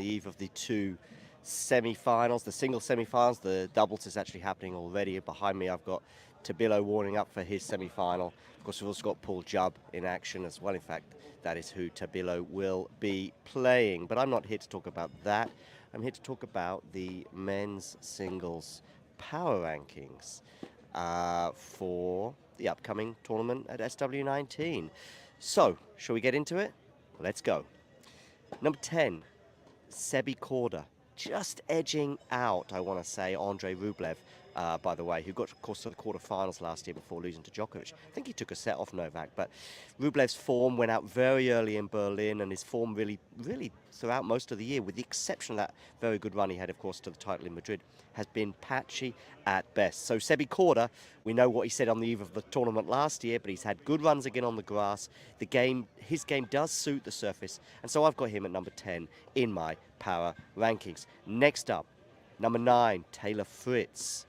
the eve of the two semi-finals, the single semi-finals. The doubles is actually happening already. Behind me, I've got Tabilo warming up for his semi-final. Of course, we've also got Paul Jubb in action as well. In fact, that is who Tabilo will be playing. But I'm not here to talk about that. I'm here to talk about the men's singles power rankings for the upcoming tournament at SW19. So, shall we get into it? Let's go. Number 10, Sebi Korda. Just edging out, I want to say, Andrei Rublev, by the way, who got, of course, to the quarterfinals last year before losing to Djokovic. I think he took a set off Novak, but Rublev's form went out very early in Berlin, and his form really throughout most of the year, with the exception of that very good run he had, of course, to the title in Madrid, has been patchy at best. So Sebi Korda, we know what he said on the eve of the tournament last year, but he's had good runs again on the grass. His game does suit the surface, and so I've got him at number 10 in my power rankings. Next up, number 9, Taylor Fritz.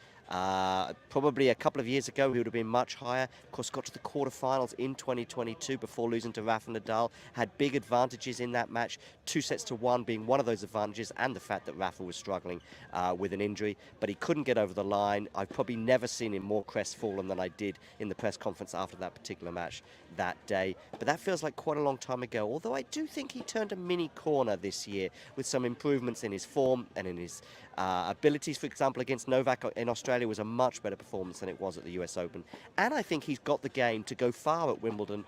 Probably a couple of years ago, he would have been much higher. Of course, got to the quarterfinals in 2022 before losing to Rafa Nadal. Had big advantages in that match, 2-1 being one of those advantages, and the fact that Rafa was struggling with an injury. But he couldn't get over the line. I've probably never seen him more crestfallen than I did in the press conference after that particular match that day. But that feels like quite a long time ago, although I do think he turned a mini corner this year with some improvements in his form and in his abilities. For example, against Novak in Australia was a much better performance than it was at the US Open. And I think he's got the game to go far at Wimbledon.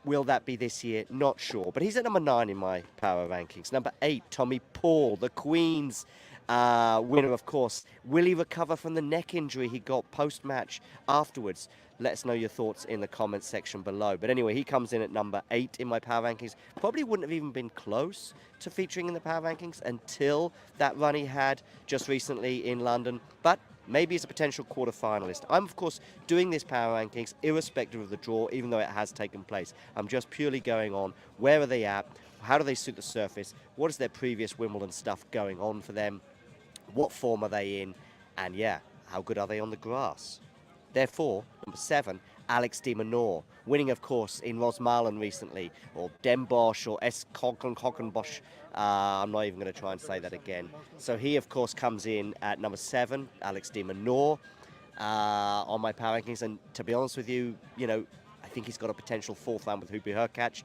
Will that be this year? Not sure. But he's at number 9 in my power rankings. Number 8, Tommy Paul, the Queen's winner, of course. Will he recover from the neck injury he got post-match afterwards? Let us know your thoughts in the comments section below. But anyway, he comes in at number 8 in my power rankings. Probably wouldn't have even been close to featuring in the power rankings until that run he had just recently in London. But maybe he's a potential quarter-finalist. I'm, of course, doing this power rankings irrespective of the draw, even though it has taken place. I'm just purely going on where are they at, how do they suit the surface, what is their previous Wimbledon stuff going on for them, what form are they in, and yeah, how good are they on the grass? Therefore, number 7, Alex de Minaur, winning, of course, in Rosmalen recently, or Den Bosch, or Kockenbosch. I'm not even going to try and say that again. So he, of course, comes in at number 7, Alex de Minaur, on my power rankings. And to be honest with you, I think he's got a potential 4th round with Perricard.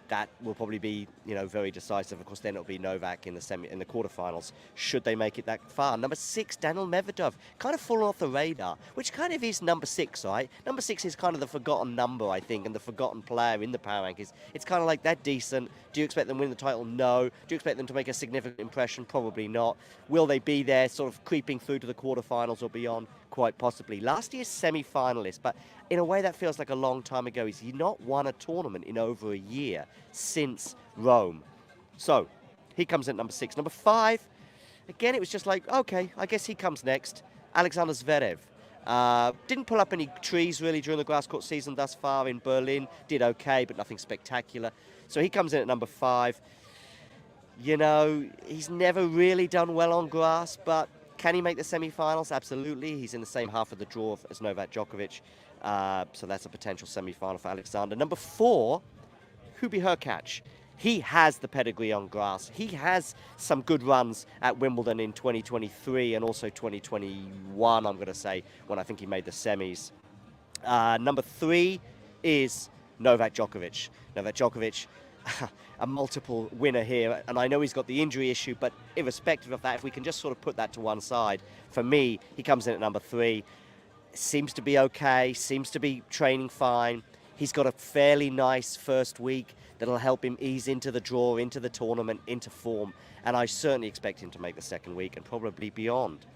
That will probably be, very decisive. Of course, then it'll be Novak in the quarterfinals, should they make it that far. Number 6, Daniil Medvedev, kind of fallen off the radar, which kind of is number 6, right? Number 6 is kind of the forgotten number, I think, and the forgotten player in the power rankings. It's kind of like, they're decent. Do you expect them to win the title? No. Do you expect them to make a significant impression? Probably not. Will they be there, sort of creeping through to the quarterfinals or beyond? Quite possibly. Last year's semi-finalist, but in a way that feels like a long time ago. He's not won a tournament in over a year since Rome. So, he comes in at number 6. Number 5, again, it was just like, okay, I guess he comes next. Alexander Zverev. Didn't pull up any trees, really, during the grass court season thus far in Berlin. Did okay, but nothing spectacular. So he comes in at number 5. He's never really done well on grass, but can he make the semi-finals? Absolutely. He's in the same half of the draw as Novak Djokovic. So that's a potential semi-final for Alexander. Number 4, Perricard. He has the pedigree on grass. He has some good runs at Wimbledon in 2023 and also 2021, I'm going to say, when I think he made the semis. Number 3 is Novak Djokovic. Novak Djokovic, a multiple winner here, and I know he's got the injury issue, but irrespective of that, if we can just sort of put that to one side, for me, he comes in at number 3. Seems to be okay, seems to be training fine. He's got a fairly nice first week that'll help him ease into the draw, into the tournament, into form, and I certainly expect him to make the second week and probably beyond.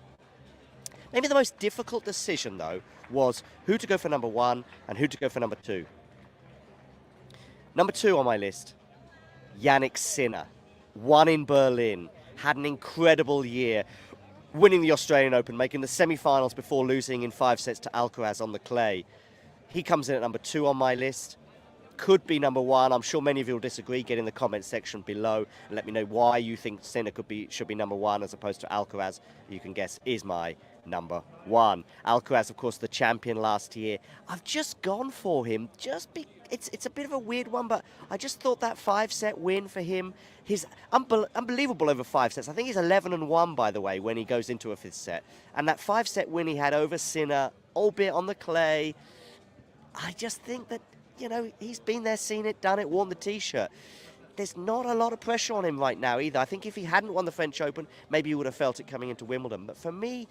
Maybe the most difficult decision, though, was who to go for number 1 and who to go for number 2. Number 2 on my list, Jannik Sinner. Won in Berlin, had an incredible year, winning the Australian Open, making the semi-finals before losing in 5 sets to Alcaraz on the clay. He comes in at number 2 on my list. Could be number 1. I'm sure many of you will disagree. Get in the comments section below and let me know why you think Sinner should be number 1 as opposed to Alcaraz. You can guess is my number 1. Alcaraz, of course, the champion last year. I've just gone for him. It's a bit of a weird one, but I just thought that 5-set win for him, he's unbelievable over 5 sets. I think he's 11-1, by the way, when he goes into a 5th set. And that 5-set win he had over Sinner, albeit on the clay, I just think that, you know, he's been there, seen it, done it, worn the T-shirt. There's not a lot of pressure on him right now either. I think if he hadn't won the French Open, maybe he would have felt it coming into Wimbledon. But for me,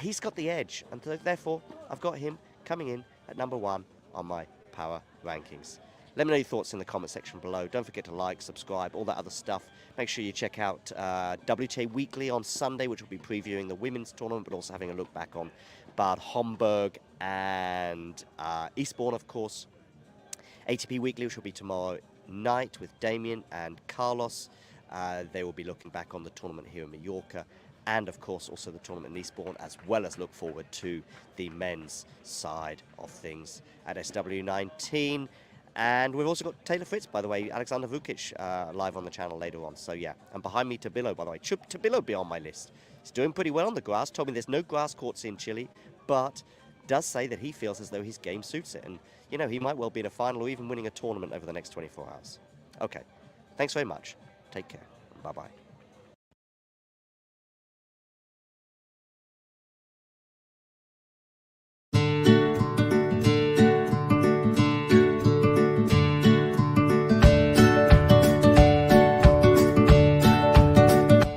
he's got the edge, and therefore I've got him coming in at number 1 on my power rankings. Let me know your thoughts in the comment section below. Don't forget to like, subscribe, all that other stuff. Make sure you check out WTA Weekly on Sunday, which will be previewing the women's tournament, but also having a look back on Bad Homburg and Eastbourne, of course. ATP Weekly, which will be tomorrow night with Damien and Carlos. They will be looking back on the tournament here in Mallorca, and of course also the tournament in Eastbourne, as well as look forward to the men's side of things at SW19. And we've also got Taylor Fritz, by the way, Alexander Vukic live on the channel later on. So yeah, and behind me Tabilo, by the way. Tabilo be on my list. He's doing pretty well on the grass. Told me there's no grass courts in Chile, but does say that he feels as though his game suits it. And, you know, he might well be in a final or even winning a tournament over the next 24 hours. Okay, thanks very much. Take care. Bye-bye.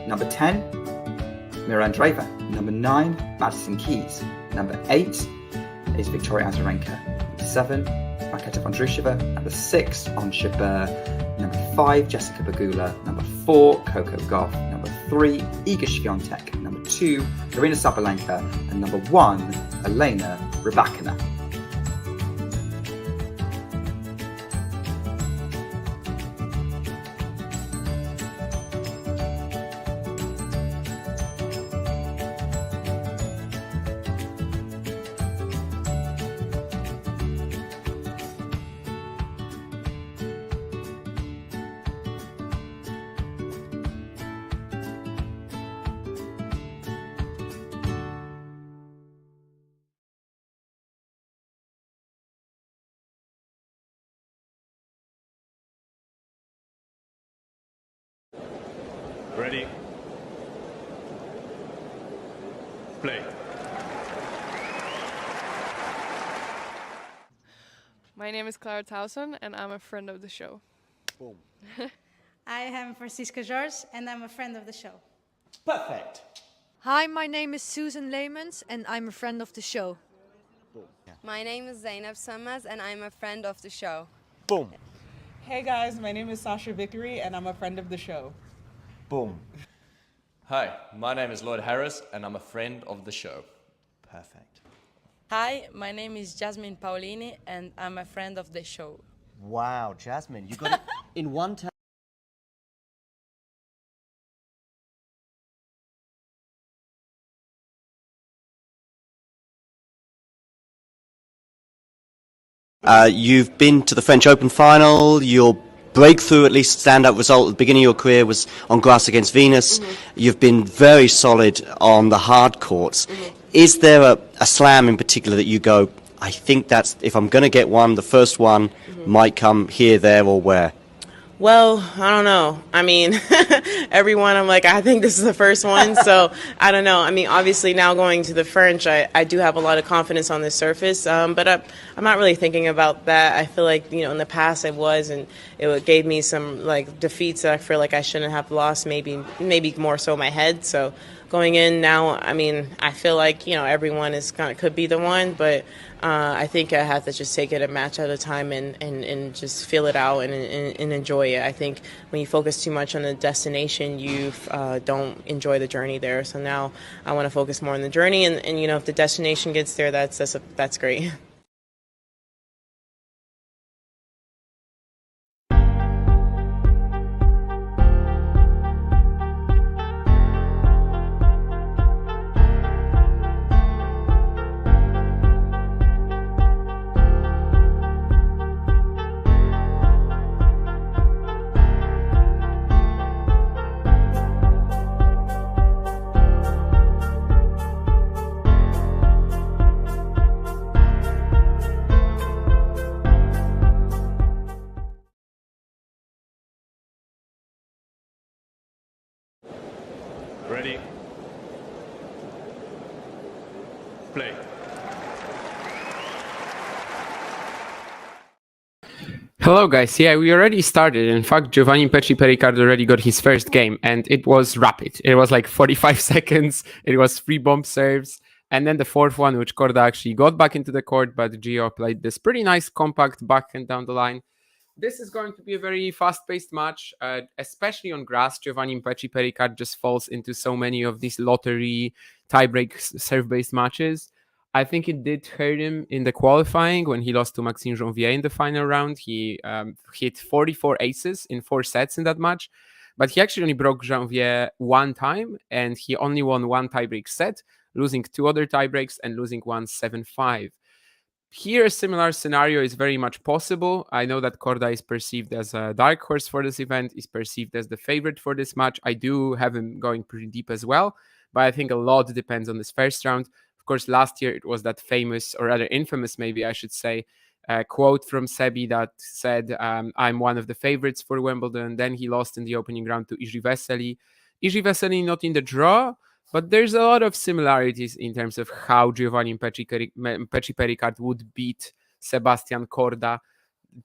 Number 10, Mira Andreeva. Number 9, Madison Keys. Number 8 is Victoria Azarenka. Number 7, Marketa Vondrousova. Number 6, Ons Jabeur. Number 5, Jessica Pegula. Number 4, Coco Gauff. Number 3, Iga Swiatek. Number 2, Arina Sabalenka. And number 1, Elena Rybakina. Ready? Play. My name is Clara Towson, and I'm a friend of the show. Boom. I am Francisca George, and I'm a friend of the show. Perfect. Hi, my name is Susan Leemans, and I'm a friend of the show. Boom. Yeah. My name is Zainab Summers, and I'm a friend of the show. Boom. Hey guys, my name is Sasha Vickery, and I'm a friend of the show. Boom. Hi, my name is Lloyd Harris, and I'm a friend of the show. Perfect. Hi, my name is Jasmine Paolini, and I'm a friend of the show. Wow, Jasmine, you got it in one time. You've been to the French Open final. Your breakthrough, at least standout result at the beginning of your career, was on grass against Venus. You've been very solid on the hard courts. Is there a slam in particular that you go, I think that's, if I'm going to get one, the first one might come here, there, or where? Well, I don't know. I mean, everyone, I'm like, I think this is the first one, so I don't know. I mean, obviously now going to the French, I do have a lot of confidence on this surface, but I'm not really thinking about that. I feel like, you know, in the past I was, and it gave me some, like, defeats that I feel like I shouldn't have lost, maybe more so my head. So going in now, I mean, I feel like, you know, everyone is could be the one, but I think I have to just take it a match at a time and just feel it out and enjoy it. I think when you focus too much on the destination, you don't enjoy the journey there. So now I want to focus more on the journey, and you know, if the destination gets there, that's great. Hello guys, yeah, we already started. In fact, Giovanni Mpetshi Perricard already got his first game and it was rapid. It was like 45 seconds, it was 3 bomb serves, and then the fourth one, which Corda actually got back into the court, but Gio played this pretty nice compact backhand down the line. This is going to be a very fast-paced match, especially on grass. Giovanni Mpetshi Perricard just falls into so many of these lottery tiebreak serve-based matches. I think it did hurt him in the qualifying when he lost to Maxime Janvier in the final round. He hit 44 aces in 4 sets in that match, but he actually only broke Janvier one time, and he only won one tiebreak set, losing 2 other tiebreaks and losing one 7-5. Here, a similar scenario is very much possible. I know that Corda is perceived as a dark horse for this event, is perceived as the favorite for this match. I do have him going pretty deep as well, but I think a lot depends on this first round. Of course, last year it was that famous, or rather infamous, maybe I should say, quote from Sebi that said, I'm one of the favorites for Wimbledon. Then he lost in the opening round to Iji Vesely. Iji Vesely not in the draw, but there's a lot of similarities in terms of how Giovanni Mpetshi Perricard would beat Sebastian Corda,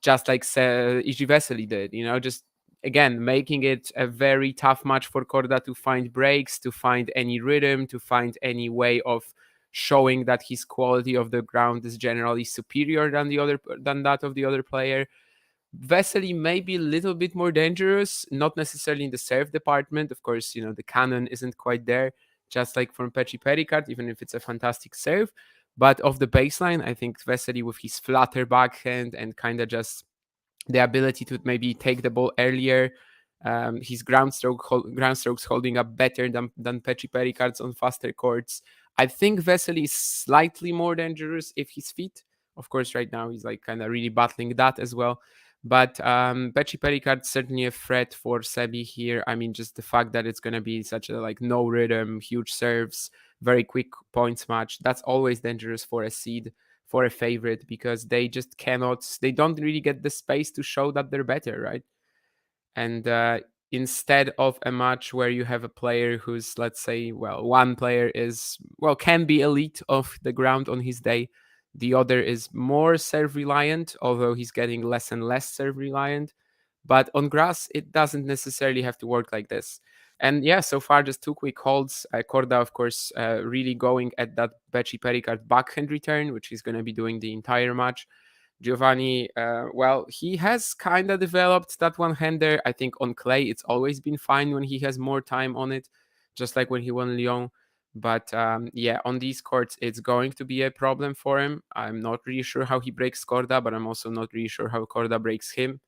just like Iji Vesely did, just again, making it a very tough match for Corda to find breaks, to find any rhythm, to find any way of showing that his quality of the ground is generally superior than that of the other player. Vesely may be a little bit more dangerous, not necessarily in the serve department. Of course, the cannon isn't quite there, just like from Mpetshi Perricard, even if it's a fantastic serve. But of the baseline, I think Vesely with his flatter backhand and kind of just the ability to maybe take the ball earlier, his ground strokes holding up better than Mpetshi Perricard's on faster courts. I think Vesely is slightly more dangerous if he's fit. Of course, right now he's like kind of really battling that as well. But Mpetshi Perricard certainly a threat for Sebi here. I mean, just the fact that it's going to be such a like no rhythm, huge serves, very quick points match. That's always dangerous for a seed, for a favorite, because they just they don't really get the space to show that they're better, right? And instead of a match where you have a player who's, let's say, one player can be elite off the ground on his day, the other is more serve reliant, although he's getting less and less serve reliant. But on grass, it doesn't necessarily have to work like this. And yeah, so far just 2 quick holds. Corda, of course, really going at that Mpetshi Perricard backhand return, which he's going to be doing the entire match. Giovanni, he has kind of developed that one-hander. I think on clay, it's always been fine when he has more time on it, just like when he won Lyon. But on these courts, it's going to be a problem for him. I'm not really sure how he breaks Corda, but I'm also not really sure how Corda breaks him.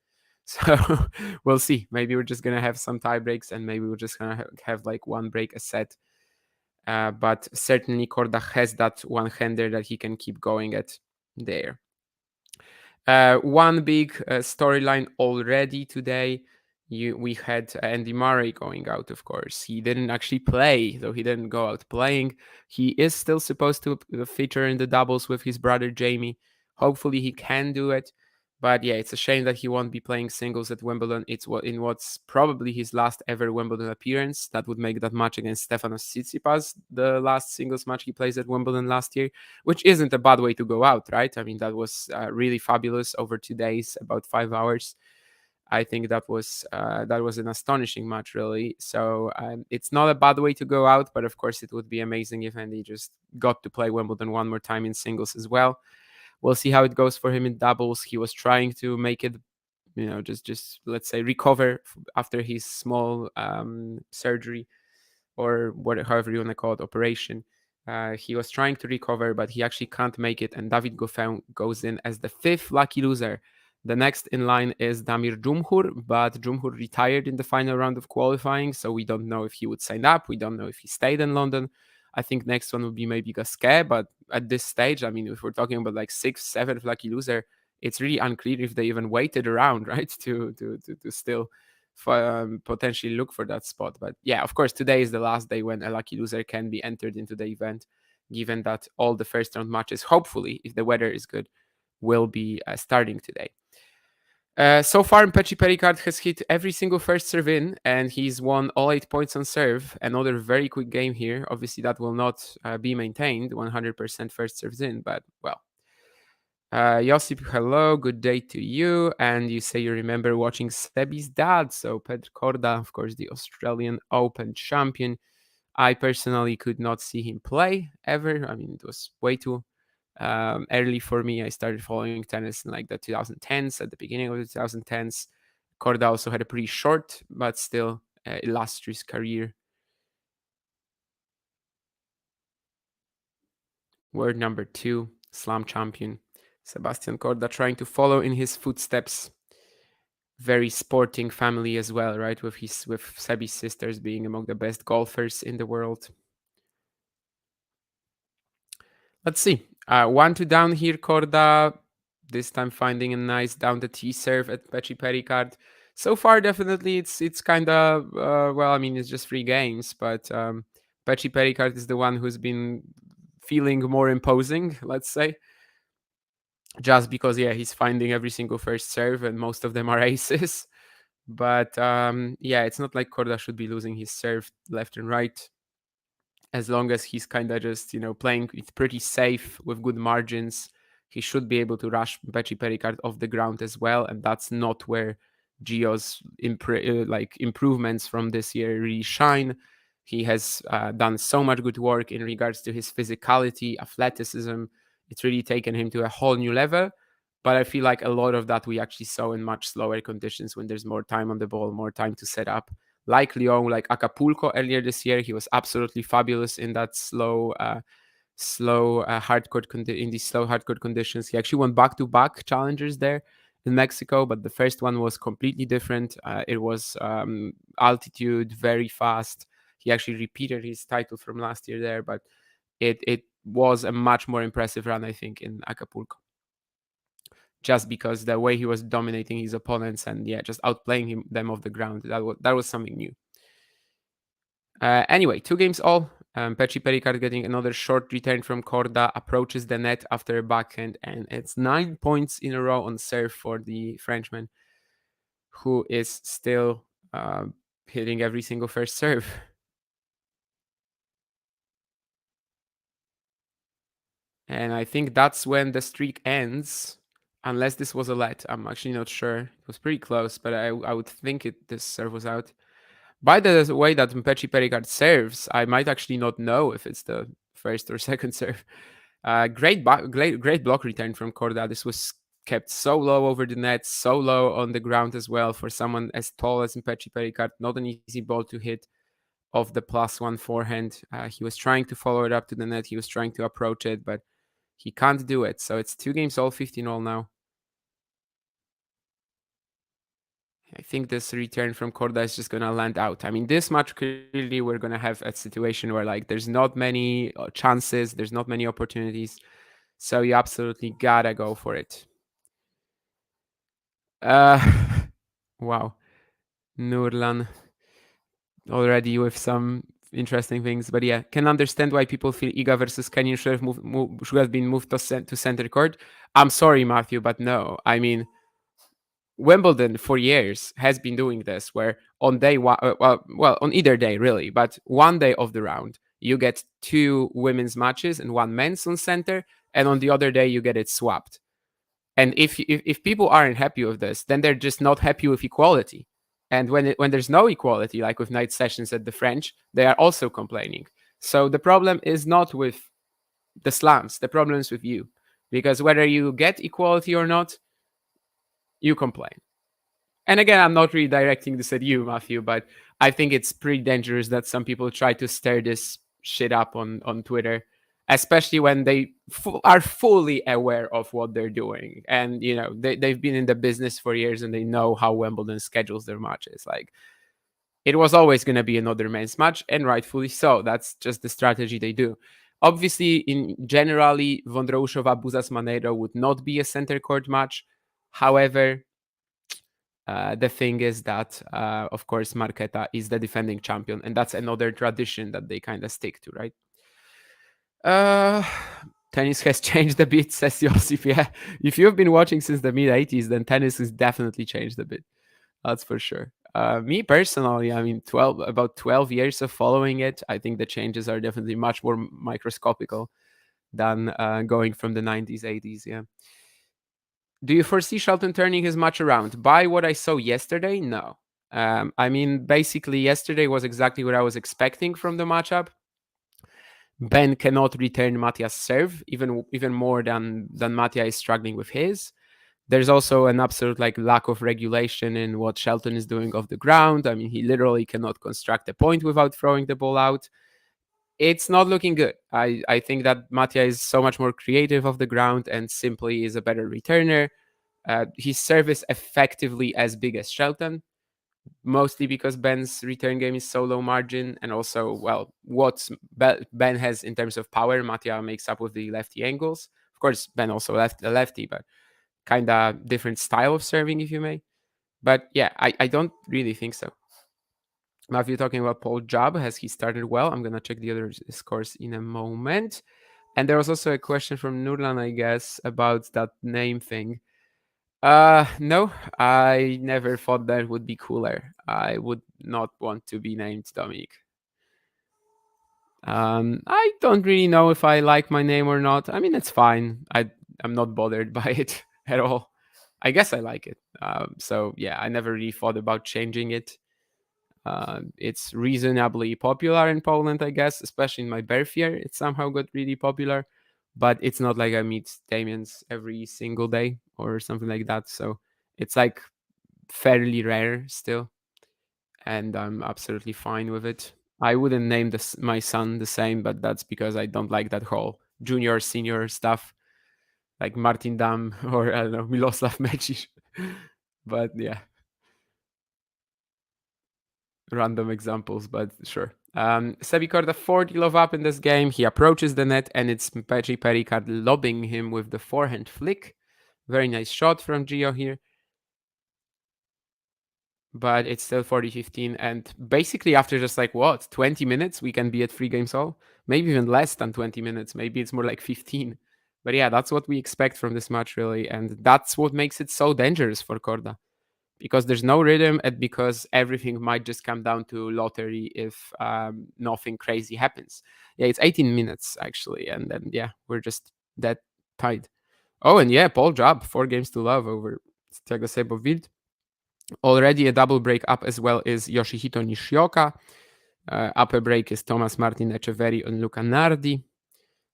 So we'll see. Maybe we're just going to have some tie breaks, and maybe we're just going to have like one break a set. But certainly Corda has that one-hander that he can keep going at there. One big storyline already today. We had Andy Murray going out, of course. He didn't actually play, so he didn't go out playing. He is still supposed to feature in the doubles with his brother Jamie. Hopefully he can do it. But yeah, it's a shame that he won't be playing singles at Wimbledon. It's in what's probably his last ever Wimbledon appearance. That would make that match against Stefanos Tsitsipas the last singles match he plays at Wimbledon last year, which isn't a bad way to go out, right? I mean, that was really fabulous over 2 days, about 5 hours. I think that was an astonishing match, really. So it's not a bad way to go out, but of course it would be amazing if Andy just got to play Wimbledon one more time in singles as well. We'll see how it goes for him in doubles. He was trying to make it, just let's say recover after his small surgery, or however you want to call it, operation. He was trying to recover, but he actually can't make it. And David Goffin goes in as the 5th lucky loser. The next in line is Damir Dzumhur, but Dzumhur retired in the final round of qualifying, so we don't know if he would sign up. We don't know if he stayed in London. I think next one would be maybe Gasquet, but at this stage, I mean, if we're talking about like 6th, 7th lucky loser, it's really unclear if they even waited around, right, to still potentially look for that spot. But yeah, of course, today is the last day when a lucky loser can be entered into the event, given that all the first round matches, hopefully, if the weather is good, will be starting today. So far, Mpetshi Perricard has hit every single first serve in, and he's won all 8 points on serve. Another very quick game here. Obviously, that will not be maintained, 100% first serves in, but well. Josip, hello, good day to you. And you say you remember watching Sebi's dad, so Korda, of course, the Australian Open champion. I personally could not see him play ever. I mean, it was way too early for me. I started following tennis in like the 2010s, at the beginning of the 2010s. Korda also had a pretty short, but still illustrious career. Word number 2, slam champion Sebastian Korda, trying to follow in his footsteps. Very sporting family as well, right? With Sebi's sisters being among the best golfers in the world. Let's see. 1-2 down here, Korda. This time finding a nice down the tee serve at Peti Picard. So far, definitely, it's kind of well. I mean, it's just 3 games, but Peti Picard is the one who's been feeling more imposing, let's say. Just because, yeah, he's finding every single first serve, and most of them are aces. But yeah, it's not like Korda should be losing his serve left and right. As long as he's kind of just, playing it pretty safe with good margins, he should be able to rush Mpetshi Perricard off the ground as well. And that's not where Gio's improvements from this year really shine. He has done so much good work in regards to his physicality, athleticism. It's really taken him to a whole new level. But I feel like a lot of that we actually saw in much slower conditions when there's more time on the ball, more time to set up. Like Lyon, like Acapulco earlier this year, he was absolutely fabulous in that slow hard court conditions. He actually won back-to-back challengers there in Mexico, but the first one was completely different. It was altitude, very fast. He actually repeated his title from last year there, but it was a much more impressive run, I think, in Acapulco. Just because the way he was dominating his opponents and just outplaying them off the ground, that was something new. Anyway, 2 games all. Mpetshi Perricard getting another short return from Corda, approaches the net after a backhand, and it's 9 points in a row on serve for the Frenchman, who is still hitting every single first serve. And I think that's when the streak ends, unless this was a let. I'm actually not sure. It was pretty close, but I would think this serve was out. By the way that Mpetshi Perricard serves, I might actually not know if it's the first or second serve. Great block return from Corda. This was kept so low over the net, so low on the ground as well for someone as tall as Mpetshi Perricard. Not an easy ball to hit off the +1 forehand. He was trying to follow it up to the net. He was trying to approach it, but he can't do it. So it's 2 games all, 15 all now. I think this return from Corda is just going to land out. I mean, this match, clearly, we're going to have a situation where, like, there's not many chances, there's not many opportunities. So you absolutely got to go for it. Wow. Nurlan already with some interesting things. But yeah, can understand why people feel Iga versus Kenyon should have been moved to center court. I'm sorry, Matthew, but no. I mean, Wimbledon for years has been doing this, where on day one, on either day really, but one day of the round, you get 2 women's matches and 1 men's on center, and on the other day you get it swapped. And if people aren't happy with this, then they're just not happy with equality. And when there's no equality, like with night sessions at the French, they are also complaining. So the problem is not with the slams, the problem is with you, because whether you get equality or not, you complain. And again, I'm not really directing this at you, Matthew, but I think it's pretty dangerous that some people try to stir this shit up on Twitter, especially when they are fully aware of what they're doing. And, they've been in the business for years and they know how Wimbledon schedules their matches. Like, it was always going to be another men's match, and rightfully so. That's just the strategy they do. Obviously, generally, Vondroušová-Buzas-Maneiro would not be a center court match. However, the thing is that, of course, Marketa is the defending champion, and that's another tradition that they kind of stick to, right? Tennis has changed a bit, says Josip. Yeah, if you've been watching since the mid-'80s, then tennis has definitely changed a bit. That's for sure. Me personally, I mean, about 12 years of following it, I think the changes are definitely much more microscopical than going from the 90s, 80s, yeah. Do you foresee Shelton turning his match around? By what I saw yesterday, no. I mean, basically, yesterday was exactly what I was expecting from the matchup. Ben cannot return Matia's serve, even more than Matia is struggling with his. There's also an absolute lack of regulation in what Shelton is doing off the ground. I mean, he literally cannot construct a point without throwing the ball out. It's not looking good. I think that Matia is so much more creative off the ground and simply is a better returner. His serve is effectively as big as Shelton, mostly because Ben's return game is so low margin, and also, well, what Ben has in terms of power, Matia makes up with the lefty angles. Of course, Ben also lefty, but kind of different style of serving, if you may. But yeah, I don't really think so. Matthew talking about Paul Job. Has he started well? I'm going to check the other scores in a moment. And there was also a question from Nurlan, I guess, about that name thing. No, I never thought that would be cooler. I would not want to be named Dominic. I don't really know if I like my name or not. I mean, it's fine. I'm not bothered by it at all. I guess I like it. So yeah, I never really thought about changing it. It's reasonably popular in Poland, I guess, especially in my birth year. It somehow got really popular, but it's not like I meet Damians every single day or something like that. So it's fairly rare still, and I'm absolutely fine with it. I wouldn't name my son the same, but that's because I don't like that whole junior, senior stuff, like Martin Dam or I don't know, Miloslav Mpetshi. But yeah, random examples, but sure. Sebi Korda 40 love up in this game. He approaches the net, and it's Mpetshi Perricard lobbing him with the forehand flick. Very nice shot from Gio here. But it's still 40-15, and basically after just 20 minutes, we can be at 3 games all. Maybe even less than 20 minutes. Maybe it's more like 15. But yeah, that's what we expect from this match, really, and that's what makes it so dangerous for Korda. Because there's no rhythm, and because everything might just come down to lottery if nothing crazy happens. Yeah, it's 18 minutes, actually, and then, yeah, we're just that tied. Oh, and yeah, Paul Job, 4 games to love over Thiago Sebovild. Already a double break up as well is Yoshihito Nishioka. Upper break is Thomas Martin Echeverri on Luca Nardi.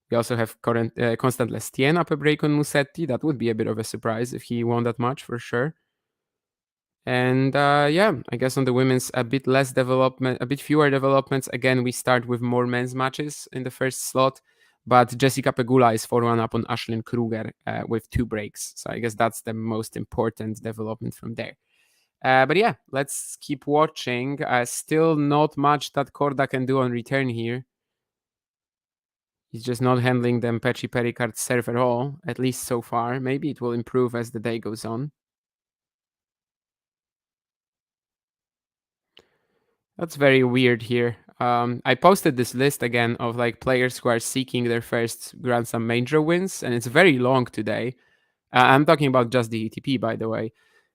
We also have Constant Lestien upper break on Musetti. That would be a bit of a surprise if he won that much, for sure. And yeah, I guess on the women's, a bit fewer developments. Again, we start with more men's matches in the first slot, but Jessica Pegula is 4-1 up on Ashlyn Kruger with 2 breaks. So I guess that's the most important development from there. But yeah, let's keep watching. Still not much that Korda can do on return here. He's just not handling the Mpetshi Perricard serve at all, at least so far. Maybe it will improve as the day goes on. That's very weird here. I posted this list again of players who are seeking their first Grand Slam major wins, and it's very long today. I'm talking about just the ETP, by the way.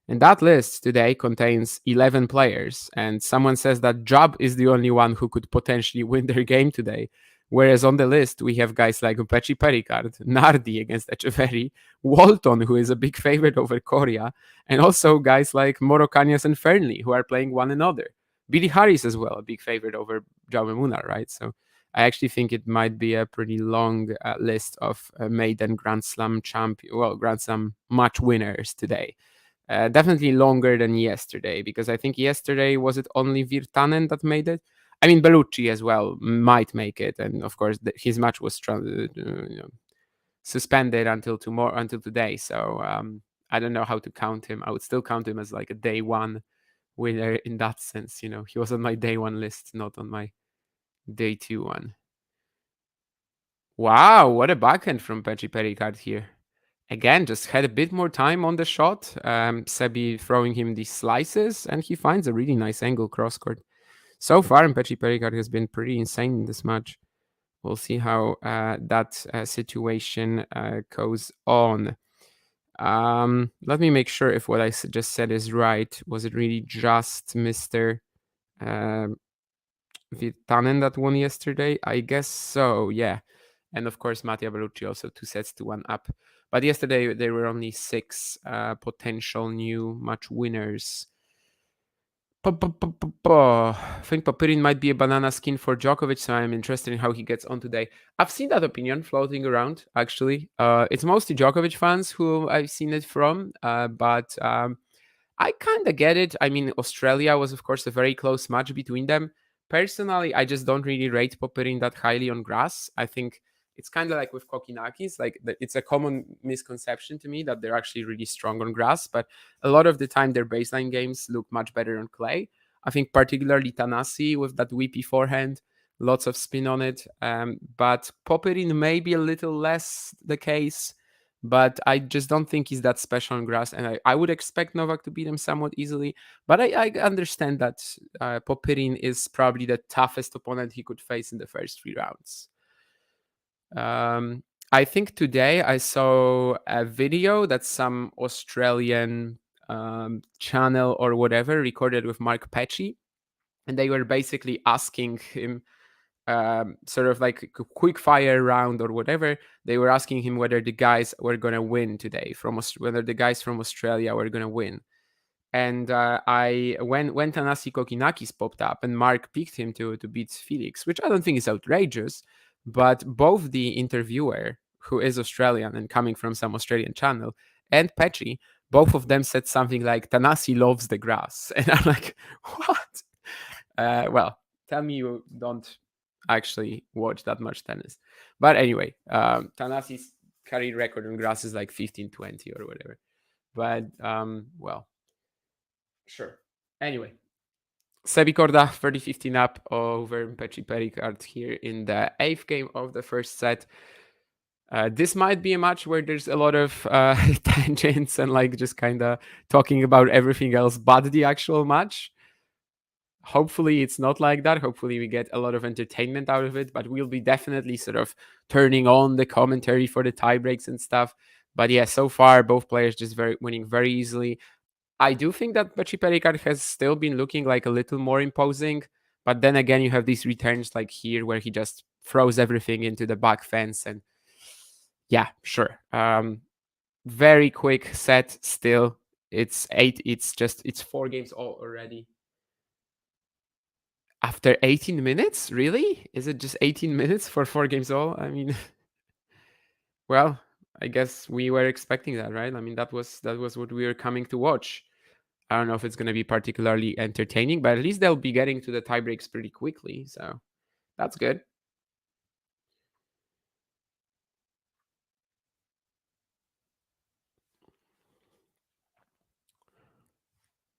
And that list today contains 11 players, and someone says that Job is the only one who could potentially win their game today. Whereas on the list, we have guys like Mpetshi Perricard, Nardi against Echeverri, Walton, who is a big favorite over Coria, and also guys like Moro Kanyas and Fernley, who are playing one another. Billy Harris as well, a big favorite over Jaume Munar, right? So I actually think it might be a pretty long list of Maiden Grand Slam Grand Slam match winners today. Definitely longer than yesterday, because I think yesterday, was it only Virtanen that made it? I mean, Bellucci as well might make it, and of course his match was suspended until today. So I don't know how to count him. I would still count him as a day 1 winner in that sense. He was on my day 1 list, not on my day 2 one. Wow, what a backhand from Peti Picard here. Again, just had a bit more time on the shot. Sebi throwing him these slices, and he finds a really nice angle cross court. So far, Mpetshi Perricard has been pretty insane in this match. We'll see how that situation goes on. Let me make sure if what I just said is right. Was it really just Mr. Virtanen that won yesterday? I guess so, yeah. And of course, Mattia Bellucci also 2 sets to 1 up. But yesterday there were only 6 potential new match winners. I think Popyrin might be a banana skin for Djokovic, so I'm interested in how he gets on today. I've seen that opinion floating around, actually. It's mostly Djokovic fans who I've seen it from, but I kind of get it. I mean, Australia was, of course, a very close match between them. Personally, I just don't really rate Popyrin that highly on grass. I think it's kind of like with Kokinakis, like it's a common misconception to me that they're actually really strong on grass, but a lot of the time their baseline games look much better on clay. I think particularly Tanasi with that whippy forehand, lots of spin on it. But Popyrin may be a little less the case, but I just don't think he's that special on grass, and I would expect Novak to beat him somewhat easily. But I understand that Popyrin is probably the toughest opponent he could face in the first 3 rounds. I think today I saw a video that some Australian channel or whatever recorded with Mpetshi, and they were basically asking him sort of like a quick fire round or whatever. They were asking him whether the guys were going to win today, whether the guys from Australia were going to win. And when Tanasi Kokinakis popped up and Mark picked him to beat Felix, which I don't think is outrageous, but both the interviewer, who is Australian and coming from some Australian channel, and Mpetshi, both of them said something like, Tanasi loves the grass. And I'm like, what? Well, tell me you don't actually watch that much tennis. But anyway, Tanasi's career record on grass is like 15-20 or whatever. But, well, sure. Anyway, Sebi Korda 30-15 up over Peti Picard here in the 8th game of the first set. This might be a match where there's a lot of tangents and like just kind of talking about everything else but the actual match. Hopefully it's not like that. Hopefully we get a lot of entertainment out of it, but we'll be definitely sort of turning on the commentary for the tie breaks and stuff. But yeah, so far both players just winning very easily. I do think that Peti Picard has still been looking like a little more imposing, but then again you have these returns like here where he just throws everything into the back fence, and yeah, sure. Very quick set still. It's 4 games all already. After 18 minutes? Really? Is it just 18 minutes for 4 games all? I mean, well, I guess we were expecting that, right? I mean, that was what we were coming to watch. I don't know if it's going to be particularly entertaining, but at least they'll be getting to the tie breaks pretty quickly, so that's good.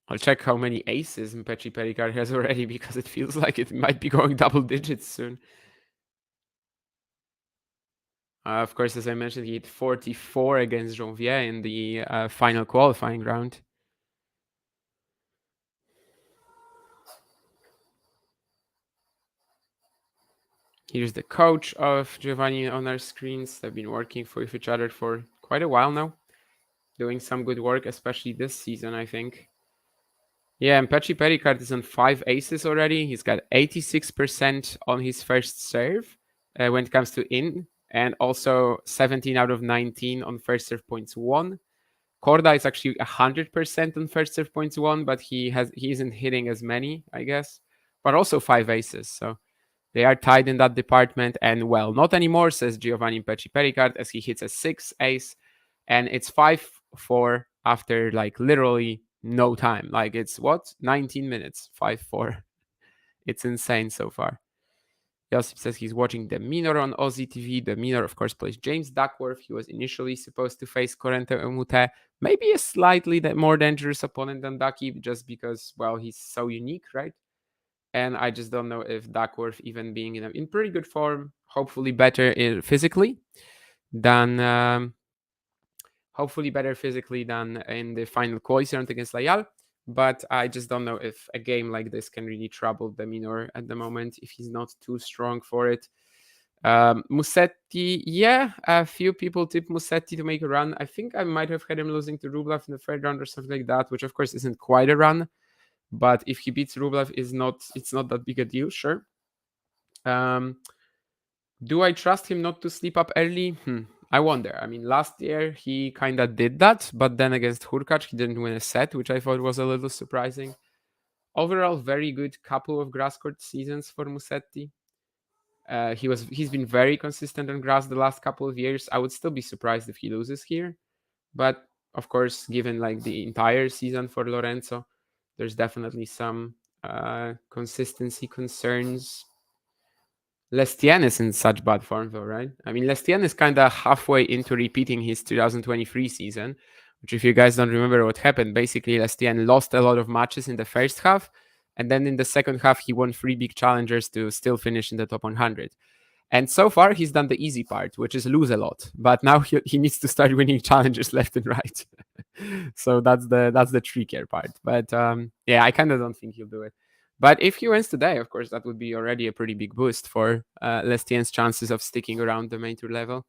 I'll check how many aces Mpetshi Perricard has already, because it feels like it might be going double digits soon. Of course, as I mentioned, he hit 44 against Janvier in the final qualifying round. Here's the coach of Giovanni on our screens. They've been working with each other for quite a while now, doing some good work, especially this season, I think. Yeah, Mpetshi Perricard is on 5 aces already. He's got 86% on his first serve when it comes to in, and also 17 out of 19 on first serve points won. Corda is actually 100% on first serve points won, but he isn't hitting as many, I guess. But also 5 aces, so they are tied in that department. And well, not anymore, says Giovanni Mpetshi Perricard, as he hits a 6 ace, and it's 5-4 after like literally no time. Like it's 19 minutes, 5-4. It's insane so far. Josip says he's watching the Minor on Aussie TV. The Minor, of course, plays James Duckworth. He was initially supposed to face Corentin Moutet, maybe a slightly more dangerous opponent than Ducky, just because, well, he's so unique, right? And I just don't know if Duckworth, even being in pretty good form, hopefully better physically than in the final qualifier against Layal. But I just don't know if a game like this can really trouble the Minor at the moment, if he's not too strong for it. Musetti, yeah, a few people tip Musetti to make a run. I think I might have had him losing to Rublev in the third round or something like that, which of course isn't quite a run. But if he beats Rublev, it's not that big a deal, sure. Do I trust him not to sleep up early? I wonder. I mean, last year he kind of did that, but then against Hurkacz, he didn't win a set, which I thought was a little surprising. Overall, very good couple of grass court seasons for Musetti. He's been very consistent on grass the last couple of years. I would still be surprised if he loses here, but of course, given like the entire season for Lorenzo, there's definitely some consistency concerns. Lestienne is in such bad form though, right? I mean, Lestienne is kind of halfway into repeating his 2023 season, which if you guys don't remember what happened, basically Lestienne lost a lot of matches in the first half, and then in the second half, he won 3 big challengers to still finish in the top 100. And so far, he's done the easy part, which is lose a lot. But now he needs to start winning challengers left and right. So that's the trickier part. But yeah, I kind of don't think he'll do it. But if he wins today, of course, that would be already a pretty big boost for Lestienne's chances of sticking around the main tour level,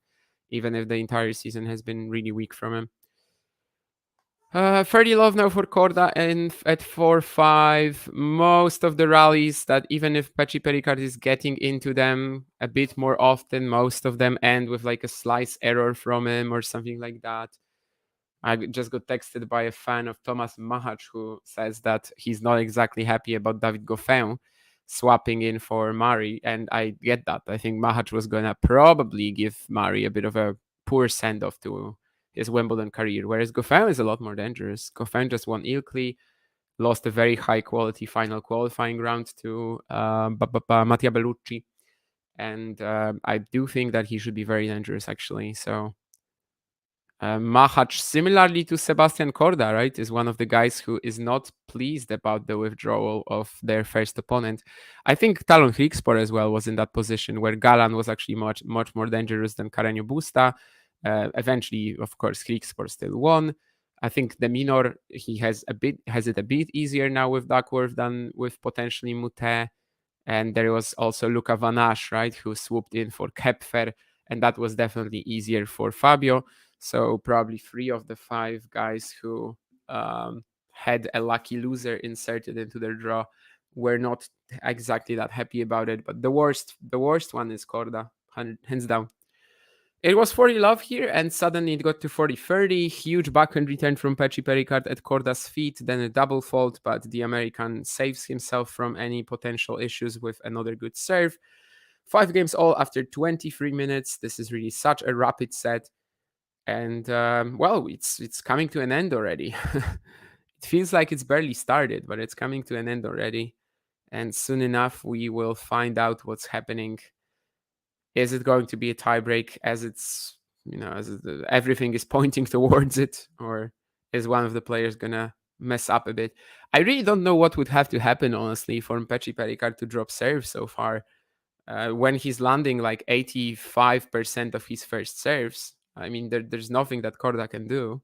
even if the entire season has been really weak from him. 30 love now for Korda and at 4-5. Most of the rallies that even if Peti Picard is getting into them a bit more often, most of them end with like a slice error from him or something like that. I just got texted by a fan of Thomas Mahach who says that he's not exactly happy about David Goffin swapping in for Mari, and I get that. I think Mahach was gonna probably give Mari a bit of a poor send-off to his Wimbledon career, whereas Goffin is a lot more dangerous. Goffin just won Ilkley, lost a very high-quality final qualifying round to Mattia Bellucci, and I do think that he should be very dangerous, actually. So Mahach, similarly to Sebastian Korda, right, is one of the guys who is not pleased about the withdrawal of their first opponent. I think Talon Hrikspor as well was in that position where Galan was actually much more dangerous than Carreño Busta. Eventually, of course, Hrikspor still won. I think the minor, he has it a bit easier now with Duckworth than with potentially Mute. And there was also Luca Vanache, right, who swooped in for Kepfer, and that was definitely easier for Fabio. So probably 3 of the 5 guys who had a lucky loser inserted into their draw were not exactly that happy about it. But the worst one is Corda, hands down. It was 40 love here, and suddenly it got to 40-30. Huge backhand return from Peti Picard at Corda's feet, then a double fault, but the American saves himself from any potential issues with another good serve. 5 games all after 23 minutes. This is really such a rapid set. And, well, it's coming to an end already. It feels like it's barely started, but it's coming to an end already. And soon enough, we will find out what's happening. Is it going to be a tiebreak as it's, everything is pointing towards it? Or is one of the players going to mess up a bit? I really don't know what would have to happen, honestly, for Mpetshi Perricard to drop serve so far. When he's landing like 85% of his first serves, I mean, there's nothing that Corda can do.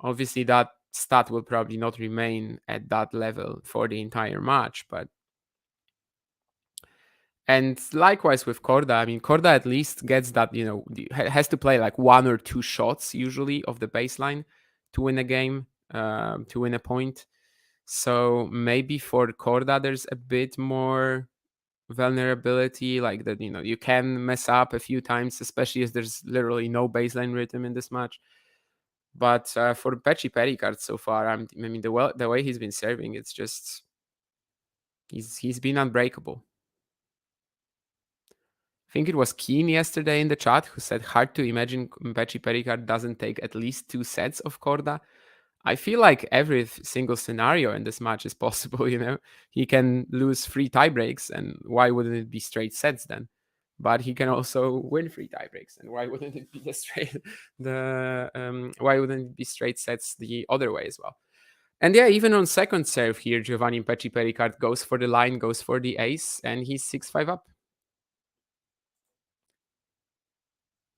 Obviously, that stat will probably not remain at that level for the entire match, but... And likewise with Corda, I mean, Corda at least gets that, has to play like 1 or 2 shots usually of the baseline to win a game, to win a point. So maybe for Corda, there's a bit more vulnerability, like that, you can mess up a few times, especially as there's literally no baseline rhythm in this match. But for Mpetshi Perricard so far, I mean, the way he's been serving, it's just he's been unbreakable. I think it was Keen yesterday in the chat who said hard to imagine Mpetshi Perricard doesn't take at least 2 sets of Corda. I feel like every single scenario in this match is possible, He can lose 3 tiebreaks, and why wouldn't it be straight sets then? But he can also win 3 tiebreaks, and why wouldn't it be why wouldn't it be straight sets the other way as well? And yeah, even on second serve here, Giovanni Mpetshi Perricard goes for the line, goes for the ace, and he's 6-5 up.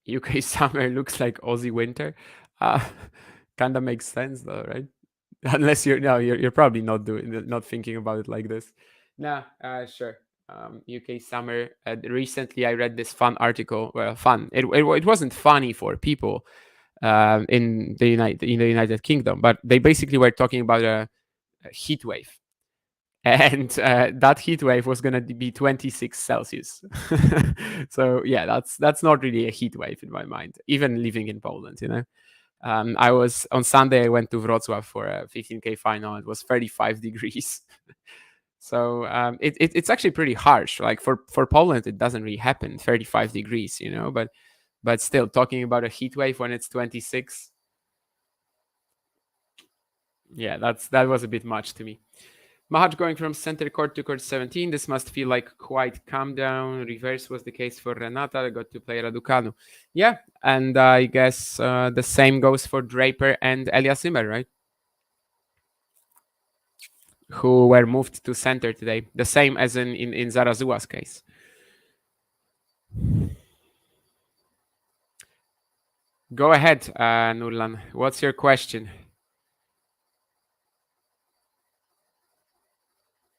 UK Summer looks like Aussie Winter. Kind of makes sense though, right? Unless you're probably not thinking about it like this. Nah, sure. UK Summer. Recently, I read this fun article. Well, fun. It wasn't funny for people in the United Kingdom, but they basically were talking about a heat wave, and that heat wave was going to be 26 Celsius. So yeah, that's not really a heat wave in my mind, even living in Poland, you know. I was on Sunday, I went to Wrocław for a 15K final. It was 35 degrees. So it's actually pretty harsh. Like for Poland, it doesn't really happen 35 degrees, you know, but still, talking about a heat wave when it's 26, yeah, that was a bit much to me. Mahaj going from center court to court 17. This must feel like quite calm down. Reverse was the case for Renata. Got to play Raducanu. Yeah, and I guess the same goes for Draper and Elias Zimmer, right? Who were moved to center today. The same as in Zarazua's case. Go ahead, Nurlan. What's your question?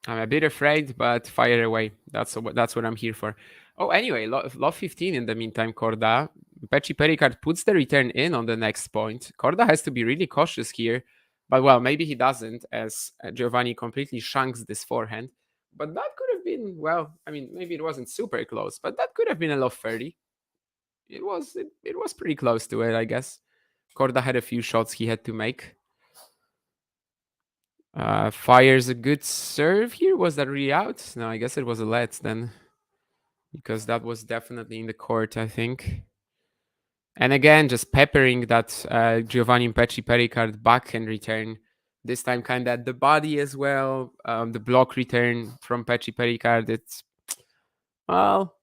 I'm a bit afraid, but fire away. That's what I'm here for. Oh, anyway, love 15 in the meantime, Korda. Mpetshi Perricard puts the return in on the next point. Korda has to be really cautious here. But, well, maybe he doesn't, as Giovanni completely shunks this forehand. But that could have been, well, I mean, maybe it wasn't super close, but that could have been a love 30. It was pretty close to it, I guess. Korda had a few shots he had to make. Fires a good serve here. Was that really out? No, I guess it was a let then, because that was definitely in the court, I think. And again, just peppering that Giovanni Mpetshi Perricard backhand return. This time kind of at the body as well. The block return from Mpetshi Perricard, it's, well,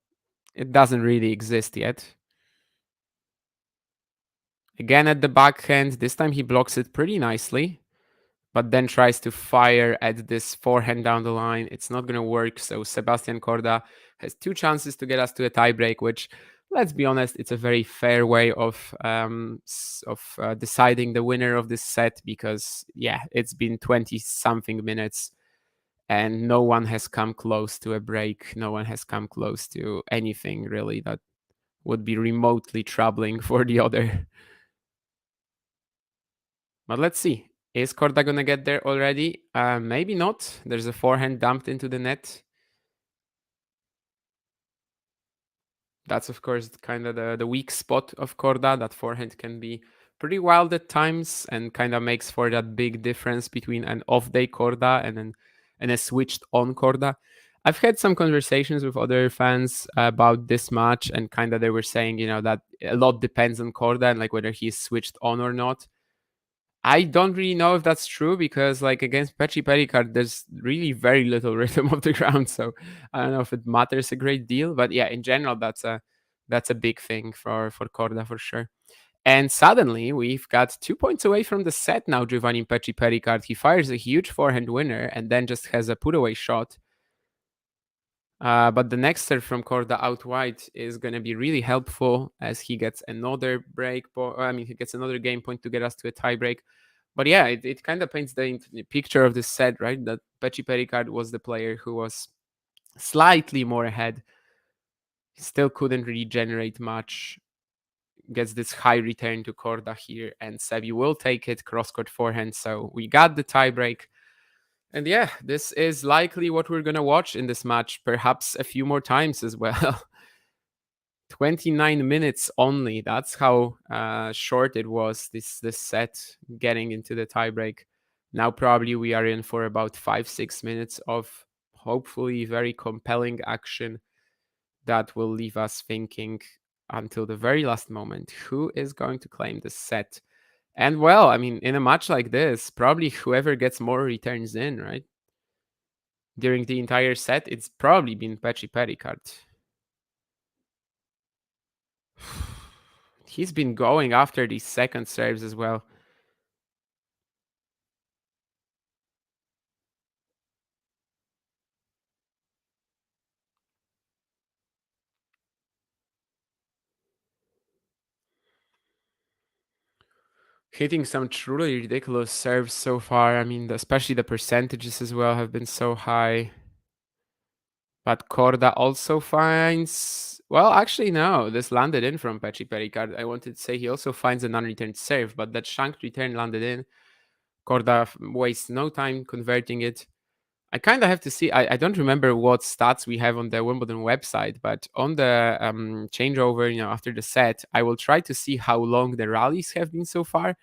it doesn't really exist yet. Again at the backhand. This time he blocks it pretty nicely, but then tries to fire at this forehand down the line. It's not going to work. So Sebastian Korda has 2 chances to get us to a tiebreak, which, let's be honest, it's a very fair way of deciding the winner of this set, because, yeah, it's been 20-something minutes and no one has come close to a break. No one has come close to anything, really, that would be remotely troubling for the other. But let's see. Is Korda going to get there already? Maybe not. There's a forehand dumped into the net. That's, of course, kind of the weak spot of Korda. That forehand can be pretty wild at times and kind of makes for that big difference between an off-day Korda and a switched-on Korda. I've had some conversations with other fans about this match, and kind of they were saying, you know, that a lot depends on Korda and like whether he's switched on or not. I don't really know if that's true, because like against Mpetshi Perricard, there's really very little rhythm of the ground. So I don't know if it matters a great deal. But yeah, in general, that's a big thing for Korda for sure. And suddenly we've got 2 points away from the set now, Giovanni Mpetshi Perricard. He fires a huge forehand winner and then just has a put away shot. But the next serve from Korda out wide is going to be really helpful, as he gets another break. He gets another game point to get us to a tiebreak. But yeah, it kind of paints the picture of this set, right? That Mpetshi Perricard was the player who was slightly more ahead. Still couldn't really generate much. Gets this high return to Korda here, and Sebi will take it, cross-court forehand. So we got the tiebreak. And yeah, this is likely what we're going to watch in this match, perhaps a few more times as well. 29 minutes only. That's how short it was, this set, getting into the tiebreak. Now probably we are in for about 5-6 minutes of hopefully very compelling action that will leave us thinking until the very last moment, who is going to claim the set? And well, I mean, in a match like this, probably whoever gets more returns in, right? During the entire set, it's probably been Mpetshi Perricard. He's been going after these second serves as well. Hitting some truly ridiculous serves so far. I mean, especially the percentages as well have been so high. But Corda also finds... Well, actually, no. This landed in from Mpetshi Perricard. I wanted to say he also finds an unreturned serve, but that shanked return landed in. Corda wastes no time converting it. I kind of have to see. I don't remember what stats we have on the Wimbledon website, but on the changeover, after the set, I will try to see how long the rallies have been so far,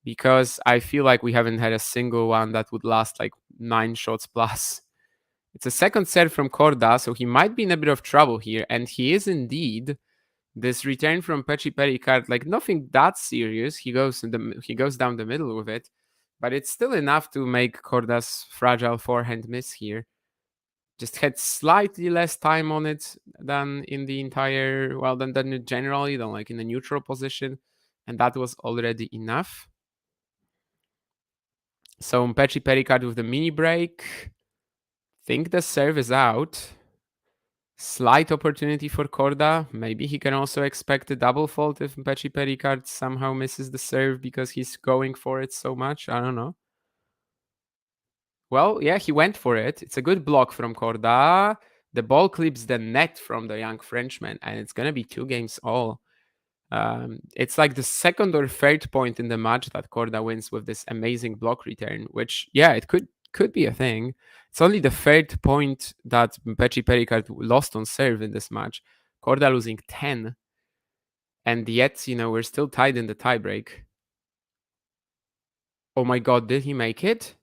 because I feel like we haven't had a single one that would last like 9 shots plus. It's a second set from Korda, so he might be in a bit of trouble here, and he is indeed. This return from Peti Picard, like nothing that serious. He goes down the middle with it, but it's still enough to make Korda's fragile forehand miss here. Just had slightly less time on it than in the entire, than generally, than like in the neutral position, and that was already enough. So Mpetshi Perricard with the mini break. Think the serve is out. Slight opportunity for Corda. Maybe he can also expect a double fault if Peti Picard somehow misses the serve because he's going for it so much. I don't know. Well, yeah, he went for it. It's a good block from Corda. The ball clips the net from the young Frenchman, and it's going to be 2 games all. It's like the second or third point in the match that Corda wins with this amazing block return, which, yeah, it could be a thing. It's only the third point that Mpetshi Perricard lost on serve in this match. Corda losing 10. And yet, we're still tied in the tiebreak. Oh my god, did he make it?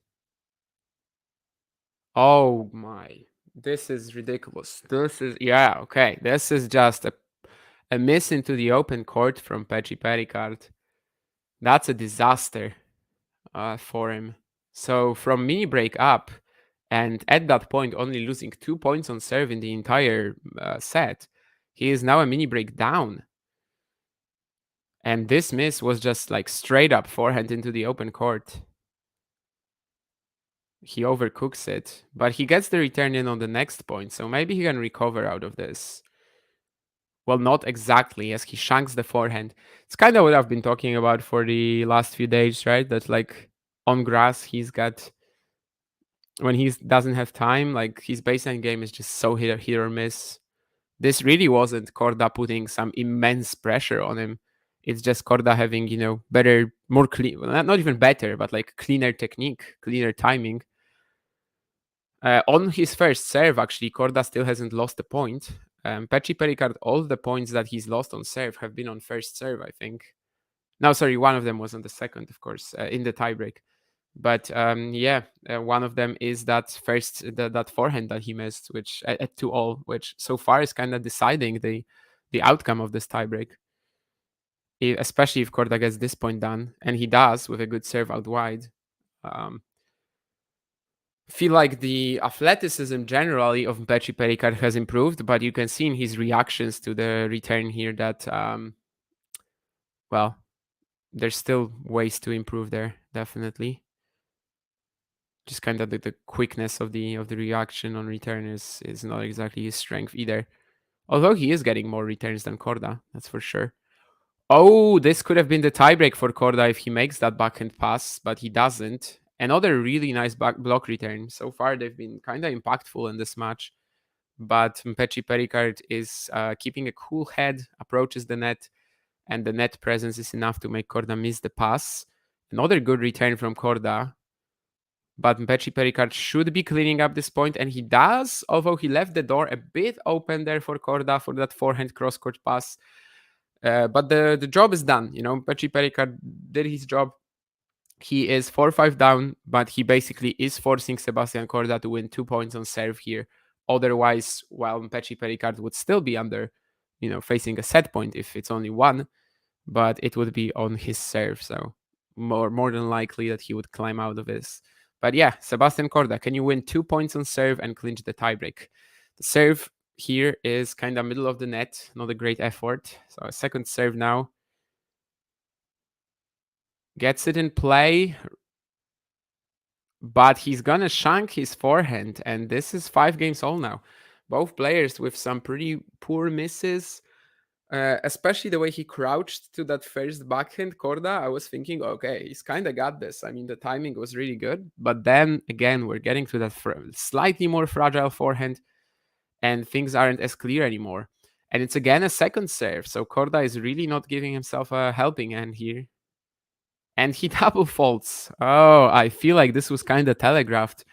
Oh my. This is ridiculous. This is just a miss into the open court from Mpetshi Perricard. That's a disaster for him. So from mini break up, and at that point only losing 2 points on serve in the entire set, he is now a mini break down. And this miss was just like straight up forehand into the open court. He overcooks it, but he gets the return in on the next point, so maybe he can recover out of this. Well, not exactly, as he shanks the forehand. It's kind of what I've been talking about for the last few days, right? That like on grass, he's got, when he doesn't have time, like his baseline game is just so hit or miss. This really wasn't Corda putting some immense pressure on him. It's just Corda having, better, more clean, well, not even better, but like cleaner technique, cleaner timing. On his first serve, actually, Corda still hasn't lost a point. Peti Picard, all the points that he's lost on serve have been on first serve, I think. No, sorry, one of them was on the second, of course, in the tiebreak. But one of them is that that forehand that he missed, which at 2-all, which so far is kind of deciding the outcome of this tiebreak. Especially if Corda gets this point done, and he does with a good serve out wide. Feel like the athleticism generally of Mpetshi Perricard has improved, but you can see in his reactions to the return here that, there's still ways to improve there, definitely. Just kind of the quickness of the reaction on return is not exactly his strength either. Although he is getting more returns than Corda, that's for sure. Oh, this could have been the tiebreak for Corda if he makes that backhand pass, but he doesn't. Another really nice block return. So far, they've been kind of impactful in this match. But Mpetshi Perricard is keeping a cool head, approaches the net, and the net presence is enough to make Corda miss the pass. Another good return from Corda. But Mpetshi Perricard should be cleaning up this point, and he does, although he left the door a bit open there for Corda for that forehand cross-court pass. But the job is done. Mpetshi Perricard did his job. He is 4-5 down, but he basically is forcing Sebastian Corda to win 2 points on serve here. Otherwise, while Mpetshi Perricard would still be under, facing a set point if it's only 1, but it would be on his serve. So more than likely that he would climb out of this. But yeah, Sebastian Corda, can you win 2 points on serve and clinch the tiebreak? The serve here is kind of middle of the net, not a great effort. So a second serve now. Gets it in play, but he's gonna shank his forehand, and this is 5 games all now. Both players with some pretty poor misses, especially the way he crouched to that first backhand Corda. I was thinking, okay, he's kind of got this. I mean, the timing was really good, but then again, we're getting to that slightly more fragile forehand, and things aren't as clear anymore. And it's again a second serve, so Corda is really not giving himself a helping hand here. And he double faults. Oh, I feel like this was kind of telegraphed.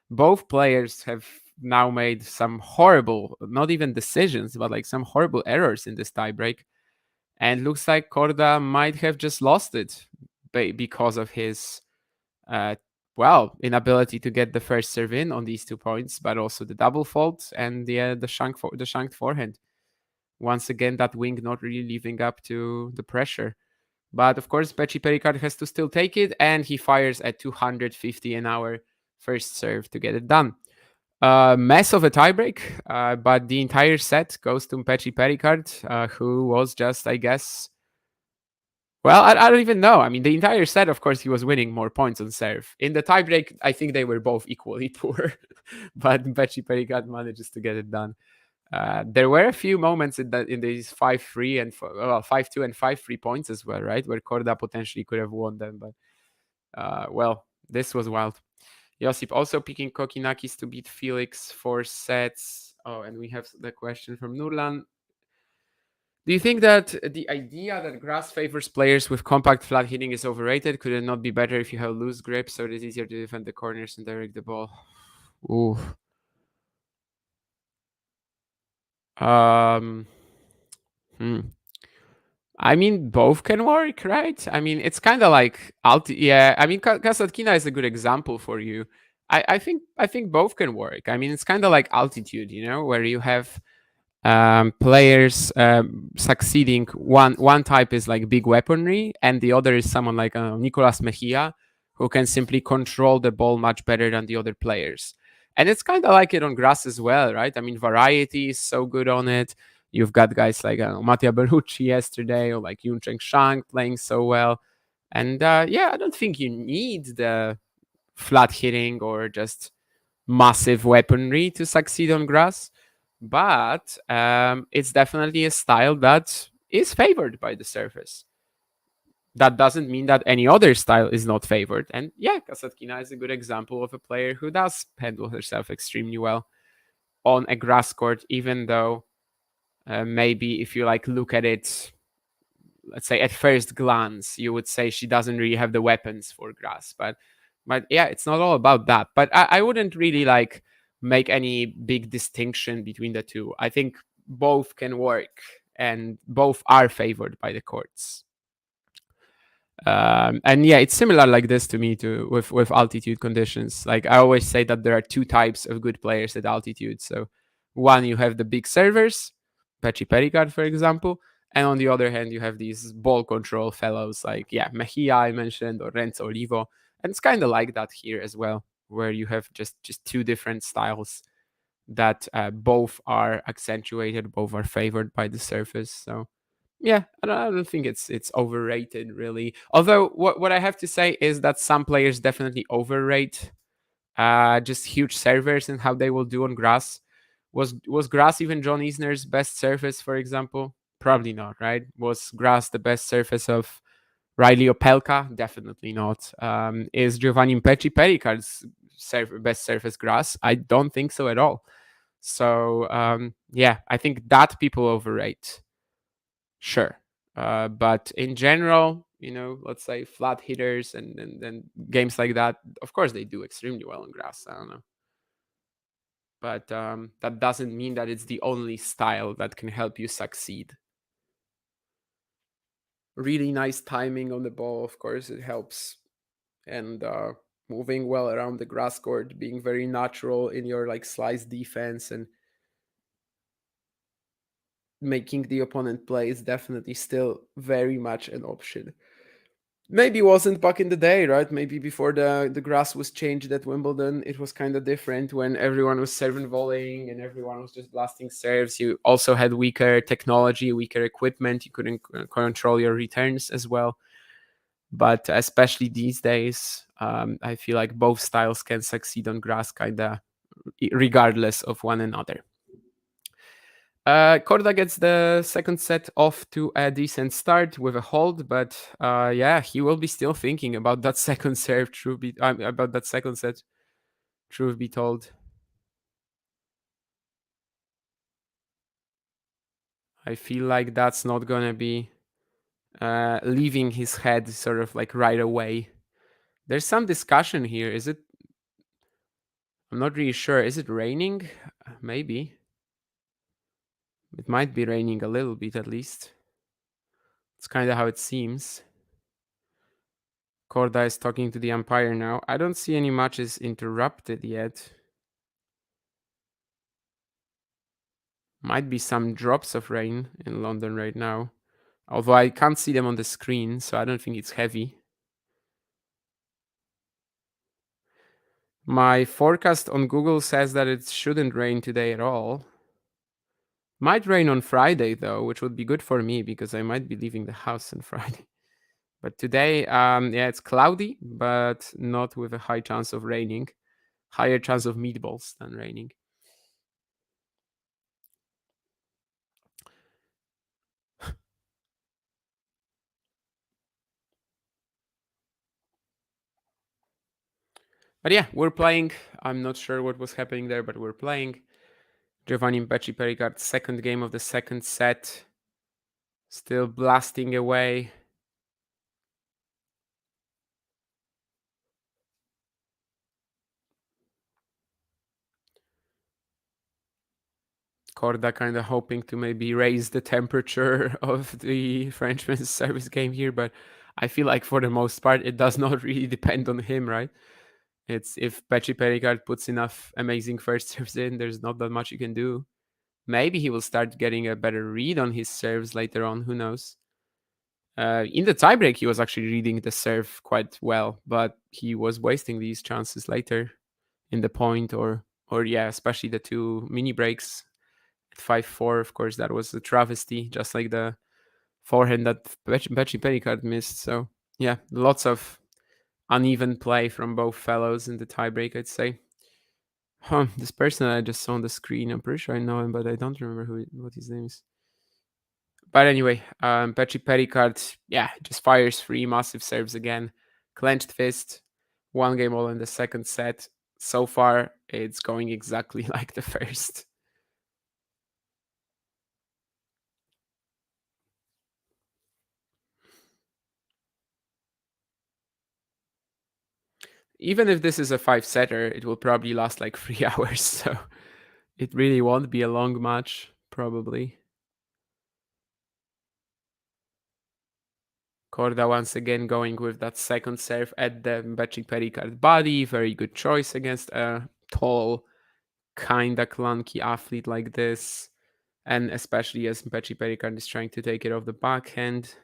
both players have now made some horrible, not even decisions, but like some horrible errors in this tiebreak. And looks like Korda might have just lost it because of his, inability to get the first serve in on these 2 points, but also the double fault and the shanked forehand. Once again, that wing not really living up to the pressure. But of course, Mpetshi Perricard has to still take it, and he fires at 250 an hour first serve to get it done. Mess of a tiebreak, but the entire set goes to Mpetshi Perricard, who was just, I guess... Well, I don't even know. I mean, the entire set, of course, he was winning more points on serve. In the tiebreak, I think they were both equally poor, but Mpetshi Perricard manages to get it done. There were a few moments in these 5-3 and 5-2 and 5-3 points as well, right? Where Corda potentially could have won them, but this was wild. Josip also picking Kokinakis to beat Felix 4 sets. Oh, and we have the question from Nurlan. Do you think that the idea that grass favors players with compact flat hitting is overrated? Could it not be better if you have loose grip so it is easier to defend the corners and direct the ball? Ooh. I mean, both can work, right? I mean, it's kind of like yeah. I mean, Kasatkina is a good example for you. I think both can work. I mean, it's kind of like altitude, where you have players succeeding. One type is like big weaponry, and the other is someone like Nicolas Mejia, who can simply control the ball much better than the other players. And it's kind of like it on grass as well, right? I mean, variety is so good on it. You've got guys like Mattia Berrucci yesterday, or like Yun Cheng Shang playing so well. And I don't think you need the flat hitting or just massive weaponry to succeed on grass. But it's definitely a style that is favored by the surface. That doesn't mean that any other style is not favored. And Kasatkina is a good example of a player who does handle herself extremely well on a grass court, even though maybe if you look at it, let's say at first glance, you would say she doesn't really have the weapons for grass. But it's not all about that. But I wouldn't really make any big distinction between the two. I think both can work and both are favored by the courts. It's similar like this to me with altitude conditions. Like I always say that there are two types of good players at altitude. So one, you have the big servers, Mpetshi Perricard, for example, and on the other hand, you have these ball control fellows like Mejia I mentioned, or Renzo Olivo, and it's kind of like that here as well, where you have just two different styles that both are accentuated, both are favored by the surface. So I don't think it's overrated really. Although what I have to say is that some players definitely overrate just huge servers and how they will do on grass. Was grass even John Isner's best surface, for example? Probably not, right? Was grass the best surface of Riley Opelka? Definitely not. Is Giovanni Mpetshi Perricard's best surface grass? I don't think so at all. So I think that people overrate. Sure. But in general, let's say flat hitters and games like that, of course they do extremely well on grass. I don't know. But that doesn't mean that it's the only style that can help you succeed. Really nice timing on the ball, of course, it helps. And moving well around the grass court, being very natural in your slice defense and making the opponent play is definitely still very much an option. Maybe wasn't back in the day, right? Maybe before the grass was changed at Wimbledon, it was kind of different when everyone was serve and volleying and everyone was just blasting serves. You also had weaker technology, weaker equipment. You couldn't control your returns as well. But especially these days, I feel like both styles can succeed on grass kind of regardless of one another. Corda gets the second set off to a decent start with a hold, but he will be still thinking about that second serve. About that second set. Truth be told, I feel like that's not gonna be leaving his head sort of right away. There's some discussion here. Is it? I'm not really sure. Is it raining? Maybe. It might be raining a little bit at least. It's kind of how it seems. Korda is talking to the umpire now. I don't see any matches interrupted yet. Might be some drops of rain in London right now. Although I can't see them on the screen, so I don't think it's heavy. My forecast on Google says that it shouldn't rain today at all. Might rain on Friday though, which would be good for me because I might be leaving the house on Friday. But today, yeah, it's cloudy, but not with a high chance of raining. Higher chance of meatballs than raining. But yeah, we're playing. I'm not sure what was happening there, but we're playing. Giovanni Mpetshi Perricard, second game of the second set. Still blasting away. Corda kind of hoping to maybe raise the temperature of the Frenchman's service game here, but I feel like for the most part, it does not really depend on him, right? It's if Peti Picard puts enough amazing first serves in, there's not that much you can do. Maybe he will start getting a better read on his serves later on, who knows? In the tiebreak, he was actually reading the serve quite well, but he was wasting these chances later in the point or yeah, especially the two mini breaks at 5-4. Of course, that was a travesty, just like the forehand that Peti Picard missed. So yeah, lots of uneven play from both fellows in the tiebreak, I'd say. This person I just saw on the screen, I'm pretty sure I know him, but I don't remember what his name is. But anyway, Peti Perricard, yeah, just fires three massive serves again. Clenched fist, one game all in the second set. So far, it's going exactly like the first. Even if this is a 5-setter, it will probably last like 3 hours, so it really won't be a long match, probably. Corda once again going with that second serve at the Mpetshi Perricard body. Very good choice against a tall, kinda clunky athlete like this. And especially as Mpetshi Perricard is trying to take it off the backhand.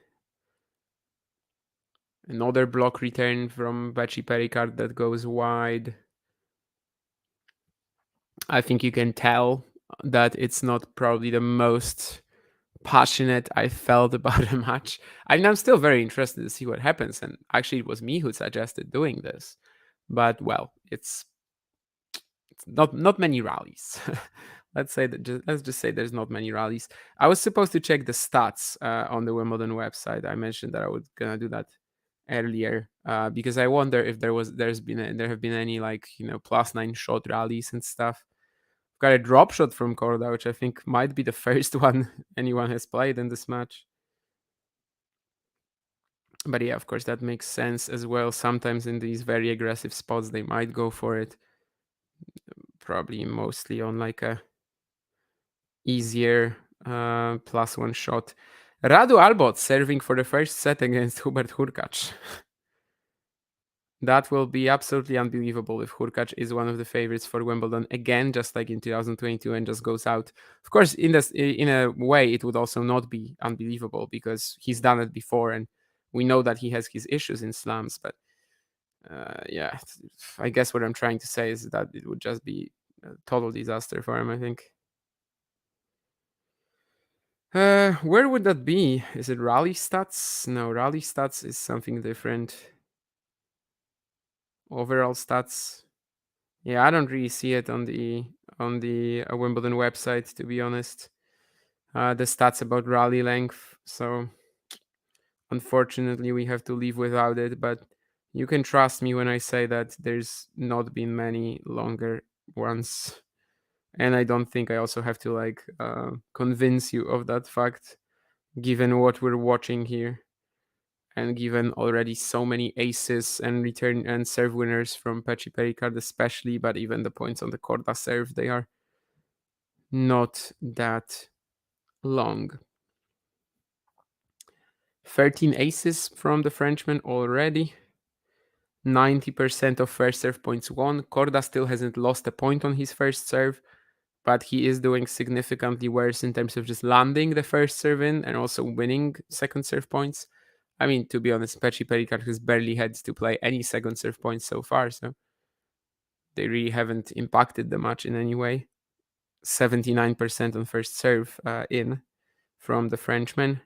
Another block return from Mpetshi Perricard that goes wide. I think you can tell that it's not probably the most passionate I felt about a match. I mean, I'm still very interested to see what happens. And actually, it was me who suggested doing this. But well, it's not many rallies. Let's just say there's not many rallies. I was supposed to check the stats on the Wimbledon website. I mentioned that I was gonna do that earlier because I wonder if there have been any like +9 shot rallies and stuff. Got a drop shot from Corda, which I think might be the first one anyone has played in this match. But yeah, of course, that makes sense as well. Sometimes in these very aggressive spots, they might go for it. Probably mostly on like a easier +1 shot. Radu Albot serving for the first set against Hubert Hurkacz. That will be absolutely unbelievable if Hurkacz is one of the favorites for Wimbledon again, just like in 2022, and just goes out. Of course, in a way, it would also not be unbelievable because he's done it before, and we know that he has his issues in slams. But yeah, I guess what I'm trying to say is that it would just be a total disaster for him, I think. Where would that be? Is it rally stats? No, rally stats is something different. Overall stats. Yeah, I don't really see it on the Wimbledon website, to be honest. The stats about rally length. So unfortunately, we have to leave without it. But you can trust me when I say that there's not been many longer ones. And I don't think I also have to like convince you of that fact, given what we're watching here. And given already so many aces and return and serve winners from Peti Picard especially, but even the points on the Korda serve, they are not that long. 13 aces from the Frenchman already. 90% of first serve points won. Corda still hasn't lost a point on his first serve, but he is doing significantly worse in terms of just landing the first serve in and also winning second serve points. I mean, to be honest, Peti Picard has barely had to play any second serve points so far, so they really haven't impacted the match in any way. 79% on first serve in from the Frenchman.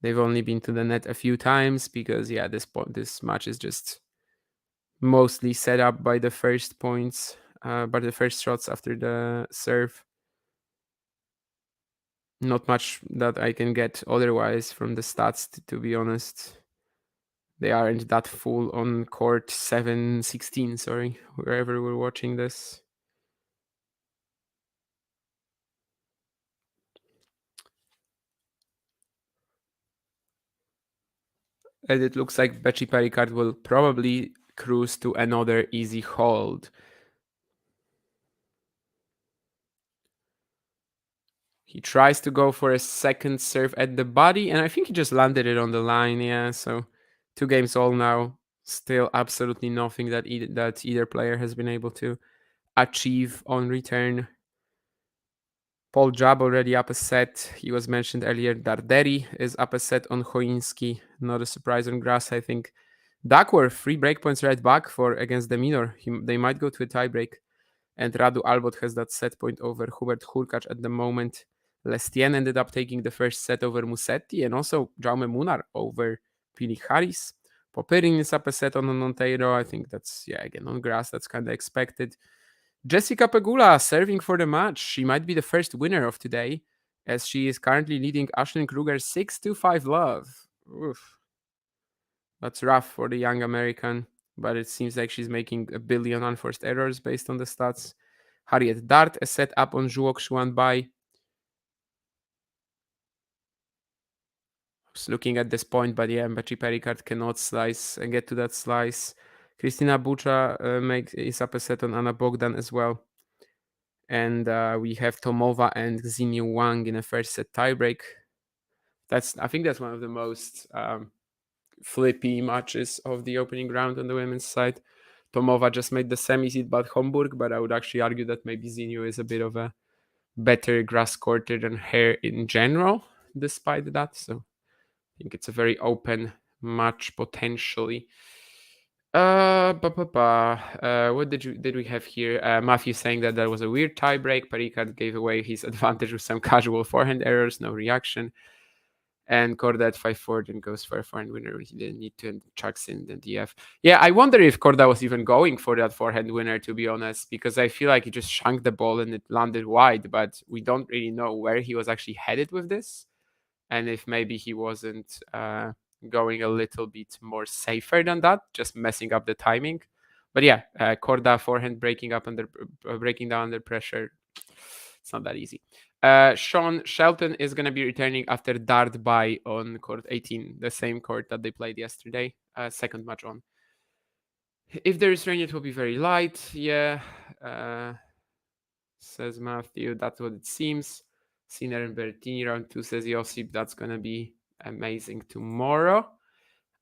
They've only been to the net a few times because, yeah, this match is just mostly set up by the first points, by the first shots after the serve. Not much that I can get otherwise from the stats, to be honest. They aren't that full on court 7-16, sorry, wherever we're watching this. And it looks like Peti Picard will probably cruise to another easy hold. He tries to go for a second serve at the body, and I think he just landed it on the line, yeah, so 2 games all now. Still absolutely nothing that either player has been able to achieve on return. Paul Jab already up a set. He was mentioned earlier. Darderi is up a set on Choinski. Not a surprise on grass, I think. Duckworth, 3 breakpoints right back for against the minor. They might go to a tiebreak. And Radu Albot has that set point over Hubert Hurkacz at the moment. Lestien ended up taking the first set over Musetti, and also Jaume Munar over Pili Harris. Popyrin is up a set on Monteiro. I think that's, yeah, again, on grass, that's kind of expected. Jessica Pegula serving for the match. She might be the first winner of today, as she is currently leading Ashlyn Kruger 6-5 love. Oof. That's rough for the young American, but it seems like she's making a billion unforced errors based on the stats. Harriet Dart is set up on Zhuok Xuanbai. I was looking at this point, but yeah, Mpetshi Perricard cannot slice and get to that slice. Kristina Bucha is up a set on Anna Bogdan as well. And we have Tomova and Xinyu Wang in a first set tiebreak. I think that's one of the most flippy matches of the opening round on the women's side. Tomova just made the semis at Bad Homburg, but I would actually argue that maybe Xinyu is a bit of a better grass courter than her in general, despite that. So I think it's a very open match potentially. What did we have here? Matthew saying that was a weird tiebreak. Perricard gave away his advantage with some casual forehand errors, no reaction. And Corda at 5-4 then goes for a forehand winner. He didn't need to, and chucks in the DF. Yeah, I wonder if Corda was even going for that forehand winner, to be honest, because I feel like he just shanked the ball and it landed wide, but we don't really know where he was actually headed with this. And if maybe he wasn't going a little bit more safer than that, just messing up the timing. But yeah, Corda forehand breaking down under pressure. It's not that easy. Sean Shelton is going to be returning after Dart bye on court 18, the same court that they played yesterday, second match on. If there is rain, it will be very light. Yeah, says Matthew. That's what it seems. Sinner and Bertini round 2, says Josip. That's going to be amazing tomorrow.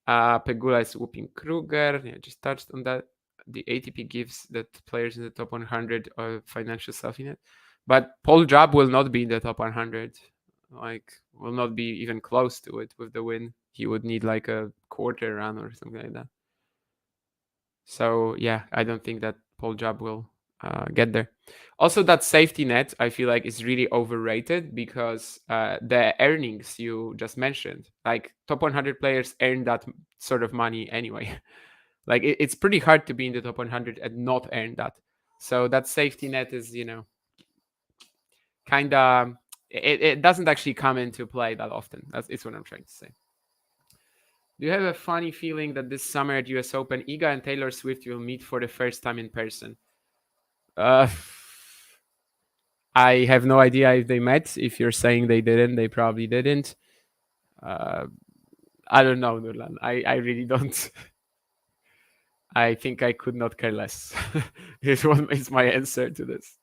Pegula is whooping Kruger. Yeah, just touched on that. The ATP gives the players in the top 100 financial safety net. But Paul Jab will not be in the top 100. Will not be even close to it with the win. He would need like a quarter run or something like that. So, yeah, I don't think that Paul Jab will get there. Also, that safety net, I feel like, is really overrated because the earnings you just mentioned, like top 100 players earn that sort of money anyway. Like, it's pretty hard to be in the top 100 and not earn that. So that safety net is, kind of, it doesn't actually come into play that often. That's what I'm trying to say. Do you have a funny feeling that this summer at US Open, Iga and Taylor Swift will meet for the first time in person? I have no idea if they met. If you're saying they didn't, they probably didn't. I don't know, Nurlan. I really don't. I think I could not care less. Is my answer to this.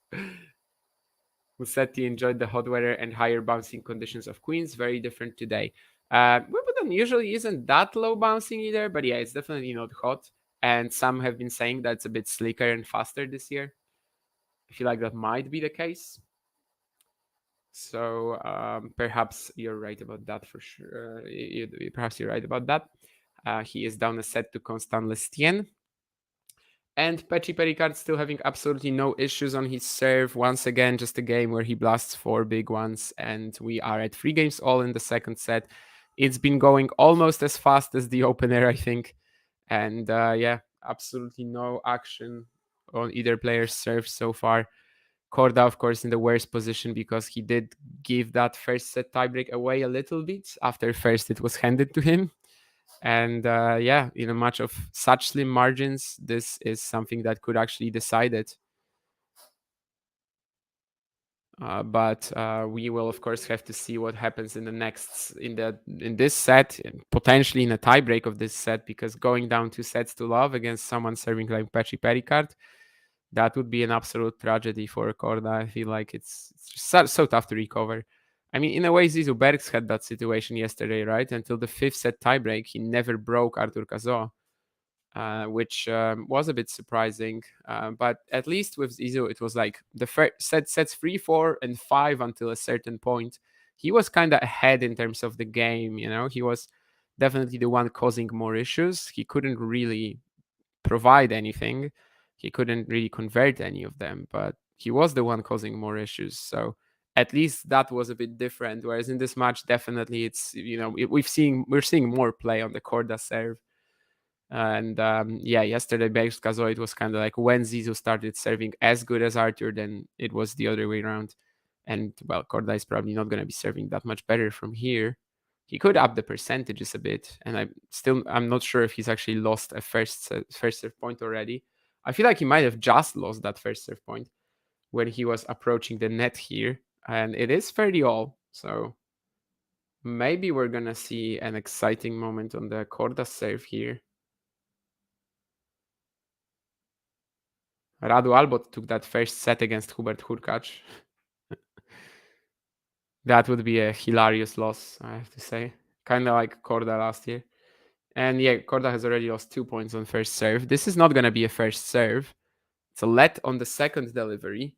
Musetti enjoyed the hot weather and higher bouncing conditions of Queens. Very different today. Wimbledon usually isn't that low bouncing either, but yeah, it's definitely not hot. And some have been saying that it's a bit slicker and faster this year. I feel like that might be the case. So perhaps you're right about that for sure. Perhaps you're right about that. He is down a set to Constant Lestien. And Peti Picard still having absolutely no issues on his serve. Once again, just a game where he blasts 4 big ones. And we are at 3 games all in the second set. It's been going almost as fast as the opener, I think. And yeah, absolutely no action on either player's serve so far. Korda, of course, in the worst position because he did give that first set tiebreak away a little bit. After first it was handed to him. And yeah, in a match of such slim margins, this is something that could actually decide it. But we will, of course, have to see what happens in this set, potentially in a tiebreak of this set, because going down 2 sets to love against someone serving like Mpetshi Perricard, that would be an absolute tragedy for Corda. I feel like it's just so tough to recover. I mean, in a way, Zizou Bergs had that situation yesterday, right? Until the 5th set tiebreak, he never broke Arthur Cazaux, which was a bit surprising. But at least with Zizou, it was like the first sets 3, 4, and 5 until a certain point. He was kind of ahead in terms of the game, you know? He was definitely the one causing more issues. He couldn't really provide anything. He couldn't really convert any of them, but he was the one causing more issues. So at least that was a bit different. Whereas in this match, definitely it's, you know, we're seeing more play on the Corda serve. And yeah, yesterday Bergs Cazaux, it was kind of like when Zizou started serving as good as Arthur, then it was the other way around. And well, Corda is probably not going to be serving that much better from here. He could up the percentages a bit, and I'm not sure if he's actually lost a first serve point already. I feel like he might have just lost that first serve point when he was approaching the net here, and it is fairly all. So maybe we're gonna see an exciting moment on the Corda serve here. Radu Albot took that first set against Hubert Hurkacz. That would be a hilarious loss, I have to say. Kind of like Corda last year. And yeah, Corda has already lost 2 points on first serve. This is not going to be a first serve. It's a let on the second delivery.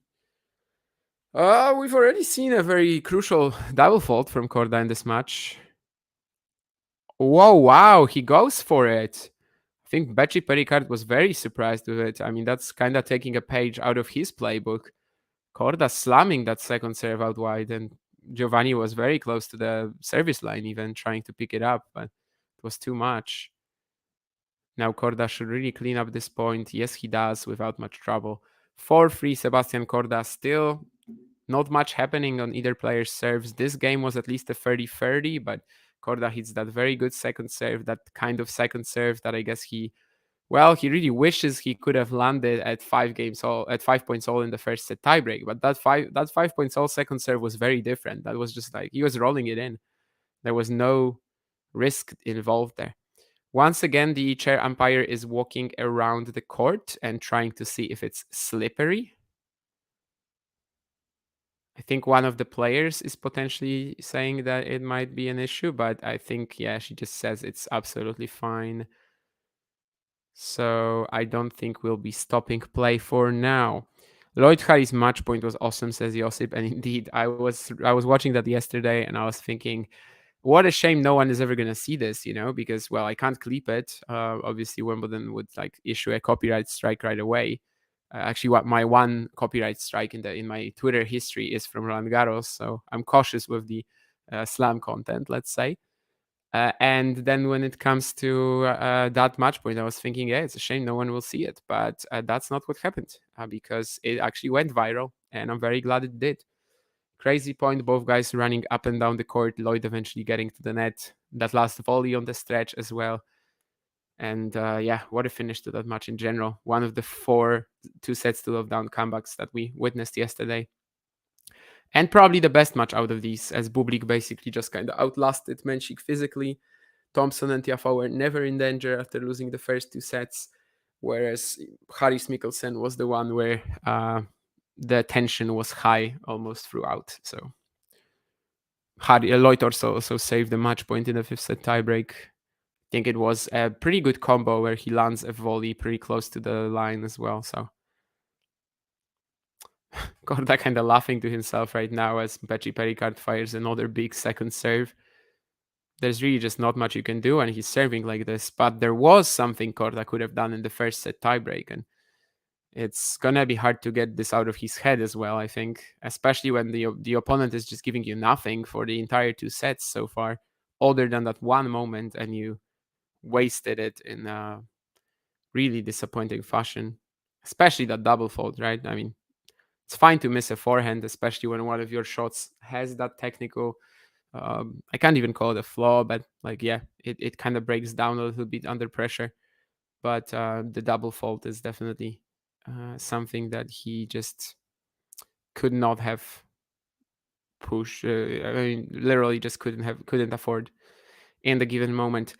We've already seen a very crucial double fault from Corda in this match. Whoa, wow, he goes for it. I think Mpetshi Perricard was very surprised with it. I mean, that's kind of taking a page out of his playbook. Corda slamming that second serve out wide, and Giovanni was very close to the service line even, trying to pick it up, but it was too much. Now Corda should really clean up this point. Yes, he does, without much trouble. 4-3 Sebastian Corda. Still not much happening on either player's serves. This game was at least a 30-30, but Corda hits that very good second serve, that kind of second serve that I guess he really wishes he could have landed at 5 points all in the first set tiebreak. But that 5 points all second serve was very different. That was just like he was rolling it in. There was no risk involved there. Once again, the chair umpire is walking around the court and trying to see if it's slippery. I think one of the players is potentially saying that it might be an issue, but I think, yeah, she just says it's absolutely fine. So I don't think we'll be stopping play for now. Lloyd Harry's match point was awesome, says Josip, and indeed, I was watching that yesterday, and I was thinking, what a shame no one is ever going to see this, you know, because, well, I can't clip it. Obviously, Wimbledon would like issue a copyright strike right away. Actually, what my one copyright strike in my Twitter history is from Roland Garros, so I'm cautious with the slam content, let's say. And then when it comes to that match point, I was thinking, yeah, it's a shame no one will see it, but that's not what happened because it actually went viral, and I'm very glad it did. Crazy point, both guys running up and down the court, Lloyd eventually getting to the net, that last volley on the stretch as well. And yeah, what a finish to that match in general. One of the 4 2-sets-to-love down comebacks that we witnessed yesterday. And probably the best match out of these, as Bublik basically just kind of outlasted Mensik physically. Thompson and Tiafoe were never in danger after losing the first 2 sets, whereas Harris Mikkelsen was the one where the tension was high almost throughout. So Lloyd also saved the match point in the 5th set tiebreak. I think it was a pretty good combo where he lands a volley pretty close to the line as well. So Korda kind of laughing to himself right now as Mpetshi Perricard fires another big second serve. There's really just not much you can do, and he's serving like this. But there was something Korda could have done in the first set tiebreak, and it's gonna be hard to get this out of his head as well, I think, especially when the opponent is just giving you nothing for the entire 2 sets so far, other than that one moment, and you wasted it in a really disappointing fashion, especially that double fault, right? I mean, it's fine to miss a forehand, especially when one of your shots has that technical, I can't even call it a flaw, but like, yeah, it kind of breaks down a little bit under pressure. But the double fault is definitely something that he just could not have pushed. I mean, literally just couldn't afford in the given moment.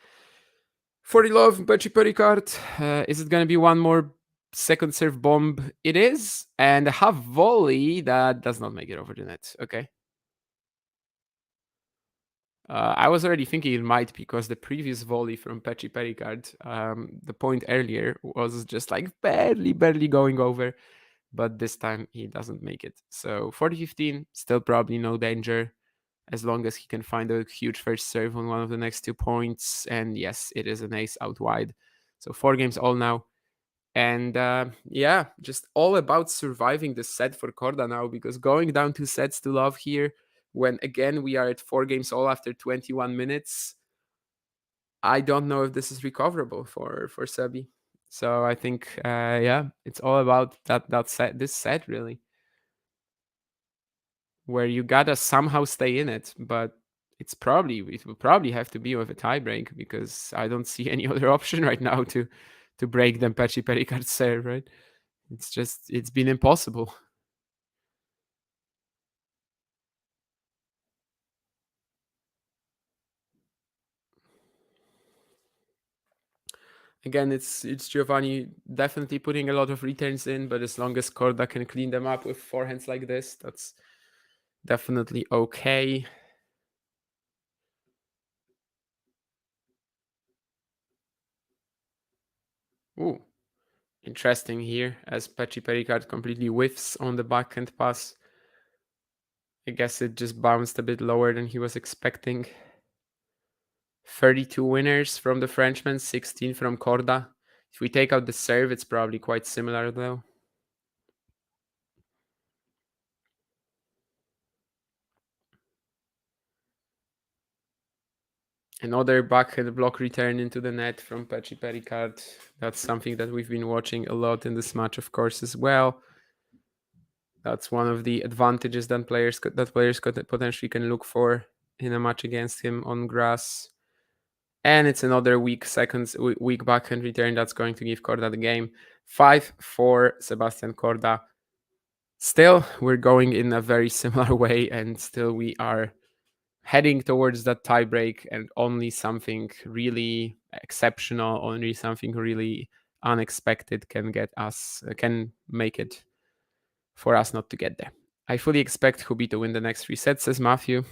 For the love, Mpetshi Perricard, is it going to be one more second serve bomb? It is, and a half volley that does not make it over the net. Okay. I was already thinking it might, because the previous volley from Mpetshi Perricard, the point earlier, was just like barely going over, but this time he doesn't make it. So 40-15, still probably no danger, as long as he can find a huge first serve on one of the next 2 points. And yes, it is an ace out wide. So 4 games all now. And yeah, just all about surviving the set for Korda now, because going down 2 sets to love here, when again we are at 4 games all after 21 minutes, I don't know if this is recoverable for Sebi. So I think yeah, it's all about this set really, where you gotta somehow stay in it, but it will probably have to be with a tiebreak, because I don't see any other option right now to break the Mpetshi Perricard serve, right? It's been impossible. Again, it's Giovanni definitely putting a lot of returns in, but as long as Korda can clean them up with forehands like this, that's definitely okay. Ooh, interesting here, as Mpetshi Perricard completely whiffs on the backhand pass. I guess it just bounced a bit lower than he was expecting. 32 winners from the Frenchman, 16 from Korda. If we take out the serve, it's probably quite similar though. Another backhand block return into the net from Mpetshi Perricard. That's something that we've been watching a lot in this match, of course, as well. That's one of the advantages that players could potentially can look for in a match against him on grass. And it's another weak backhand return that's going to give Korda the game. 5-4 Sebastian Korda. Still, we're going in a very similar way, and still we are heading towards that tiebreak, and only something really exceptional, only something really unexpected can make it for us not to get there. I fully expect Hubi to win the next 3 sets, says Matthew.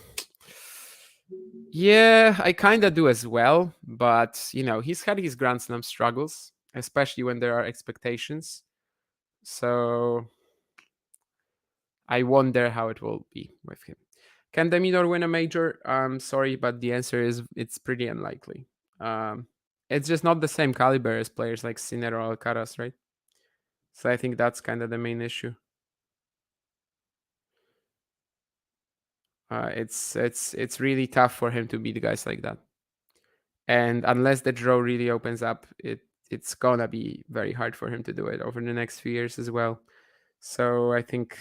Yeah, I kind of do as well, but he's had his Grand Slam struggles, especially when there are expectations. So I wonder how it will be with him. Can Demidor win a major? Sorry, but the answer is it's pretty unlikely. It's just not the same caliber as players like Sinner or Alcaraz, right? So I think that's kind of the main issue. It's really tough for him to beat guys like that. And unless the draw really opens up, it's gonna be very hard for him to do it over the next few years as well. So I think,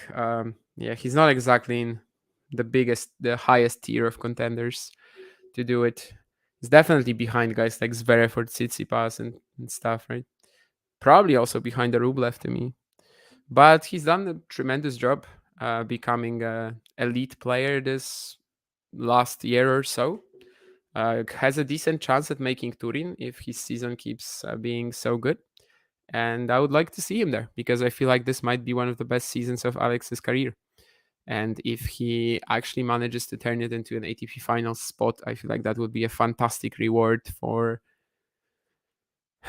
yeah, he's not exactly in the highest tier of contenders to do it. He's definitely behind guys like Zverev or Tsitsipas and stuff, right? Probably also behind the Rublev to me. But he's done a tremendous job becoming an elite player this last year or so. has a decent chance at making Turin if his season keeps being so good. And I would like to see him there because I feel like this might be one of the best seasons of Alex's career. And if he actually manages to turn it into an ATP Finals spot, I feel like that would be a fantastic reward for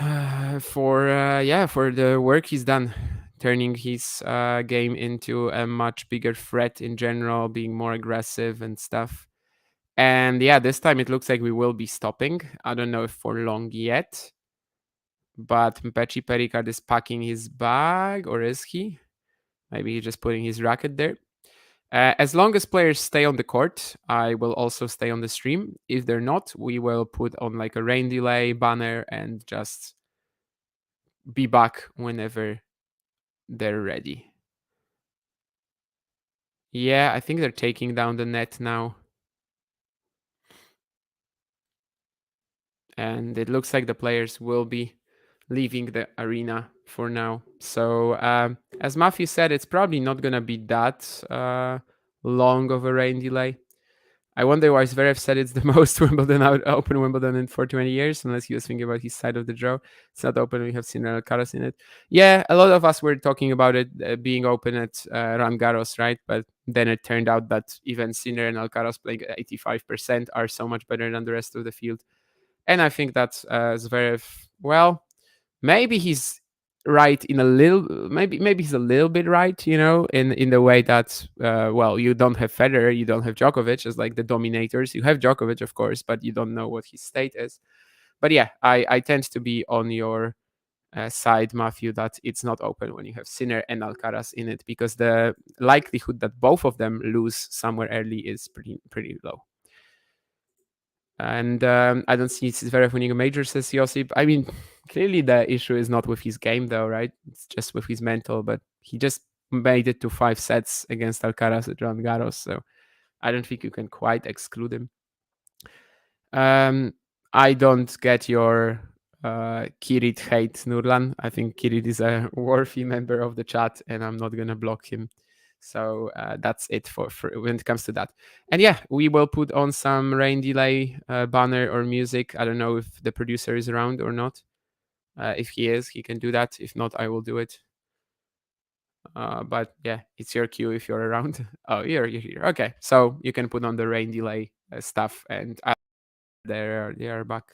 the work he's done, turning his game into a much bigger threat in general, being more aggressive and stuff. And yeah, this time it looks like we will be stopping. I don't know if for long yet, but Mpetshi Perricard is packing his bag, or is he? Maybe he's just putting his racket there. As long as players stay on the court, I will also stay on the stream. If they're not, we will put on like a rain delay banner and just be back whenever they're ready. Yeah, I think they're taking down the net now. And it looks like the players will be leaving the arena for now. So as Matthew said, it's probably not going to be that long of a rain delay. I wonder why Zverev said it's the most open Wimbledon in for 20 years, unless he was thinking about his side of the draw. It's not open. We have seen Alcaraz in it. Yeah, a lot of us were talking about it being open at Roland Garros, right? But then it turned out that even Sinner and Alcaraz playing at 85% are so much better than the rest of the field. And I think that Zverev, well, maybe he's right in a little, maybe he's a little bit right, in the way that, well, you don't have Federer, you don't have Djokovic as like the dominators. You have Djokovic, of course, but you don't know what his state is. But yeah, I tend to be on your side, Matthew, that it's not open when you have Sinner and Alcaraz in it, because the likelihood that both of them lose somewhere early is pretty low. And I don't see Zverev winning a major, says Josip. I mean, clearly the issue is not with his game, though, right? It's just with his mental. But he just made it to 5 sets against Alcaraz at Roland Garros, so I don't think you can quite exclude him. I don't get your Kirit hate, Nurlan. I think Kirit is a worthy member of the chat, and I'm not going to block him. So that's it for when it comes to that. And yeah, we will put on some rain delay banner or music. I don't know if the producer is around or not. If he is, he can do that. If not, I will do it. But yeah, it's your cue if you're around. Oh, you're here. Okay, so you can put on the rain delay stuff, and they are back.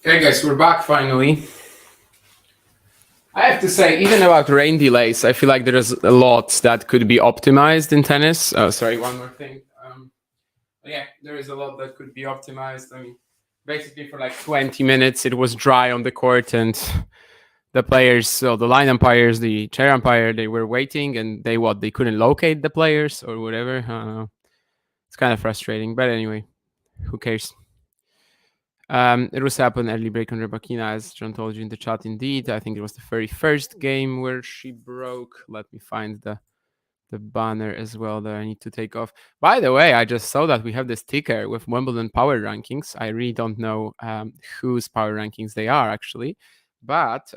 Okay, guys, we're back finally. I have to say, even about rain delays, I feel like there's a lot that could be optimized in tennis. Oh, sorry, one more thing. Yeah, there is a lot that could be optimized. I mean, basically for like 20 minutes, it was dry on the court, and the players, so the line umpires, the chair umpire, they were waiting, and they couldn't locate the players or whatever. I don't know. It's kind of frustrating, but anyway, who cares? It was happened early break on Rebakina, as John told you in the chat. Indeed, I think it was the very first game where she broke. Let me find the banner as well that I need to take off. By the way, I just saw that we have this ticker with Wimbledon power rankings. I really don't know whose power rankings they are actually, but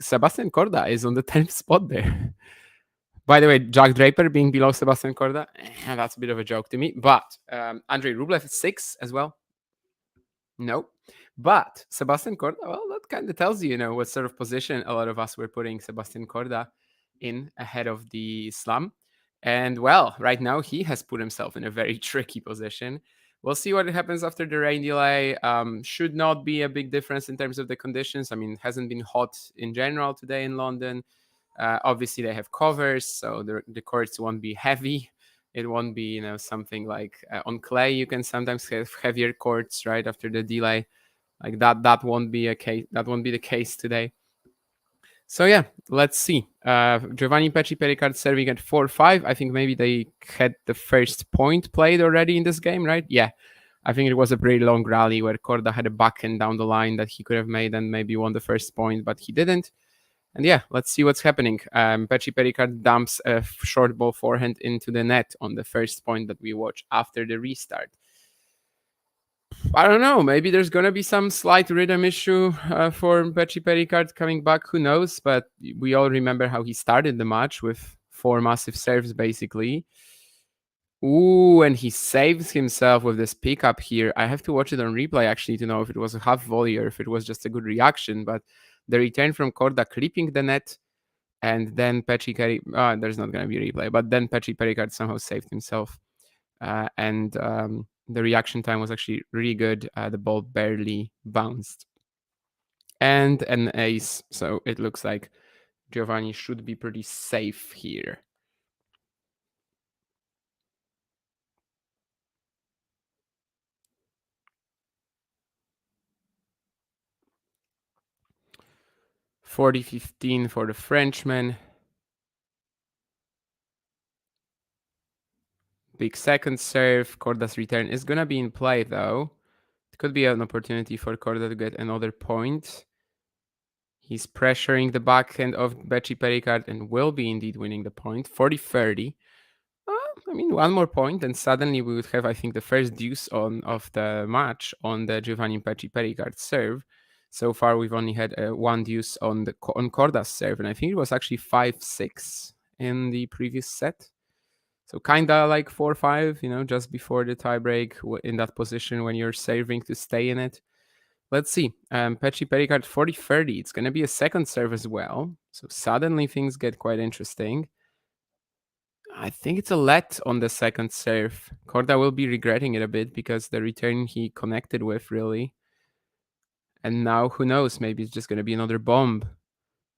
Sebastian Corda is on the 10th spot there. By the way, Jack Draper being below Sebastian Corda, that's a bit of a joke to me. But Andrei Rublev is 6 as well. No, but Sebastian Corda, well, that kind of tells you, what sort of position a lot of us were putting Sebastian Corda in ahead of the slam. And well, right now he has put himself in a very tricky position. We'll see what happens after the rain delay. Should not be a big difference in terms of the conditions. I mean, it hasn't been hot in general today in London. Obviously, they have covers, so the courts won't be heavy. It won't be, something like on clay. You can sometimes have heavier courts right after the delay, like that. That won't be a case. That won't be the case today. So yeah, let's see. Giovanni Mpetshi Perricard serving at 4-5. I think maybe they had the first point played already in this game, right? Yeah, I think it was a pretty long rally where Korda had a backhand down the line that he could have made and maybe won the first point, but he didn't. And yeah, let's see what's happening. Mpetshi Perricard dumps a short ball forehand into the net on the first point that we watch after the restart. I don't know. Maybe there's going to be some slight rhythm issue for Mpetshi Perricard coming back. Who knows? But we all remember how he started the match with 4 massive serves, basically. Ooh, and he saves himself with this pickup here. I have to watch it on replay, actually, to know if it was a half volley or if it was just a good reaction. But the return from Korda clipping the net, and then Mpetshi Perricard... there's not going to be a replay, but then Mpetshi Perricard somehow saved himself. And the reaction time was actually really good. The ball barely bounced. And an ace, so it looks like Giovanni should be pretty safe here. (40-15) for the Frenchman. Big second serve. Korda's return is going to be in play, though. It could be an opportunity for Korda to get another point. He's pressuring the backhand of Mpetshi Perricard and will be indeed winning the point. 40-30. I mean, one more point, and suddenly we would have, I think, the first deuce of the match on the Giovanni Mpetshi Perricard serve. So far, we've only had one deuce on Korda's serve, and I think it was actually 5-6 in the previous set. So kind of like 4-5, just before the tiebreak in that position when you're serving to stay in it. Let's see. Mpetshi Perricard 40-30. It's going to be a second serve as well. So suddenly things get quite interesting. I think it's a let on the second serve. Korda will be regretting it a bit because the return he connected with, really. And now, who knows? Maybe it's just going to be another bomb.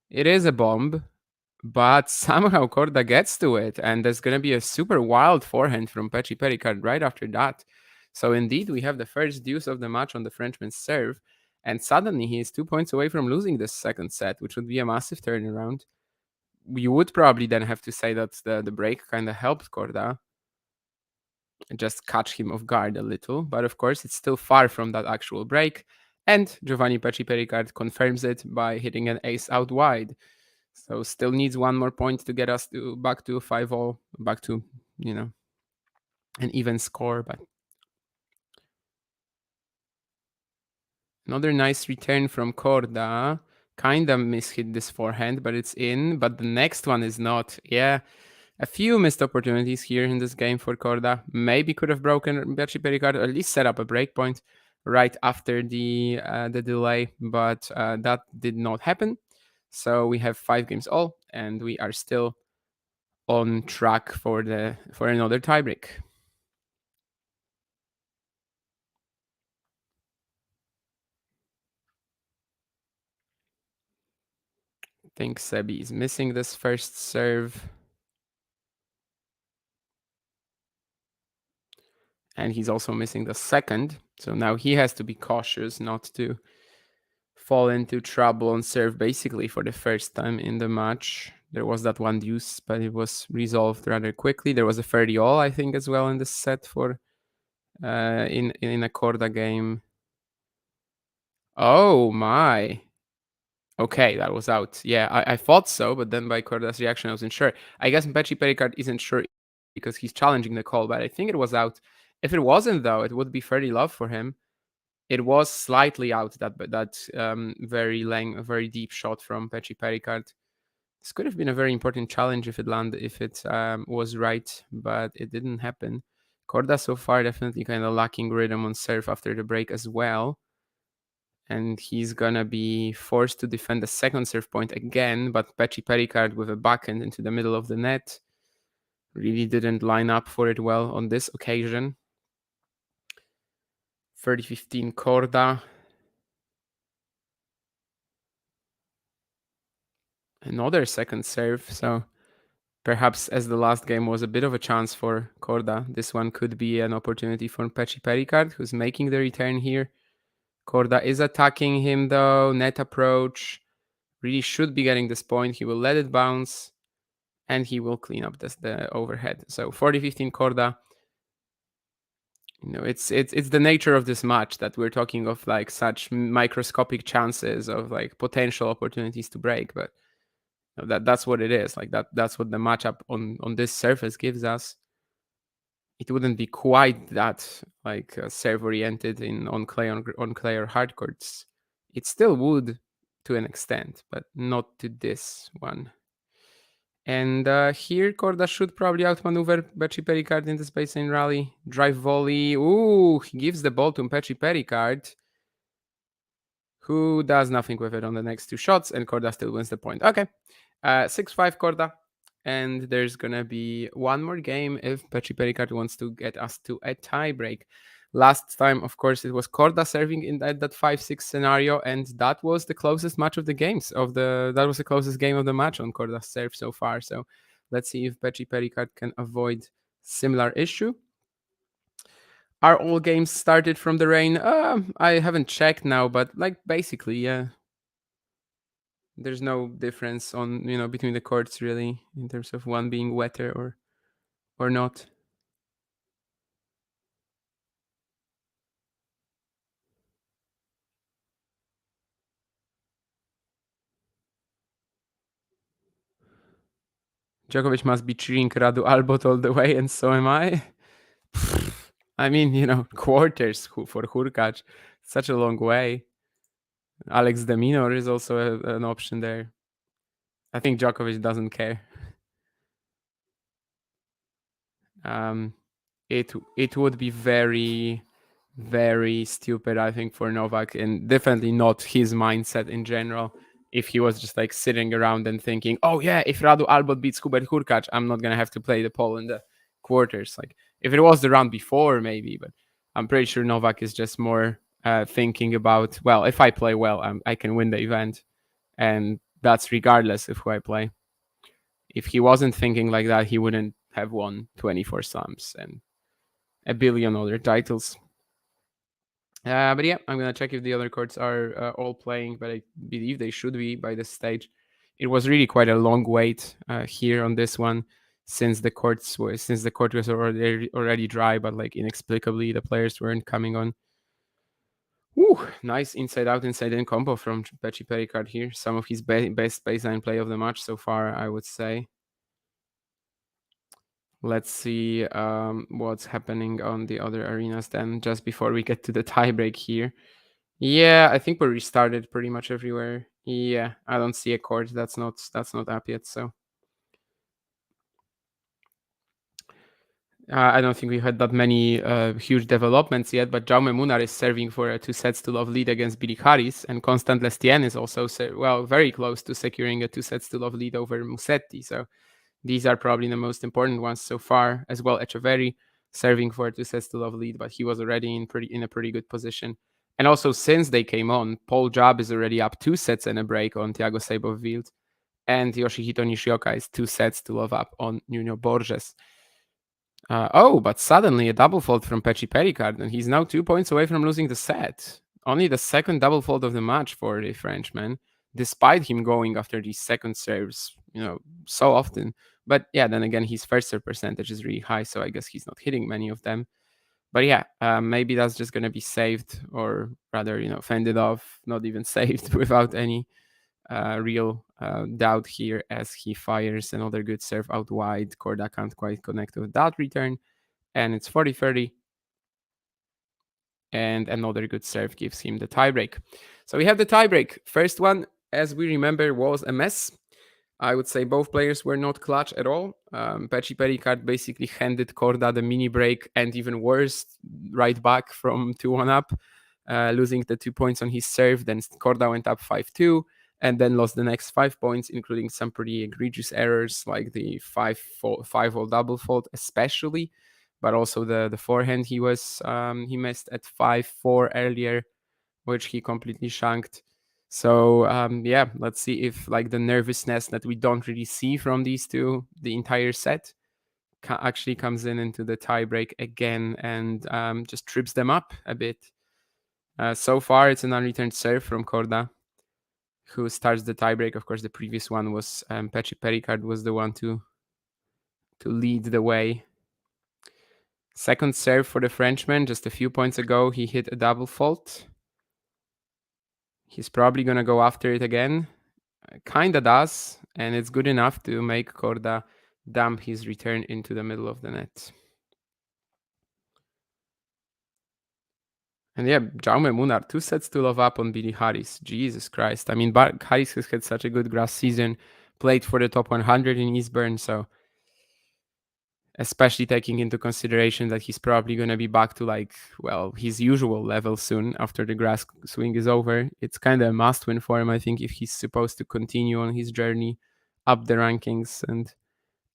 It is a bomb. But somehow Korda gets to it, and there's going to be a super wild forehand from Mpetshi Perricard right after that. So indeed, we have the first deuce of the match on the Frenchman's serve, and suddenly he is 2 points away from losing this second set, which would be a massive turnaround. We would probably then have to say that the break kind of helped Korda, just catch him off guard a little. But of course, it's still far from that actual break, and Giovanni Mpetshi Perricard confirms it by hitting an ace out wide. So still needs one more point to get us back to 5-all, back to, an even score. But another nice return from Korda. Kind of mishit this forehand, but it's in. But the next one is not. Yeah, a few missed opportunities here in this game for Korda. Maybe could have broken Mpetshi Perricard, or at least set up a break point right after the delay. But that did not happen. So we have 5 games all, and we are still on track for another tiebreak. think Sebi is missing this first serve. And he's also missing the second. So now he has to be cautious not to fall into trouble on serve basically for the first time in the match. There was that one deuce, but it was resolved rather quickly. There was a 30-all, I think, as well in the set for in a Korda game. Oh my. Okay, that was out. Yeah, I thought so, but then by Korda's reaction, I wasn't sure. I guess Mpetshi Perricard isn't sure because he's challenging the call, but I think it was out. If it wasn't, though, it would be 30 love for him. It was slightly out, that very deep shot from Mpetshi Perricard. This could have been a very important challenge if it was right, but it didn't happen. Corda so far definitely kind of lacking rhythm on serve after the break as well. And he's gonna be forced to defend the second serve point again, but Mpetshi Perricard with a backhand into the middle of the net really didn't line up for it well on this occasion. 30-15 Korda. Another second serve, so perhaps as the last game was a bit of a chance for Korda, this one could be an opportunity for Mpetshi Perricard, who's making the return here. Korda is attacking him though, net approach. Really should be getting this point. He will let it bounce and he will clean up the overhead. So 40-15 Korda. You know, it's the nature of this match that we're talking of, like such microscopic chances of like potential opportunities to break, but that's what it is. Like that's what the matchup on this surface gives us. It wouldn't be quite that like serve oriented on clay or hard courts. It still would to an extent, but not to this one. And here Korda should probably outmaneuver Mpetshi Perricard in the space lane rally. Drive volley. Ooh, he gives the ball to Mpetshi Perricard, who does nothing with it on the next two shots, and Korda still wins the point. Okay, 6-5 Korda. And there's gonna be one more game if Mpetshi Perricard wants to get us to a tie break. Last time, of course, it was Korda serving in that 5-6 scenario, and that was the closest match of the games that was the closest game of the match on Korda's serve so far. So let's see if Mpetshi Perricard can avoid similar issue. Are all games started from the rain? I haven't checked now, but like basically, yeah. There's no difference on between the courts really in terms of one being wetter or not. Djokovic must be cheering Radu Albot all the way, and so am I. I mean, quarters for Hurkacz, such a long way. Alex de Minaur is also an option there. I think Djokovic doesn't care. It would be very, very stupid, I think, for Novak, and definitely not his mindset in general, if he was just like sitting around and thinking, oh yeah, if Radu Albot beats Hubert Hurkacz, I'm not gonna have to play the pole in the quarters. Like if it was the round before, maybe, but I'm pretty sure Novak is just more thinking about, well, if I play well, I can win the event, and that's regardless of who I play. If he wasn't thinking like that, he wouldn't have won 24 slams and a billion other titles. But yeah, I'm gonna check if the other courts are all playing, but I believe they should be by this stage. It was really quite a long wait here on this one, since the court was already dry, but like inexplicably the players weren't coming on. Woo, nice inside out, inside in combo from Mpetshi Perricard here. Some of his best baseline play of the match so far, I would say. Let's see what's happening on the other arenas then, just before we get to the tiebreak here. Yeah, I think we restarted pretty much everywhere. Yeah, I don't see a court that's not up yet, so I don't think we had that many huge developments yet, but Jaume Munar is serving for a 2-0 lead against Billy Harris, and Constant Lestienne is also very close to securing a 2-0 lead over Musetti. So these are probably the most important ones so far. As well, Echeverry serving for a 2-0 lead, but he was already in a pretty good position. And also, since they came on, Paul Job is already up 2 sets and a break on Thiago Seyboth-Wild. And Yoshihito Nishioka is 2 sets to love up on Nuno Borges. But suddenly a double fault from Peti Picard, and he's now 2 points away from losing the set. Only the second double fault of the match for the Frenchman, despite him going after these second serves, so often. But yeah, then again, his first serve percentage is really high, so I guess he's not hitting many of them. But yeah, maybe that's just going to be saved, or rather, fended off, not even saved, without any real doubt here, as he fires another good serve out wide. Korda can't quite connect with that return, and it's 40-30. And another good serve gives him the tiebreak. So we have the tiebreak. First one, as we remember, was a mess. I would say both players were not clutch at all. Peti Picard basically handed Korda the mini break, and even worse, right back from 2-1 up, losing the 2 points on his serve. Then Korda went up 5-2, and then lost the next 5 points, including some pretty egregious errors, like the 5-all double fault especially, but also the forehand he missed at 5-4 earlier, which he completely shanked. So yeah, let's see if the nervousness that we don't really see from these two the entire set actually comes into the tiebreak again and just trips them up a bit. So far, it's an unreturned serve from Korda, who starts the tiebreak. Of course, the previous one was Mpetshi Perricard was the one to lead the way. Second serve for the Frenchman. Just a few points ago, he hit a double fault. He's probably going to go after it again. Kinda does, and it's good enough to make Korda dump his return into the middle of the net. And yeah, Jaume Munar, 2 sets to love up on Billy Harris. Jesus Christ. I mean, Harris has had such a good grass season, played for the top 100 in Eastbourne, so especially taking into consideration that he's probably going to be back to his usual level soon after the grass swing is over. It's kind of a must win for him, I think, if he's supposed to continue on his journey up the rankings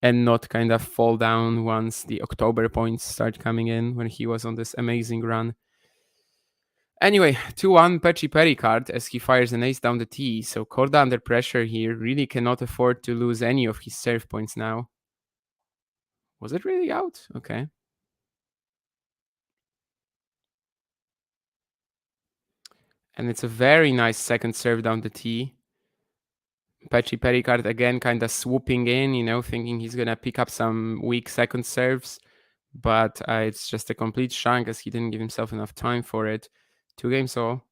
and not kind of fall down once the October points start coming in, when he was on this amazing run. Anyway, 2-1 Mpetshi Perricard as he fires an ace down the tee. So Korda under pressure here really cannot afford to lose any of his serve points now. Was it really out? Okay. And it's a very nice second serve down the tee. Mpetshi Perricard again kind of swooping in, thinking he's going to pick up some weak second serves. But it's just a complete shank, as he didn't give himself enough time for it. 2 games all.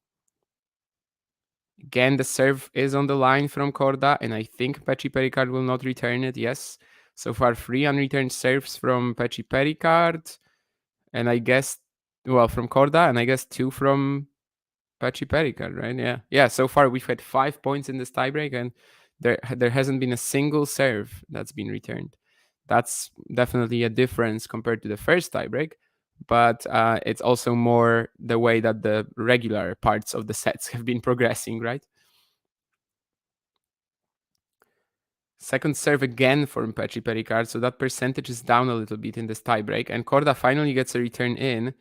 Again, the serve is on the line from Korda, and I think Mpetshi Perricard will not return it. Yes. So far, 3 unreturned serves from Mpetshi Perricard, and I guess, from Korda, and I guess 2 from Mpetshi Perricard, right? Yeah. So far, we've had 5 points in this tiebreak, and there hasn't been a single serve that's been returned. That's definitely a difference compared to the first tiebreak, but it's also more the way that the regular parts of the sets have been progressing, right? Second serve again for Mpetshi Perricard, so that percentage is down a little bit in this tiebreak, and Korda finally gets a return in.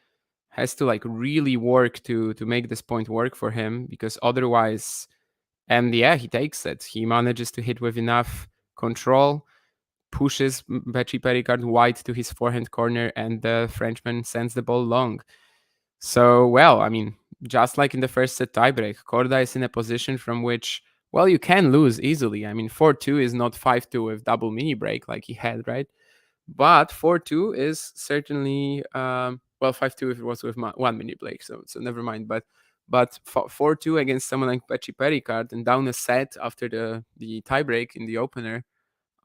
Has to really work to make this point work for him, because otherwise, and yeah, he takes it. He manages to hit with enough control, pushes Mpetshi Perricard wide to his forehand corner, and the Frenchman sends the ball long. So, just like in the first set tiebreak, Korda is in a position from which, you can lose easily. 4-2 is not 5-2 with double mini break like he had, right? But 4-2 is certainly 5-2 if it was with 1 mini break, so never mind. But 4-2 against someone like Mpetshi Perricard and down a set after the tiebreak in the opener,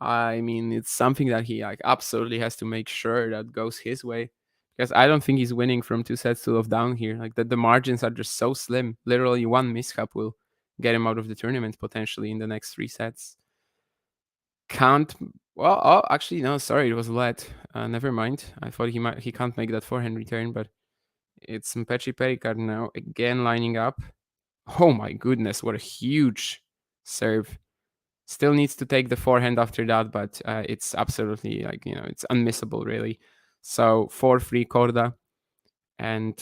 it's something that he absolutely has to make sure that goes his way, because I don't think he's winning from 2 sets to love down here. The margins are just so slim. Literally 1 mishap will get him out of the tournament potentially in the next 3 sets. Actually, no, sorry, it was let. Never mind. I thought he can't make that forehand return, but it's Mpetshi Perricard now again lining up. Oh my goodness, what a huge serve. Still needs to take the forehand after that, but it's absolutely it's unmissable really. So 4-3 Korda. And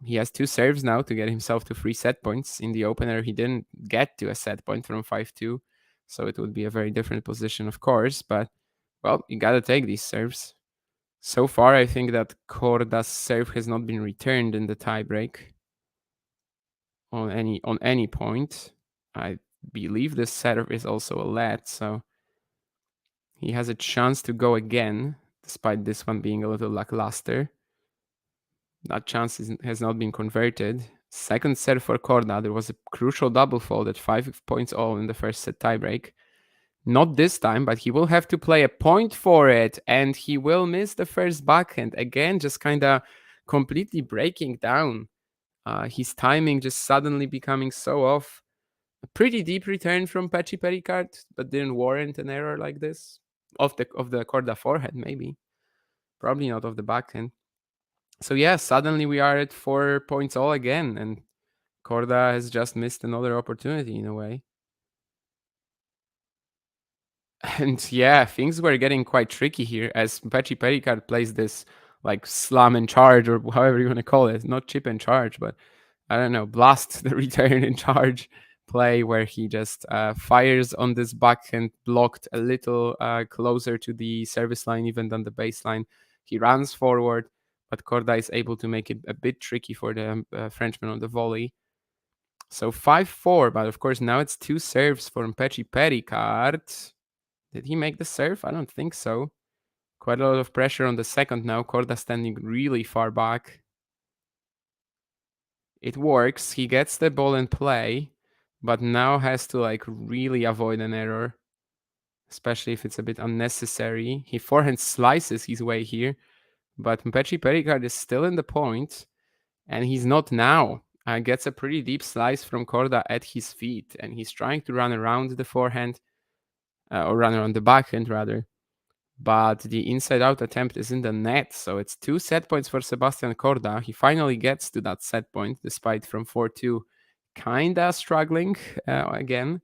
he has 2 serves now to get himself to 3 set points. In the opener, he didn't get to a set point from 5-2. So it would be a very different position, of course. But, well, you gotta take these serves. So far, I think that Korda's serve has not been returned in the tiebreak on any point. I believe this serve is also a let, so he has a chance to go again, despite this one being a little lackluster. That chance has not been converted. Second serve for Corda. There was a crucial double fault at 5 points all in the first set tiebreak. Not this time, but he will have to play a point for it, and he will miss the first backhand. Again, just kind of completely breaking down. His timing just suddenly becoming so off. A pretty deep return from Peti Picard, but didn't warrant an error like this. Of the Corda forehand, maybe. Probably not of the backhand. So yeah, suddenly we are at 4 points all again, and Corda has just missed another opportunity in a way. And yeah, things were getting quite tricky here as Mpetshi Perricard plays this like slam and charge, or however you want to call it. Not chip and charge, but I don't know, blast the return and charge play where he just fires on this backhand blocked a little closer to the service line even than the baseline. He runs forward, but Corda is able to make it a bit tricky for the Frenchman on the volley. So 5-4, but of course now it's 2 serves for Mpetshi Perricard. Did he make the serve? I don't think so. Quite a lot of pressure on the second now. Corda standing really far back. It works. He gets the ball in play, but now has to like really avoid an error, especially if it's a bit unnecessary. He forehand slices his way here, but Mpetshi Perricard is still in the point, and he's not now. Gets a pretty deep slice from Corda at his feet, and he's trying to run around the forehand. Or run around the backhand rather. But the inside-out attempt is in the net, so it's 2 set points for Sebastian Corda. He finally gets to that set point, despite from 4-2 kinda struggling again.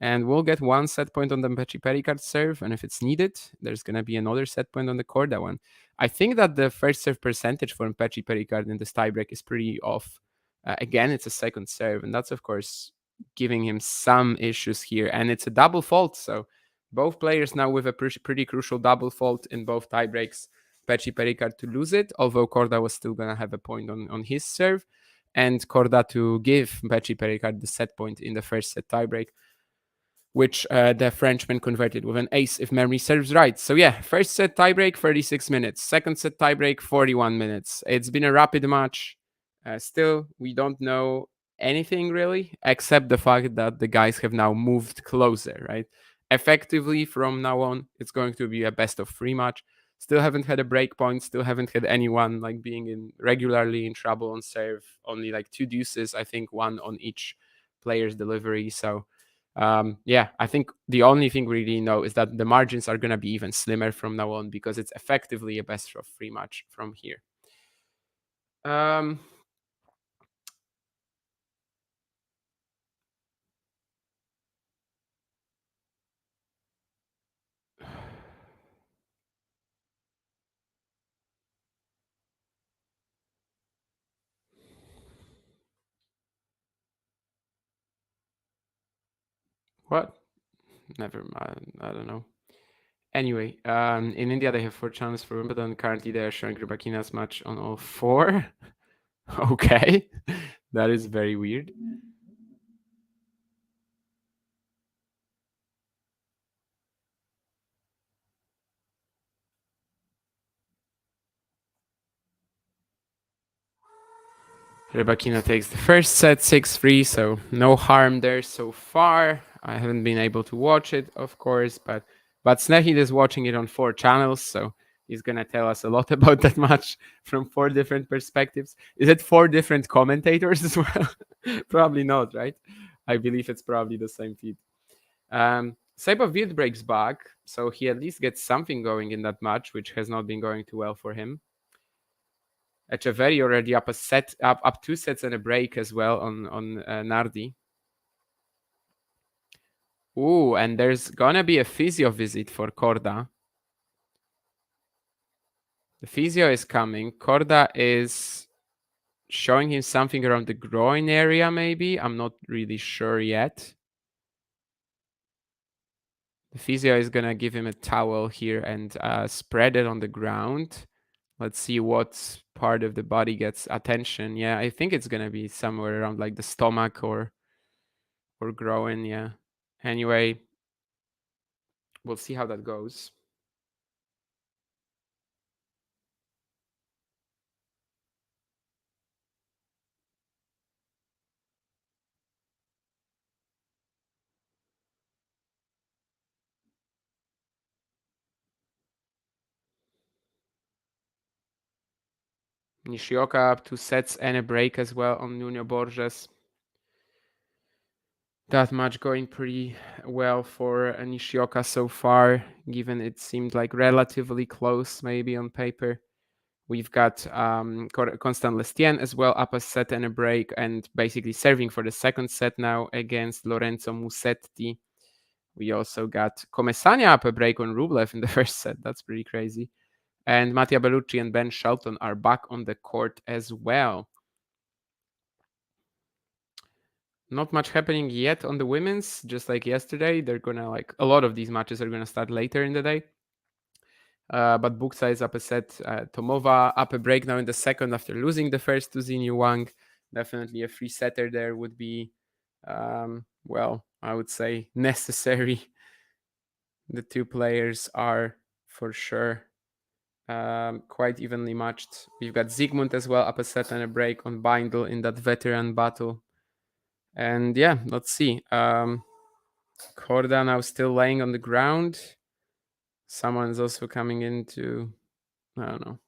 And we'll get 1 set point on the Mpetshi Perricard serve, and if it's needed, there's going to be another set point on the Corda one. I think that the first serve percentage for Mpetshi Perricard in this tiebreak is pretty off. Again, it's a second serve, and that's, of course, giving him some issues here, and it's a double fault, so both players now with a pretty crucial double fault in both tiebreaks. Mpetshi Perricard to lose it, although Corda was still going to have a point on his serve, and Corda to give Mpetshi Perricard the set point in the first set tiebreak, which the Frenchman converted with an ace if memory serves right. So yeah, first set tiebreak 36 minutes, second set tiebreak 41 minutes. It's been a rapid match. Still, we don't know anything really, except the fact that the guys have now moved closer, right? Effectively, from now on, it's going to be a best of 3 match. Still haven't had a break point, still haven't had anyone like being regularly in trouble on serve. Only like 2 deuces, I think 1 on each player's delivery. So yeah, I think the only thing we really know is that the margins are going to be even slimmer from now on, because it's effectively a best of 3 match from here. What? Never mind. I don't know. Anyway, in India they have 4 channels for Wimbledon. Currently they are showing Rybakina's match on all 4. Okay, that is very weird. Rybakina takes the first set 6-3, so no harm there so far. I haven't been able to watch it, of course, but Snehid is watching it on 4 channels, so he's gonna tell us a lot about that match from 4 different perspectives. Is it 4 different commentators as well? Probably not, right? I believe it's probably the same feed. Saibovic breaks back, so he at least gets something going in that match, which has not been going too well for him. Echeverry already up 2 sets and a break as well on Nardi. Ooh, and there's gonna be a physio visit for Corda. The physio is coming. Corda is showing him something around the groin area, maybe. I'm not really sure yet. The physio is gonna give him a towel here and spread it on the ground. Let's see what part of the body gets attention. Yeah, I think it's gonna be somewhere around like the stomach or groin. Yeah. Anyway, we'll see how that goes. Nishioka up 2 sets and a break as well on Nuno Borges. That match going pretty well for Nishioka so far, given it seemed like relatively close maybe on paper. We've got Constant Lestienne as well, up a set and a break, and basically serving for the second set now against Lorenzo Musetti. We also got Comesania up a break on Rublev in the first set. That's pretty crazy. And Mattia Bellucci and Ben Shelton are back on the court as well. Not much happening yet on the women's, just like yesterday. They're gonna a lot of these matches are gonna start later in the day. But Buksa is up a set. Tomova up a break now in the second after losing the first to Xinyu Wang. Definitely a free setter there would be, well, I would say necessary. The two players are for sure quite evenly matched. We've got Zygmunt as well, up a set and a break on Bindel in that veteran battle. And yeah, let's see. Korda now still laying on the ground. Someone's also coming into, I don't know.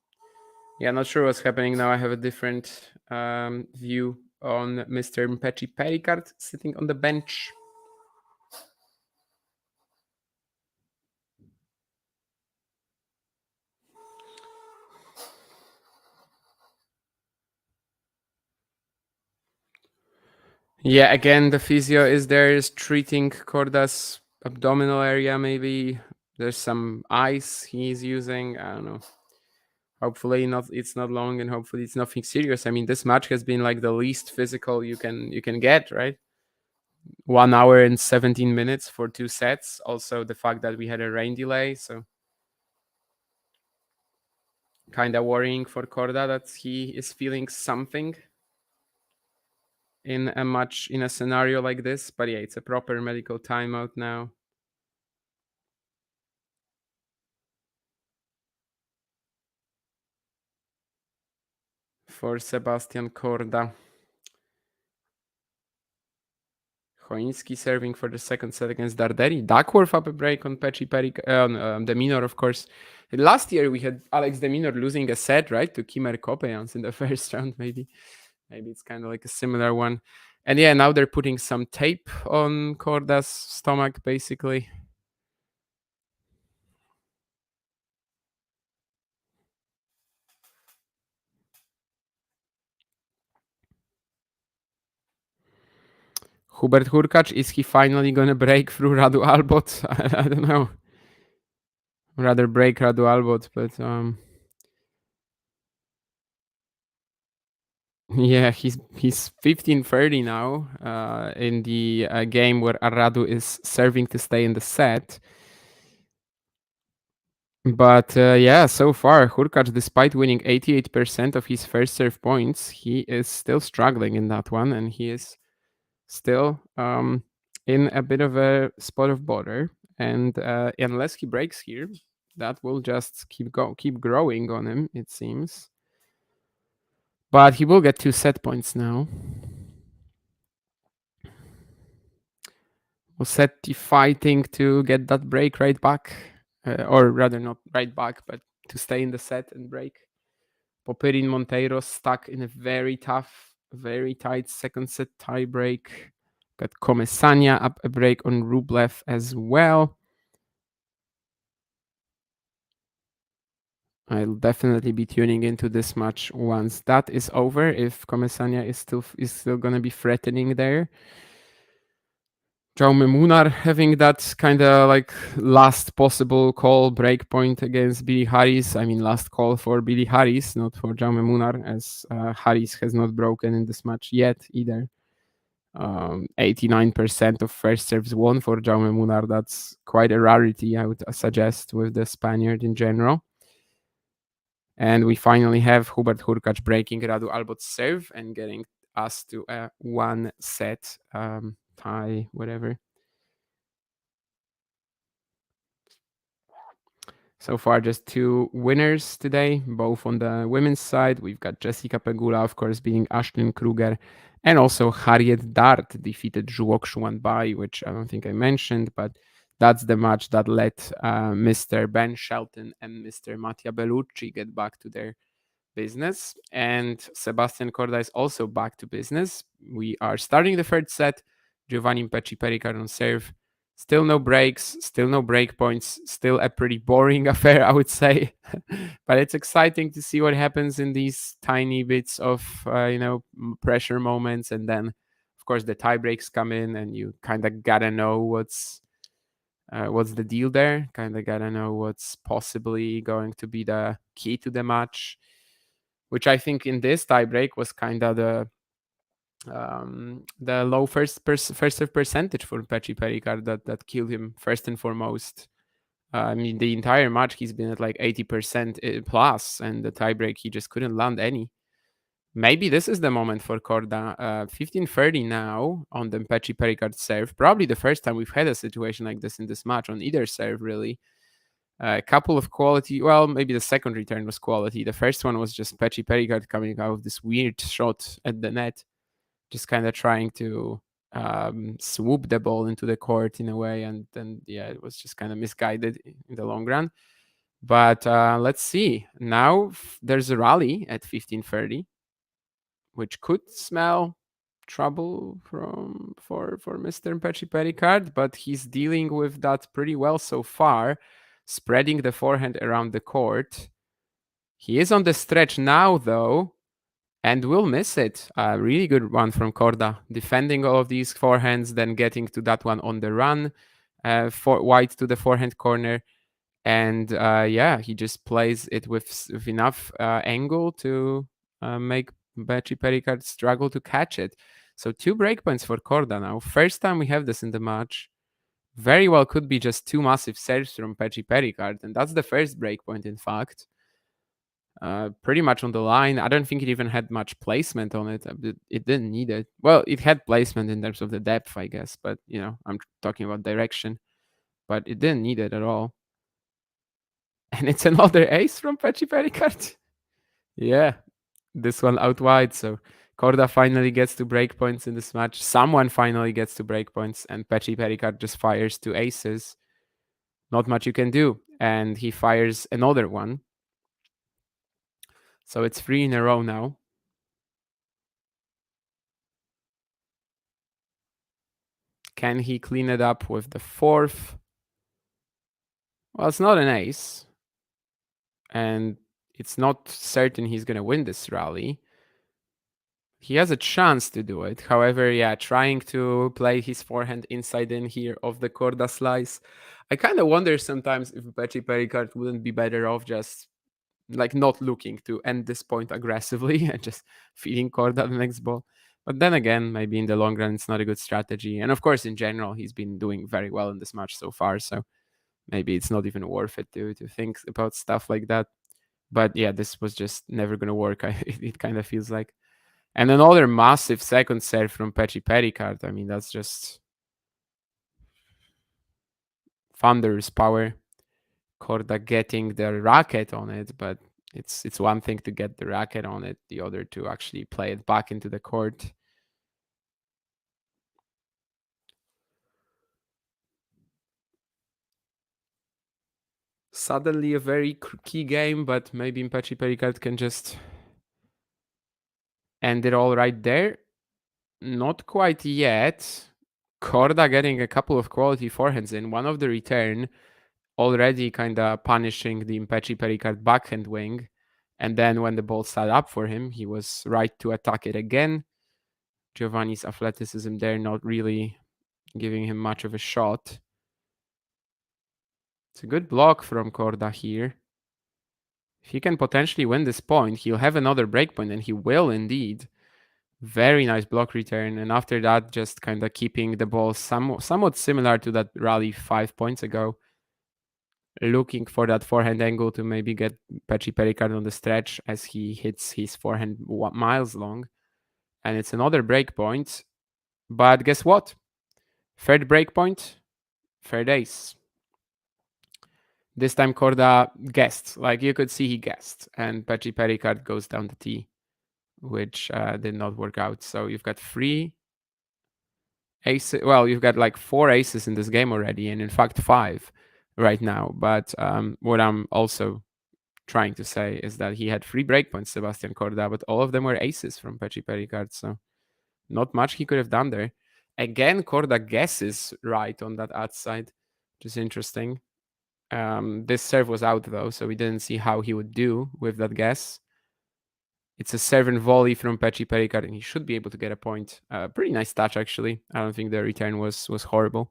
Yeah, not sure what's happening now. I have a different view on Mr. Mpetshi Perricard sitting on the bench. Yeah, again, the physio is there, is treating Korda's abdominal area, maybe. There's some ice he's using. I don't know. Hopefully it's not long, and hopefully it's nothing serious. I mean, this match has been like the least physical you can get, right? 1 hour and 17 minutes for 2 sets. Also, the fact that we had a rain delay, so kind of worrying for Korda that he is feeling something in a scenario like this. But yeah, it's a proper medical timeout now. For Sebastian Korda. Choinski serving for the second set against Darderi. Duckworth up a break on Peti Picard, on De Minaur, of course. Last year we had Alex De Minaur losing a set, right, to Kimer Kopejans in the first round, maybe. Maybe it's kind of like a similar one. And yeah, now they're putting some tape on Korda's stomach, basically. Hubert Hurkacz, is he finally going to break through Radu Albot? I don't know. Rather break Radu Albot, but yeah, he's 15-30 now in the game where Radu is serving to stay in the set. But yeah, so far, Hurkacz, despite winning 88% of his first serve points, he is still struggling in that one, and he is still in a bit of a spot of bother. And unless he breaks here, that will just keep growing on him, it seems. But he will get 2 set points now. Musetti fighting to get that break right back. Or rather not right back, but to stay in the set and break. Popyrin Monteiro stuck in a very tough, very tight second set tie break. Got Comesania up a break on Rublev as well. I'll definitely be tuning into this match once that is over, if Comesania is still gonna be threatening there. Jaume Munar having that kind of like last possible call break point against Billy Harris. I mean, last call for Billy Harris, not for Jaume Munar, as Harris has not broken in this match yet either. 89% of first serves won for Jaume Munar. That's quite a rarity, I would suggest, with the Spaniard in general. And we finally have Hubert Hurkacz breaking Radu Albot's serve and getting us to a 1-set tie, whatever. So far, just 2 winners today, both on the women's side. We've got Jessica Pegula, of course, beating Ashlyn Kruger, and also Harriet Dart defeated Zhuo Xuanbai, which I don't think I mentioned, but that's the match that let Mr. Ben Shelton and Mr. Mattia Bellucci get back to their business. And Sebastian Korda is also back to business. We are starting the third set. Giovanni Mpetshi Perricard on serve. Still no breaks, still no break points, still a pretty boring affair, I would say. But it's exciting to see what happens in these tiny bits of, pressure moments. And then, of course, the tie breaks come in and you kind of gotta know what's the deal there. Kind of gotta know what's possibly going to be the key to the match, which I think in this tie break was kind of the low first serve percentage for Mpetshi Perricard that killed him first and foremost. I mean, the entire match he's been at like 80% plus, and the tiebreak he just couldn't land any. Maybe this is the moment for Corda. 15-30 now on the Mpetshi Perricard serve. Probably the first time we've had a situation like this in this match on either serve, really. A couple of quality, well, maybe the second return was quality. The first one was just Mpetshi Perricard coming out with this weird shot at the net, just kind of trying to swoop the ball into the court in a way, and then it was just kind of misguided in the long run. But let's see. Now there's a rally at 15-30, which could smell trouble for Mr. Mpetshi Perricard, but he's dealing with that pretty well so far, spreading the forehand around the court. He is on the stretch now, though, and will miss it. A really good one from Corda, defending all of these forehands, then getting to that one on the run, for wide to the forehand corner. And he just plays it with enough angle to make Mpetshi Perricard struggle to catch it. So 2 breakpoints for Corda now. First time we have this in the match. Very well could be just 2 massive serves from Mpetshi Perricard, and that's the first breakpoint, in fact. Pretty much on the line. I don't think it even had much placement on it. It didn't need it. Well, it had placement in terms of the depth, I guess, but I'm talking about direction. But it didn't need it at all. And it's another ace from Mpetshi Perricard. Yeah, this one out wide. So Corda finally gets to breakpoints in this match. Someone finally gets to breakpoints, and Mpetshi Perricard just fires 2 aces. Not much you can do. And he fires another one. So it's 3 in a row now. Can he clean it up with the 4th? Well, it's not an ace. And it's not certain he's going to win this rally. He has a chance to do it. However, trying to play his forehand inside in here of the Corda slice. I kind of wonder sometimes if Mpetshi Perricard wouldn't be better off just not looking to end this point aggressively and just feeding Corda the next ball. But then again, maybe in the long run, it's not a good strategy. And of course, in general, he's been doing very well in this match so far. So maybe it's not even worth it to think about stuff like that. But this was just never going to work. It kind of feels like. And another massive second serve from Mpetshi Perricard. I mean, that's just thunderous power. Corda getting the racket on it, but it's one thing to get the racket on it, the other to actually play it back into the court. Suddenly a very key game, but maybe Mpetshi Perricard can just end it all right there. Not quite yet. Corda getting a couple of quality forehands in. One of the return already kind of punishing the Mpetshi Perricard backhand wing. And then when the ball sat up for him, he was right to attack it again. Giovanni's athleticism there not really giving him much of a shot. It's a good block from Corda here. If he can potentially win this point, he'll have another breakpoint, and he will indeed. Very nice block return. And after that, just kind of keeping the ball somewhat similar to that rally 5 points ago. Looking for that forehand angle to maybe get Peti Picard on the stretch as he hits his forehand miles long. And it's another break point. But guess what? Third break point, third ace. This time Korda guessed. Like you could see he guessed. And Peti Picard goes down the tee, which did not work out. So you've got 3 aces. Well, you've got like 4 aces in this game already. And in fact, 5 right now. But what I'm also trying to say is that he had 3 breakpoints, Sebastian Korda, but all of them were aces from Peti Picard. So not much he could have done there. Again, Korda guesses right on that outside, which is interesting. This serve was out though, so we didn't see how he would do with that guess. It's a serve and volley from Peti Picard, and he should be able to get a point. Pretty nice touch, actually. I don't think the return was horrible.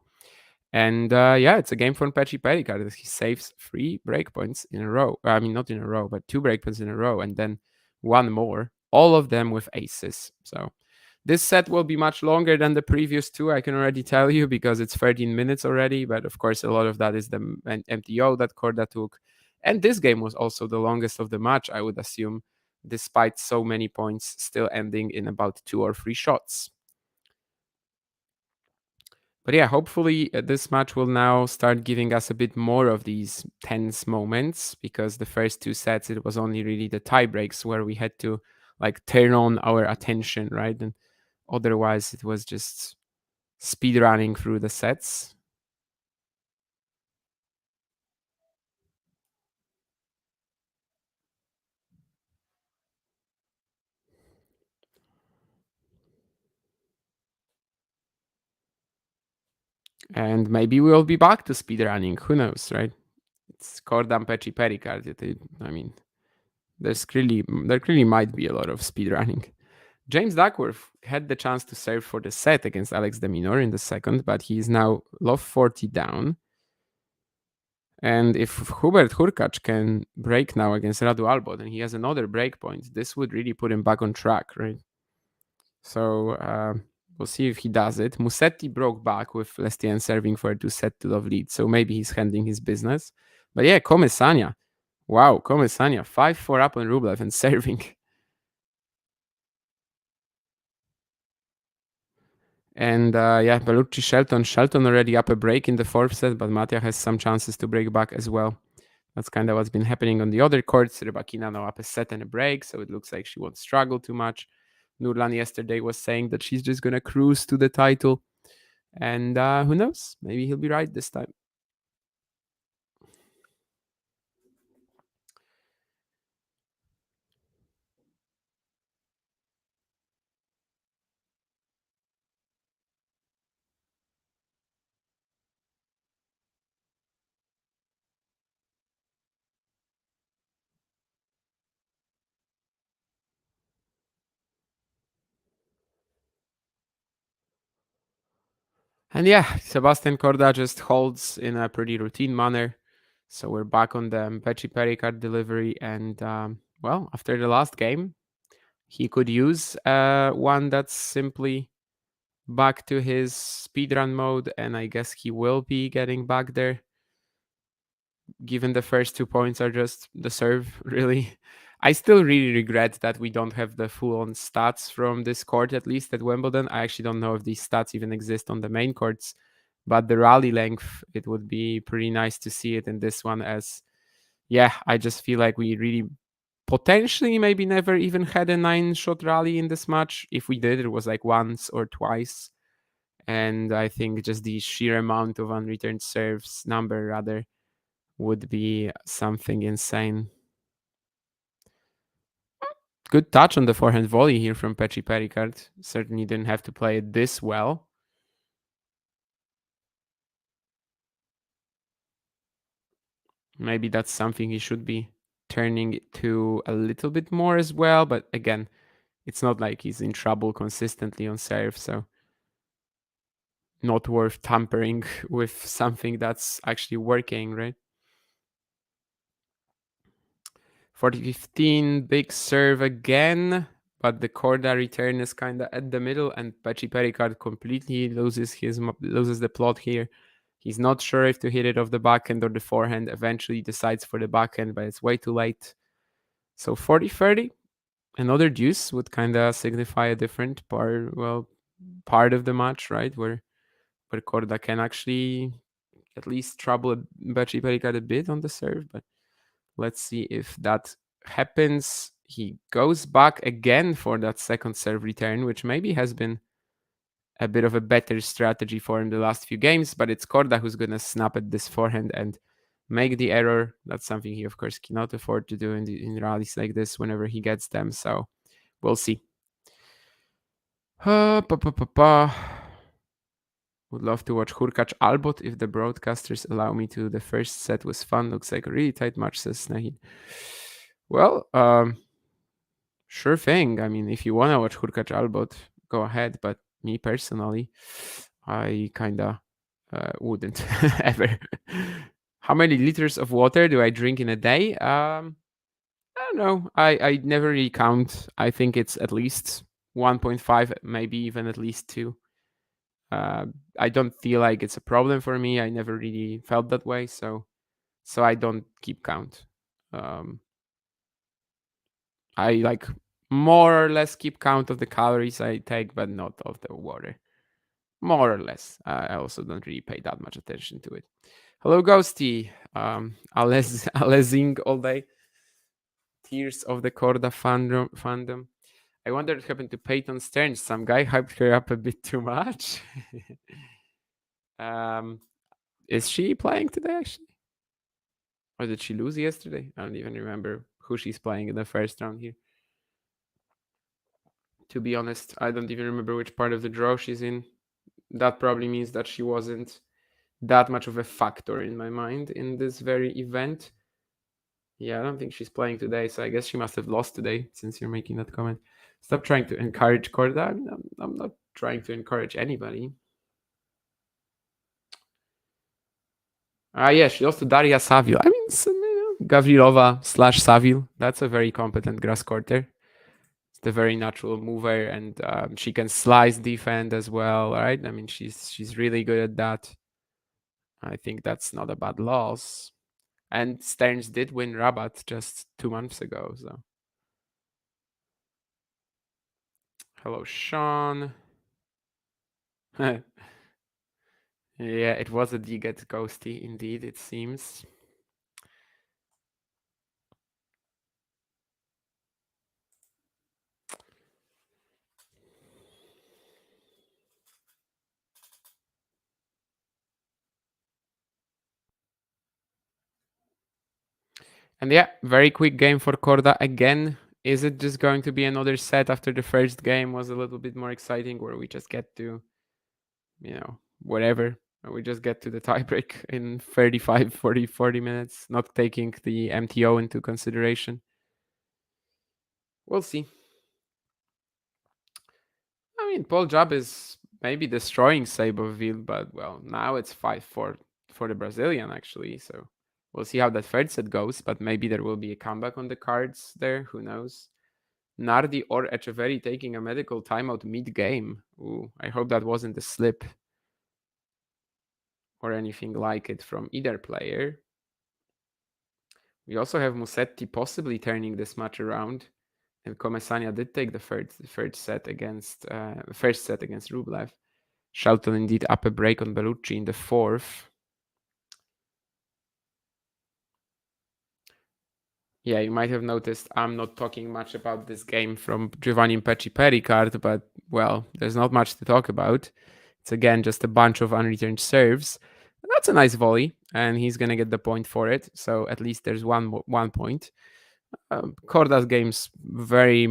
And yeah, it's a game for Peti Picard. He saves 3 breakpoints in a row. I mean, not in a row, but 2 breakpoints in a row, and then 1 more. All of them with aces. So this set will be much longer than the previous 2, I can already tell you, because it's 13 minutes already. But of course, a lot of that is the MTO that Korda took. And this game was also the longest of the match, I would assume, despite so many points still ending in about 2 or 3 shots. But yeah, hopefully this match will now start giving us a bit more of these tense moments, because the first 2 sets, it was only really the tie breaks where we had to like turn on our attention, right? And otherwise it was just speed running through the sets. And maybe we'll be back to speed running. Who knows, right? It's Korda and Peti Picard. I mean, there clearly might be a lot of speed running. James Duckworth had the chance to serve for the set against Alex de Minaur in the second, but he is now love 40 down. And if Hubert Hurkacz can break now against Radu Albo, then he has another break point. This would really put him back on track, right? So we'll see if he does it. Musetti broke back with Lestienne serving for a 2-set to love lead, so maybe he's handling his business. But yeah, Komesania. Wow, Komesania, 5-4 up on Rublev and serving. And yeah, Bellucci, Shelton. Shelton already up a break in the 4th set, but Mattia has some chances to break back as well. That's kind of what's been happening on the other courts. Rybakina now up a set and a break, so it looks like she won't struggle too much. Nurlan yesterday was saying that she's just going to cruise to the title. And who knows? Maybe he'll be right this time. And yeah, Sebastian Korda just holds in a pretty routine manner. So we're back on the Mpetshi Perricard delivery. And well, after the last game, he could use one that's simply back to his speedrun mode. And I guess he will be getting back there, given the first 2 points are just the serve, really. I still really regret that we don't have the full-on stats from this court, at least at Wimbledon. I actually don't know if these stats even exist on the main courts, but the rally length, it would be pretty nice to see it in this one, as, yeah, I just feel like we really potentially maybe never even had a 9-shot rally in this match. If we did, it was like once or twice. And I think just the sheer amount of unreturned serves number, rather, would be something insane. Good touch on the forehand volley here from Peti Picard. Certainly didn't have to play it this well. Maybe that's something he should be turning to a little bit more as well. But again, it's not like he's in trouble consistently on serve, so not worth tampering with something that's actually working, right? 40-15, big serve again. but the Corda return is kind of at the middle, and Peti Picard completely loses the plot here. He's not sure if to hit it off the backhand or the forehand. Eventually decides for the backhand, but it's way too late. So 40-30, another deuce would kind of signify a different part of the match, right? Where Corda can actually at least trouble Peti Picard a bit on the serve, but let's see if that happens. He goes back again for that second serve return, which maybe has been a bit of a better strategy for him the last few games, but it's Korda who's going to snap at this forehand and make the error. That's something he, of course, cannot afford to do in rallies like this whenever he gets them, so we'll see. Would love to watch Hurkacz Albot if the broadcasters allow me to. The first set was fun. Looks like a really tight match, says Snahid. Well, sure thing. I mean, if you want to watch Hurkacz Albot, go ahead. But me personally, I kind of wouldn't ever. How many liters of water do I drink in a day? I don't know. I never really count. I think it's at least 1.5, maybe even at least 2. I don't feel like it's a problem for me. I never really felt that way, so I don't keep count. I like more or less keep count of the calories I take, but not of the water. More or less. I also don't really pay that much attention to it. Hello, Ghosty. Alezing all day. Tears of the Corda fandom. I wonder what happened to Peyton Stearns. Some guy hyped her up a bit too much. Is she playing today, actually? Or did she lose yesterday? I don't even remember who she's playing in the first round here. To be honest, I don't even remember which part of the draw she's in. That probably means that she wasn't that much of a factor in my mind in this very event. Yeah, I don't think she's playing today, so I guess she must have lost today, since you're making that comment. Stop trying to encourage Corda. I mean, I'm not trying to encourage anybody. Yeah, she lost to Daria Savil. I mean, Gavrilova / Savil. That's a very competent grass courter. It's the very natural mover, and she can slice defend as well, right? I mean, she's really good at that. I think that's not a bad loss. And Stearns did win Rabat just 2 months ago, so. Hello, Sean. Yeah, it was a D-get ghosty, indeed, it seems. And yeah, very quick game for Corda again. Is it just going to be another set after the first game was a little bit more exciting, where we just get to, whatever. We just get to the tiebreak in 35, 40 minutes, not taking the MTO into consideration. We'll see. I mean, Paul Jab is maybe destroying Saboville, but, well, now it's 5-4 for the Brazilian, actually, so we'll see how that third set goes, but maybe there will be a comeback on the cards there. Who knows? Nardi or Echeverry taking a medical timeout mid-game. Ooh, I hope that wasn't a slip or anything like it from either player. We also have Musetti possibly turning this match around. And Komesania did take the first set against Rublev. Shelton indeed up a break on Bellucci in the fourth. Yeah, you might have noticed I'm not talking much about this game from Giovanni Mpetshi Perricard, but, well, there's not much to talk about. It's, again, just a bunch of unreturned serves. And that's a nice volley, and he's going to get the point for it. So at least there's one point. Corda's games very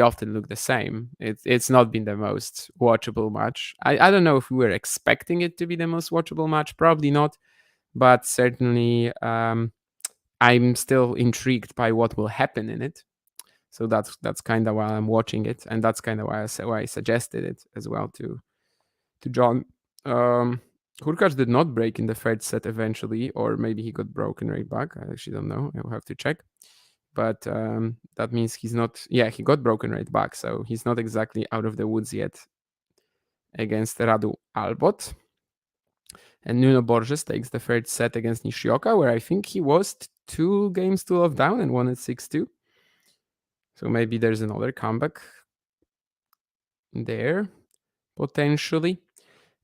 often look the same. It's not been the most watchable match. I don't know if we were expecting it to be the most watchable match. Probably not, but certainly I'm still intrigued by what will happen in it. So that's kind of why I'm watching it, and that's kind of why I suggested it as well to John. Hurkacz did not break in the third set eventually, or maybe he got broken right back. I actually don't know. I will have to check. but that means he's not. Yeah, he got broken right back, so he's not exactly out of the woods yet against Radu Albot. And Nuno Borges takes the third set against Nishioka, where I think he was 2 games to love down and won at 6-2. So maybe there's another comeback there, potentially.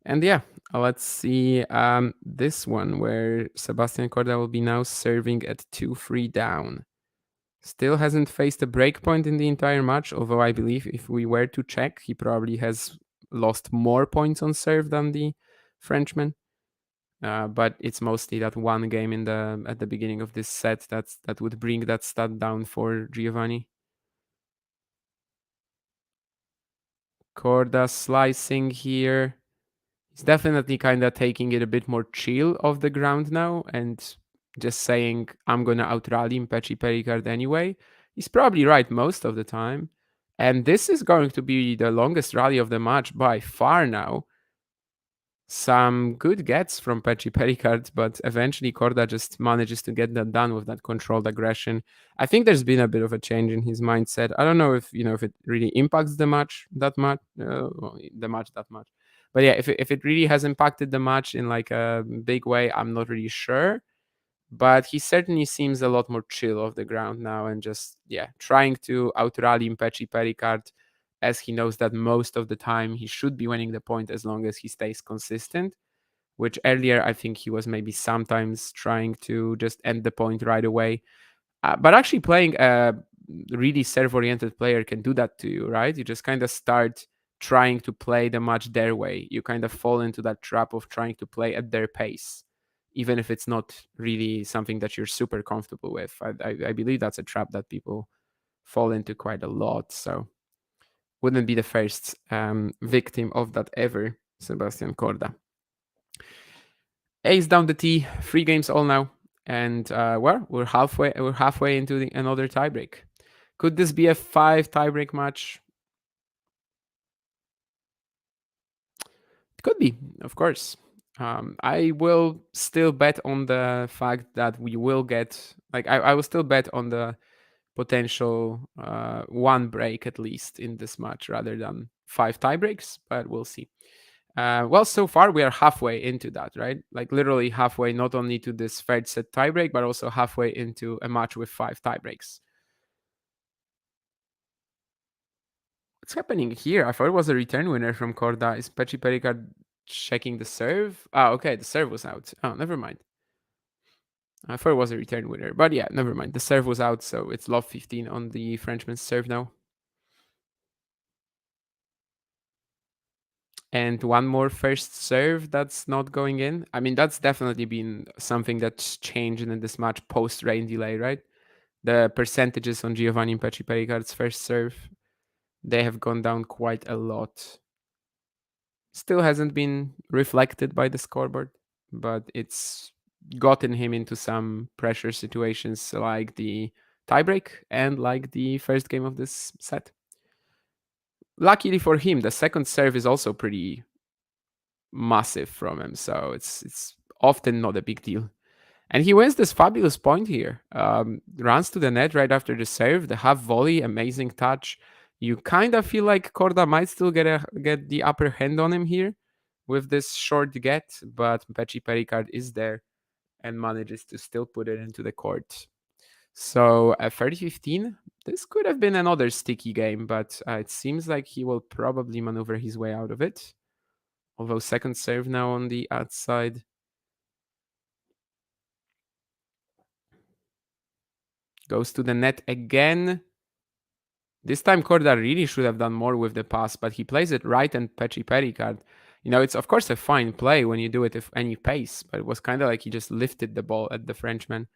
And yeah, let's see this one where Sebastian Korda will be now serving at 2-3 down. Still hasn't faced a break point in the entire match, although I believe if we were to check, he probably has lost more points on serve than the Frenchman. But it's mostly that one game at the beginning of this set that would bring that stat down for Giovanni. Korda slicing here. He's definitely kind of taking it a bit more chill off the ground now and just saying, I'm going to out-rally Mpetshi Perricard anyway. He's probably right most of the time. And this is going to be the longest rally of the match by far now. Some good gets from Peti Picard, but eventually Korda just manages to get that done with that controlled aggression. I think there's been a bit of a change in his mindset. I don't know if it really impacts the match that much, But yeah, if it really has impacted the match in like a big way, I'm not really sure. But he certainly seems a lot more chill off the ground now and just trying to out-rally Mpetshi Perricard, as he knows that most of the time he should be winning the point as long as he stays consistent, which earlier I think he was maybe sometimes trying to just end the point right away. But actually playing a really serve-oriented player can do that to you, right? You just kind of start trying to play the match their way. You kind of fall into that trap of trying to play at their pace, even if it's not really something that you're super comfortable with. I believe that's a trap that people fall into quite a lot. So wouldn't be the first victim of that ever, Sebastian Korda. Ace down the tee, 3 games all now, and we're halfway into another tiebreak. Could this be a 5 tiebreak match? It could be, of course. I will still bet on the fact that we will get, I will still bet on the potential 1 break at least in this match rather than 5 tiebreaks, but we'll see. Well, so far we are halfway into that, right? Like literally halfway, not only to this third set tiebreak, but also halfway into a match with 5 tiebreaks. What's happening here? I thought it was a return winner from Corda. Is Peti Picard checking the serve? Okay, the serve was out. Never mind. I thought it was a return winner, but yeah, never mind. The serve was out, so it's love 15 on the Frenchman's serve now. And 1 more first serve that's not going in. I mean, that's definitely been something that's changed in this match post-rain delay, right? The percentages on Giovanni Mpetshi Perricard's first serve, they have gone down quite a lot. Still hasn't been reflected by the scoreboard, but it's gotten him into some pressure situations like the tiebreak and like the first game of this set. Luckily for him, the second serve is also pretty massive from him, so it's often not a big deal. And he wins this fabulous point here. Runs to the net right after the serve, the half volley, amazing touch. You kind of feel like Korda might still get the upper hand on him here with this short get, but Mpetshi Perricard is there and manages to still put it into the court. So at 30-15, this could have been another sticky game, but it seems like he will probably maneuver his way out of it. Although second serve now on the outside. Goes to the net again. This time Korda really should have done more with the pass, but he plays it right and Mpetshi Perricard. It's of course a fine play when you do it at any pace, but it was kind of like he just lifted the ball at the Frenchman,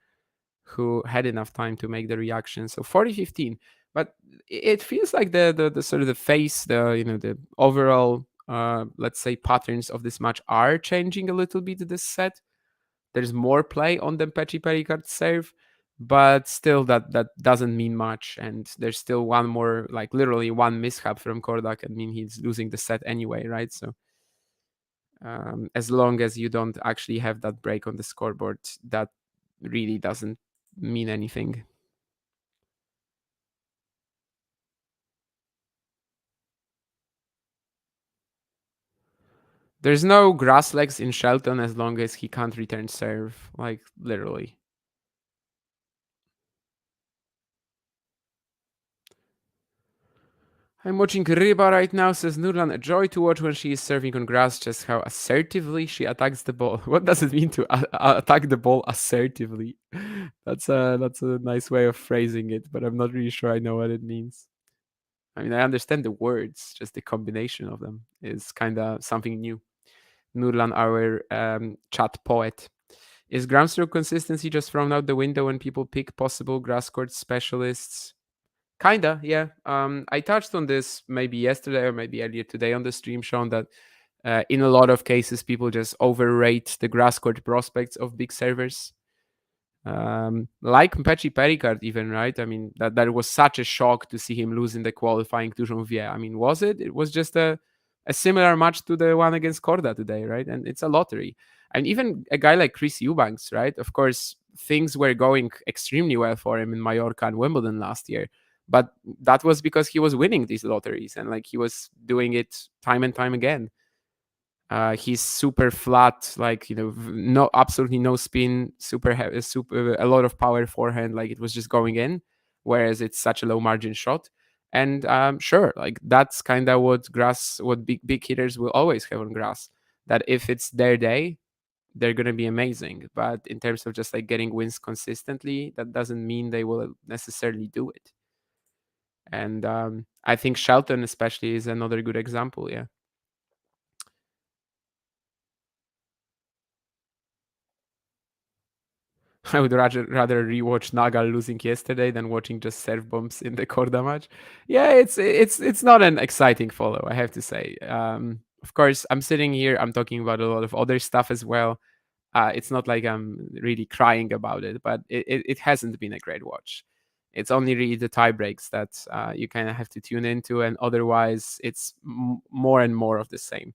who had enough time to make the reaction. So 40-15. But it feels like the sort of the face, the overall let's say patterns of this match are changing a little bit this set. There's more play on the Mpetshi Perricard serve, but still that doesn't mean much. And there's still one more, like literally one mishap from Korda can mean he's losing the set anyway, right? So as long as you don't actually have that break on the scoreboard, that really doesn't mean anything. There's no grass legs in Shelton as long as he can't return serve, like literally. I'm watching Ryba right now, says Nurlan. A joy to watch when she is serving on grass, just how assertively she attacks the ball. What does it mean to attack the ball assertively? That's a nice way of phrasing it, but I'm not really sure I know what it means. I mean, I understand the words, just the combination of them is kind of something new. Nurlan, our chat poet. Is ground stroke consistency just thrown out the window when people pick possible grass court specialists? Kinda, yeah. I touched on this maybe yesterday or maybe earlier today on the stream, Sean, that in a lot of cases people just overrate the grass court prospects of big servers. Like Mpetshi Perricard even, right? I mean, that was such a shock to see him lose in the qualifying to Janvier. I mean, was it? It was just a similar match to the one against Corda today, right? And it's a lottery. And even a guy like Chris Eubanks, right? Of course, things were going extremely well for him in Mallorca and Wimbledon last year. But that was because he was winning these lotteries and like he was doing it time and time again. He's super flat, like, you know, no, absolutely no spin, super a lot of power forehand, like it was just going in, whereas it's such a low margin shot. And sure, like that's kind of what big hitters will always have on grass. That if it's their day, they're gonna be amazing. But in terms of just like getting wins consistently, that doesn't mean they will necessarily do it. And I think Shelton especially is another good example. Yeah. I would rather rewatch Nagal losing yesterday than watching just serve bombs in the Korda match. Yeah, it's not an exciting follow, I have to say. Of course, I'm sitting here, I'm talking about a lot of other stuff as well. It's not like I'm really crying about it, but it hasn't been a great watch. It's only really the tie breaks that you kind of have to tune into, and otherwise it's more and more of the same.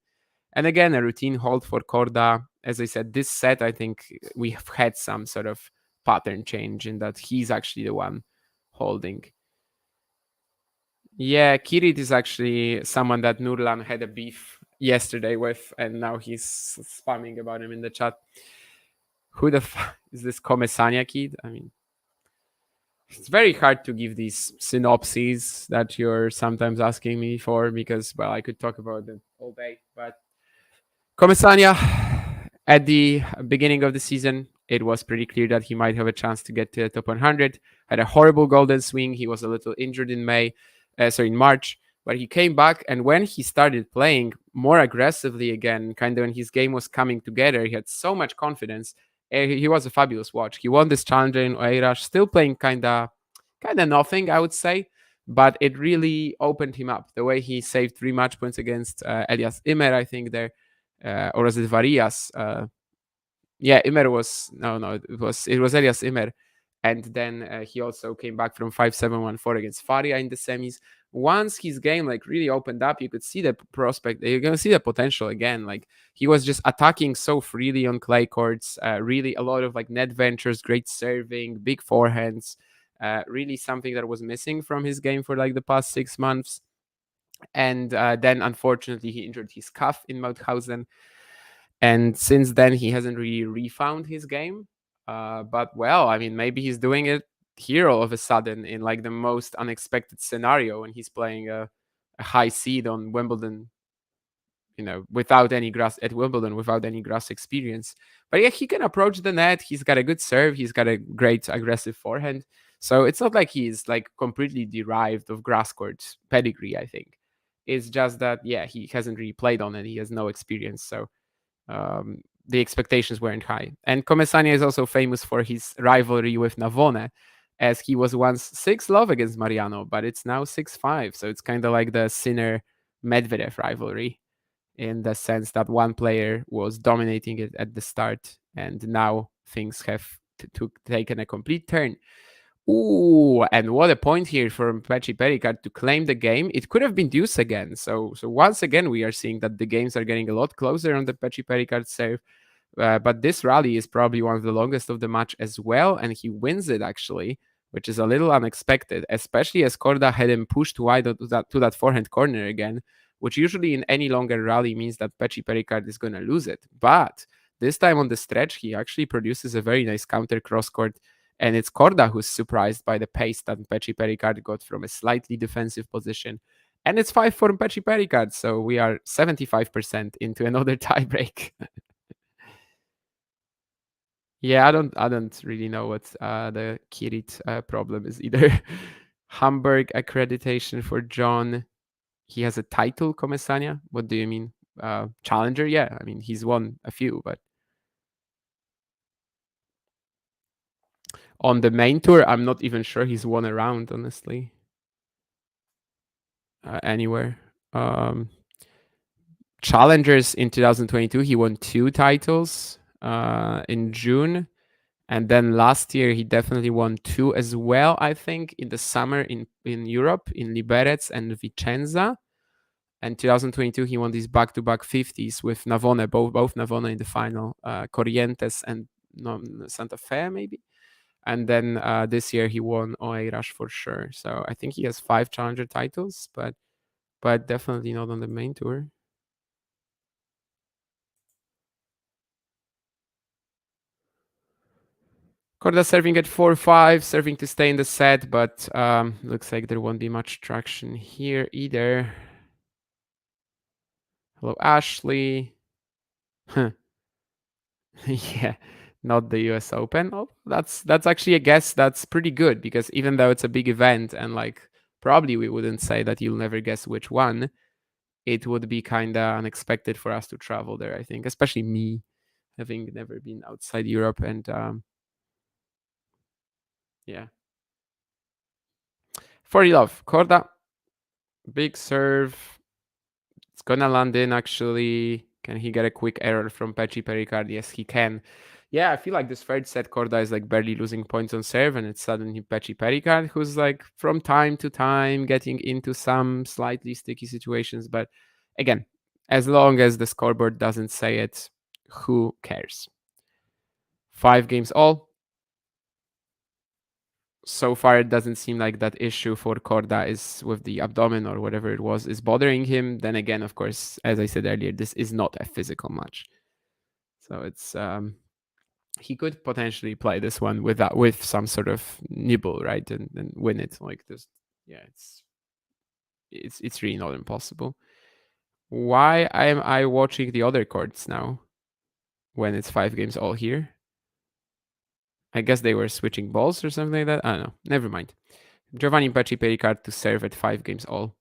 And again, a routine hold for Corda. As I said, this set, I think we have had some sort of pattern change in that he's actually the one holding. Yeah, Kirit is actually someone that Nurlan had a beef yesterday with, and now he's spamming about him in the chat. Who the fuck is this Komesania kid? I mean, it's very hard to give these synopses that you're sometimes asking me for because, well, I could talk about them all day, but Komesania, at the beginning of the season, it was pretty clear that he might have a chance to get to the top 100. Had a horrible golden swing. He was a little injured in March, but he came back. And when he started playing more aggressively again, kind of when his game was coming together, he had so much confidence. He was a fabulous watch. He won this challenger in Oeiras, still playing kind of nothing, I would say. But it really opened him up. The way he saved 3 match points against Elias Ymer, I think there. Or was it Varias? Yeah, Ymer was it was Elias Ymer, and then he also came back from 5-7-1-4 against Faria in the semis. Once his game like really opened up, you could see the prospect. You're gonna see the potential again. Like he was just attacking so freely on clay courts. Really a lot of like net ventures, great serving, big forehands. Really something that was missing from his game for like the past 6 months. And then unfortunately he injured his calf in Mauthausen, and since then he hasn't really refound his game. But well, I mean, maybe he's doing it here all of a sudden in like the most unexpected scenario when he's playing a high seed on Wimbledon, you know, without any grass experience. But yeah, he can approach the net. He's got a good serve. He's got a great aggressive forehand. So it's not like he's like completely derived of grass court pedigree, I think. It's just that, yeah, he hasn't really played on it. He has no experience. So the expectations weren't high. And Komesania is also famous for his rivalry with Navone, as he was once 6-love against Mariano, but it's now 6-5. So it's kind of like the Sinner-Medvedev rivalry in the sense that one player was dominating it at the start, and now things have taken a complete turn. Ooh, and what a point here from Peti Picard to claim the game. It could have been deuce again. So once again, we are seeing that the games are getting a lot closer on the Peti Picard serve. But this rally is probably one of the longest of the match as well, and he wins it actually, which is a little unexpected, especially as Corda had him pushed wide to that forehand corner again, which usually in any longer rally means that Mpetshi Perricard is going to lose it. But this time on the stretch, he actually produces a very nice counter cross-court, and it's Korda who's surprised by the pace that Mpetshi Perricard got from a slightly defensive position. And it's 5 for Mpetshi Perricard, so we are 75% into another tiebreak. Yeah, I don't really know what the Kirit problem is either. Hamburg accreditation for John. He has a title, Comesania. What do you mean? Challenger? Yeah, I mean, he's won a few, but on the main tour, I'm not even sure he's won a round, honestly. Anywhere. Challengers in 2022, he won 2 titles in June. And then last year, he definitely won 2 as well, I think, in the summer in Europe, in Liberec and Vicenza. And 2022, he won these back-to-back 50s with Navone, both Navone in the final, Corrientes and Santa Fe, maybe. And then this year, he won Oeiras for sure. So I think he has 5 challenger titles, but definitely not on the main tour. Korda serving at 4-5, serving to stay in the set, but looks like there won't be much traction here either. Hello, Ashley. Yeah, not the US Open. Oh, that's actually a guess that's pretty good, because even though it's a big event and like probably we wouldn't say that you'll never guess which one, it would be kind of unexpected for us to travel there, I think, especially me, having never been outside Europe. And yeah. For love, Korda. Big serve. It's gonna land in, actually. Can he get a quick error from Mpetshi Perricard? Yes, he can. Yeah, I feel like this third set, Korda is like barely losing points on serve, and it's suddenly Mpetshi Perricard, who's like from time to time getting into some slightly sticky situations. But again, as long as the scoreboard doesn't say it, who cares? 5 games all. So far, it doesn't seem like that issue for Korda is with the abdomen or whatever it was is bothering him. Then again, of course, as I said earlier, this is not a physical match. So it's he could potentially play this one with some sort of nibble, right, and win it like this. Yeah, it's really not impossible. Why am I watching the other courts now when it's 5 games all here? I guess they were switching balls or something like that. I don't know. Never mind. Giovanni Mpetshi Perricard to serve at 5 games all.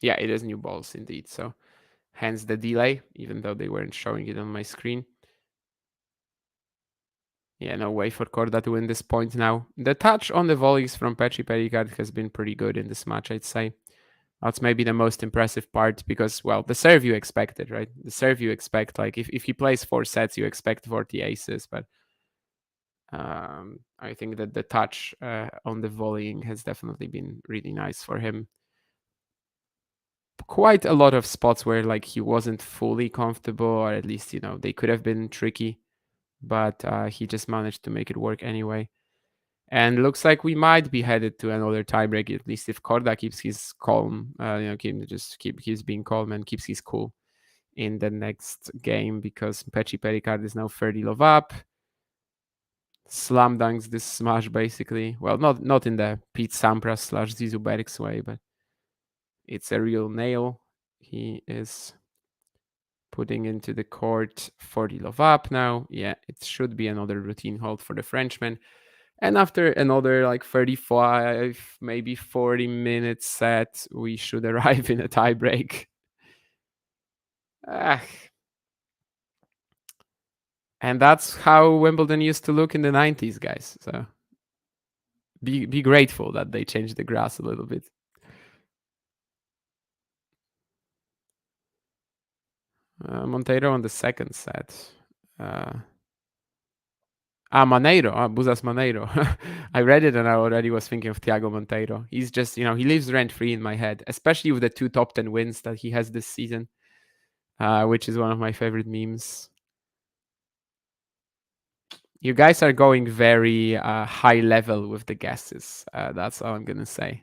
Yeah, it is new balls indeed. So hence the delay, even though they weren't showing it on my screen. Yeah, no way for Korda to win this point now. The touch on the volleys from Mpetshi Perricard has been pretty good in this match, I'd say. That's maybe the most impressive part because, well, the serve you expected, right? The serve you expect, like if he plays 4 sets, you expect 40 aces. But I think that the touch on the volleying has definitely been really nice for him. Quite a lot of spots where like he wasn't fully comfortable, or at least, you know, they could have been tricky, but he just managed to make it work anyway. And looks like we might be headed to another tiebreak, at least if Korda keeps his calm, keeps being calm and keeps his cool in the next game, because Mpetshi Perricard is now 30 love up. Slam dunks this smash, basically. Well, not in the Pete Sampras / Zizou Berg's way, but it's a real nail. He is putting into the court 40 love up now. Yeah, it should be another routine hold for the Frenchman. And after another like 35, maybe 40 minute set, we should arrive in a tiebreak. And that's how Wimbledon used to look in the 90s, guys. So be grateful that they changed the grass a little bit. Monteiro on the second set. Maneiro. Buzas Maneiro. I read it and I already was thinking of Thiago Monteiro. He's just, you know, he lives rent-free in my head, especially with the 2 top 10 wins that he has this season, which is one of my favorite memes. You guys are going very high level with the guesses. That's all I'm going to say.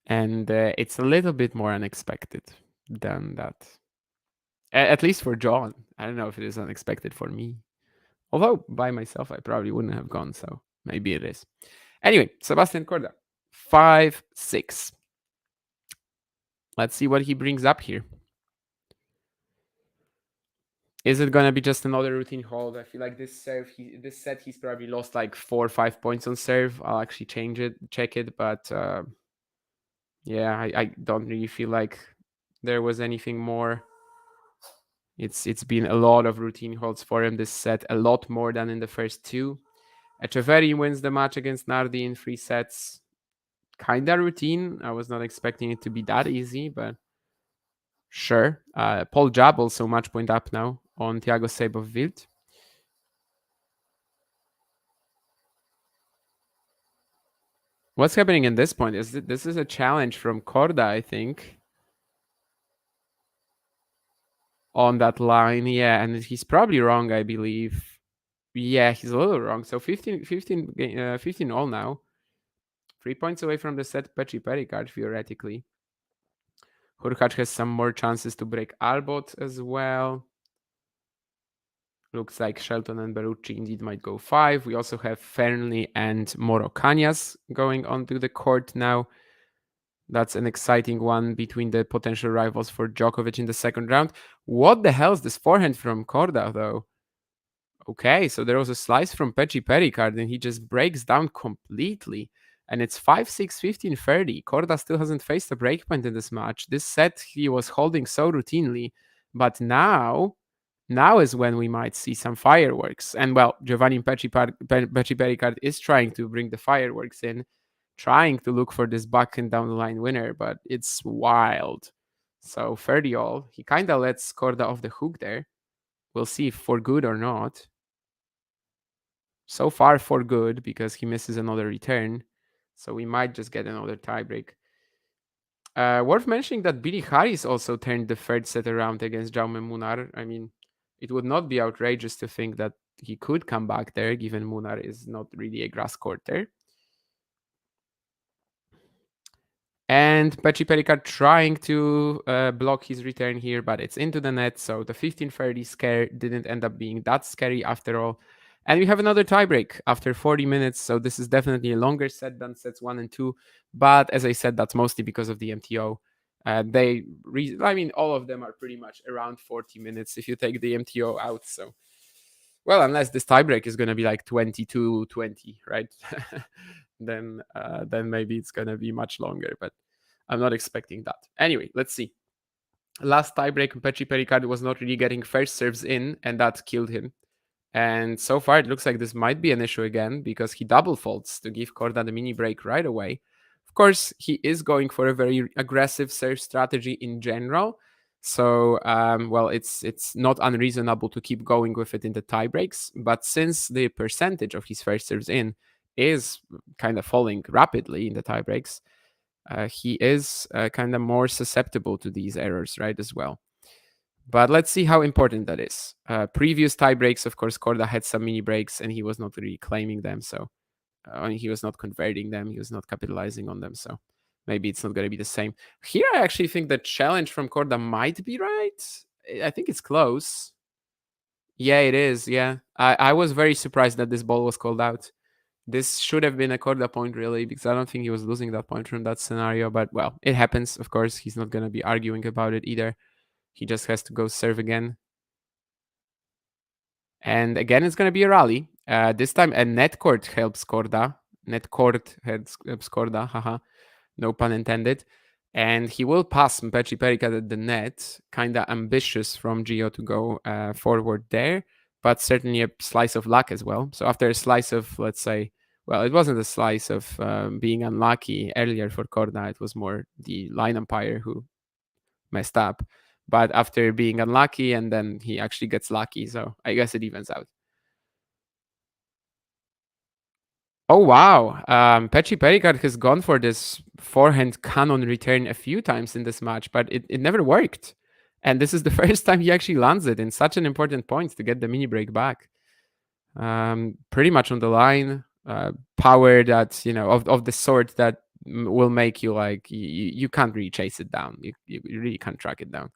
And it's a little bit more unexpected than that. At least for John. I don't know if it is unexpected for me. Although by myself, I probably wouldn't have gone, so maybe it is. Anyway, Sebastian Korda, 5-6. Let's see what he brings up here. Is it gonna be just another routine hold? I feel like this serve, this set, he's probably lost like 4 or 5 points on serve. I'll actually check it, but yeah, I don't really feel like there was anything more. It's been a lot of routine holds for him this set, a lot more than in the first two. Echeverry wins the match against Nardi in 3 sets. Kinda routine. I was not expecting it to be that easy, but sure. Paul Jab also match point up now on Thiago Seyboth Wild. What's happening in this point is that this is a challenge from Corda, I think. On that line, yeah, and he's probably wrong, I believe. Yeah, he's a little wrong. So 15 all now. 3 points away from the set Peti Picard, theoretically. Hurkacz has some more chances to break Albot as well. Looks like Shelton and Berrucci indeed might go 5. We also have Fernley and Moro Cañas going onto the court now. That's an exciting one between the potential rivals for Djokovic in the second round. What the hell is this forehand from Korda, though? Okay, so there was a slice from Peti Perricard, and he just breaks down completely. And it's 5-6, 15-30. Korda still hasn't faced a breakpoint in this match. This set he was holding so routinely. But now is when we might see some fireworks. And well, Giovanni Mpetshi Perricard is trying to bring the fireworks in, trying to look for this back and down the line winner, but it's wild. So 30 all. He kind of lets Korda off the hook there. We'll see if for good or not. So far for good, because he misses another return. So we might just get another tiebreak. Worth mentioning that Billy Harris also turned the third set around against Jaume Munar. I mean, it would not be outrageous to think that he could come back there, given Munar is not really a grass courter. And Peti Picard trying to block his return here, but it's into the net. So the 15-30 scare didn't end up being that scary after all. And we have another tiebreak after 40 minutes. So this is definitely a longer set than sets 1 and 2. But as I said, that's mostly because of the MTO. I mean, all of them are pretty much around 40 minutes if you take the MTO out. So, well, unless this tiebreak is going to be like 22-20, right? then maybe it's going to be much longer. But I'm not expecting that. Anyway, let's see. Last tiebreak, Mpetshi Perricard was not really getting first serves in, and that killed him. And so far, it looks like this might be an issue again, because he double faults to give Korda the mini break right away. Of course, he is going for a very aggressive serve strategy in general. So, well, it's not unreasonable to keep going with it in the tiebreaks. But since the percentage of his first serves in is kind of falling rapidly in the tiebreaks, he is kind of more susceptible to these errors, right, as well. But let's see how important that is. Previous tie breaks, of course, Korda had some mini breaks and he was not really claiming them. So he was not converting them. He was not capitalizing on them. So maybe it's not going to be the same. Here, I actually think the challenge from Korda might be right. I think it's close. Yeah, it is. Yeah. I was very surprised that this ball was called out. This should have been a Korda point, really, because I don't think he was losing that point from that scenario. But, well, it happens. Of course, he's not going to be arguing about it either. He just has to go serve again. And again, it's going to be a rally. This time, a net court helps Korda. Net court helps Korda. Haha. No pun intended. And he will pass Mpetshi Perricard at the net. Kind of ambitious from Gio to go forward there. But certainly a slice of luck as well. So after a slice of, let's say, well, it wasn't a slice of being unlucky earlier for Korda. It was more the line umpire who messed up. But after being unlucky, and then he actually gets lucky. So I guess it evens out. Oh wow, Peti Picard has gone for this forehand cannon return a few times in this match, but it never worked. And this is the first time he actually lands it in such an important point to get the mini break back. Pretty much on the line, power that, of the sort that will make you like, you can't really chase it down. You really can't track it down.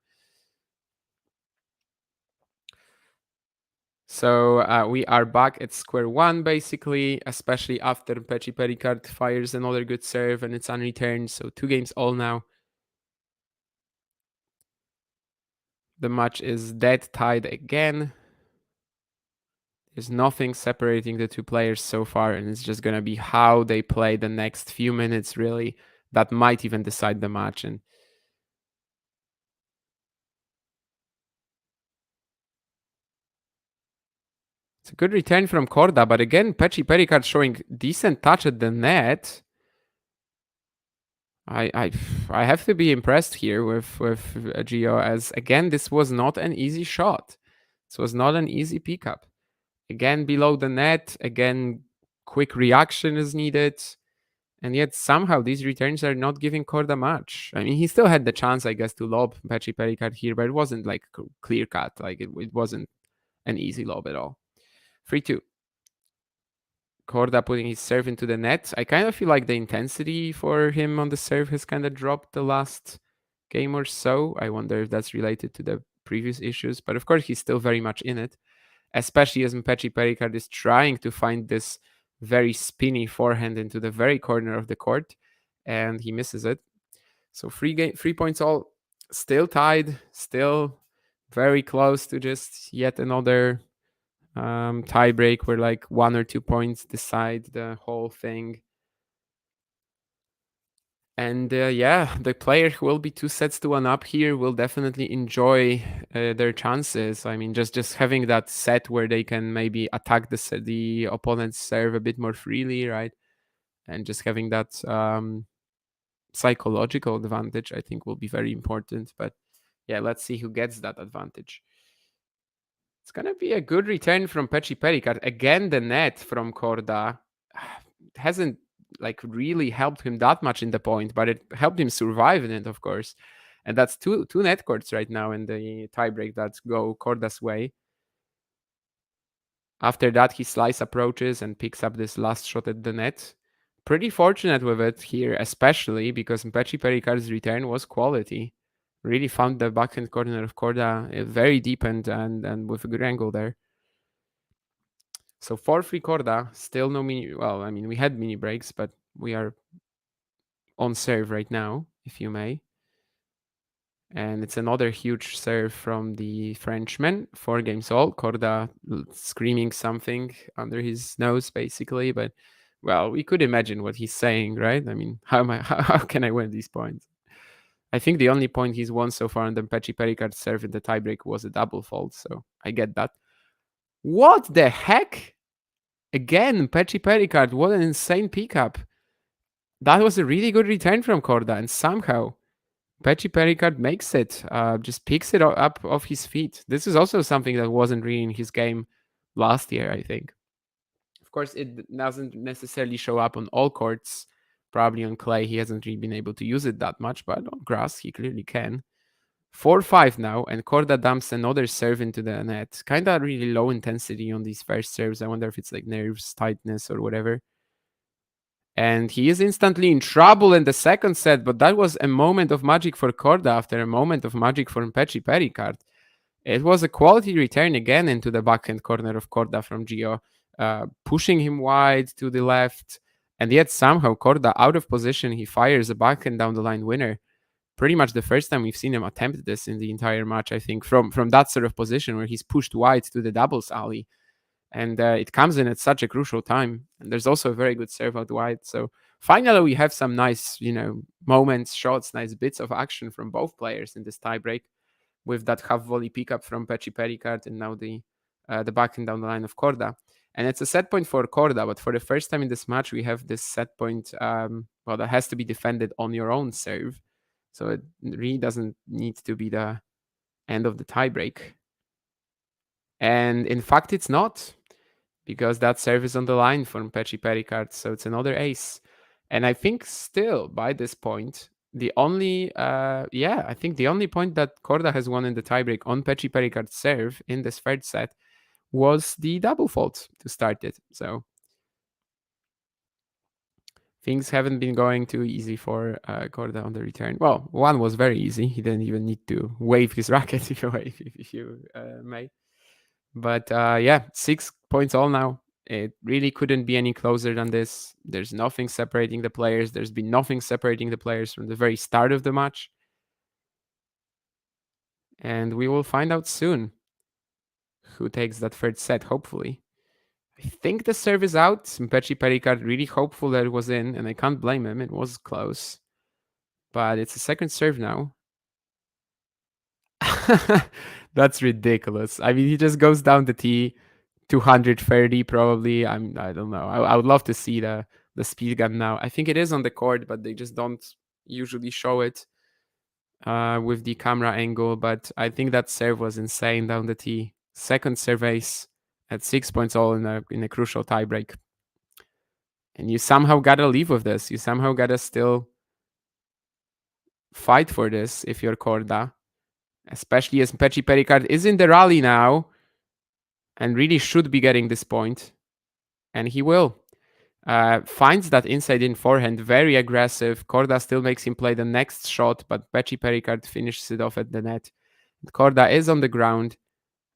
So we are back at square one, basically, especially after Mpetshi Perricard fires another good serve and it's unreturned. So 2 games all now. The match is dead tied again. There's nothing separating the 2 players so far, and it's just going to be how they play the next few minutes, really, that might even decide the match. And it's a good return from Corda, but again, Mpetshi Perricard showing decent touch at the net. I have to be impressed here with Gio, as again, this was not an easy shot. This was not an easy pickup. Again, below the net, again, quick reaction is needed. And yet somehow these returns are not giving Korda much. I mean, he still had the chance, I guess, to lob Mpetshi Perricard here, but it wasn't like clear cut. Like it wasn't an easy lob at all. 3-2. Korda putting his serve into the net. I kind of feel like the intensity for him on the serve has kind of dropped the last game or so. I wonder if that's related to the previous issues, but of course he's still very much in it, especially as Mpetshi Perricard is trying to find this very spinny forehand into the very corner of the court, and he misses it. So 3 points all, still tied, still very close to just yet another tie break where like 1 or 2 points decide the whole thing. And yeah, the player who will be 2 sets to 1 up here will definitely enjoy their chances. I mean, just having that set where they can maybe attack the opponent's serve a bit more freely, right? And just having that psychological advantage, I think, will be very important. But yeah, let's see who gets that advantage. It's going to be a good return from Mpetshi Perricard. Again, the net from Corda hasn't like really helped him that much in the point, but it helped him survive in it, of course. And that's two net courts right now in the tiebreak that go Corda's way. After that, he slice approaches and picks up this last shot at the net. Pretty fortunate with it here, especially because Mpetshi Perricard's return was quality. Really found the backhand corner of Corda very deep and with a good angle there. So 4-3 Corda, still no mini. Well, I mean, we had mini breaks, but we are on serve right now, if you may. And it's another huge serve from the Frenchman. 4 games all. Corda screaming something under his nose, basically. But, well, we could imagine what he's saying, right? I mean, how can I win these points? I think the only point he's won so far on the Mpetshi Perricard serve in the tiebreak was a double fault, so I get that. What the heck? Again, Mpetshi Perricard, what an insane pickup. That was a really good return from Corda, and somehow Mpetshi Perricard makes it, just picks it up off his feet. This is also something that wasn't really in his game last year, I think. Of course, it doesn't necessarily show up on all courts. Probably on clay, he hasn't really been able to use it that much, but on grass, he clearly can. 4-5 now, and Corda dumps another serve into the net. Kind of really low intensity on these first serves. I wonder if it's like nerves, tightness, or whatever. And he is instantly in trouble in the second set, but that was a moment of magic for Corda after a moment of magic for Mpetshi Perricard. It was a quality return again into the backhand corner of Corda from Gio, pushing him wide to the left. And yet somehow Corda, out of position, he fires a backhand down the line winner. Pretty much the first time we've seen him attempt this in the entire match, I think, from that sort of position where he's pushed wide to the doubles alley. And it comes in at such a crucial time. And there's also a very good serve out wide. So finally, we have some nice, moments, shots, nice bits of action from both players in this tiebreak, with that half volley pickup from Mpetshi Perricard and now the backhand down the line of Corda. And it's a set point for Corda, but for the first time in this match, we have this set point, that has to be defended on your own serve. So it really doesn't need to be the end of the tiebreak. And in fact, it's not, because that serve is on the line for Mpetshi Perricard, so it's another ace. And I think still by this point, the only I think the only point that Korda has won in the tiebreak on Mpetshi Perricard's serve in this third set was the double fault to start it. So things haven't been going too easy for Korda on the return. Well, one was very easy. He didn't even need to wave his racket, if you may. But 6 points all now. It really couldn't be any closer than this. There's nothing separating the players. There's been nothing separating the players from the very start of the match. And we will find out soon who takes that third set, hopefully. I think the serve is out. Mpetshi Perricard really hopeful that it was in, and I can't blame him. It was close. But it's a second serve now. That's ridiculous. I mean, he just goes down the tee, 230 probably. I don't know. I would love to see the speed gun now. I think it is on the court, but they just don't usually show it with the camera angle. But I think that serve was insane down the tee. Second serve ace at 6 points all in a crucial tiebreak. And you somehow gotta leave with this. You somehow gotta still fight for this if you're Korda. Especially as Mpetshi Perricard is in the rally now and really should be getting this point. And he will. Finds that inside in forehand, very aggressive. Korda still makes him play the next shot, but Mpetshi Perricard finishes it off at the net. Korda is on the ground,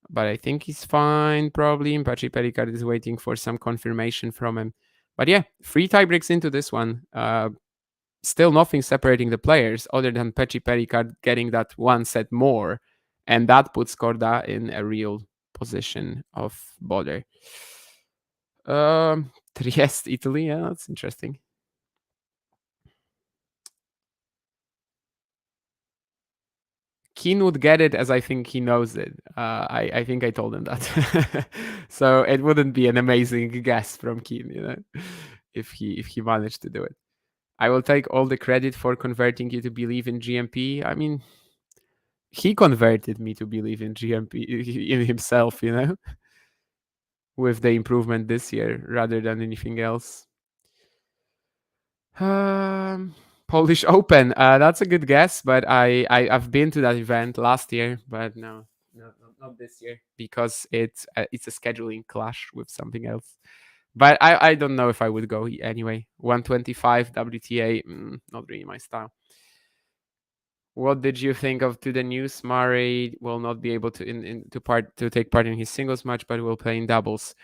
but I think he's fine probably. Mpetshi Perricard is waiting for some confirmation from him. But yeah, 3 tie breaks into this one. Still nothing separating the players other than Mpetshi Perricard getting that 1 set more. And that puts Korda in a real position of bother. Trieste, Italy. Yeah, that's interesting. Keen would get it as I think he knows it. I think I told him that. So it wouldn't be an amazing guess from Keen, if he managed to do it. I will take all the credit for converting you to believe in GMP. I mean, he converted me to believe in GMP in himself, with the improvement this year rather than anything else. Polish Open. That's a good guess, but I've been to that event last year, but no, not this year because it's a scheduling clash with something else. But I don't know if I would go anyway. 125 WTA, not really my style. What did you think of to the news? Murray will not be able to take part in his singles match, but will play in doubles.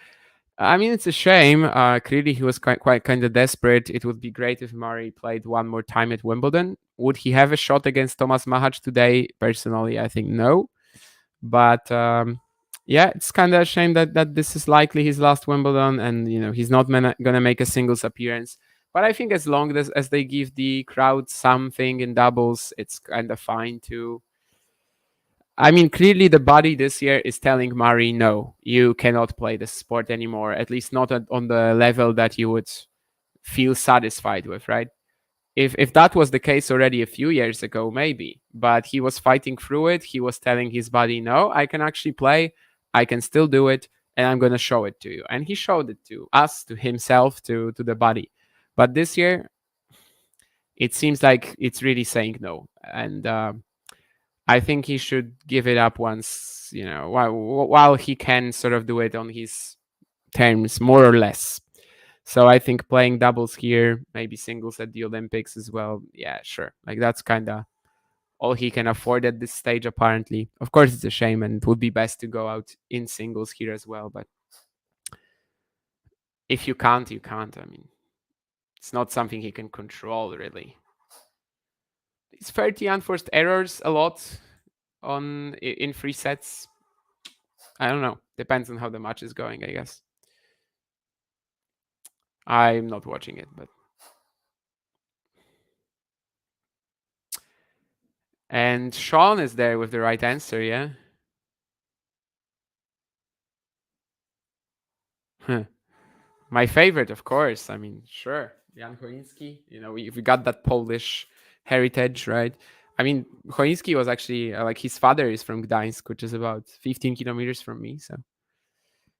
I mean, it's a shame. Clearly, he was quite kind of desperate. It would be great if Murray played one more time at Wimbledon. Would he have a shot against Tomas Machac today? Personally, I think no. But it's kind of a shame that this is likely his last Wimbledon, and he's not gonna make a singles appearance. But I think as long as they give the crowd something in doubles, it's kind of fine too. I mean, clearly the body this year is telling Murray, no, you cannot play this sport anymore, at least not on the level that you would feel satisfied with, right? If that was the case already a few years ago, maybe. But he was fighting through it. He was telling his body, no, I can actually play. I can still do it, and I'm going to show it to you. And he showed it to us, to himself, to the body. But this year, it seems like it's really saying no. And I think he should give it up once, while he can sort of do it on his terms, more or less. So I think playing doubles here, maybe singles at the Olympics as well. Yeah, sure. Like that's kind of all he can afford at this stage, apparently. Of course, it's a shame, and it would be best to go out in singles here as well. But if you can't, you can't. I mean, it's not something he can control, really. These 30 unforced errors a lot in 3 sets. I don't know. Depends on how the match is going, I guess. I'm not watching it, but. And Sean is there with the right answer, yeah? My favorite, of course. I mean, sure. Jan Choinski. We got that Polish heritage, right? I mean, Choinski was actually, his father is from Gdańsk, which is about 15 kilometers from me, so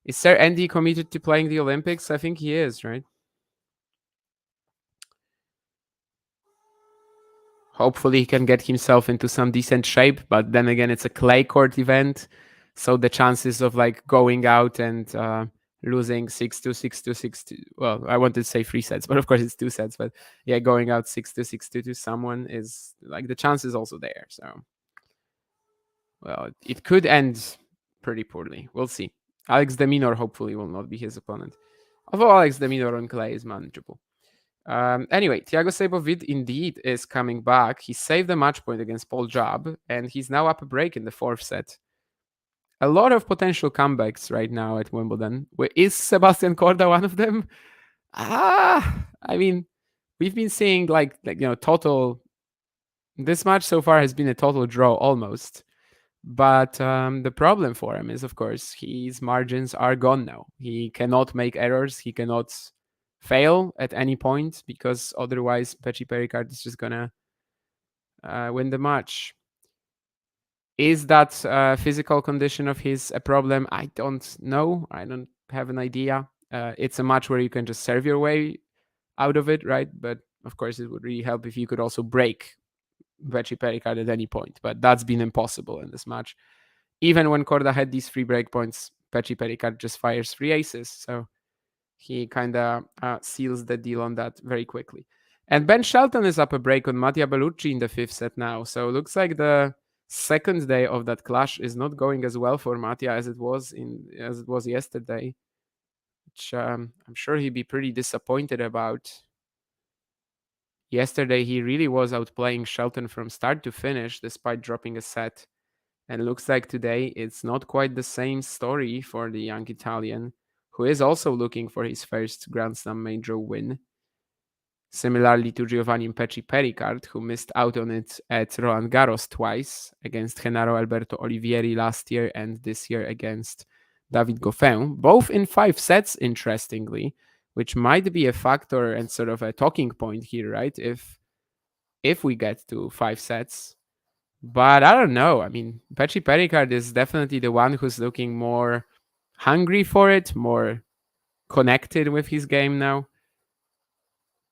Is Sir Andy committed to playing the Olympics? I think he is, right? Hopefully he can get himself into some decent shape, but then again, it's a clay court event, so the chances of like going out and losing 6-2, 6-2, 6-2. Well, I wanted to say 3 sets, but of course it's 2 sets. But yeah, going out 6-2, 6-2 to someone is like the chance is also there. So, well, it could end pretty poorly. We'll see. Alex de Minaur hopefully will not be his opponent, although Alex de Minaur on clay is manageable. Anyway, Thiago Seyboth indeed is coming back. He saved a match point against Paul Jubb, and he's now up a break in the 4th set. A lot of potential comebacks right now at Wimbledon. Is Sebastian Korda one of them? I mean, we've been seeing like total. This match so far has been a total draw almost. But the problem for him is, of course, his margins are gone now. He cannot make errors. He cannot fail at any point, because otherwise Peti Perricard is just gonna win the match. Is that physical condition of his a problem? I don't know. I don't have an idea. It's a match where you can just serve your way out of it, right? But of course, it would really help if you could also break Peti Perricard at any point. But that's been impossible in this match. Even when Corda had these 3 break points, Peti Perricard just fires 3 aces. So he kind of seals the deal on that very quickly. And Ben Shelton is up a break on Mattia Bellucci in the 5th set now. So it looks like the second day of that clash is not going as well for Mattia as it was yesterday, which I'm sure he'd be pretty disappointed about. Yesterday, he really was outplaying Shelton from start to finish, despite dropping a set. And it looks like today it's not quite the same story for the young Italian, who is also looking for his first Grand Slam major win. Similarly to Giovanni Mpetshi Perricard, who missed out on it at Roland Garros twice, against Genaro Alberto Olivieri last year and this year against David Goffin, both in 5 sets, interestingly, which might be a factor and sort of a talking point here, right? If we get to 5 sets. But I don't know. I mean, Mpetshi Perricard is definitely the one who's looking more hungry for it, more connected with his game now.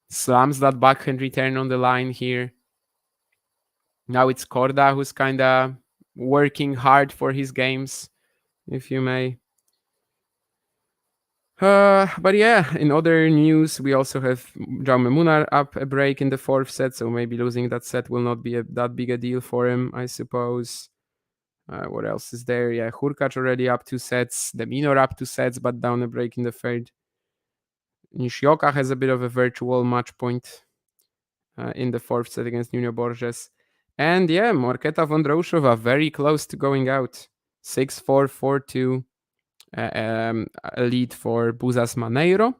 Slams that backhand return on the line here. Now it's Corda who's kind of working hard for his games, if you may. But yeah, in other news, we also have Jaume Munar up a break in the 4th set, so maybe losing that set will not be that big a deal for him, I suppose. What else is there? Yeah, Hurkacz already up 2 sets. De Minaur up 2 sets, but down a break in the 3rd. Nishioka has a bit of a virtual match point in the 4th set against Nuno Borges. And yeah, Marketa Vondrousova very close to going out. 6-4, 4-2. A lead for Buzas Maneiro.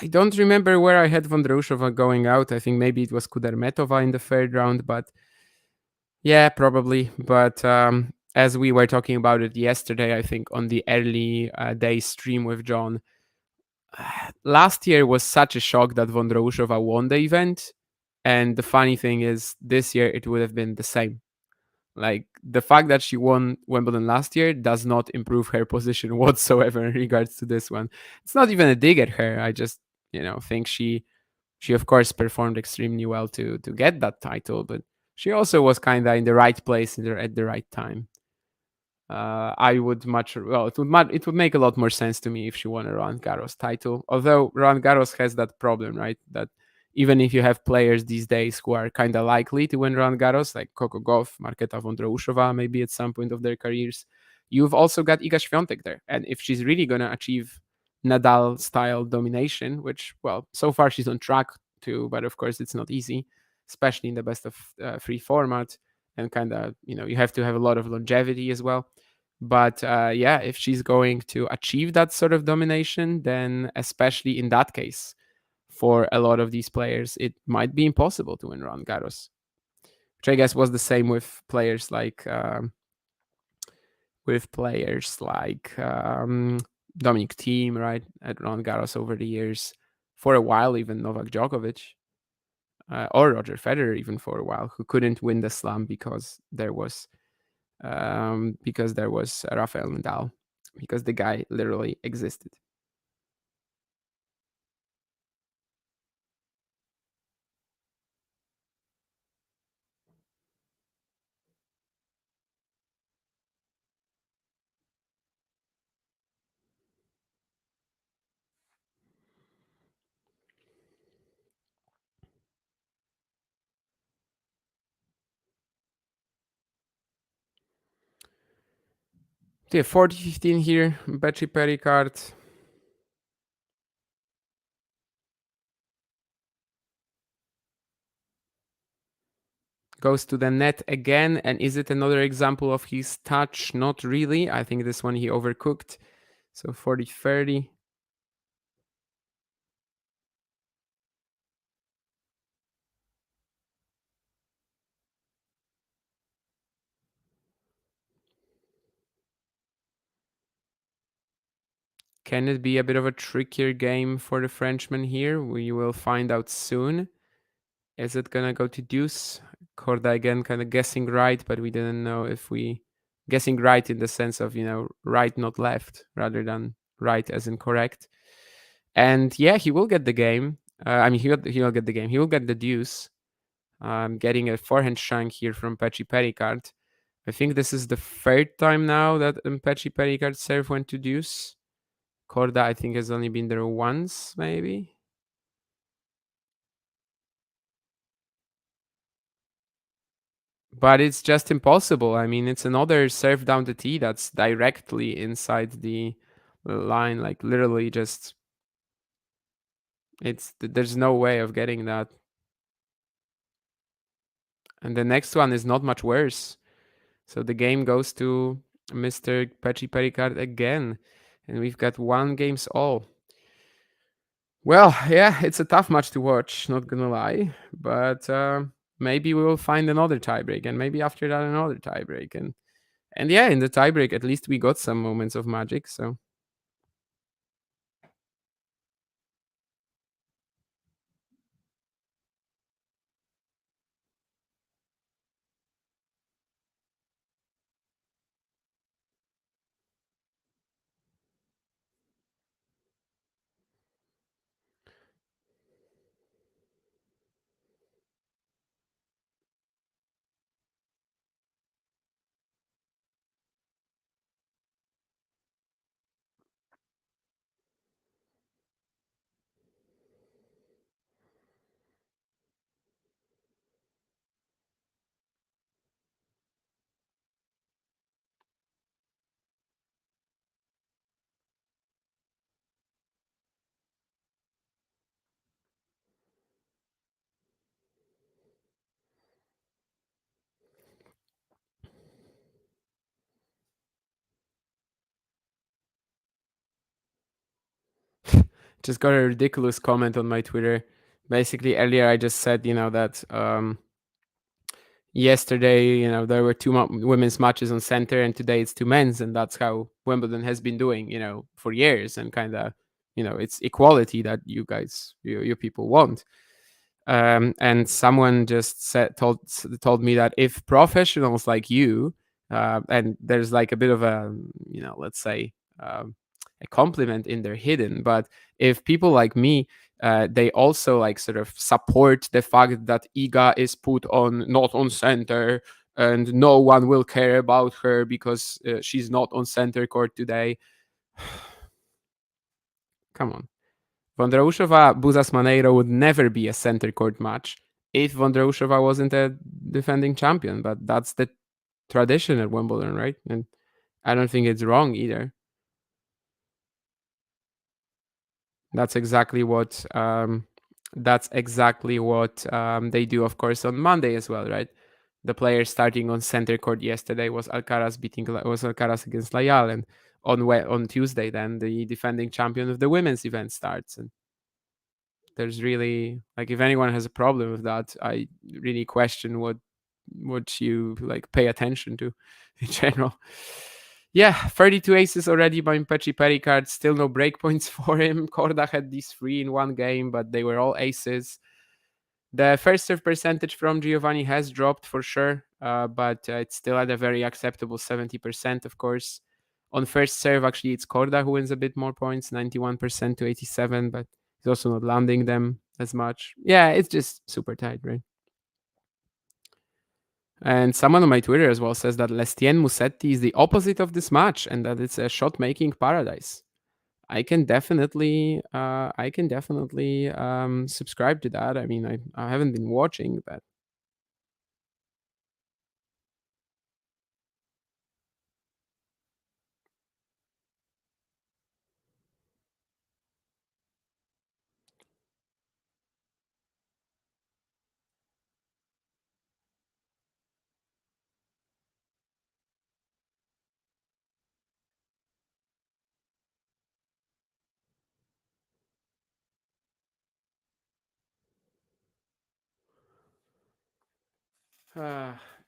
I don't remember where I had Vondrousova going out. I think maybe it was Kudermetova in the 3rd round, but yeah, probably. But as we were talking about it yesterday, I think on the early day stream with John, last year was such a shock that Vondrousova won the event. And the funny thing is, this year it would have been the same. Like, the fact that she won Wimbledon last year does not improve her position whatsoever in regards to this one. It's not even a dig at her. I just, think she of course performed extremely well to get that title, but she also was kind of in the right place at the right time. It would make a lot more sense to me if she won a Roland Garros title. Although Roland Garros has that problem, right? That even if you have players these days who are kind of likely to win Roland Garros, like Coco Gauff, Marketa Vondrousova, maybe at some point of their careers, you've also got Iga Świątek there. And if she's really going to achieve Nadal-style domination, which, well, so far she's on track to, but of course it's not easy, especially in the best of 3 format, and kind of, you have to have a lot of longevity as well. But if she's going to achieve that sort of domination, then especially in that case, for a lot of these players, it might be impossible to win Roland Garros, which I guess was the same with players like Dominic Thiem, right, at Roland Garros over the years. For a while, even Novak Djokovic or Roger Federer, even for a while, who couldn't win the Slam because there was Rafael Nadal because the guy literally existed. Yeah, 40-15 here. Mpetshi Perricard. Goes to the net again. And is it another example of his touch? Not really. I think this one he overcooked. So 40-30. Can it be a bit of a trickier game for the Frenchman here? We will find out soon. Is it gonna go to deuce? Korda again kind of guessing right, but we didn't know if we... Guessing right in the sense of, right, not left, rather than right as in correct. And yeah, he will get the game. He'll get the game. He will get the deuce. Getting a forehand shank here from Peti Picard. I think this is the third time now that Peti Picard serve went to deuce. Corda, I think, has only been there once, maybe. But it's just impossible. I mean, it's another serve down the tee that's directly inside the line, like literally just... There's no way of getting that. And the next one is not much worse. So the game goes to Mr. Peti Picard again. And we've got 1 games all. Well, yeah, it's a tough match to watch, not gonna lie. But maybe we will find another tiebreak. And maybe after that, another tiebreak. And yeah, in the tiebreak, at least we got some moments of magic. So just got a ridiculous comment on my Twitter. Basically, earlier I just said, that yesterday, there were 2 women's matches on center, and today it's 2 men's, and that's how Wimbledon has been doing, for years, and kind of, it's equality that you guys, you people want. And someone just told me that if professionals like you, and there's like a bit of a, let's say, a compliment in there hidden, but if people like me, they also like sort of support the fact that Iga is put on not on center, and no one will care about her because she's not on center court today. Come on. Vondroushova Buzas Maneiro would never be a center court match if Vondroushova wasn't a defending champion, but that's the tradition at Wimbledon, right? And I don't think it's wrong either. That's exactly what they do, of course, on Monday as well, right? The player starting on center court yesterday was Alcaraz against Layal, and on Tuesday, then the defending champion of the women's event starts. And there's really, like, if anyone has a problem with that, I really question what you like pay attention to in general. Yeah, 32 aces already by Mpetshi Perricard. Still no breakpoints for him. Corda had these 3 in 1 game, but they were all aces. The first serve percentage from Giovanni has dropped for sure, but it's still at a very acceptable 70%, of course. On first serve, actually, it's Korda who wins a bit more points, 91% to 87, but he's also not landing them as much. Yeah, it's just super tight, right? And someone on my Twitter as well says that Lestien Musetti is the opposite of this match and that it's a shot-making paradise. I can definitely subscribe to that. I mean, I haven't been watching, but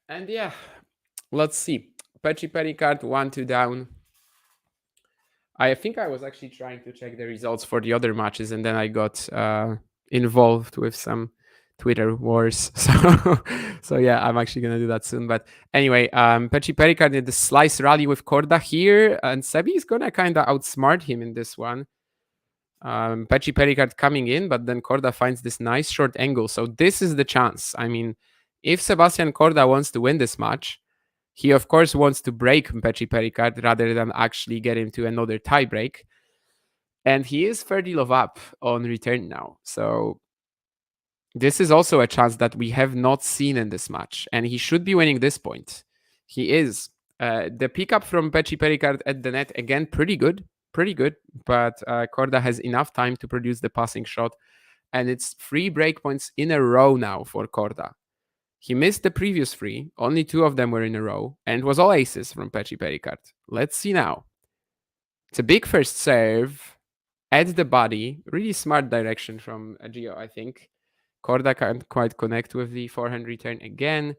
and yeah, let's see. Peti Picard 1-2 down. I think I was actually trying to check the results for the other matches, and then I got involved with some Twitter wars. So yeah, I'm actually gonna do that soon. But anyway, Peti Picard did the slice rally with Korda here, and Sebi is gonna kind of outsmart him in this one. Peti Picard coming in, but then Korda finds this nice short angle. So this is the chance. I mean, if Sebastian Korda wants to win this match, he of course wants to break Mpetshi Perricard rather than actually get into another tie break. And he is 30 love up on return now. So this is also a chance that we have not seen in this match. And he should be winning this point. He is. The pickup from Mpetshi Perricard at the net, again, pretty good. But Korda has enough time to produce the passing shot. And it's 3 breakpoints in a row now for Korda. He missed the previous 3. Only 2 of them were in a row. And it was all aces from Mpetshi Perricard. Let's see now. It's a big first serve. At the body. Really smart direction from Gio, I think. Korda can't quite connect with the forehand return again.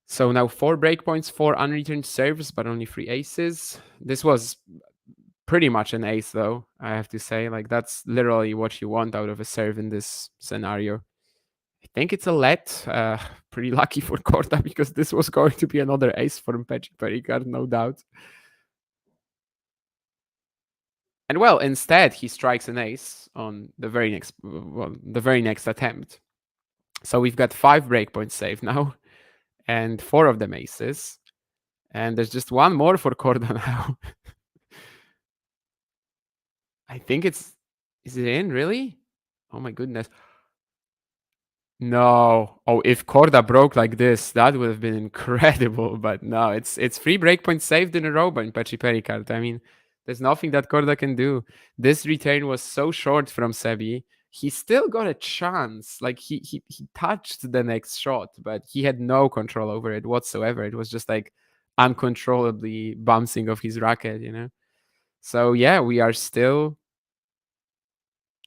So now 4 breakpoints, 4 unreturned serves, but only 3 aces. This was pretty much an ace, though, I have to say. Like, that's literally what you want out of a serve in this scenario. I think it's a let. Pretty lucky for Korda because this was going to be another ace for Mpetshi Perricard, no doubt. And well, instead he strikes an ace on the very next attempt. So we've got 5 breakpoints saved now, and 4 of them aces. And there's just 1 more for Korda now. I think is it in, really? Oh my goodness. No. Oh, if Korda broke like this, that would have been incredible. But no, it's 3 breakpoints saved in a row by Mpetshi Perricard. I mean, there's nothing that Korda can do. This return was so short from Sebi. He still got a chance. Like, he touched the next shot, but he had no control over it whatsoever. It was just like uncontrollably bouncing off his racket, you know? So yeah, we are still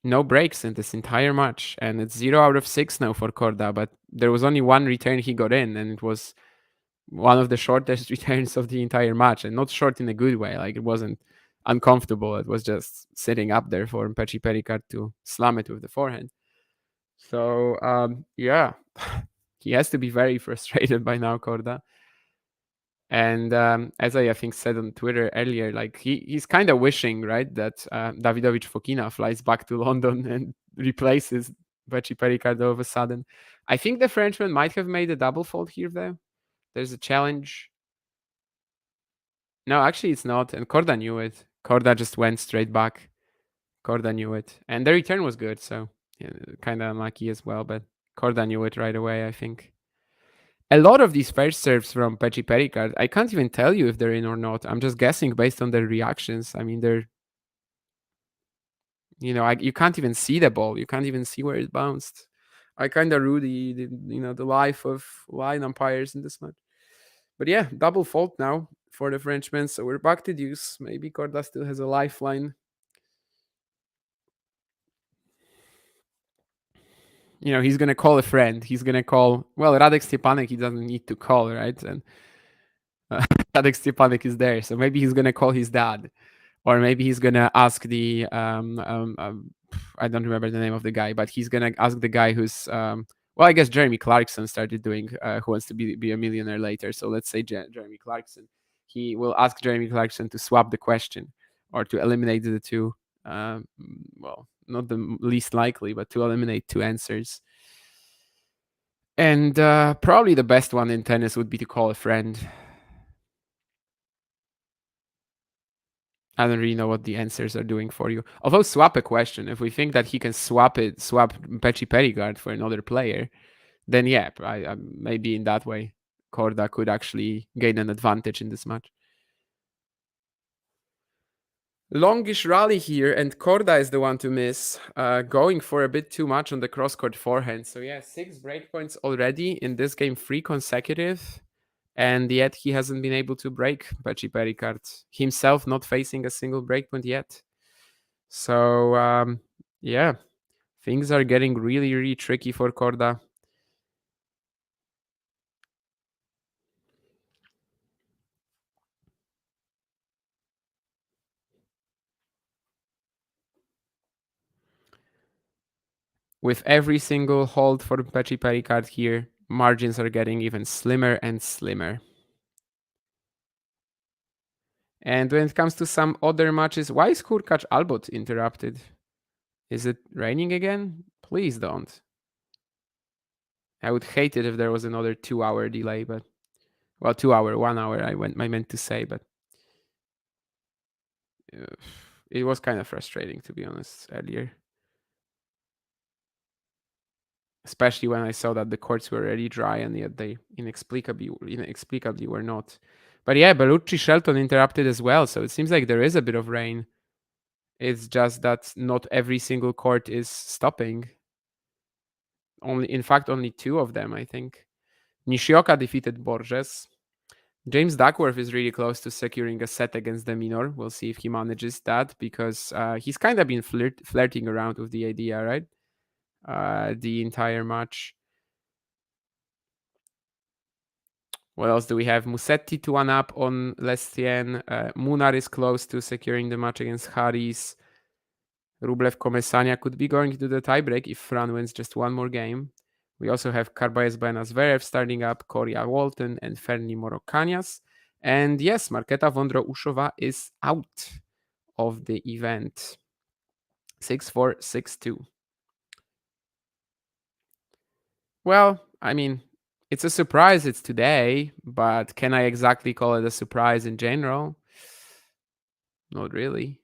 no breaks in this entire match, and it's 0 out of 6 now for Korda, but there was only 1 return he got in, and it was one of the shortest returns of the entire match, and not short in a good way. Like, it wasn't uncomfortable. It was just sitting up there for Mpetshi Perricard to slam it with the forehand. So yeah, he has to be very frustrated by now, Korda. And as I think said on Twitter earlier, like he's kind of wishing, right, that Davidovich Fokina flies back to London and replaces Mpetshi Perricard all of a sudden. I think the Frenchman might have made a double fault here, though. There's a challenge. No, actually it's not. And Korda knew it. Korda just went straight back. Korda knew it. And the return was good, so yeah, kind of unlucky as well. But Korda knew it right away, I think. A lot of these first serves from Mpetshi Perricard, I can't even tell you if they're in or not. I'm just guessing based on their reactions. I mean, they're, you know, you can't even see the ball. You can't even see where it bounced. I kind of rue the life of line umpires in this match. But yeah, double fault now for the Frenchman. So we're back to deuce. Maybe Korda still has a lifeline. You know, he's going to call a friend. He's going to call, well, Radek Stepanek, he doesn't need to call, right? And Radek Stepanek is there. So maybe he's going to call his dad. Or maybe he's going to ask the, I don't remember the name of the guy, but he's going to ask the guy who's, well, I guess Jeremy Clarkson started doing Who Wants to be a Millionaire later. So let's say Jeremy Clarkson. he will ask Jeremy Clarkson to swap the question or to eliminate the two. Well, not the least likely, but to eliminate two answers. And probably the best one in tennis would be to call a friend. I don't really know what the answers are doing for you. Although swap a question, if we think that he can swap Mpetshi Perricard for another player, then yeah, maybe in that way, Korda could actually gain an advantage in this match. Longish rally here, and Korda is the one to miss, going for a bit too much on the cross-court forehand. So yeah, 6 breakpoints already in this game, 3 consecutive. And yet he hasn't been able to break Peti Picard himself, not facing a single breakpoint yet. So yeah, things are getting really, really tricky for Korda. With every single hold for Peti Picard here, margins are getting even slimmer and slimmer. And when it comes to some other matches, why is Hurkacz Albot interrupted? Is it raining again? Please don't. I would hate it if there was another 2-hour delay, but well, 2 hour, 1 hour. I meant to say, but it was kind of frustrating, to be honest, earlier. Especially when I saw that the courts were already dry and yet they inexplicably were not. But yeah, Bellucci Shelton interrupted as well, so it seems like there is a bit of rain. It's just that not every single court is stopping. In fact, only 2 of them, I think. Nishioka defeated Borges. James Duckworth is really close to securing a set against De Minaur. We'll see if he manages that, because he's kind of been flirting around with the idea, right? The entire match. What else do we have? Musetti to 1-up on Lestien. Munar is close to securing the match against Haris. Rublev Komesania could be going to the tiebreak if Fran wins just one more game. We also have Carballes Buenas Zverev starting up, Coria Walton, and Ferni Morocanias. And yes, Marketa Vondro-Ushova is out of the event. 6-4, 6-2. Well, I mean, it's a surprise it's today, but can I exactly call it a surprise in general? Not really.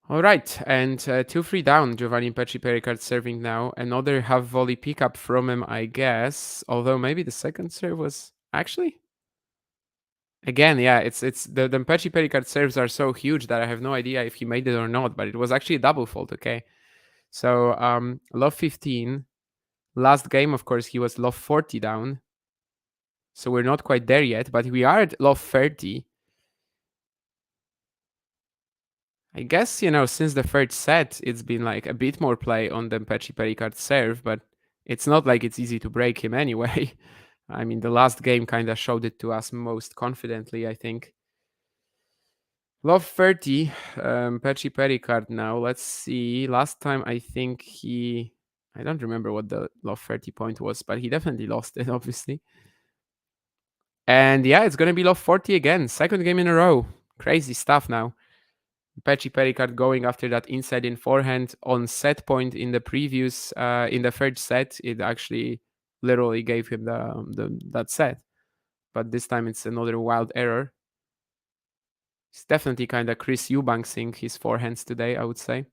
All right, and 2-3 down, Giovanni Mpetshi Perricard serving now. Another half volley pickup from him, I guess. Although maybe the second serve was actually. Again, yeah, it's the Mpetshi Perricard serves are so huge that I have no idea if he made it or not, but it was actually a double fault, okay? So love 15. Last game, of course, he was love 40 down. So we're not quite there yet, but we are at love 30. I guess, since the third set, it's been like a bit more play on the Mpetshi Perricard serve, but it's not like it's easy to break him anyway. I mean, the last game kind of showed it to us most confidently, I think. Love 30, Mpetshi Perricard now. Let's see. Last time, I think I don't remember what the love 30 point was, but he definitely lost it, obviously. And yeah, it's going to be love 40 again. Second game in a row. Crazy stuff now. Peti Picard going after that inside in forehand on set point in the previous, in the third set. It actually literally gave him that set. But this time it's another wild error. It's definitely kind of Chris Eubanksing his forehands today, I would say.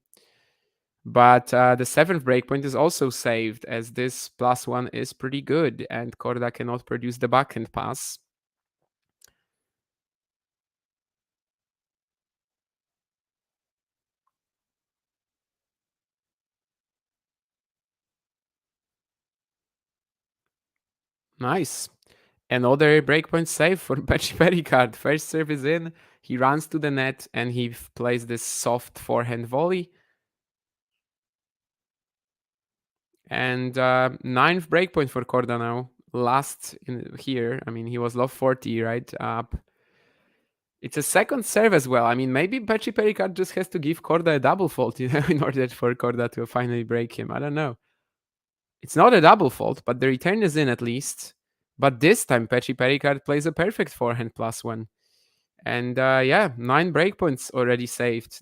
But the 7th breakpoint is also saved, as this +1 is pretty good, and Corda cannot produce the backhand pass. Nice. Another breakpoint save for Peti Picard. First serve is in. He runs to the net and he plays this soft forehand volley. And 9th breakpoint for Korda now. Last in here. I mean, he was love 40, right? Up. It's a second serve as well. I mean, maybe Peti Picard just has to give Korda a double fault, in order for Korda to finally break him. I don't know. It's not a double fault, but the return is in at least. But this time, Peti Picard plays a perfect forehand +1. And 9 breakpoints already saved.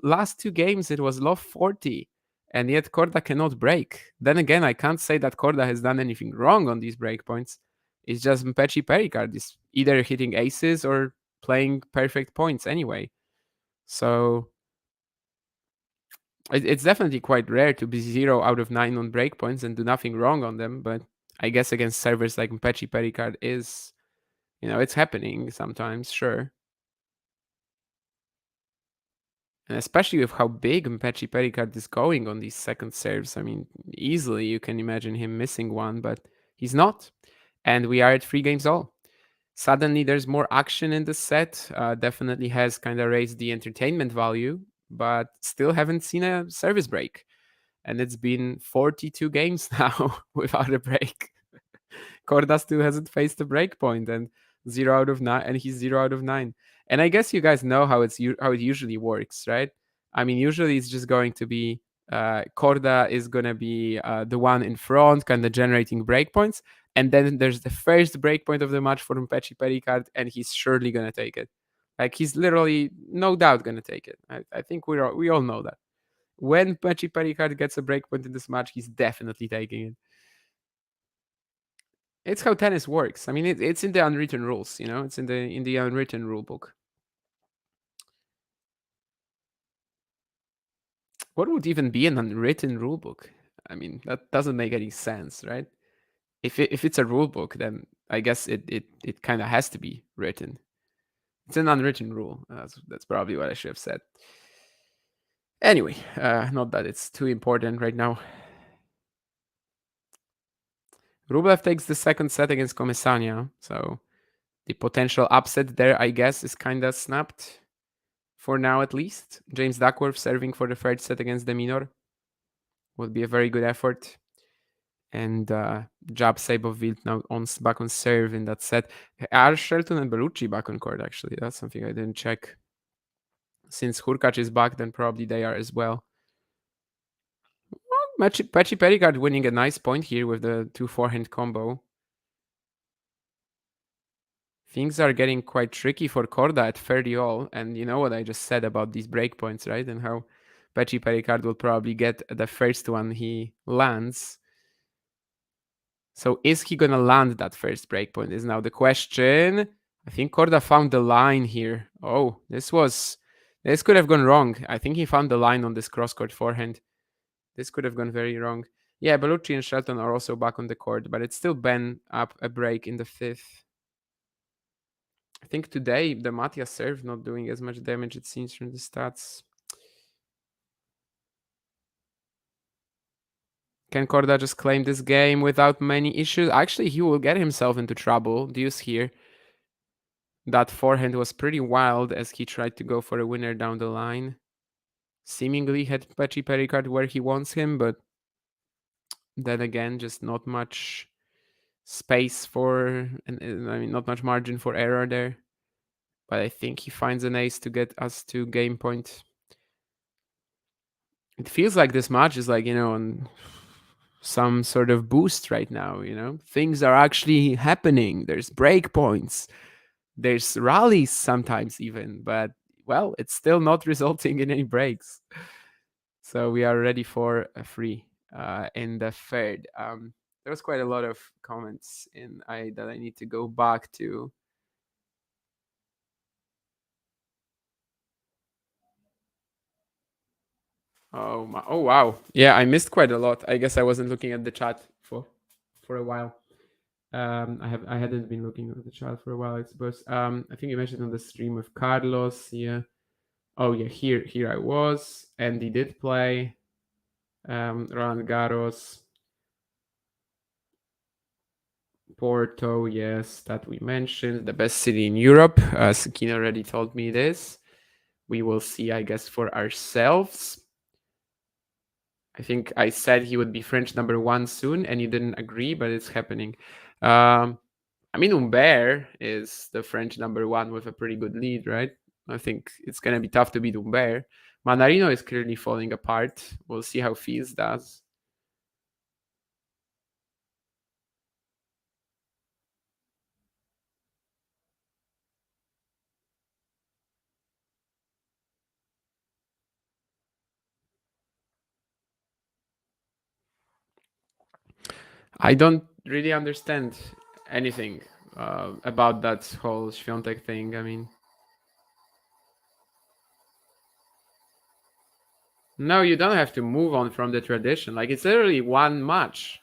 Last two games, it was love 40. And yet Korda cannot break. Then again, I can't say that Korda has done anything wrong on these breakpoints. It's just Mpetshi Perricard is either hitting aces or playing perfect points anyway. So it's definitely quite rare to be 0 out of 9 on breakpoints and do nothing wrong on them. But I guess against servers like Mpetshi Perricard is, it's happening sometimes, sure. And especially with how big Mpetshi Perricard is going on these second serves. I mean, easily you can imagine him missing one, but he's not. And we are at 3 games all. Suddenly there's more action in the set. Definitely has kind of raised the entertainment value, but still haven't seen a service break. And it's been 42 games now without a break. Korda still hasn't faced a break point, and 0 out of 9, and he's 0 out of 9. And I guess you guys know how it usually works, right? I mean, usually it's just going to be Korda is going to be the one in front, kind of generating breakpoints. And then there's the first breakpoint of the match for Mpetshi Perricard, and he's surely going to take it. Like, he's literally, no doubt, going to take it. I think we all know that. When Mpetshi Perricard gets a breakpoint in this match, he's definitely taking it. It's how tennis works. I mean, it's in the unwritten rules, It's in the unwritten rule book. What would even be an unwritten rule book? I mean, that doesn't make any sense, right? If it's a rule book, then I guess it kind of has to be written. It's an unwritten rule. That's probably what I should have said. Anyway, not that it's too important right now. Rublev takes the second set against Komesania, so the potential upset there, I guess, is kind of snapped. For now, at least. James Duckworth serving for the third set against De Minor would be a very good effort. And Jab Sabovil now back on serve in that set. Are Shelton and Bellucci back on court, actually? That's something I didn't check. Since Hurkacz is back, then probably they are as well. Peti Picard winning a nice point here with the 2 forehand combo. Things are getting quite tricky for Corda at 30 all. And you know what I just said about these breakpoints, right? And how Peti Picard will probably get the first one he lands. So is he going to land that first breakpoint is now the question. I think Corda found the line here. Oh, this could have gone wrong. I think he found the line on this cross-court forehand. This could have gone very wrong. Yeah, Bellucci and Shelton are also back on the court, but it's still Ben up a break in the 5th. I think today the Matia serve not doing as much damage, it seems, from the stats. Can Corda just claim this game without many issues? Actually, he will get himself into trouble. Deuce here. That forehand was pretty wild as he tried to go for a winner down the line. Seemingly had Peti Picard where he wants him, but then again, just not much space for, not much margin for error there. But I think he finds an ace to get us to game point. It feels like this match is like, on some sort of boost right now, Things are actually happening. There's break points. There's rallies sometimes even, but, well, it's still not resulting in any breaks. So we are ready for a free in the third. There was quite a lot of comments that I need to go back to. Oh wow. Yeah, I missed quite a lot. I guess I wasn't looking at the chat for a while. I hadn't been looking at the chat for a while, I suppose. I think you mentioned on the stream with Carlos. Yeah. Oh yeah, here I was. Andy did play. Roland Garros. Porto, yes, that we mentioned. The best city in Europe. Sakina already told me this. We will see, I guess, for ourselves. I think I said he would be French number 1 soon, and you didn't agree, but it's happening. I mean, Humbert is the French number 1 with a pretty good lead, right? I think it's going to be tough to beat Humbert. Manarino is clearly falling apart. We'll see how Fields does. I don't really understand anything about that whole Świątek thing. I mean, no, you don't have to move on from the tradition. Like, it's literally one match.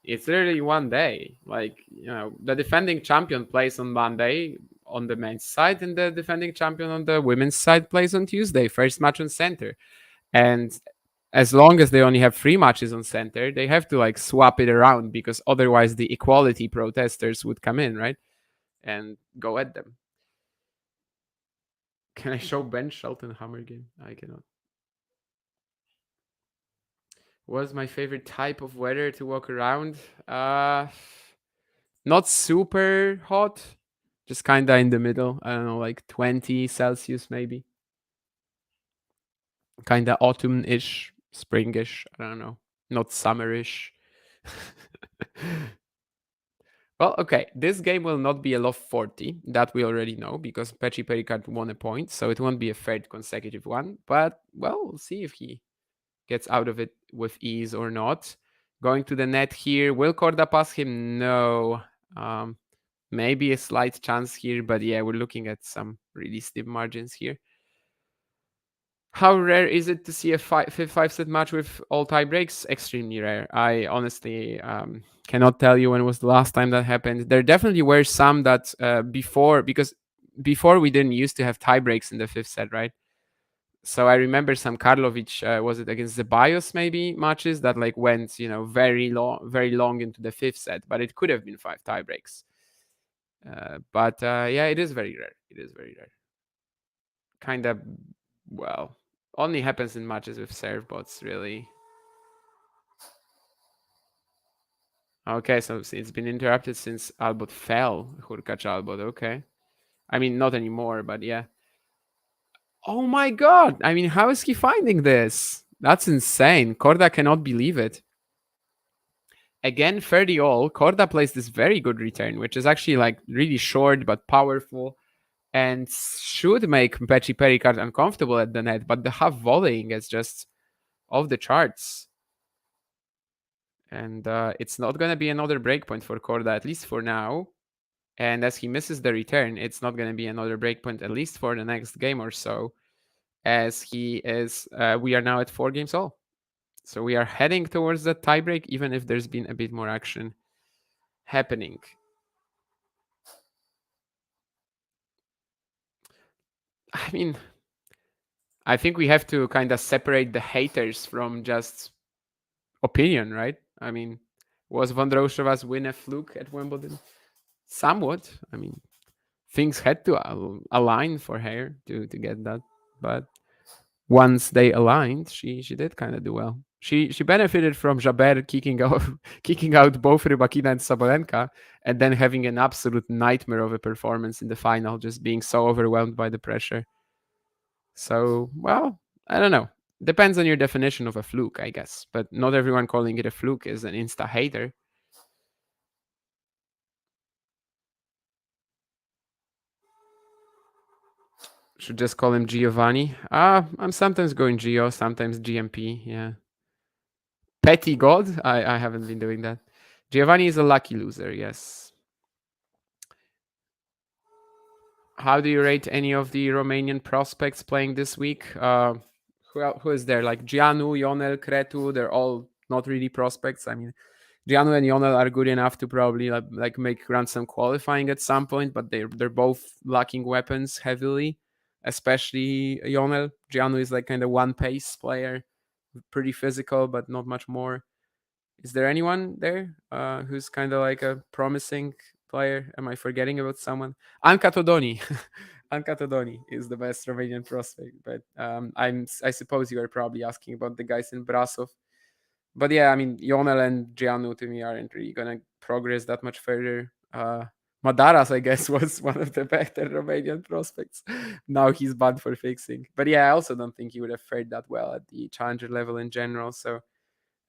It's literally one day. Like, you know, the defending champion plays on Monday on the men's side, and the defending champion on the women's side plays on Tuesday. First match on center. And as long as they only have 3 matches on center, they have to like swap it around, because otherwise the equality protesters would come in, right? And go at them. Can I show Ben Shelton Hammer game? I cannot. What's my favorite type of weather to walk around? Not super hot, just kind of in the middle. I don't know, like 20 Celsius maybe. Kind of autumn-ish, springish. I don't know, not summerish. Well, okay, this game will not be a loft 40. That we already know, because Peti Picard won a point, so it won't be a third consecutive one. But, well, we'll see if he gets out of it with ease or not. Going to the net here. Will Corda pass him? No. Maybe a slight chance here, but yeah, we're looking at some really steep margins here. How rare is it to see a 5-set match with all tie breaks? Extremely rare. I honestly cannot tell you when was the last time that happened. There definitely were some that because before we didn't used to have tie breaks in the 5th set, right? So I remember some Karlovic, was it against the BIOS maybe, matches that like went, you know, very long into the 5th set, but it could have been 5 tie breaks. But yeah, it is very rare. It is very rare. Kind of, well, only happens in matches with serve bots, really. Okay, so it's been interrupted since Albot fell. Hurkacz Albot, okay. I mean, not anymore, but yeah. Oh my god! I mean, how is he finding this? That's insane. Corda cannot believe it. Again, 30 all. Corda plays this very good return, which is actually like really short but powerful, and should make Mpetshi Perricard uncomfortable at the net, but the half volleying is just off the charts. And it's not going to be another breakpoint for Corda, at least for now. And as he misses the return, it's not going to be another breakpoint, at least for the next game or so, as he is, we are now at 4 games all. So we are heading towards the tiebreak, even if there's been a bit more action happening. I mean, I think we have to kind of separate the haters from just opinion, right? I mean, was Vondroušova's win a fluke at Wimbledon? Somewhat. I mean, things had to align for her to get that. But once they aligned, she did kind of do well. She benefited from Jabeur kicking out both Rybakina and Sabalenka, and then having an absolute nightmare of a performance in the final, just being so overwhelmed by the pressure. So, well, I don't know. Depends on your definition of a fluke, I guess. But not everyone calling it a fluke is an insta hater. Should just call him Giovanni. I'm sometimes going Gio, sometimes GMP. Yeah. Petty God? I haven't been doing that. Giovanni is a lucky loser, yes. How do you rate any of the Romanian prospects playing this week? Who is there? Like Gianu, Ionel, Cretu, they're all not really prospects. I mean, Gianu and Ionel are good enough to probably like make Grand Slam qualifying at some point, but they're both lacking weapons heavily, especially Ionel. Gianu is like kind of one pace player, pretty physical, but not much more. Is there anyone there who's kind of like a promising player? Am I forgetting about someone? Anka Todoni. Anka Todoni is the best Romanian prospect, but I suppose you are probably asking about the guys in Brasov. But yeah, I mean, Ionel and Gianu to me aren't really gonna progress that much further. Madaras, I guess, was one of the better Romanian prospects. Now he's banned for fixing. But yeah, I also don't think he would have fared that well at the challenger level in general. So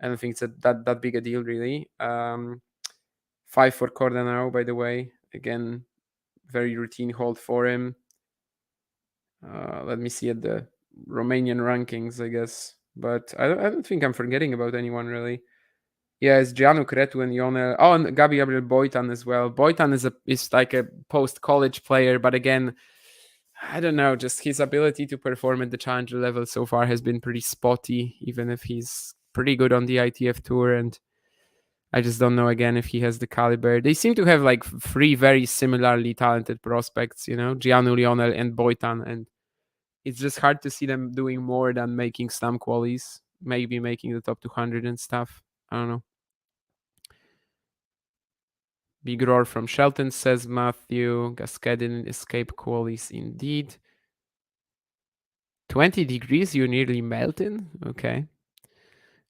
I don't think it's that big a deal, really. 5 for Korda now, by the way. Again, very routine hold for him. Let me see at the Romanian rankings, I guess. But I don't think I'm forgetting about anyone, really. Yeah, it's Gianlu Cretu and Ionel. Oh, and Gabriel Boitan as well. Boitan is like a post-college player, but again, I don't know, just his ability to perform at the challenger level so far has been pretty spotty, even if he's pretty good on the ITF tour, and I just don't know again if he has the caliber. They seem to have like 3 very similarly talented prospects, Gianlu, Lionel, and Boitan, and it's just hard to see them doing more than making slam qualies, maybe making the top 200 and stuff. I don't know. Big roar from Shelton, says Matthew. Gascadin escape qualies indeed. 20 degrees, you're nearly melting? Okay.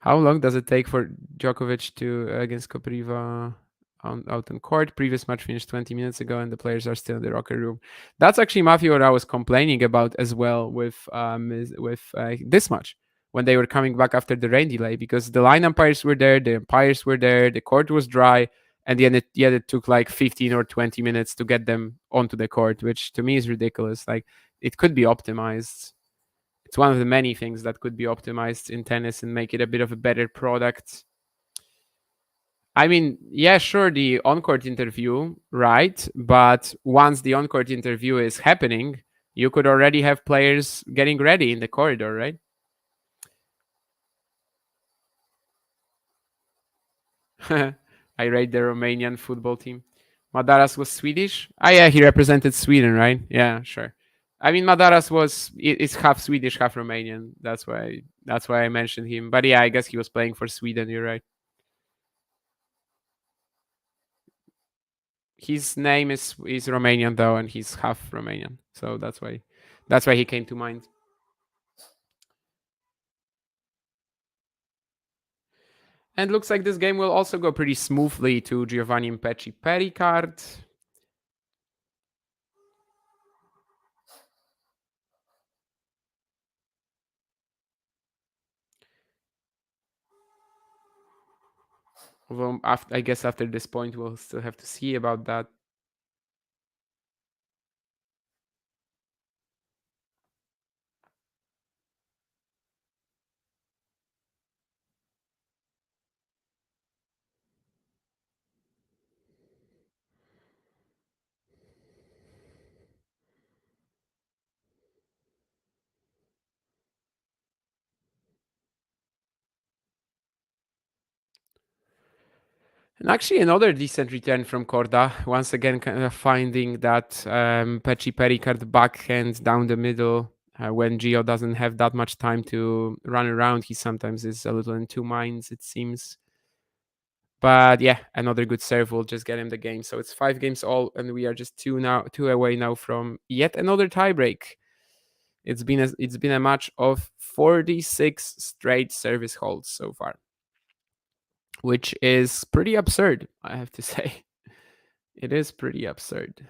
How long does it take for Djokovic to against Kopriva out on court? Previous match finished 20 minutes ago, and the players are still in the locker room. That's actually, Matthew, what I was complaining about as well with this match when they were coming back after the rain delay, because the line umpires were there, the umpires were there, the court was dry, and yet it took like 15 or 20 minutes to get them onto the court, which to me is ridiculous. Like, it could be optimized. It's one of the many things that could be optimized in tennis and make it a bit of a better product. I mean, yeah, sure, the on-court interview, right? But once the on-court interview is happening, you could already have players getting ready in the corridor, right? I rate the Romanian football team. Madaras was Swedish? Ah, yeah, he represented Sweden, right? Yeah, sure. I mean, Madaras it's half Swedish, half Romanian. That's why I mentioned him. But yeah, I guess he was playing for Sweden. You're right. His name is Romanian though, and he's half Romanian, so that's why he came to mind. And looks like this game will also go pretty smoothly to Giovanni Mpetshi Perricard. Although I guess after this point we'll still have to see about that. And actually another decent return from Corda. Once again, kind of finding that Peti Picard backhand down the middle. When Gio doesn't have that much time to run around, he sometimes is a little in 2 minds, it seems. But yeah, another good serve will just get him the game. So it's 5 games all, and we are just 2 away now from yet another tiebreak. It's been a match of 46 straight service holds so far, which is pretty absurd, I have to say. It is pretty absurd.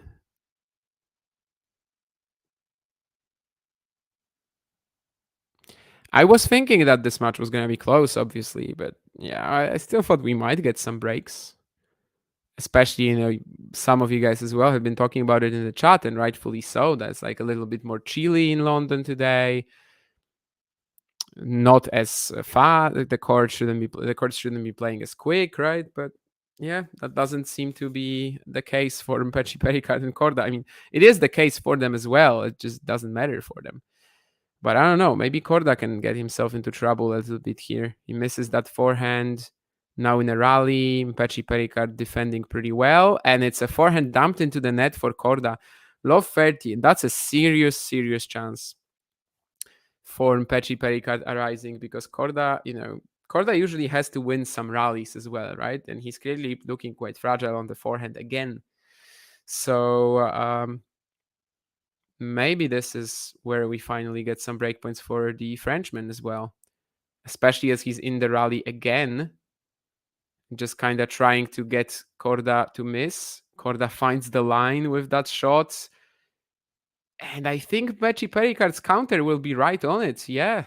I was thinking that this match was going to be close, obviously, but yeah, I still thought we might get some breaks. Especially, some of you guys as well have been talking about it in the chat, and rightfully so. That's like a little bit more chilly in London today. Not as fast. The court shouldn't be playing as quick, right? But yeah, that doesn't seem to be the case for Mpetshi, Perricard, and Corda. I mean, it is the case for them as well. It just doesn't matter for them. But I don't know. Maybe Corda can get himself into trouble a little bit here. He misses that forehand. Now in a rally, Mpetshi Perricard defending pretty well. And it's a forehand dumped into the net for Corda. Love 30. And that's a serious chance for Mpetshi Perricard arising, because Corda, Korda usually has to win some rallies as well, right? And he's clearly looking quite fragile on the forehand again. So maybe this is where we finally get some breakpoints for the Frenchman as well, especially as he's in the rally again, just kind of trying to get Korda to miss. Korda finds the line with that shot. And I think Peti Perricard's counter will be right on it. Yeah.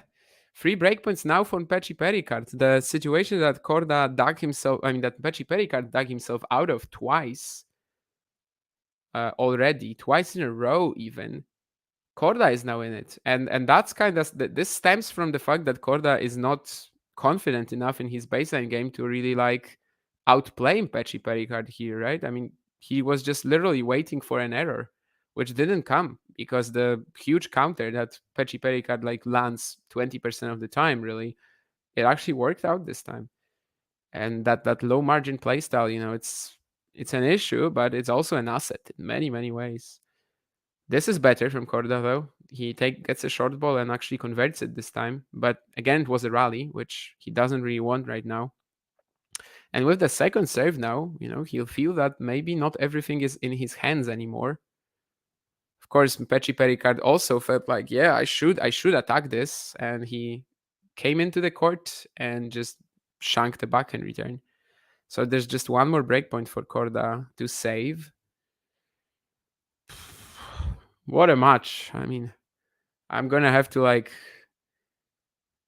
3 breakpoints now from Peti Picard. The situation that Korda dug himself, that Peti Picard dug himself out of twice already, twice in a row even. Korda is now in it. And that's kind of, this stems from the fact that Korda is not confident enough in his baseline game to really like outplay Peti Picard here, right? I mean, he was just literally waiting for an error, which didn't come because the huge counter that Peti Picard like lands 20% of the time, really, it actually worked out this time. And that low margin playstyle, it's an issue, but it's also an asset in many, many ways. This is better from Corda, though. He gets a short ball and actually converts it this time. But again, it was a rally, which he doesn't really want right now. And with the second serve now, he'll feel that maybe not everything is in his hands anymore. Of course, Mpetshi Perricard also felt like, yeah, I should attack this. And he came into the court and just shanked the backhand return. So there's just one more breakpoint for Corda to save. What a match. I mean, I'm going to have to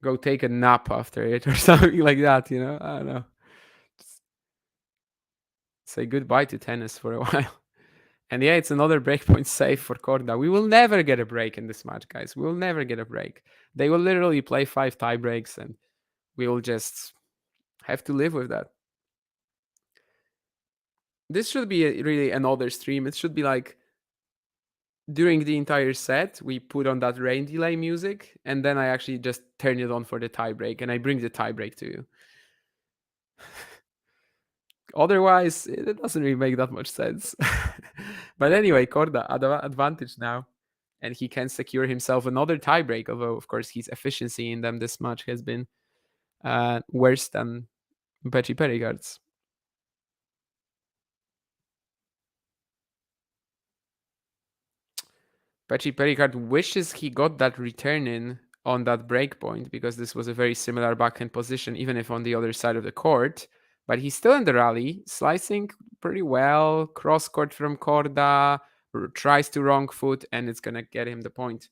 go take a nap after it or something like that, I don't know. Just say goodbye to tennis for a while. And yeah, it's another breakpoint save for Corda. We will never get a break in this match, guys. We will never get a break. They will literally play 5 tie breaks and we will just have to live with that. This should be really another stream. It should be like during the entire set, we put on that rain delay music, and then I actually just turn it on for the tie break, and I bring the tie break to you. Otherwise, it doesn't really make that much sense. But anyway, Corda at advantage now, and he can secure himself another tie break, although, of course, his efficiency in them this match has been worse than Peti Perricard's. Peti Picard wishes he got that return in on that break point because this was a very similar backhand position, even if on the other side of the court. But he's still in the rally, slicing pretty well. Cross court from Corda, tries to wrong foot, and it's going to get him the point.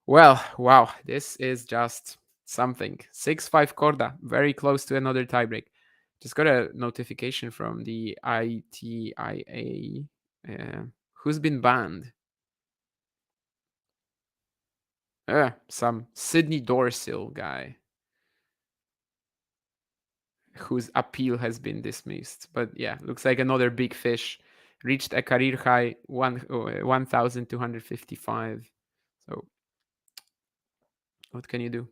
Well, wow, this is just something. 6-5 Corda, very close to another tiebreak. Just got a notification from the ITIA. Who's been banned? Some Sydney Dorsil guy whose appeal has been dismissed. But yeah, looks like another big fish reached a career high 1,255. So what can you do?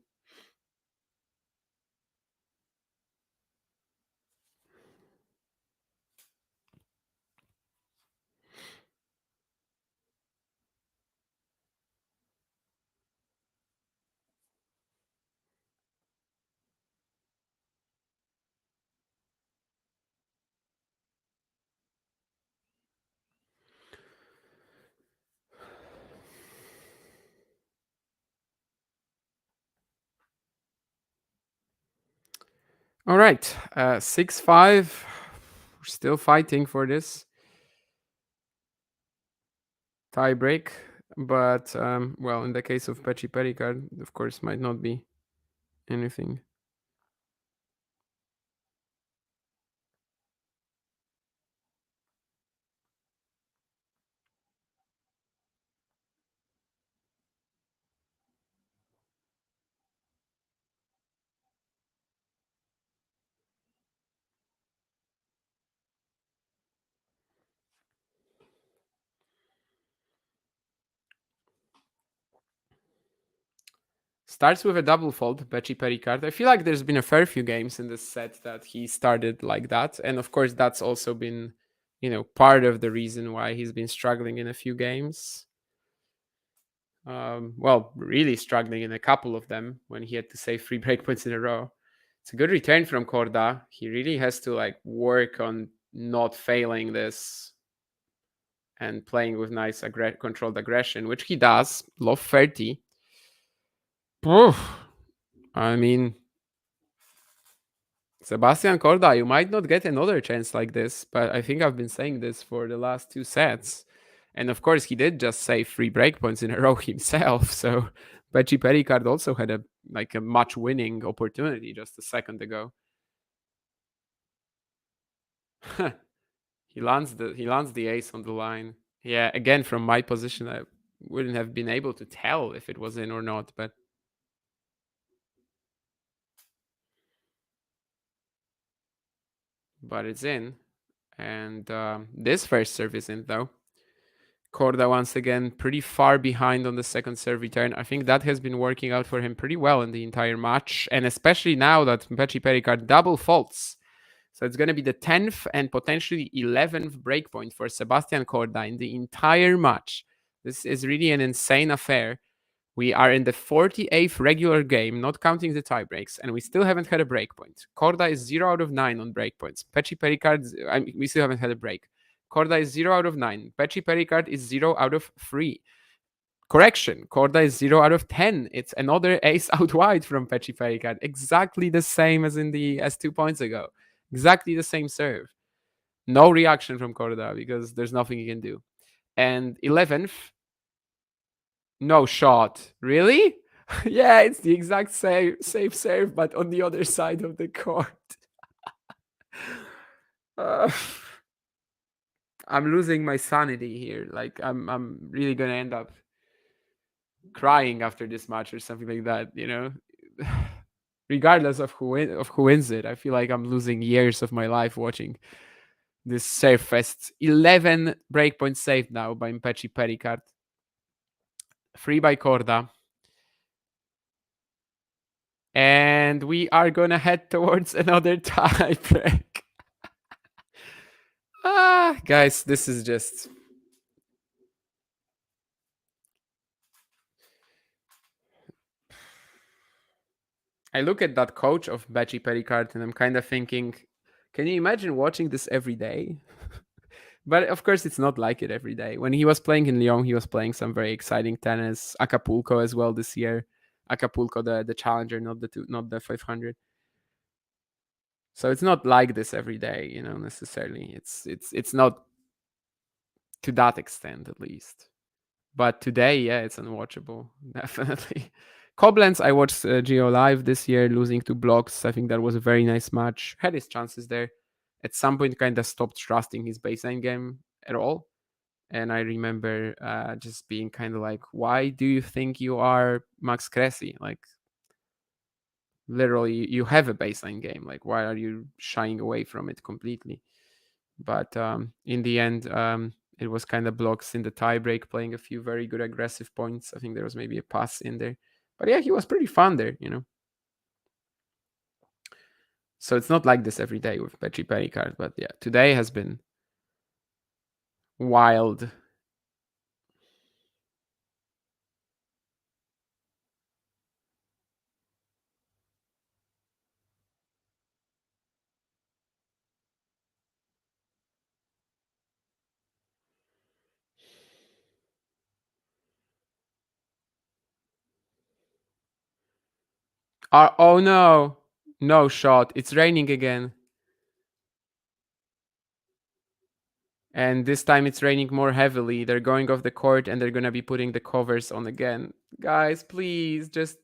All right, 6-5. We're still fighting for this tie break, but well, in the case of Peti Picard, of course, might not be anything. Starts with a double fault, Peti Picard. I feel like there's been a fair few games in this set that he started like that. And of course, that's also been, part of the reason why he's been struggling in a few games. Well, really struggling in a couple of them when he had to save 3 breakpoints in a row. It's a good return from Korda. He really has to like work on not failing this and playing with nice controlled aggression, which he does. Love 30. I mean, Sebastian Corda, you might not get another chance like this, but I think I've been saying this for the last 2 sets. And of course, he did just save 3 breakpoints in a row himself. So Peti Picard also had a match winning opportunity just a second ago. He lands the ace on the line. Yeah, again, from my position, I wouldn't have been able to tell if it was in or not, but it's in. And this first serve is in, though. Corda once again pretty far behind on the second serve return. I think that has been working out for him pretty well in the entire match, and especially now that Mpetshi Perricard double faults. So it's going to be the 10th and potentially 11th breakpoint for Sebastian Corda in the entire match. This is really an insane affair. We are in the 48th regular game, not counting the tie breaks, and we still haven't had a breakpoint. Corda is 0 out of 9 on breakpoints. Mpetshi Perricard, we still haven't had a break. Corda is 0 out of 9. Mpetshi Perricard is 0 out of 3. Correction, Corda is 0 out of 10. It's another ace out wide from Mpetshi Perricard. Exactly the same as 2 points ago. Exactly the same serve. No reaction from Corda because there's nothing he can do. And 11th, no shot. Really? Yeah, it's the exact same serve, but on the other side of the court. I'm losing my sanity here. Like I'm really gonna end up crying after this match or something like that, you know. Regardless of who wins it, I feel like I'm losing years of my life watching this serve fest. 11 breakpoints saved now by Mpetshi Perricard. 3 by Corda. And we are gonna head towards another tie break. Guys, this is just... I look at that coach of Mpetshi Perricard and I'm kind of thinking, can you imagine watching this every day? But of course, it's not like it every day. When he was playing in Lyon, he was playing some very exciting tennis. Acapulco as well this year. Acapulco, the challenger, not the 500. So it's not like this every day, you know, necessarily. It's not to that extent, at least. But today, yeah, it's unwatchable, definitely. Koblenz, I watched Geo live this year, losing to blocks. I think that was a very nice match. Had his chances there. At some point, kind of stopped trusting his baseline game at all. And I remember just being kind of like, why do you think you are Max Cressy? Like, literally, you have a baseline game. Like, why are you shying away from it completely? But in the end, it was kind of blocks in the tiebreak, playing a few very good aggressive points. I think there was maybe a pass in there. But yeah, he was pretty fun there, you know. So it's not like this every day with Mpetshi Perricard. But yeah, today has been wild. Oh no, no shot. It's raining again. And this time it's raining more heavily. They're going off the court and they're going to be putting the covers on again. Guys, please, just...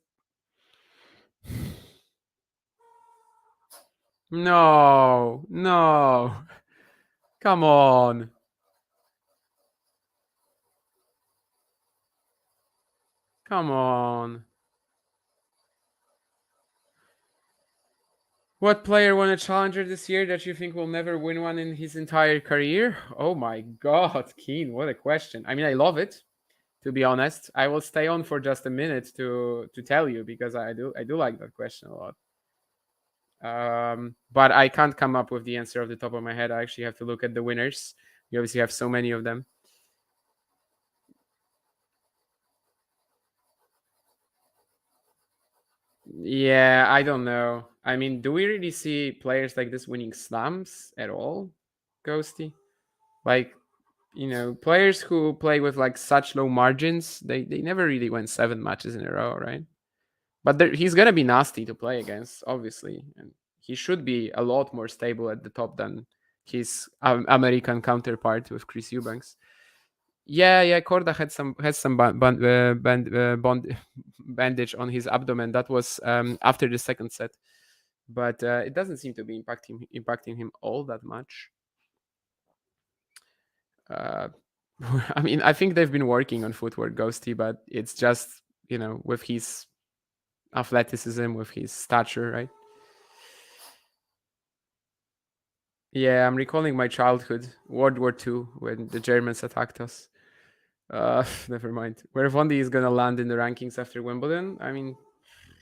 No, no. Come on. Come on. What player won a challenger this year that you think will never win one in his entire career? Oh my god, Keen, what a question. I mean, I love it, to be honest. I will stay on for just a minute to tell you, because I do like that question a lot. But I can't come up with the answer off the top of my head. I actually have to look at the winners. We obviously have so many of them. Yeah, I don't know. I mean, do we really see players like this winning slams at all, Ghosty? Like, you know, players who play with like such low margins, they never really win 7 matches in a row, right? But he's gonna be nasty to play against, obviously, and he should be a lot more stable at the top than his American counterpart with Chris Eubanks. Yeah, Korda had some bandage on his abdomen. That was after the second set, but it doesn't seem to be impacting him all that much. I mean, I think they've been working on footwork, Ghosty, but it's just, you know, with his athleticism, with his stature, right? Yeah, I'm recalling my childhood, World War II, when the Germans attacked us. Never mind. Where Vondi is gonna land in the rankings after Wimbledon? I mean,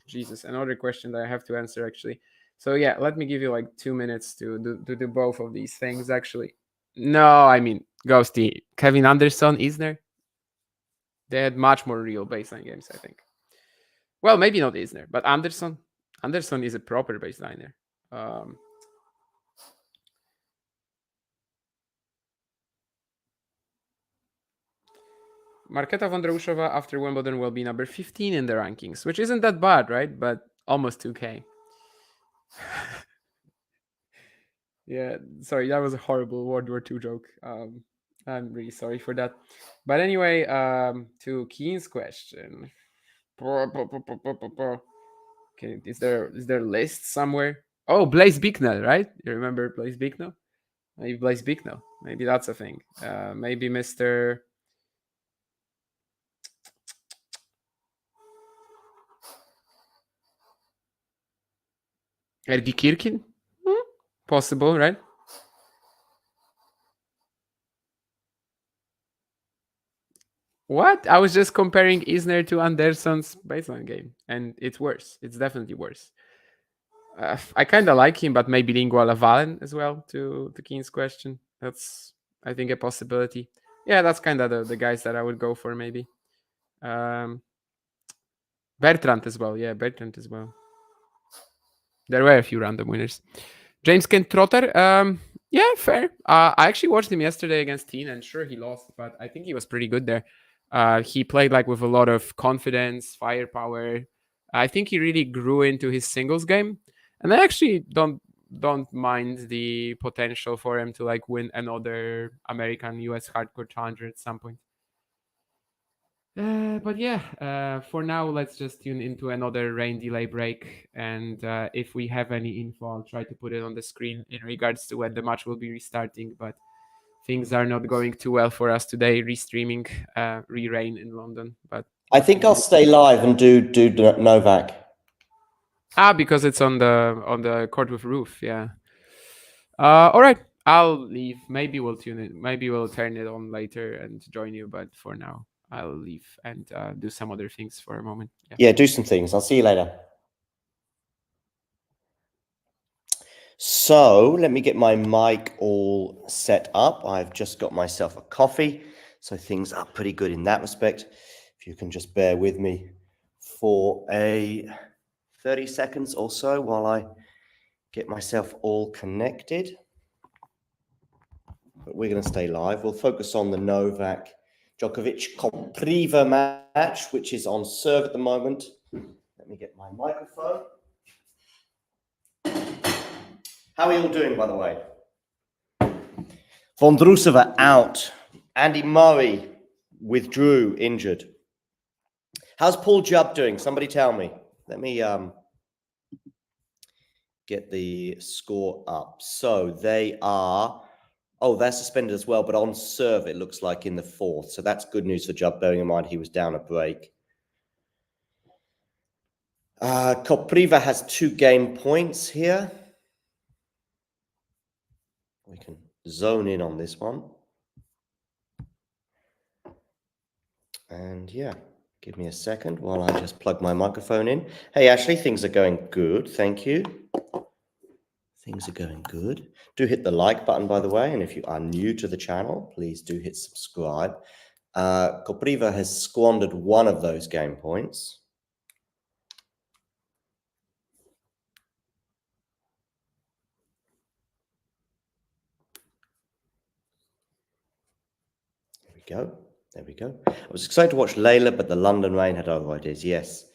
Jesus, another question that I have to answer actually. So yeah, let me give you like 2 minutes to do both of these things actually. No, I mean, Ghosty, Kevin Anderson, Isner. They had much more real baseline games, I think. Well, maybe not Isner, but Anderson. Anderson is a proper baseliner. Marketa Vondroushova after Wimbledon will be number 15 in the rankings, which isn't that bad, right? But almost 2K. Yeah, sorry, that was a horrible World War II joke. I'm really sorry for that. But anyway, to Keen's question. Okay, is there a list somewhere? Oh, Blaise Bicknell, right? You remember Blaise Bicknell? Maybe Blaise Bicknell. Maybe that's a thing. Maybe Mr. Ergi Kirkin? Possible, right? What? I was just comparing Isner to Anderson's baseline game, and it's worse. It's definitely worse. I kind of like him, but maybe Lingua Lavalen as well, to Keen's question. That's, I think, a possibility. Yeah, that's kind of the guys that I would go for, maybe. Bertrand as well. Yeah, Bertrand as well. There were a few random winners. James Kent Trotter. Yeah, fair. I actually watched him yesterday against Teen, and sure, he lost, but I think he was pretty good there. He played like with a lot of confidence, firepower. I think he really grew into his singles game, and I actually don't mind the potential for him to like win another American US Hardcore Challenger at some point. But yeah, for now, let's just tune into another rain delay break. And if we have any info, I'll try to put it on the screen in regards to when the match will be restarting. But things are not going too well for us today, restreaming re-rain in London. But I think I'll stay live and do Novak. Because it's on the court with roof, yeah. All right, I'll leave. Maybe we'll tune it. Maybe we'll turn it on later and join you. But for now, I'll leave and do some other things for a moment. Yeah, do some things. I'll see you later. So let me get my mic all set up. I've just got myself a coffee, so things are pretty good in that respect. If you can just bear with me for a 30 seconds or so while I get myself all connected. But we're going to stay live. We'll focus on the Novak Djokovic Kopriva match, which is on serve at the moment. Let me get my microphone. How are you all doing, by the way? Vondrousova out. Andy Murray withdrew, injured. How's Paul Jubb doing? Somebody tell me. Let me get the score up. So they are... Oh, they're suspended as well, but on serve, it looks like in the fourth. So that's good news for Jubb, bearing in mind he was down a break. Kopriva has 2 game points here. We can zone in on this one. And yeah, give me a second while I just plug my microphone in. Hey, Ashley, things are going good. Thank you. Things are going good. Do hit the like button, by the way. And if you are new to the channel, please do hit subscribe. Kopriva has squandered one of those game points. go. There we go. I was excited to watch Layla, but the London rain had other ideas. Yes.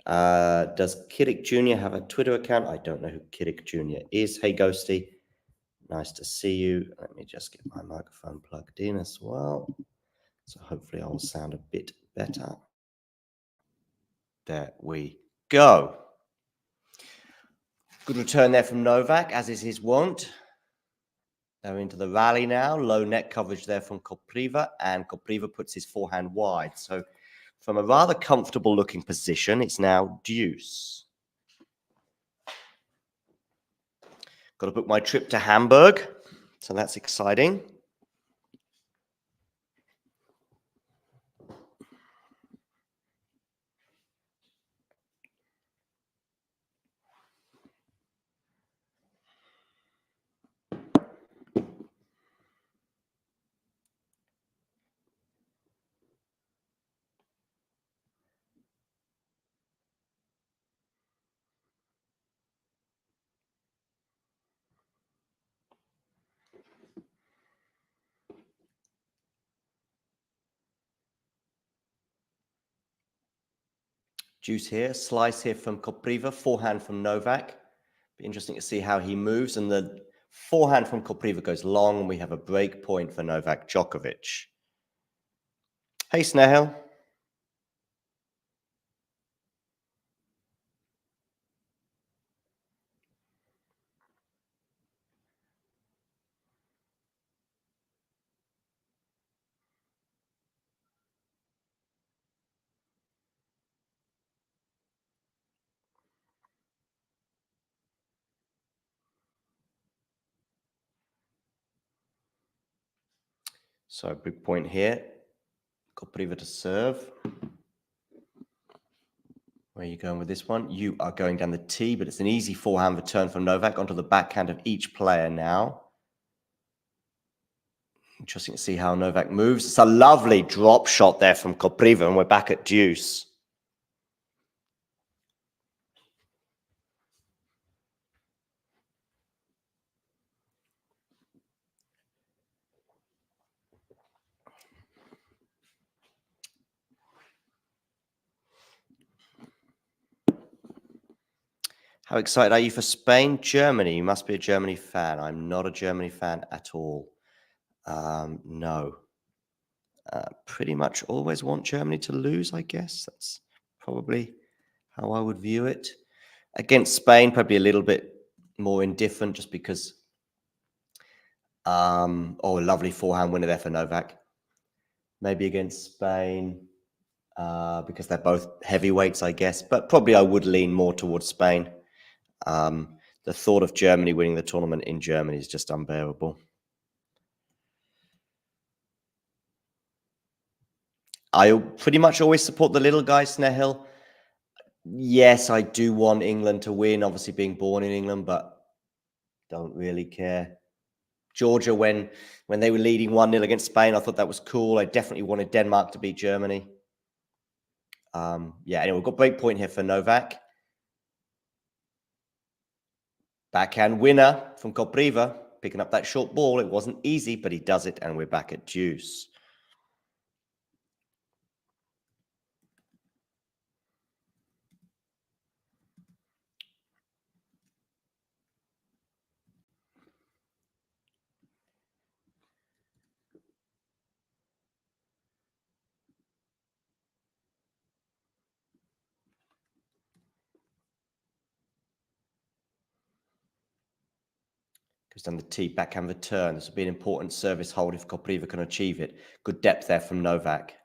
Does Kiddick Jr. have a Twitter account? I don't know who Kiddick Jr. is. Hey, Ghosty. Nice to see you. Let me just get my microphone plugged in as well. So hopefully I will sound a bit better. There we go. Good return there from Novak, as is his wont. They're into the rally now. Low net coverage there from Kopriva, and Kopriva puts his forehand wide. So from a rather comfortable looking position, it's now deuce. Got to book my trip to Hamburg, so that's exciting. Juice here, slice here from Kopriva, forehand from Novak. Be interesting to see how he moves. And the forehand from Kopriva goes long, and we have a break point for Novak Djokovic. Hey, Snehel. So big point here. Kopriva to serve. Where are you going with this one? You are going down the tee, but it's an easy forehand return from Novak onto the backhand of each player now. Interesting to see how Novak moves. It's a lovely drop shot there from Kopriva, and we're back at deuce. How excited are you for Spain? Germany. You must be a Germany fan. I'm not a Germany fan at all. No. Pretty much always want Germany to lose, I guess. That's probably how I would view it. Against Spain, probably a little bit more indifferent just because... a lovely forehand winner there for Novak. Maybe against Spain because they're both heavyweights, I guess. But probably I would lean more towards Spain. The thought of Germany winning the tournament in Germany is just unbearable. I pretty much always support the little guy, Snehil. Yes, I do want England to win, obviously being born in England, but don't really care. Georgia, when they were leading 1-0 against Spain, I thought that was cool. I definitely wanted Denmark to beat Germany. Anyway, we've got break point here for Novak. Backhand winner from Kopriva, picking up that short ball. It wasn't easy, but he does it, and we're back at deuce. Goes down the tee, backhand return. This will be an important service hold if Kopriva can achieve it. Good depth there from Novak.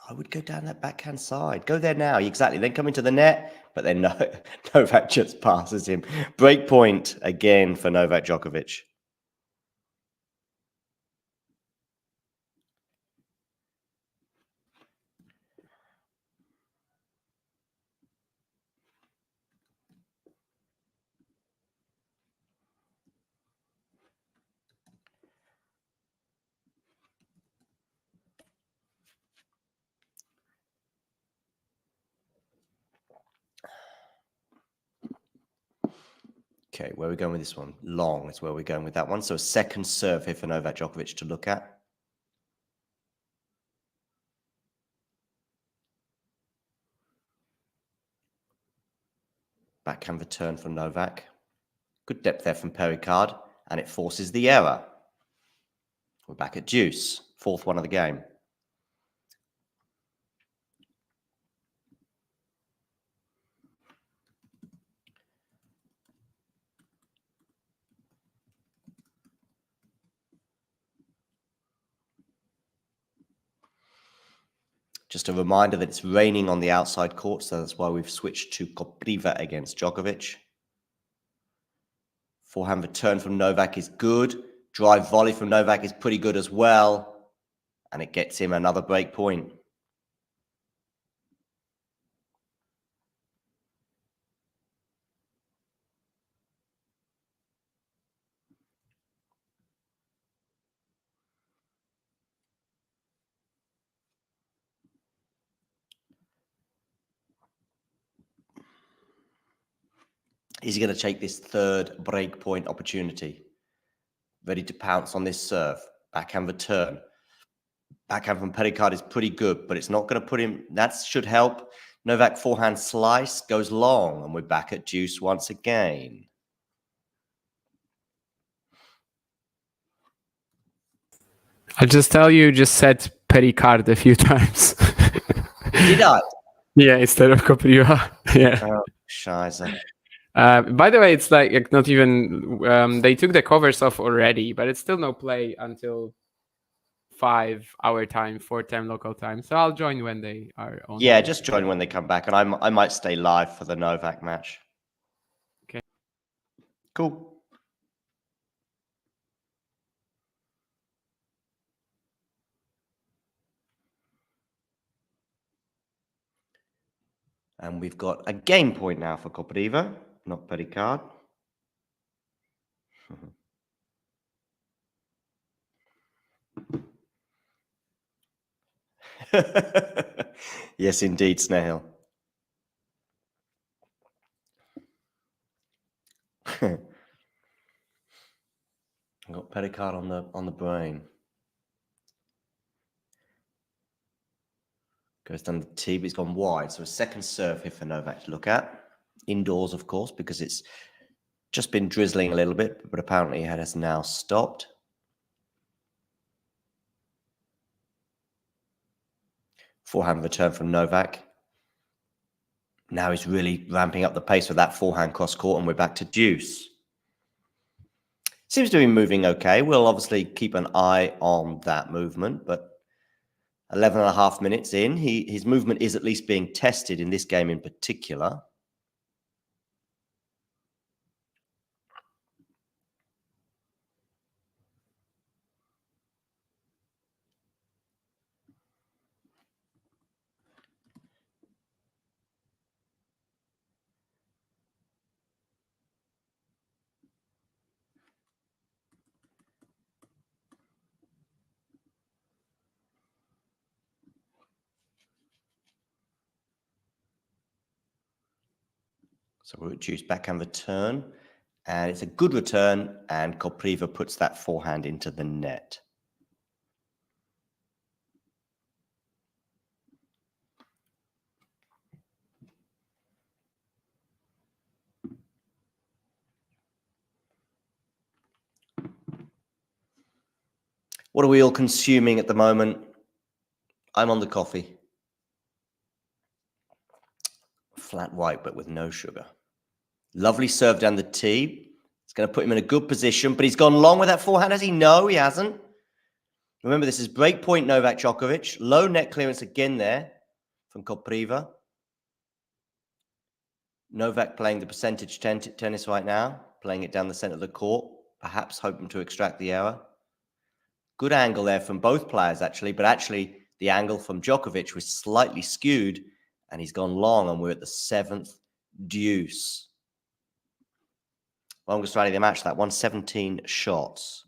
I would go down that backhand side. Go there now. Exactly. Then come into the net, but then Novak just passes him. Break point again for Novak Djokovic. Okay, where are we going with this one? Long is where we're going with that one. So a second serve here for Novak Djokovic to look at. Backhand return from Novak. Good depth there from Perricard, and it forces the error. We're back at deuce, fourth one of the game. Just a reminder that it's raining on the outside court, so that's why we've switched to Kopriva against Djokovic. Forehand return from Novak is good. Drive volley from Novak is pretty good as well. And it gets him another break point. Is he going to take this third break point opportunity? Ready to pounce on this serve. Backhand return. Backhand from Perricard is pretty good, but it's not going to put him... That should help. Novak forehand slice goes long, and we're back at deuce once again. I'll just tell you, just said Perricard a few times. Did I? Yeah, instead of Kopriva. Yeah. Oh, scheiße. By the way, it's like not even... they took the covers off already, but it's still no play until 5 our time, 4 time local time. So I'll join when they are on. Yeah, just join when they come back, and I might stay live for the Novak match. Okay. Cool. And we've got a game point now for Kopriva, not Perricard. Yes, indeed, Snail. I've got Perricard on the brain. Goes down the tee, but it's gone wide. So a second serve here for Novak to look at. Indoors, of course, because it's just been drizzling a little bit, but apparently it has now stopped. Forehand return from Novak. Now he's really ramping up the pace with that forehand cross court, and we're back to deuce. Seems to be moving okay. We'll obviously keep an eye on that movement, but 11 and a half minutes in, his movement is at least being tested in this game in particular. So we're at deuce backhand return, and it's a good return, and Kopriva puts that forehand into the net. What are we all consuming at the moment? I'm on the coffee. Flat white, but with no sugar. Lovely serve down the tee. It's going to put him in a good position, but he's gone long with that forehand. Has he? No, he hasn't. Remember, this is break point Novak Djokovic. Low net clearance again there from Kopriva. Novak playing the percentage tennis right now, playing it down the center of the court, perhaps hoping to extract the error. Good angle there from both players, actually, but actually the angle from Djokovic was slightly skewed, and he's gone long, and we're at the 7th deuce. Longest rally of the match, that 117 shots.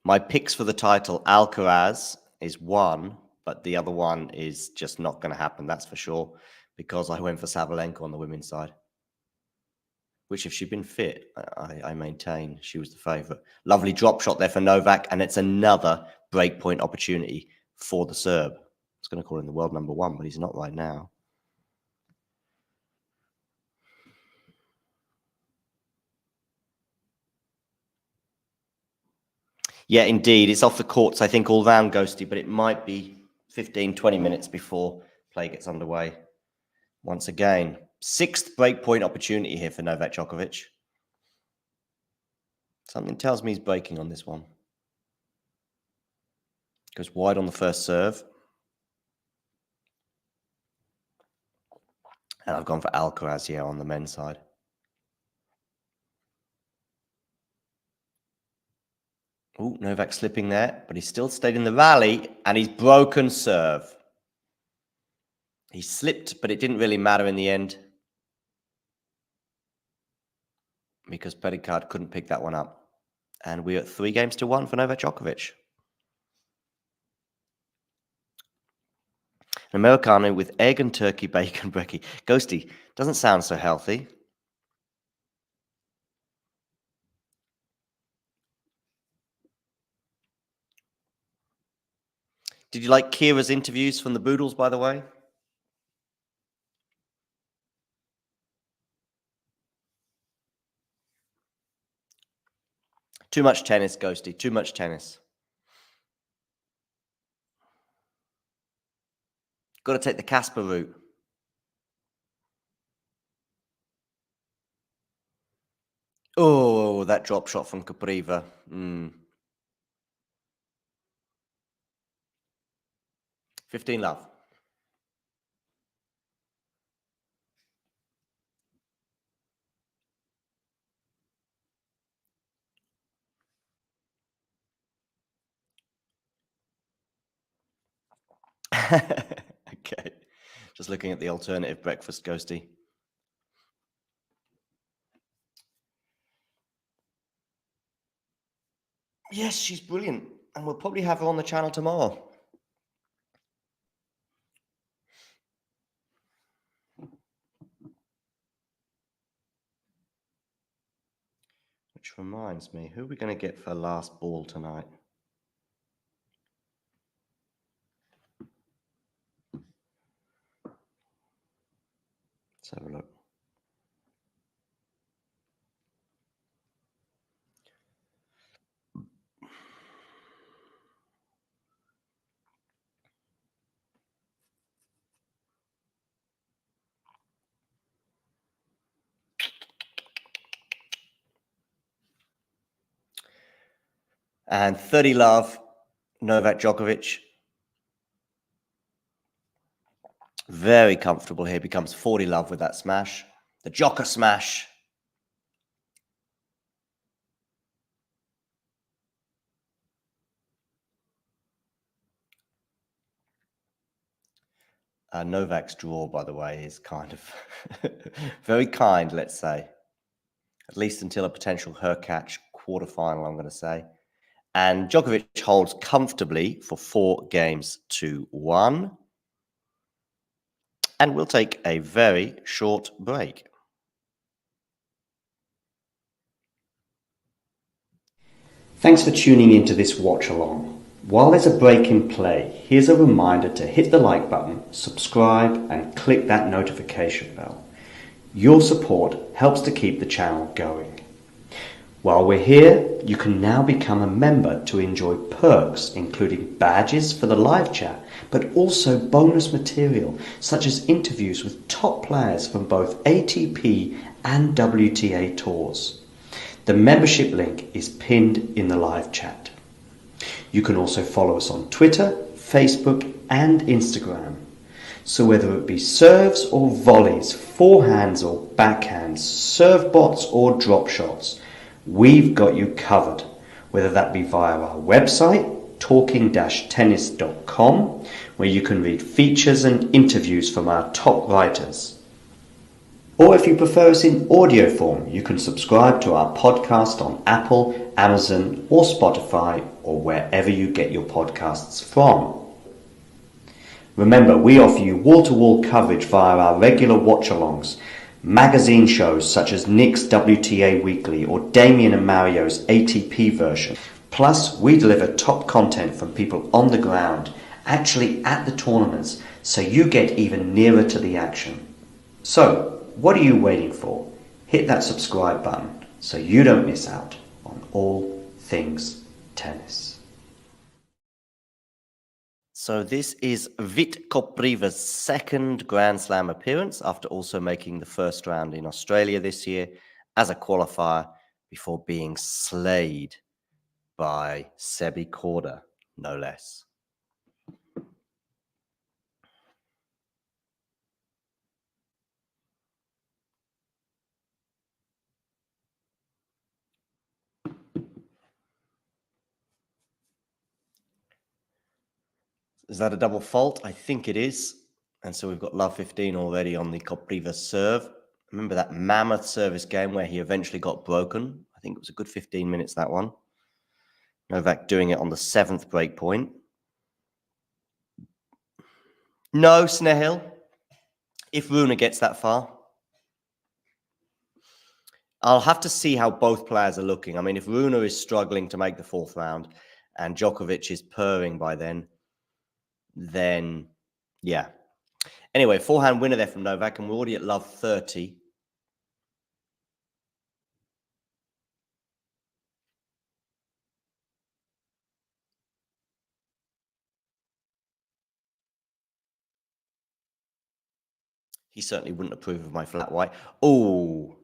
My picks for the title, Alcaraz is one, but the other one is just not going to happen, that's for sure, because I went for Sabalenka on the women's side. Which, if she'd been fit, I maintain she was the favourite. Lovely drop shot there for Novak, and it's another breakpoint opportunity for the Serb. I was going to call him the world number one, but he's not right now. Yeah, indeed. It's off the courts, I think, all round, Ghosty, but it might be 15, 20 minutes before play gets underway. Once again, 6th breakpoint opportunity here for Novak Djokovic. Something tells me he's breaking on this one. Goes wide on the first serve. And I've gone for Alcaraz here on the men's side. Oh, Novak slipping there, but he's still stayed in the rally, and he's broken serve. He slipped, but it didn't really matter in the end because Perricard couldn't pick that one up. And we're at 3-1 for Novak Djokovic. An Americano with egg and turkey bacon brekkie. Ghosty, doesn't sound so healthy. Did you like Kira's interviews from the Boodles, by the way? Too much tennis, Ghosty. Too much tennis. Got to take the Casper route. Oh, that drop shot from Kopriva. 15 love. Okay. Just looking at the alternative breakfast, Ghosty. Yes, she's brilliant. And we'll probably have her on the channel tomorrow. Which reminds me, who are we going to get for last ball tonight? Let's have a look. And 30 love, Novak Djokovic. Very comfortable here. Becomes 40 love with that smash. The Djoka smash. Novak's draw, by the way, is kind of very kind, let's say. At least until a potential her catch quarterfinal, I'm going to say. And Djokovic holds comfortably for 4-1. And we'll take a very short break. Thanks for tuning into this watch along. While there's a break in play, here's a reminder to hit the like button, subscribe, and click that notification bell. Your support helps to keep the channel going. While we're here, you can now become a member to enjoy perks, including badges for the live chat, but also bonus material, such as interviews with top players from both ATP and WTA tours. The membership link is pinned in the live chat. You can also follow us on Twitter, Facebook, and Instagram. So whether it be serves or volleys, forehands or backhands, serve bots or drop shots, we've got you covered, whether that be via our website, talking-tennis.com, where you can read features and interviews from our top writers. Or if you prefer us in audio form, you can subscribe to our podcast on Apple, Amazon, or Spotify, or wherever you get your podcasts from. Remember, we offer you wall-to-wall coverage via our regular watch-alongs, magazine shows such as Nick's WTA Weekly or Damien and Mario's ATP version. Plus, we deliver top content from people on the ground, actually at the tournaments, so you get even nearer to the action. So, what are you waiting for? Hit that subscribe button so you don't miss out on all things tennis. So this is Vit Kopriva's second Grand Slam appearance after also making the first round in Australia this year as a qualifier before being slayed by Sebi Korda, no less. Is that a double fault? I think it is. And so we've got love 15 already on the Kopriva serve. Remember that mammoth service game where he eventually got broken? I think it was a good 15 minutes, that one. Novak doing it on the 7th break point. No, Snehil. If Rune gets that far. I'll have to see how both players are looking. I mean, if Rune is struggling to make the 4th round and Djokovic is purring by then yeah. Anyway, forehand winner there from Novak, and we're already at love 30. He certainly wouldn't approve of my flat white. Oh,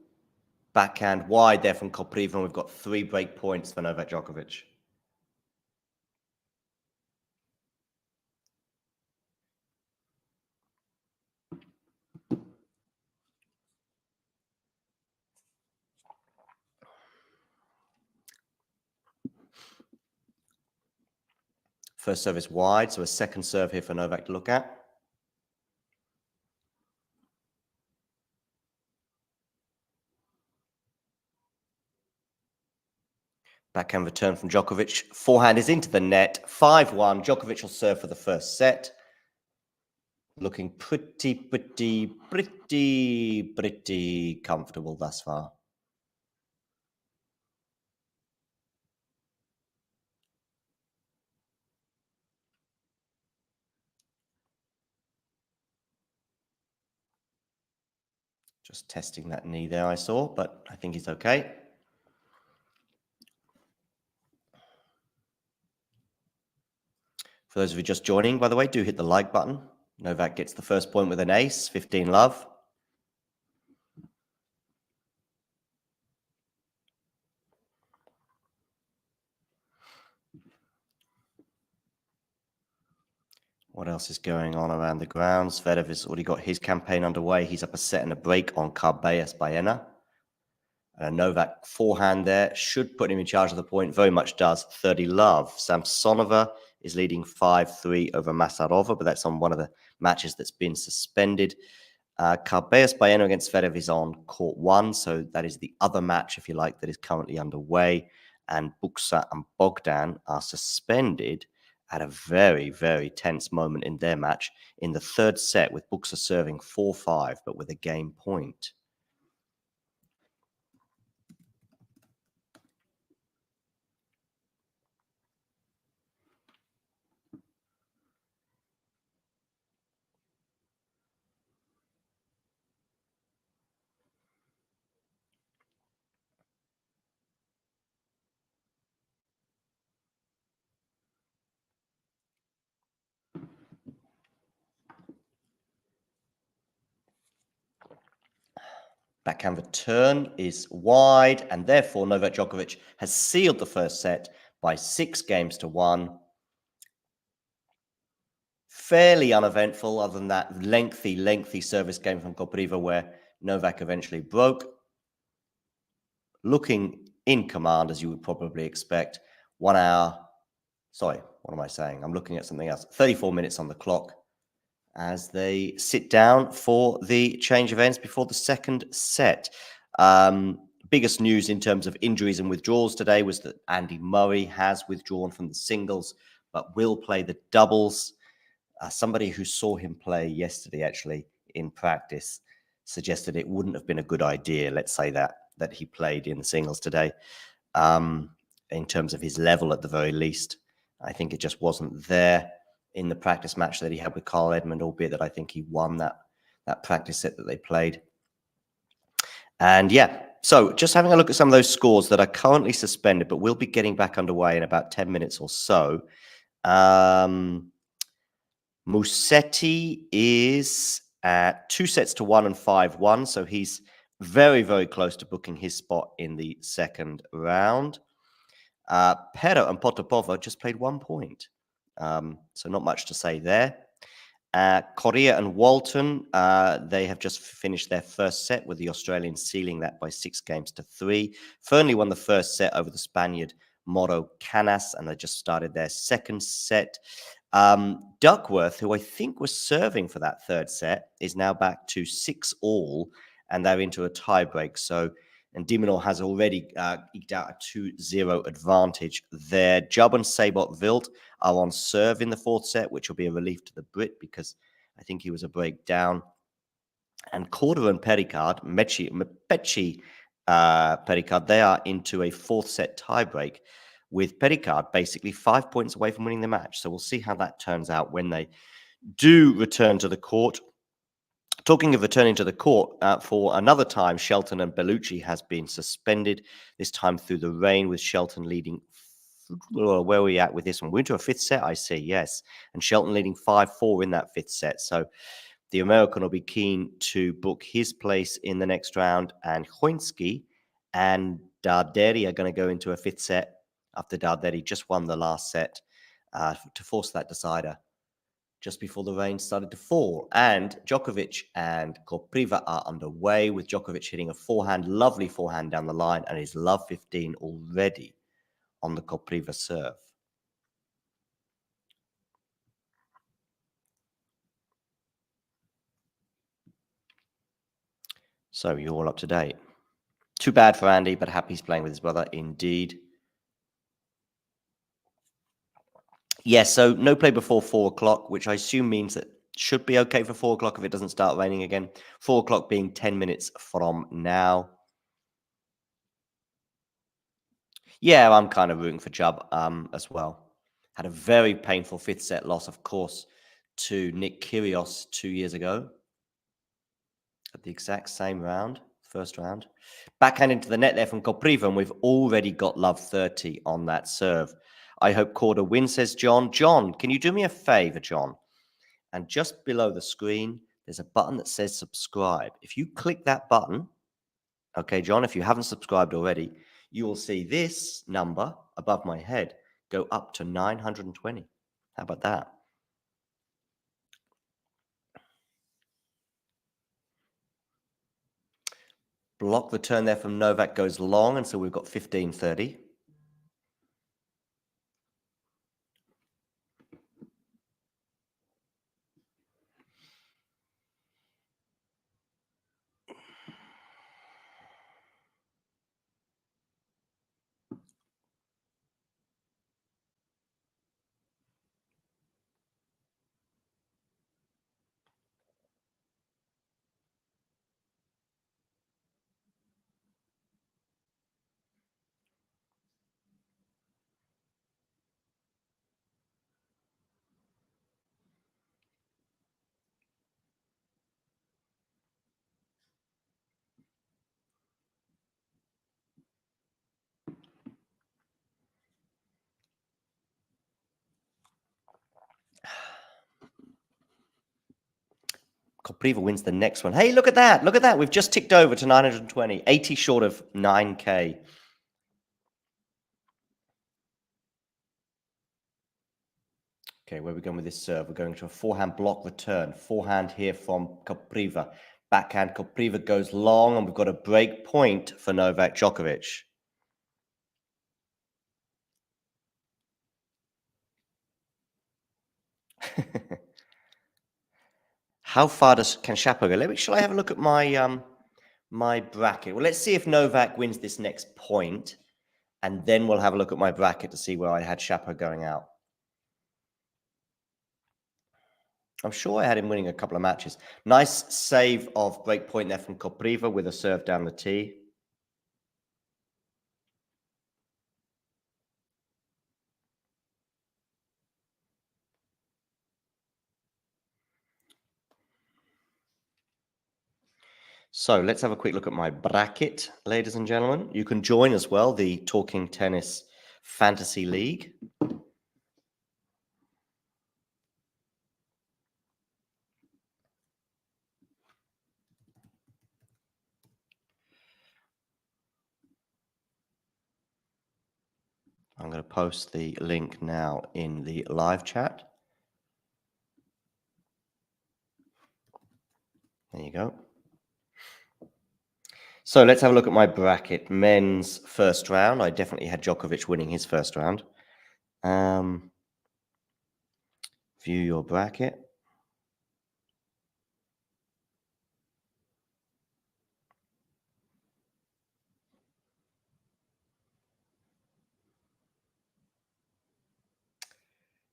backhand wide there from Kopriva, and we've got 3 break points for Novak Djokovic. First service wide, so a second serve here for Novak to look at. Backhand return from Djokovic. Forehand is into the net. 5-1. Djokovic will serve for the first set. Looking pretty comfortable thus far. Just testing that knee there, I saw, but I think he's okay. For those of you just joining, by the way, do hit the like button. Novak gets the first point with an ace, 15 love. What else is going on around the grounds? Zverev has already got his campaign underway. He's up a set and a break on Carbeas Baena. Novak forehand there should put him in charge of the point. Very much does. 30 love. Samsonova is leading 5-3 over Masarova, but that's on one of the matches that's been suspended. Carbeas Baena against Zverev is on court 1, so that is the other match, if you like, that is currently underway. And Buxa and Bogdan are suspended at a very, very tense moment in their match in the 3rd set, with Buxa serving 4-5, but with a game point. Backhand return is wide, and therefore Novak Djokovic has sealed the first set by 6-1. Fairly uneventful, other than that lengthy service game from Kopriva where Novak eventually broke. Looking in command, as you would probably expect. 1 hour. Sorry, what am I saying? I'm looking at something else. 34 minutes on the clock as they sit down for the change of ends before the second set. biggest news in terms of injuries and withdrawals today was that Andy Murray has withdrawn from the singles, but will play the doubles. Somebody who saw him play yesterday, actually, in practice, suggested it wouldn't have been a good idea, let's say that he played in the singles today, in terms of his level at the very least. I think it just wasn't there in the practice match that he had with Carl Edmund, albeit that I think he won that practice set that they played. And yeah, so just having a look at some of those scores that are currently suspended, but will be getting back underway in about 10 minutes or so. Musetti is at 2-1 and 5-1, so he's very, very close to booking his spot in the second round. Pero and Potapova just played 1 point, so not much to say there. Correa and Walton, they have just finished their first set, with the Australians sealing that by 6-3. Fernley won the first set over the Spaniard Moro Canas, and they just started their second set. Duckworth, who I think was serving for that third set, is now back to 6-all, and they're into a tiebreak. So, and Dimonor has already eked out a 2-0 advantage there. Jubb and Sabot Wild are on serve in the fourth set, which will be a relief to the Brit because I think he was a break down. And Korda and Perricard, Mpetshi, Perricard, they are into a fourth set tiebreak, with Perricard basically 5 points away from winning the match. So we'll see how that turns out when they do return to the court. Talking of returning to the court, for another time, Shelton and Bellucci has been suspended, this time through the rain, with Shelton leading. Where are we at with this one? We're into a fifth set, I see, yes. And Shelton leading 5-4 in that fifth set. So the American will be keen to book his place in the next round. And Hoinski and Darderi are going to go into a fifth set after Darderi just won the last set to force that decider just before the rain started to fall. And Djokovic and Kopriva are underway, with Djokovic hitting a forehand, lovely forehand down the line, and his love 15 already on the Kopriva serve. So you're all up to date. Too bad for Andy, but happy he's playing with his brother indeed. Yes, so no play before 4 o'clock, which I assume means that should be okay for 4 o'clock if it doesn't start raining again. 4 o'clock being 10 minutes from now. Yeah, I'm kind of rooting for Jubb as well. Had a very painful fifth set loss, of course, to Nick Kyrgios 2 years ago at the exact same round, first round. Backhand into the net there from Kopriva, and we've already got love 30 on that serve. I hope Corda wins, says John. John, can you do me a favor, John? And just below the screen, there's a button that says subscribe. If you click that button, okay, John, if you haven't subscribed already, you will see this number above my head go up to 920. How about that? Block the turn there from Novak goes long, and so we've got 15-30. Kopriva wins the next one. Hey, look at that. Look at that. We've just ticked over to 920. 80 short of 9K. Okay, where are we going with this serve? We're going to a forehand block return. Forehand here from Kopriva. Backhand, Kopriva goes long, and we've got a break point for Novak Djokovic. How far can Shapo go? Shall I have a look at my my bracket. Well, let's see if Novak wins this next point, and then we'll have a look at my bracket to see where I had Shapo going out. I'm sure I had him winning a couple of matches. Nice save of break point there from Kopriva with a serve down the tee. So let's have a quick look at my bracket, ladies and gentlemen. You can join as well the Talking Tennis Fantasy League. I'm going to post the link now in the live chat. There you go. So let's have a look at my bracket. Men's first round. I definitely had Djokovic winning his first round. View your bracket.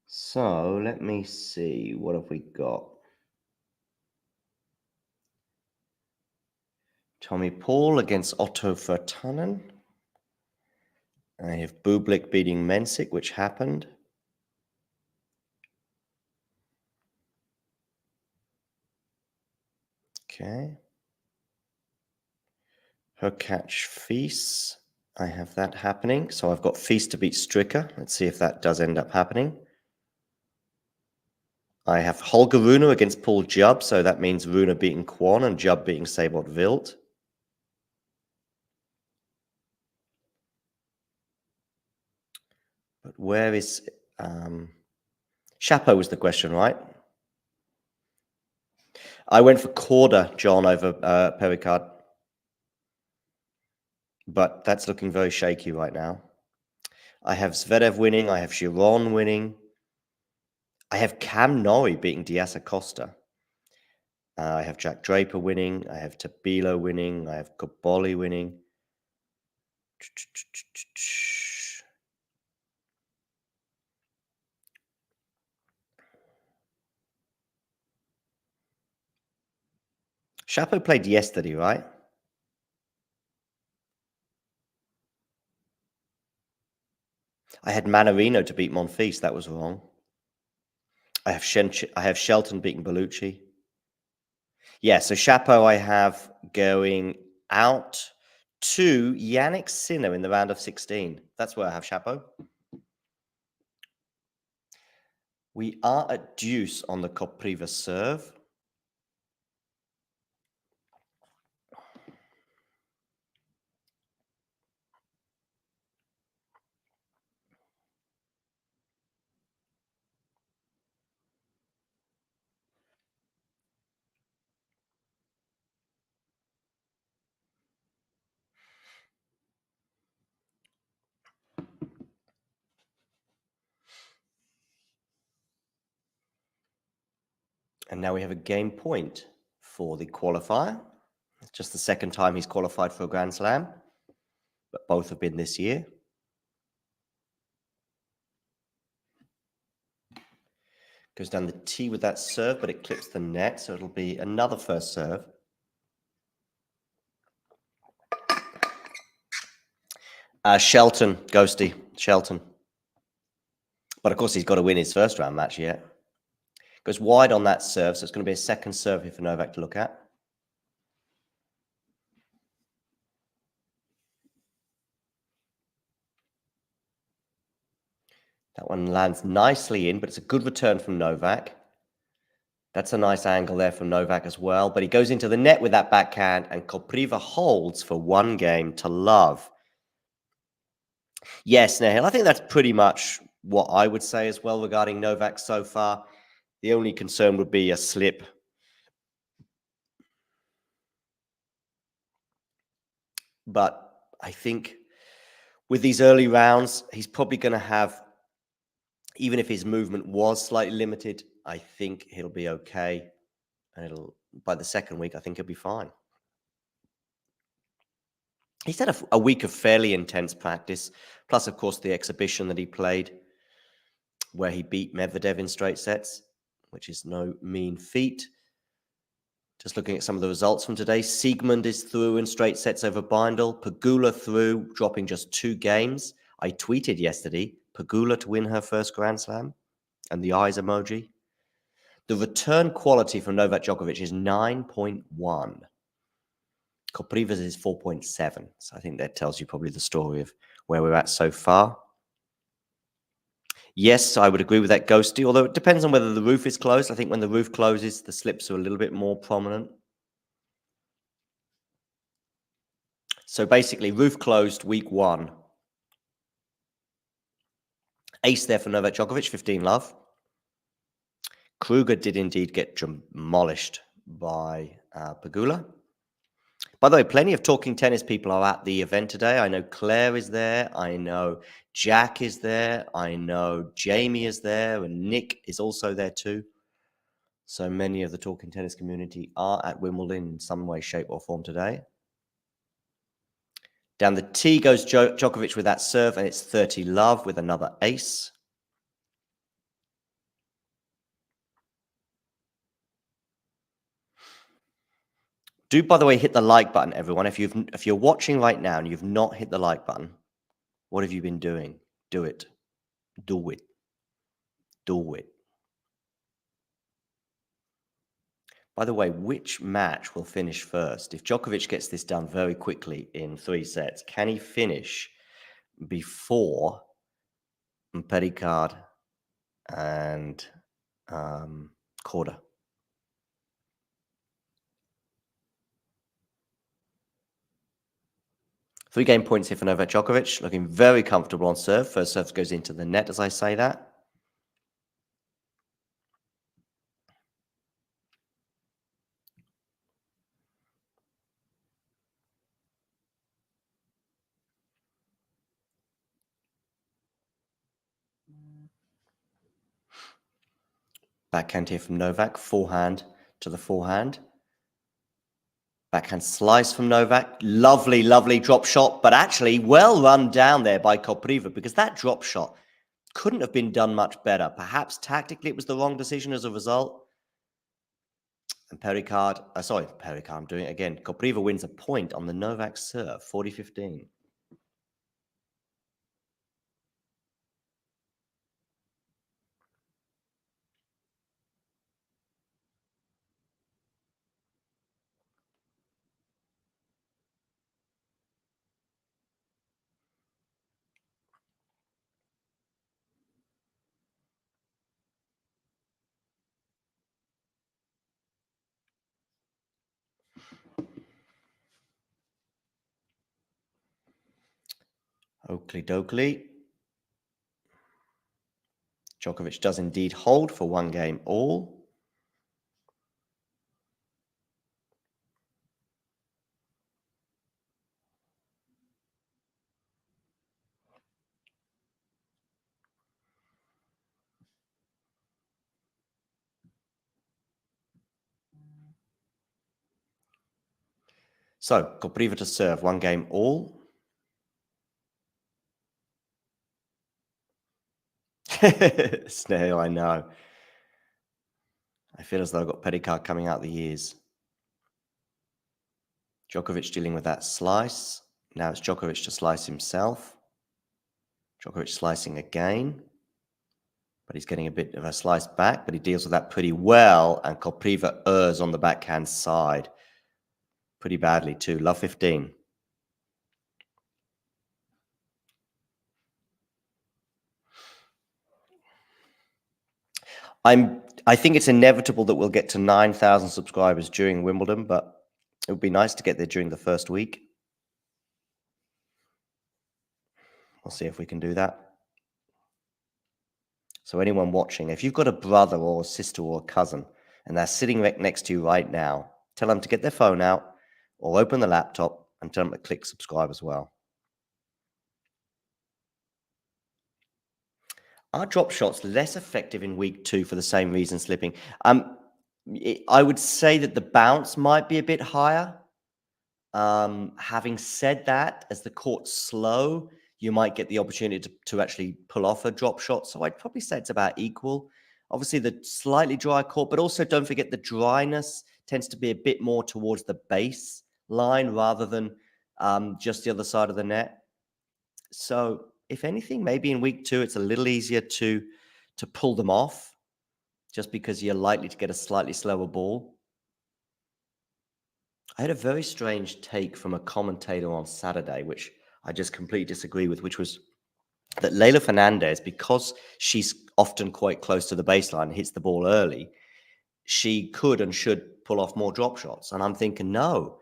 So let me see. What have we got? Tommy Paul against Otto Virtanen. I have Bublik beating Mensik, which happened. Okay. Hurkacz Feast. I have that happening. So I've got Feast to beat Stricker. Let's see if that does end up happening. I have Holger Rune against Paul Jubb. So that means Rune beating Kwon and Jubb beating Sabot Wild. But where is... Shapo was the question, right? I went for Corda, John, over Perricard. But that's looking very shaky right now. I have Zverev winning. I have Giron winning. I have Cam Norrie beating Diaz Acosta. I have Jack Draper winning. I have Tabilo winning. I have Koboli winning. Shapo played yesterday, right? I had Manarino to beat Monfils. That was wrong. I have Shelton beating Bellucci. Yeah, so Shapo I have going out to Yannick Sinner in the round of 16. That's where I have Shapo. We are at deuce on the Kopriva serve. And now we have a game point for the qualifier. It's just the second time he's qualified for a Grand Slam, but both have been this year. Goes down the tee with that serve, but it clips the net, so it'll be another first serve. Shelton, Ghosty, Shelton. But of course, he's got to win his first round match yet. Goes wide on that serve, so it's going to be a second serve here for Novak to look at. That one lands nicely in, but it's a good return from Novak. That's a nice angle there from Novak as well. But he goes into the net with that backhand, and Kopriva holds for 1 game to love. Yes, Nahil, I think that's pretty much what I would say as well regarding Novak so far. The only concern would be a slip. But I think with these early rounds, he's probably going to have, even if his movement was slightly limited, I think he'll be okay. And by the second week, I think he'll be fine. He's had a week of fairly intense practice, plus, of course, the exhibition that he played, where he beat Medvedev in straight sets, which is no mean feat. Just looking at some of the results from today, Siegmund is through in straight sets over Bindel. Pegula through, dropping just 2 games. I tweeted yesterday, Pegula to win her first Grand Slam, and the eyes emoji. The return quality from Novak Djokovic is 9.1. Kopriva's is 4.7. So I think that tells you probably the story of where we're at so far. Yes, I would agree with that, Ghosty, although it depends on whether the roof is closed. I think when the roof closes, the slips are a little bit more prominent. So basically, roof closed week 1. Ace there for Novak Djokovic, 15 love. Kruger did indeed get demolished by Pegula. By the way, plenty of Talking Tennis people are at the event today. I know Claire is there. I know Jack is there. I know Jamie is there. And Nick is also there too. So many of the Talking Tennis community are at Wimbledon in some way, shape or form today. Down the tee goes Djokovic with that serve, and it's 30 love with another ace. Do, by the way, hit the like button, everyone. If you're watching right now and you've not hit the like button, what have you been doing? Do it. Do it. Do it. By the way, which match will finish first? If Djokovic gets this done very quickly in 3 sets, can he finish before Perricard and Corda? Three-game points here for Novak Djokovic, looking very comfortable on serve. First serve goes into the net as I say that. Backhand here from Novak, forehand to the forehand. Backhand slice from Novak. Lovely, lovely drop shot, but actually well run down there by Kopriva because that drop shot couldn't have been done much better. Perhaps tactically it was the wrong decision as a result. And Perricard, I'm doing it again. Kopriva wins a point on the Novak serve, 40-15. Oakley dokley. Djokovic does indeed hold for 1 game all. So, Kopriva to serve, 1 game all. Snail, I know. I feel as though I've got Perricard coming out the ears. Djokovic dealing with that slice. Now it's Djokovic to slice himself. Djokovic slicing again. But he's getting a bit of a slice back, but he deals with that pretty well. And Kopriva errs on the backhand side. Pretty badly too. Love 15. I think it's inevitable that we'll get to 9,000 subscribers during Wimbledon, but it would be nice to get there during the first week. We'll see if we can do that. So anyone watching, if you've got a brother or a sister or a cousin and they're sitting right next to you right now, tell them to get their phone out or open the laptop and tell them to click subscribe as well. Are drop shots less effective in week 2 for the same reason slipping? I would say that the bounce might be a bit higher. Having said that, as the court's slow, you might get the opportunity to actually pull off a drop shot. So I'd probably say it's about equal. Obviously, the slightly dry court, but also don't forget the dryness tends to be a bit more towards the base line rather than just the other side of the net. So if anything, maybe in week 2, it's a little easier to pull them off just because you're likely to get a slightly slower ball. I had a very strange take from a commentator on Saturday, which I just completely disagree with, which was that Leylah Fernandez, because she's often quite close to the baseline and hits the ball early, she could and should pull off more drop shots. And I'm thinking, no,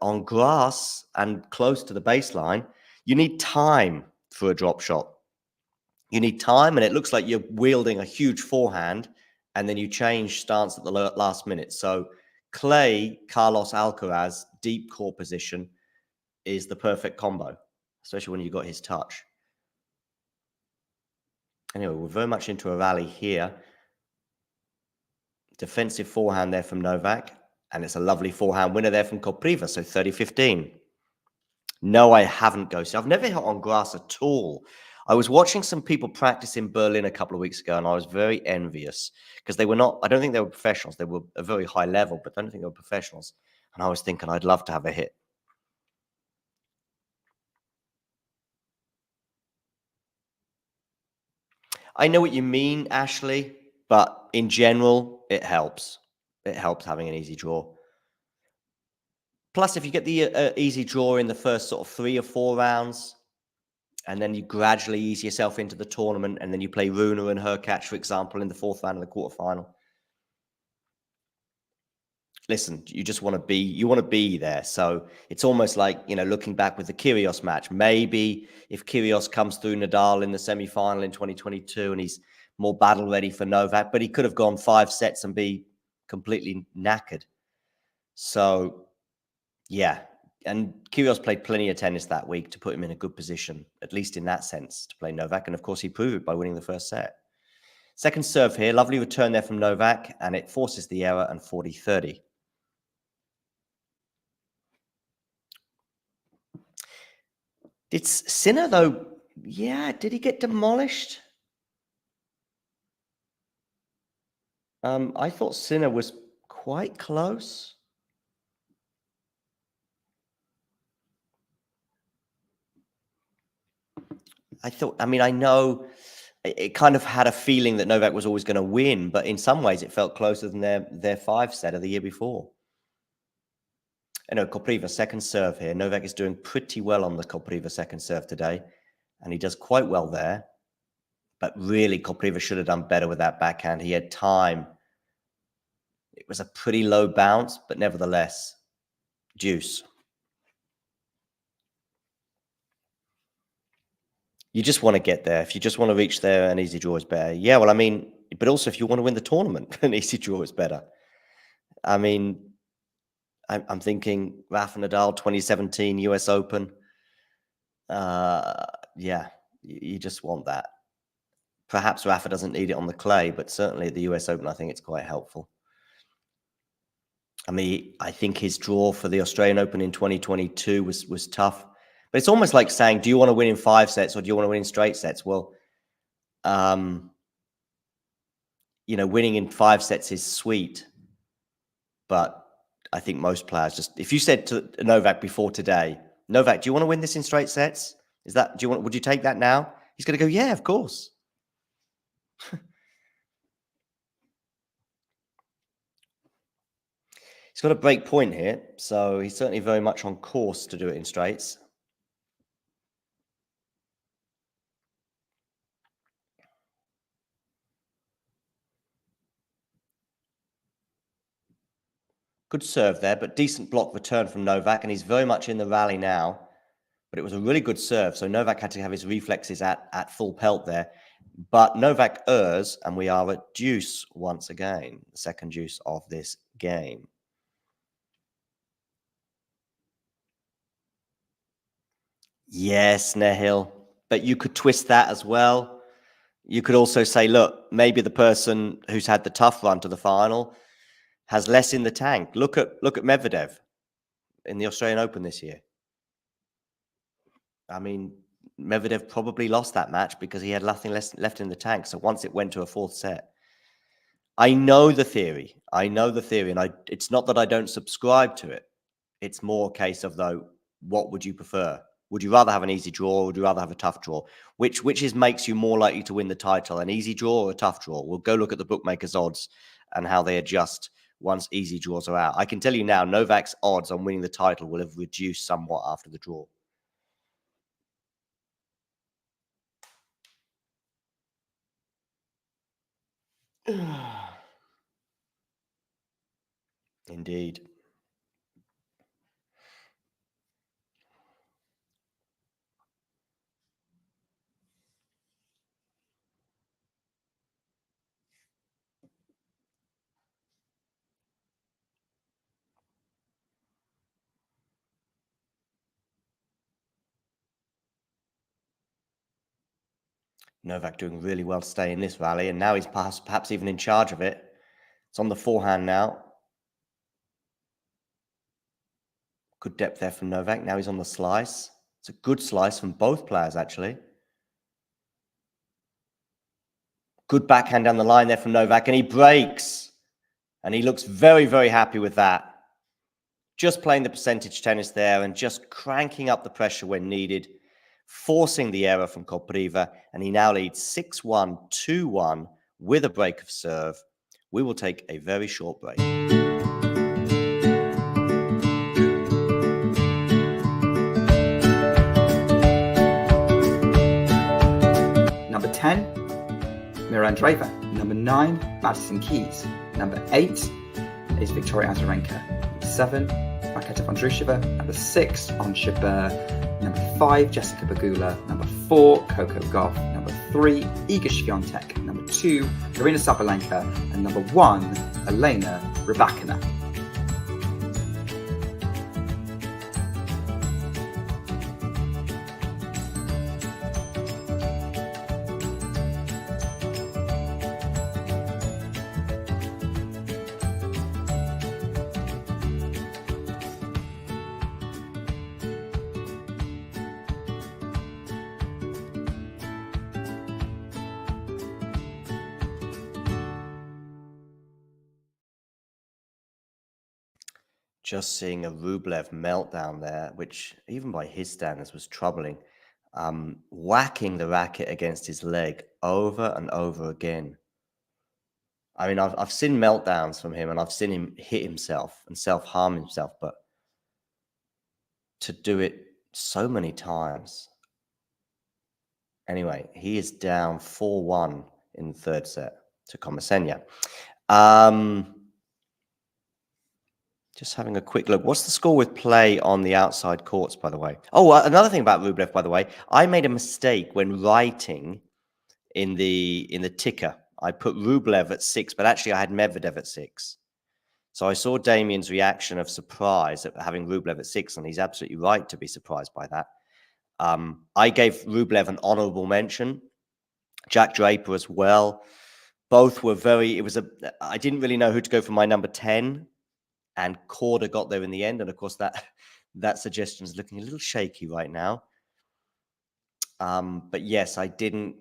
on grass and close to the baseline, you need time for a drop shot. You need time, and it looks like you're wielding a huge forehand, and then you change stance at the last minute. So clay, Carlos Alcaraz, deep court position is the perfect combo, especially when you got his touch. Anyway, we're very much into a rally here. Defensive forehand there from Novak, and it's a lovely forehand winner there from Kopriva, so 30-15. No, I haven't ghosted. I've never hit on grass at all. I was watching some people practice in Berlin a couple of weeks ago, and I was very envious because they were not, I don't think they were professionals. They were a very high level, but I don't think they were professionals. And I was thinking, I'd love to have a hit. I know what you mean, Ashley, but in general, it helps. It helps having an easy draw. Plus, if you get the easy draw in the first sort of 3 or 4 rounds, and then you gradually ease yourself into the tournament, and then you play Runa and Hurkacz, for example, in the 4th round of the quarterfinal. Listen, you just want to be there. So it's almost like, looking back with the Kyrgios match. Maybe if Kyrgios comes through Nadal in the semi-final in 2022 and he's more battle ready for Novak, but he could have gone 5 sets and be completely knackered. So, yeah. And Kyrgios played plenty of tennis that week to put him in a good position, at least in that sense, to play Novak. And of course, he proved it by winning the first set. Second serve here. Lovely return there from Novak, and it forces the error, and 40-30. Did Sinner, though, did he get demolished? I thought Sinner was quite close. I know it kind of had a feeling that Novak was always going to win, but in some ways it felt closer than their 5 set of the year before. Kopriva, second serve here. Novak is doing pretty well on the Kopriva second serve today, and he does quite well there. But really, Kopriva should have done better with that backhand. He had time. It was a pretty low bounce, but nevertheless, deuce. You just want to get there. If you just want to reach there, an easy draw is better. Yeah, well, but also if you want to win the tournament, an easy draw is better. I'm thinking Rafa Nadal 2017 US Open. You just want that. Perhaps Rafa doesn't need it on the clay, but certainly at the US Open, I think it's quite helpful. I think his draw for the Australian Open in 2022 was tough. But it's almost like saying, do you want to win in 5 sets or do you want to win in straight sets? Well, winning in 5 sets is sweet. But I think most players if you said to Novak before today, Novak, do you want to win this in straight sets? Would you take that now? He's going to go, yeah, of course. He's got a break point here. So he's certainly very much on course to do it in straights. Good serve there, but decent block return from Novak, and he's very much in the rally now. But it was a really good serve, so Novak had to have his reflexes at full pelt there. But Novak errs, and we are at deuce once again, the second deuce of this game. Yes, Nehil, but you could twist that as well. You could also say, look, maybe the person who's had the tough run to the final has less in the tank. Look at Medvedev. in the Australian Open this year. I mean, Medvedev probably lost that match because he had nothing left in the tank. So once it went to a fourth set, I know the theory. And it's not that I don't subscribe to it. It's more a case of, though, what would you prefer? Would you rather have an easy draw, or would you rather have a tough draw? Which makes you more likely to win the title, an easy draw or a tough draw? We'll go look at the bookmakers' odds and how they adjust once easy draws are out. I can tell you now, Novak's odds on winning the title will have reduced somewhat after the draw. Indeed. Novak doing really well to stay in this rally, and now he's perhaps even in charge of it. It's on the forehand now. Good depth there from Novak. Now he's on the slice. It's a good slice from both players, actually. Good backhand down the line there from Novak, and he breaks. And he looks very, very happy with that. Just playing the percentage tennis there and just cranking up the pressure when needed, forcing the error from Kopriva, and he now leads 6-1, 2-1 with a break of serve. We will take a very short break. Number 10, Miranda Andreeva. Number 9, Madison Keys. Number 8 is Victoria Azarenka. Number 7, Marketa Vondroushova. Number 6, Ons Jabeur. Number 5, Jessica Pegula. Number 4, Coco Gauff. Number 3, Iga Swiatek. Number 2, Arina Sabalenka. And number 1, Elena Rybakina. Just seeing a Rublev meltdown there, which even by his standards was troubling. Whacking the racket against his leg over and over again. I mean, I've seen meltdowns from him, and I've seen him hit himself and self-harm himself, but to do it so many times. Anyway, he is down 4-1 in the third set to Comasenia. Just having a quick look. What's the score with play on the outside courts, by the way? Oh, another thing about Rublev, by the way. I made a mistake when writing in the ticker. I put Rublev at 6, but actually I had Medvedev at 6. So I saw Damien's reaction of surprise at having Rublev at 6, and he's absolutely right to be surprised by that. I gave Rublev an honorable mention. Jack Draper as well. Both were I didn't really know who to go for my number 10. And Corda got there in the end. And of course, that suggestion is looking a little shaky right now. But yes, I didn't.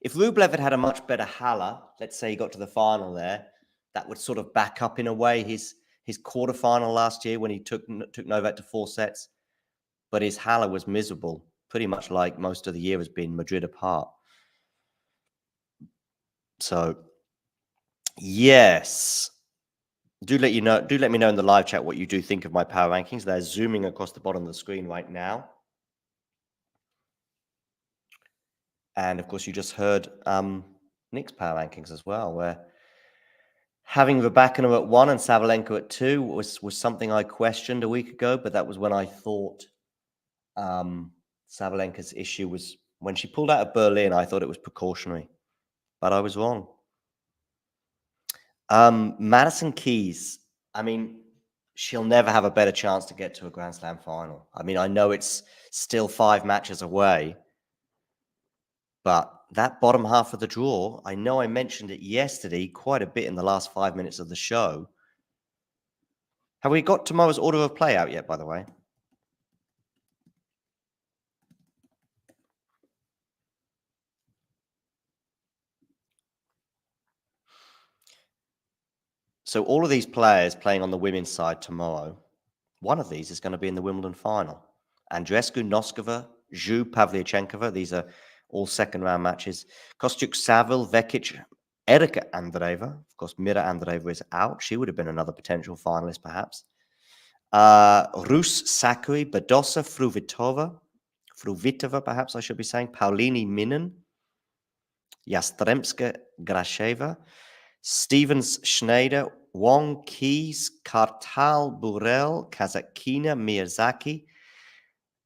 If Rublev had a much better Halle, let's say he got to the final there, that would sort of back up in a way his quarterfinal last year when he took Novak to 4 sets. But his Halle was miserable, pretty much like most of the year has been Madrid apart. So, yes. Do let me know in the live chat what you do think of my power rankings. They're zooming across the bottom of the screen right now. And of course, you just heard Nick's power rankings as well, where having Rybakina at 1 and Sabalenka at 2 was something I questioned a week ago, but that was when I thought Sabalenka's issue was when she pulled out of Berlin. I thought it was precautionary, but I was wrong. Madison Keys, I mean, she'll never have a better chance to get to a Grand Slam final. I mean, I know it's still 5 matches away, but that bottom half of the draw, I know I mentioned it yesterday quite a bit in the last 5 minutes of the show. Have we got tomorrow's order of play out yet, by the way? So all of these players playing on the women's side tomorrow, one of these is going to be in the Wimbledon final. Andreescu, Noskova, Zhu, Pavlyuchenkova. These are all second-round matches. Kostyuk, Saville, Vekic, Erika Andreeva. Of course, Mira Andreeva is out. She would have been another potential finalist, perhaps. Rus, Sakari, Badosa, Fruvitova, perhaps I should be saying. Paulini, Minen, Yastremska, Grasheva, Stevens, Schneider, Wong, Keys, Kartal, Burel, Kazakina, Miyazaki,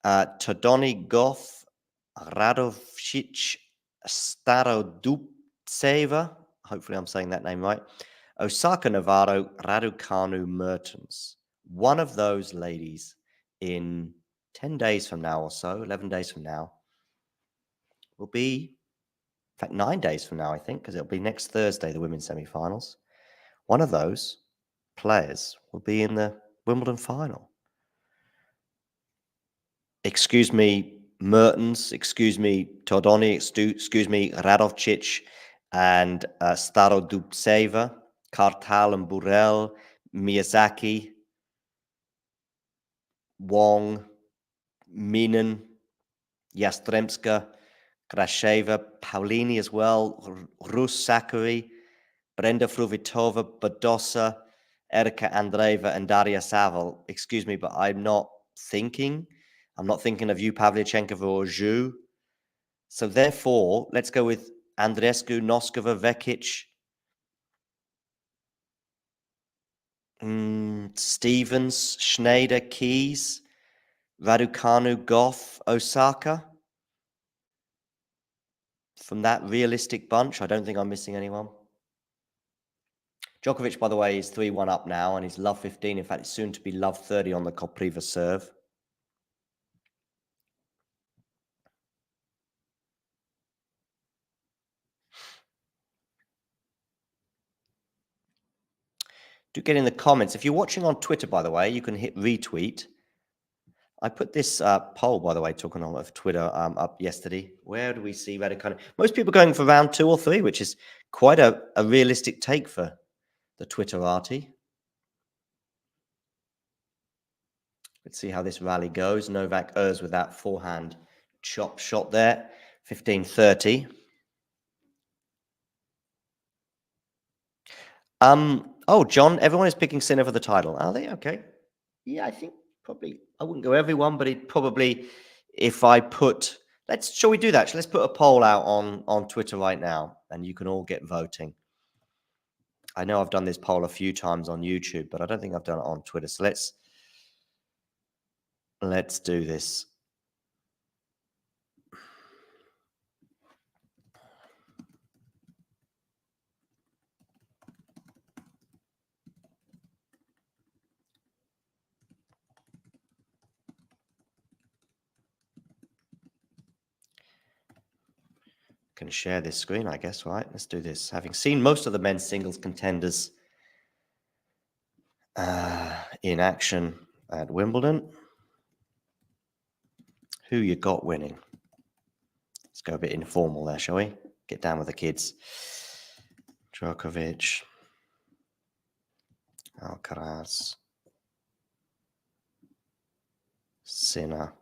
Todoni, Goff, Radovcic, Starodubtseva, hopefully I'm saying that name right, Osaka, Navarro, Raducanu, Mertens. One of those ladies in 10 days from now or so, 11 days from now, will be, in fact, 9 days from now, I think, because it'll be next Thursday, the women's semi-finals. One of those players will be in the Wimbledon final. Excuse me, Mertens, excuse me, Todoni, excuse me, Radovcic and Starodubtseva, Kartal and Burel, Miyazaki, Wong, Minen, Yastremska, Grasheva, Paulini as well, Rus, Sakari, Brenda Fruvitova, Badosa, Erika Andreeva, and Daria Saville. Excuse me, but I'm not thinking of you, Pavlyuchenkova or Zhu. So therefore, let's go with Andreescu, Noskova, Vekic, Stevens, Schneider, Keys, Raducanu, Goff, Osaka. From that realistic bunch, I don't think I'm missing anyone. Djokovic, by the way, is 3-1 up now, and he's love 15. In fact, it's soon to be love 30 on the Kopriva serve. Do get in the comments. If you're watching on Twitter, by the way, you can hit retweet. I put this poll, by the way, talking of Twitter, up yesterday. Where do we see Raducanu? Most people going for round 2 or 3, which is quite a realistic take for the Twitterati. Let's see how this rally goes. Novak errs with that forehand chop shot there. 15-30. Oh, John, everyone is picking Sinner for the title. Are they? Okay. Yeah, I think probably, I wouldn't go everyone, but it probably, if I put, shall we do that? Let's put a poll out on Twitter right now, and you can all get voting. I know I've done this poll a few times on YouTube, but I don't think I've done it on Twitter. So let's do this. Can share this screen, I guess, right? Let's do this. Having seen most of the men's singles contenders in action at Wimbledon, who you got winning? Let's go a bit informal there, shall we? Get down with the kids. Djokovic, Alcaraz, Sinner,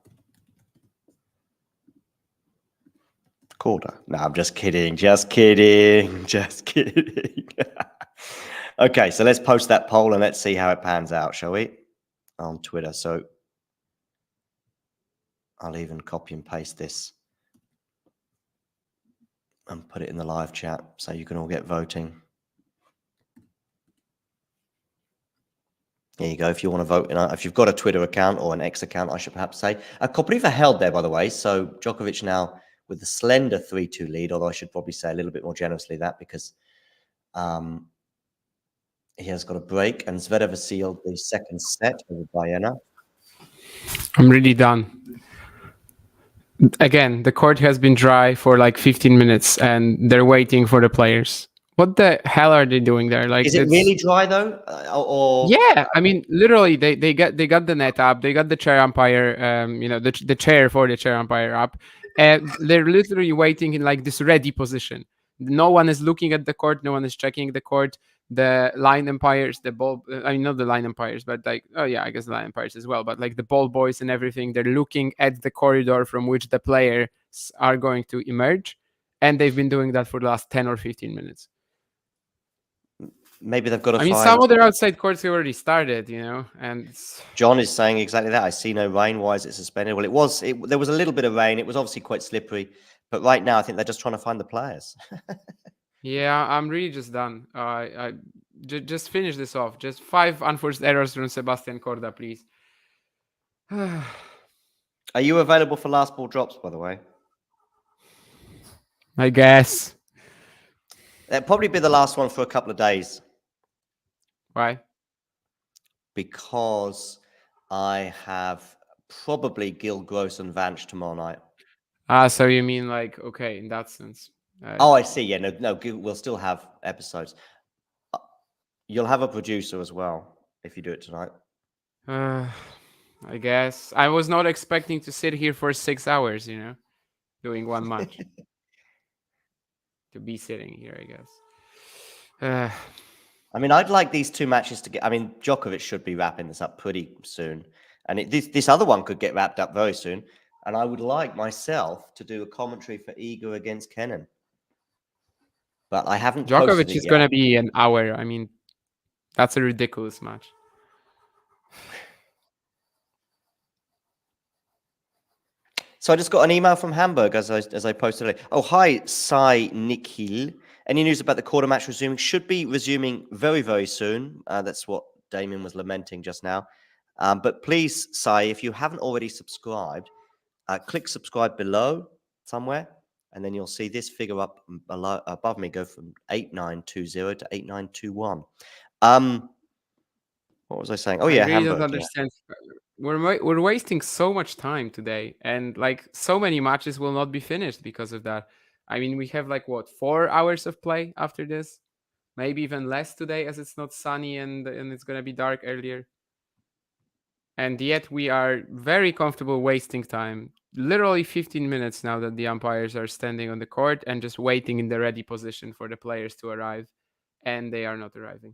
Korda. No, I'm just kidding. Just kidding. Just kidding. Okay, so let's post that poll and let's see how it pans out, shall we? On Twitter. So I'll even copy and paste this and put it in the live chat so you can all get voting. There you go. If you want to vote, if you've got a Twitter account or an X account, I should perhaps say. Kopriva held there, by the way. So Djokovic now with the slender 3-2 lead, although I should probably say a little bit more generously that because he has got a break, and Zverev sealed the second set over Bayena. I'm really done. Again, the court has been dry for like 15 minutes, and they're waiting for the players. What the hell are they doing there? Like, Is it really dry though? Or yeah, I mean, literally, they got the net up, they got the chair umpire, the chair for the chair umpire up, and they're literally waiting in like this ready position. No one is looking at the court, no one is checking the court. The line umpires, not the line umpires, but like, oh yeah, I guess the line umpires as well, but like the ball boys and everything, they're looking at the corridor from which the players are going to emerge, and they've been doing that for the last 10 or 15 minutes. Maybe they've got to I mean, some other outside courts have already started, and John is saying exactly that. I see no rain. Why is it suspended? Well, there was a little bit of rain. It was obviously quite slippery, but right now I think they're just trying to find the players. yeah, I'm really just done. Just finish this off. Just 5 unforced errors from Sebastian Korda, please. Are you available for last ball drops, by the way? I guess. It'll probably be the last one for a couple of days. Why? Because I have probably Gil, Gross, and Vanch tomorrow night. So you mean like, okay, in that sense. I see. Yeah, no, we'll still have episodes. You'll have a producer as well if you do it tonight. I guess. I was not expecting to sit here for 6 hours, doing one match. To be sitting here, I guess. I mean, I'd like these 2 matches to get... I mean, Djokovic should be wrapping this up pretty soon. And this other one could get wrapped up very soon. And I would like myself to do a commentary for Iga against Kenin. But I haven't Djokovic is going to be an hour. I mean, that's a ridiculous match. So I just got an email from Hamburg as I posted it. Oh, hi, Sai Nikhil. Any news about the quarter match resuming? Should be resuming very, very soon. That's what Damien was lamenting just now. But please, Sai, if you haven't already subscribed, click subscribe below somewhere, and then you'll see this figure up above me go from 8920 to 8921. What was I saying? Oh yeah, I really Hamburg. don't understand. Yeah. We're wasting so much time today, and like so many matches will not be finished because of that. I mean, we have like 4 hours of play after this, maybe even less today as it's not sunny and it's gonna be dark earlier. And yet we are very comfortable wasting time. Literally 15 minutes now that the umpires are standing on the court and just waiting in the ready position for the players to arrive, and they are not arriving.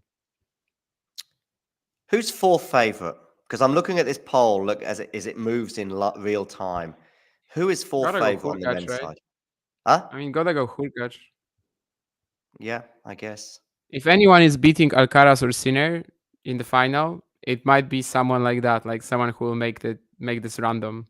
Who's 4th favorite? Because I'm looking at this poll. Look, as it moves in real time. Who is 4th favorite on the men's side? Huh? I mean, gotta go Hurkacz. Yeah, I guess. If anyone is beating Alcaraz or Sinner in the final, it might be someone like that, like someone who will make this random.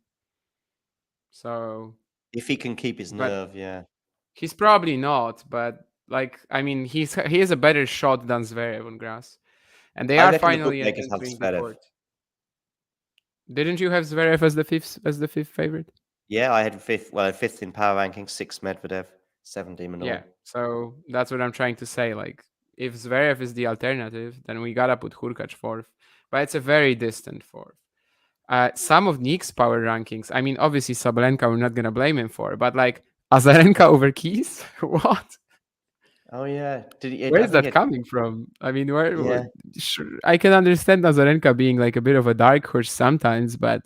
So if he can keep his nerve, yeah. He's probably not, but like, I mean, he has a better shot than Zverev on grass, and they are finally entering the court. Didn't you have Zverev as the fifth favorite? Yeah, I had 5th. Well, 5th in power ranking, 6th Medvedev, 7th de Minaur. Yeah, so that's what I'm trying to say. Like, if Zverev is the alternative, then we gotta put Hurkacz 4th, but it's a very distant 4th. Some of Nick's power rankings, I mean, obviously Sabalenka, we're not gonna blame him for, but like Azarenka over Keys, what? Oh yeah, where is that coming from? I mean, I can understand Azarenka being like a bit of a dark horse sometimes, but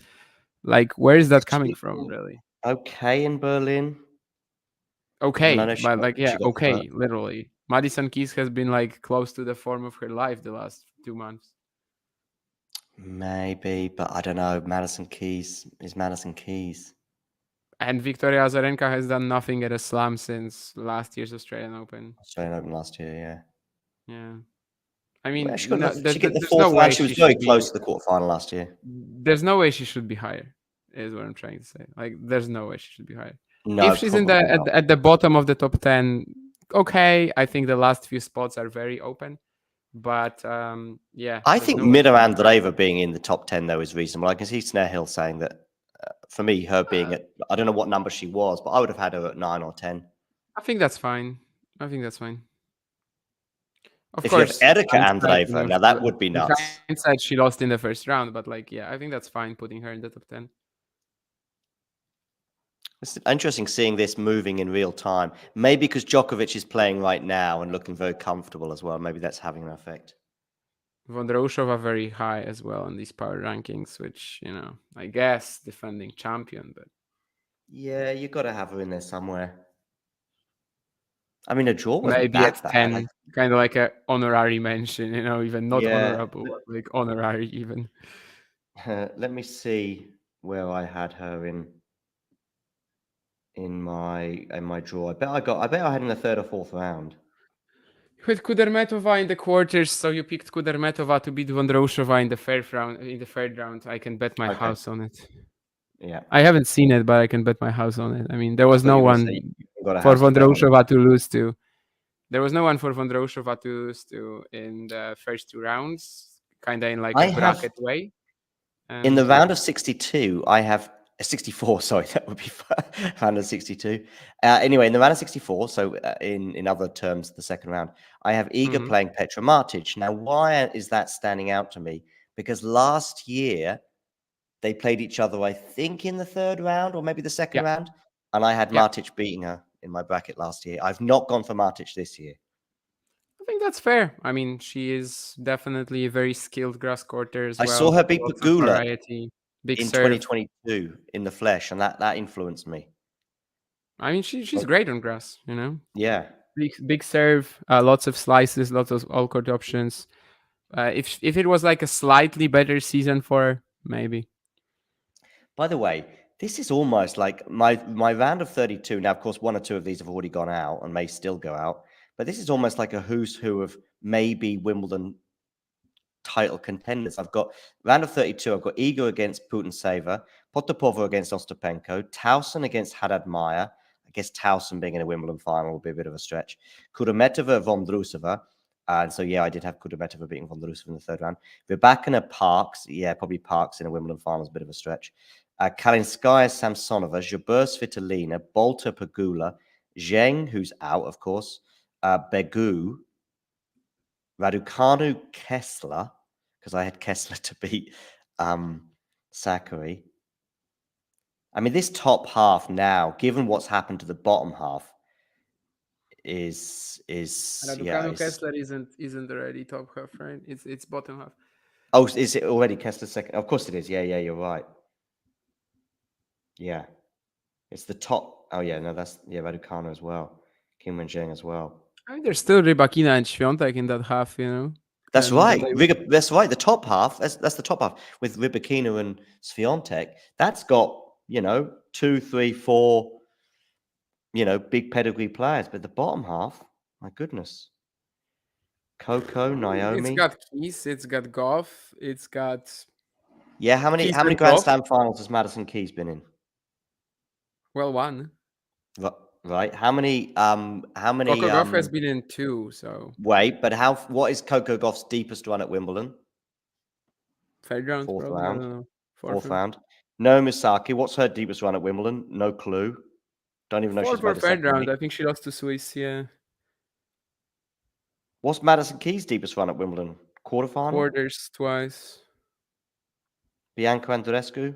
like, where is that coming from, really? Okay, in Berlin. Okay, but like, yeah, okay, literally. Madison Keys has been like close to the form of her life the last 2 months. Maybe, but I don't know. Madison Keys is Madison Keys. And Victoria Azarenka has done nothing at a slam since last year's Australian Open. Australian Open last year, yeah. Yeah. I mean, well, she got the 4th round. She was very close to the quarterfinal last year. There's no way she should be higher, is what I'm trying to say. Like, there's no way she should be higher. No, if she's at the bottom of the top 10, okay. I think the last few spots are very open. But yeah. I think Mira Andreeva being in the top 10, though, is reasonable. I can see Snehill saying that. For me, her being at, I don't know what number she was, but I would have had her at 9 or 10. I think that's fine. Of if course, you have Erika Andreeva, now that would be nuts. Inside, she lost in the first round, but like, yeah, I think that's fine putting her in the top 10. It's interesting seeing this moving in real time. Maybe because Djokovic is playing right now and looking very comfortable as well. Maybe that's having an effect. Vondroushova very high as well in these power rankings, which, I guess defending champion, but Yeah, you got to have her in there somewhere. I mean, a draw wasn't maybe that at bad. 10, kind of like a honorary mention, even not honorable, like honorary even. Let me see where I had her in my draw. I bet I had in the third or fourth round. With Kudermetova in the quarters, so you picked Kudermetova to beat Vondroushova in the third round. I can bet my house on it. Yeah. I haven't seen it, but I can bet my house on it. I mean, there was no one for Vondroushova to lose to. There was no one for Vondroushova to lose to in the first 2 rounds, kind of in like a bracket way. In the round of 62, I have 64. Sorry, that would be round of 62. Anyway, in the round of 64, so in other terms, the second round, I have Iga playing Petra Martic. Now, why is that standing out to me? Because last year they played each other, I think, in the third round or maybe the second round, and I had Martic beating her in my bracket last year. I've not gone for Martic this year. I think that's fair. I mean, she is definitely a very skilled grass courter as well. I saw her beat Lots of Pegula variety, big in serve. 2022 in the flesh, and that influenced me. I mean, she's great on grass, Yeah. Big serve, lots of slices, lots of all court options. If it was like a slightly better season for her, maybe. By the way, this is almost like my round of 32. Now, of course, 1 or 2 of these have already gone out and may still go out, but this is almost like a who's who of maybe Wimbledon title contenders. I've got round of 32. I've got Iga against Putintseva, Potapova against Ostapenko, Towson against Haddad Maia. I guess Towson being in a Wimbledon final will be a bit of a stretch. Kudermetova, Vondrousova. And so, yeah, I did have Kudermetova beating Vondrousova in the third round. Rybakina, Parks. Yeah, probably Parks in a Wimbledon final is a bit of a stretch. Kalinskaya, Samsonova, Jabeur, Svitolina, Bolter, Pegula, Zheng, who's out, of course, Begu, Raducanu, Kessler, because I had Kessler to beat Sakkari. I mean, this top half now, given what's happened to the bottom half, is Raducanu Kessler isn't already top half, right? It's bottom half. Oh, is it already Kessler second? Of course it is. Yeah, you're right. Yeah. It's the top. Oh, yeah, no, that's Raducanu as well. Kim Wen-Zheng as well. I mean, there's still Rybakina and Świątek in that half, That's right. That's right. The top half. That's the top half with Rybakina and Świątek. That's got 2, 3, 4. Big pedigree players. But the bottom half, my goodness. Coco, Naomi. It's got Keys. It's got Goff. It's got. Yeah, how many Grand Slam finals has Madison Keys been in? Well, 1. Right. How many? Coco Gauff has been in 2. So wait, but what is Coco Gauff's deepest run at Wimbledon? Third round. Fourth probably. round. Fourth round. Naomi Osaka. What's her deepest run at Wimbledon? No clue. Don't even know she's made a third round. I think she lost to Swiss. Yeah. What's Madison Keys' deepest run at Wimbledon? Quarterfinal. Quarters twice. Bianca Andreescu.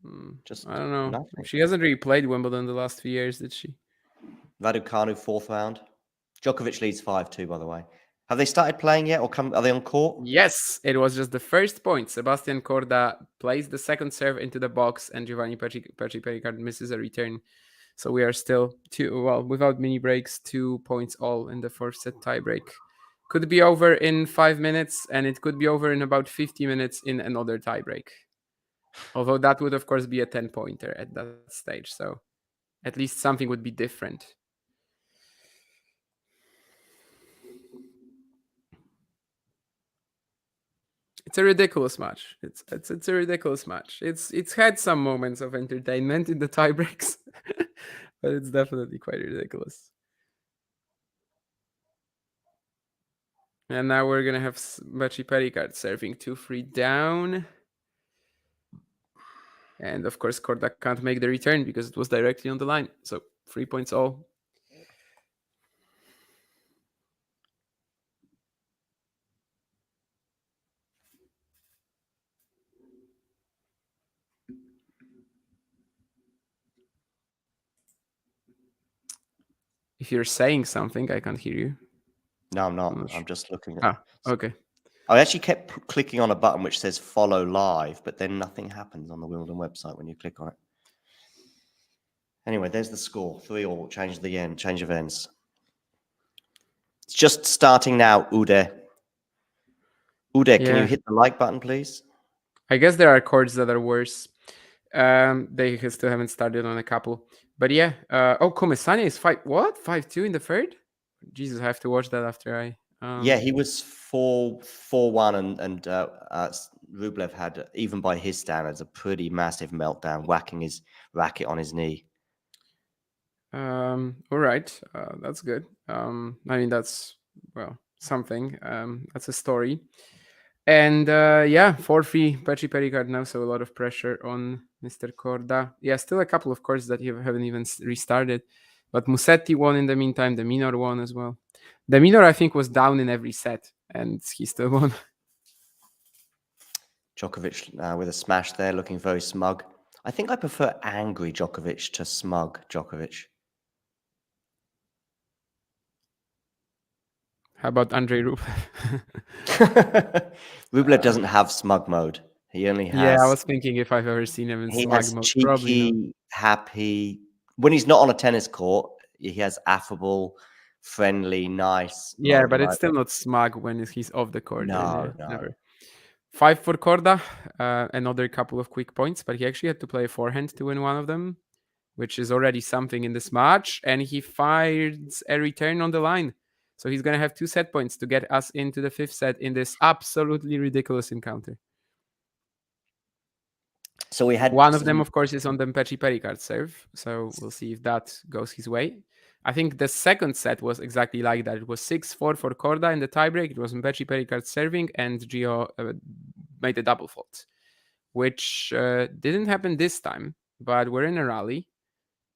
I don't know. Nothing. She hasn't really played Wimbledon the last few years, did she? Raducanu, fourth round. Djokovic leads 5-2, by the way. Have they started playing yet, or are they on court? Yes, it was just the first point. Sebastian Korda plays the second serve into the box, and Giovanni Peti Picard misses a return. So we are still without mini breaks, 2 points all in the first set tiebreak. Could be over in 5 minutes, and it could be over in about 50 minutes in another tiebreak. Although that would, of course, be a 10-pointer at that stage. So at least something would be different. It's a ridiculous match. It's a ridiculous match. It's had some moments of entertainment in the tiebreaks, but it's definitely quite ridiculous. And now we're gonna have Peti Picard serving 2-3 down. And of course, Corda can't make the return because it was directly on the line. So 3 points all. If you're saying something, I can't hear you. No, I'm not. I'm not I'm sure. just looking at. Ah, okay. I actually kept clicking on a button which says follow live, but then nothing happens on the Wimbledon website when you click on it. Anyway, there's the score. 3-3. Change of ends. It's just starting now, Ude. Can you hit the like button, please? I guess there are chords that are worse. They still haven't started on a couple. But yeah. Komesanya is 5-2 in the third? Jesus, I have to watch that after I... Yeah, he was 4-1, and Rublev had, even by his standards, a pretty massive meltdown, whacking his racket on his knee. All right, that's good. I mean, that's, well, something. That's a story. And 4-3 Peti Picard now, so a lot of pressure on Mr. Korda. Yeah, still a couple of courses that haven't even restarted. But Musetti won in the meantime. The Minor won as well. The Minor, I think, was down in every set, and he still won. Djokovic with a smash there, looking very smug. I think I prefer angry Djokovic to smug Djokovic. How about Andrei Rublev? Rublev doesn't have smug mode. He only has... Yeah, I was thinking if I've ever seen him in smug mode. Cheeky, probably happy. When he's not on a tennis court, he has affable, friendly, nice. Yeah, but it's still not smug when he's off the court. No. Never. 5 for Corda. Another couple of quick points, but he actually had to play a forehand to win one of them, which is already something in this match. And he fires a return on the line. So he's going to have 2 set points to get us into the 5th set in this absolutely ridiculous encounter. So we had one of them, of course, is on the Mpetshi Perricard serve. So we'll see if that goes his way. I think the second set was exactly like that. It was 6-4 for Corda in the tiebreak. It was Mpetshi Perricard serving, and Gio made a double fault, which didn't happen this time. But we're in a rally.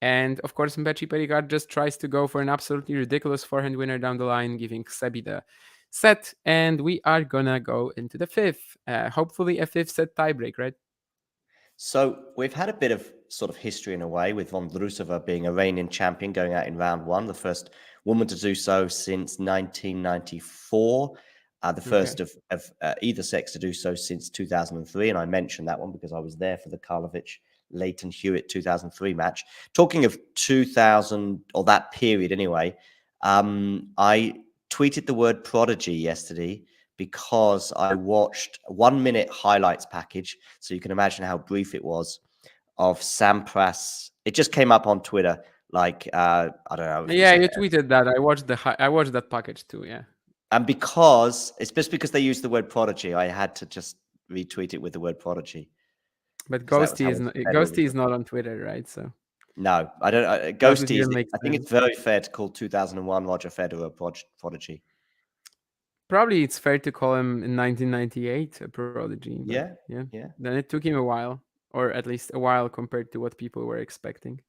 And of course, Mpetshi Perricard just tries to go for an absolutely ridiculous forehand winner down the line, giving Sebi the set. And we are going to go into the 5th. Hopefully a 5th set tiebreak, right? So we've had a bit of sort of history in a way, with Vondrousova being a reigning champion going out in round 1, the first woman to do so since 1994, the first of either sex to do so since 2003. And I mentioned that one because I was there for the Karlovic Leighton Hewitt 2003 match. Talking of 2000, or that period anyway, I tweeted the word prodigy yesterday because I watched a 1-minute highlights package, so you can imagine how brief it was, of Sampras. It just came up on Twitter, like I don't know. Yeah, you tweeted that. I watched that package too. Yeah. And because it's just because they used the word prodigy, I had to just retweet it with the word prodigy. But Ghosty is not on Twitter, right? So no, I don't. Ghosty is. I think it's very fair to call 2001 Roger Federer prodigy. Probably it's fair to call him in 1998 a prodigy. Yeah. Then it took him a while, or at least a while compared to what people were expecting.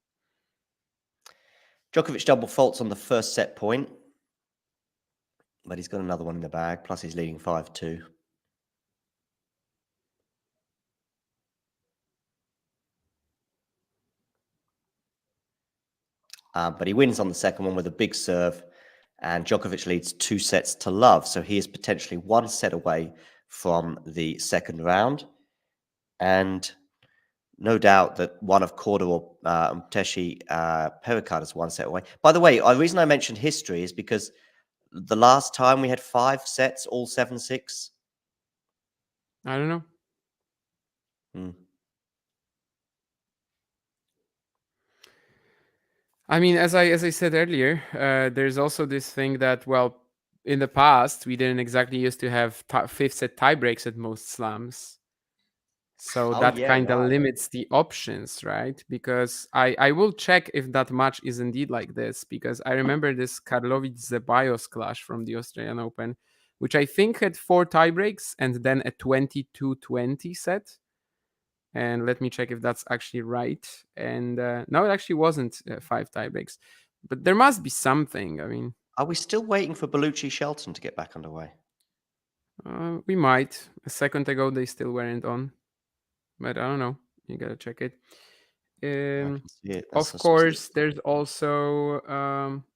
Djokovic double faults on the first set point, but he's got another one in the bag. Plus, he's leading 5-2. But he wins on the second one with a big serve, and Djokovic leads 2-0. So he is potentially 1 set away from the second round. And no doubt that one of Korda or Mpetshi Perricard is 1 set away. By the way, the reason I mentioned history is because the last time we had 5 sets, all 7-6. I don't know. I mean, as I said earlier, there's also this thing that, well, in the past, we didn't exactly used to have 5th set tiebreaks at most slams. So that kind of limits the options, right? Because I will check if that match is indeed like this, because I remember this Karlovic-Zeballos clash from the Australian Open, which I think had 4 tiebreaks and then a 22-20 set. And let me check if that's actually right. And no, it actually wasn't 5 tiebreaks. But there must be something. I mean, are we still waiting for Bellucci-Shelton to get back underway? We might. A second ago, they still weren't on. But I don't know. You got to check it. can see it. Of course, there's also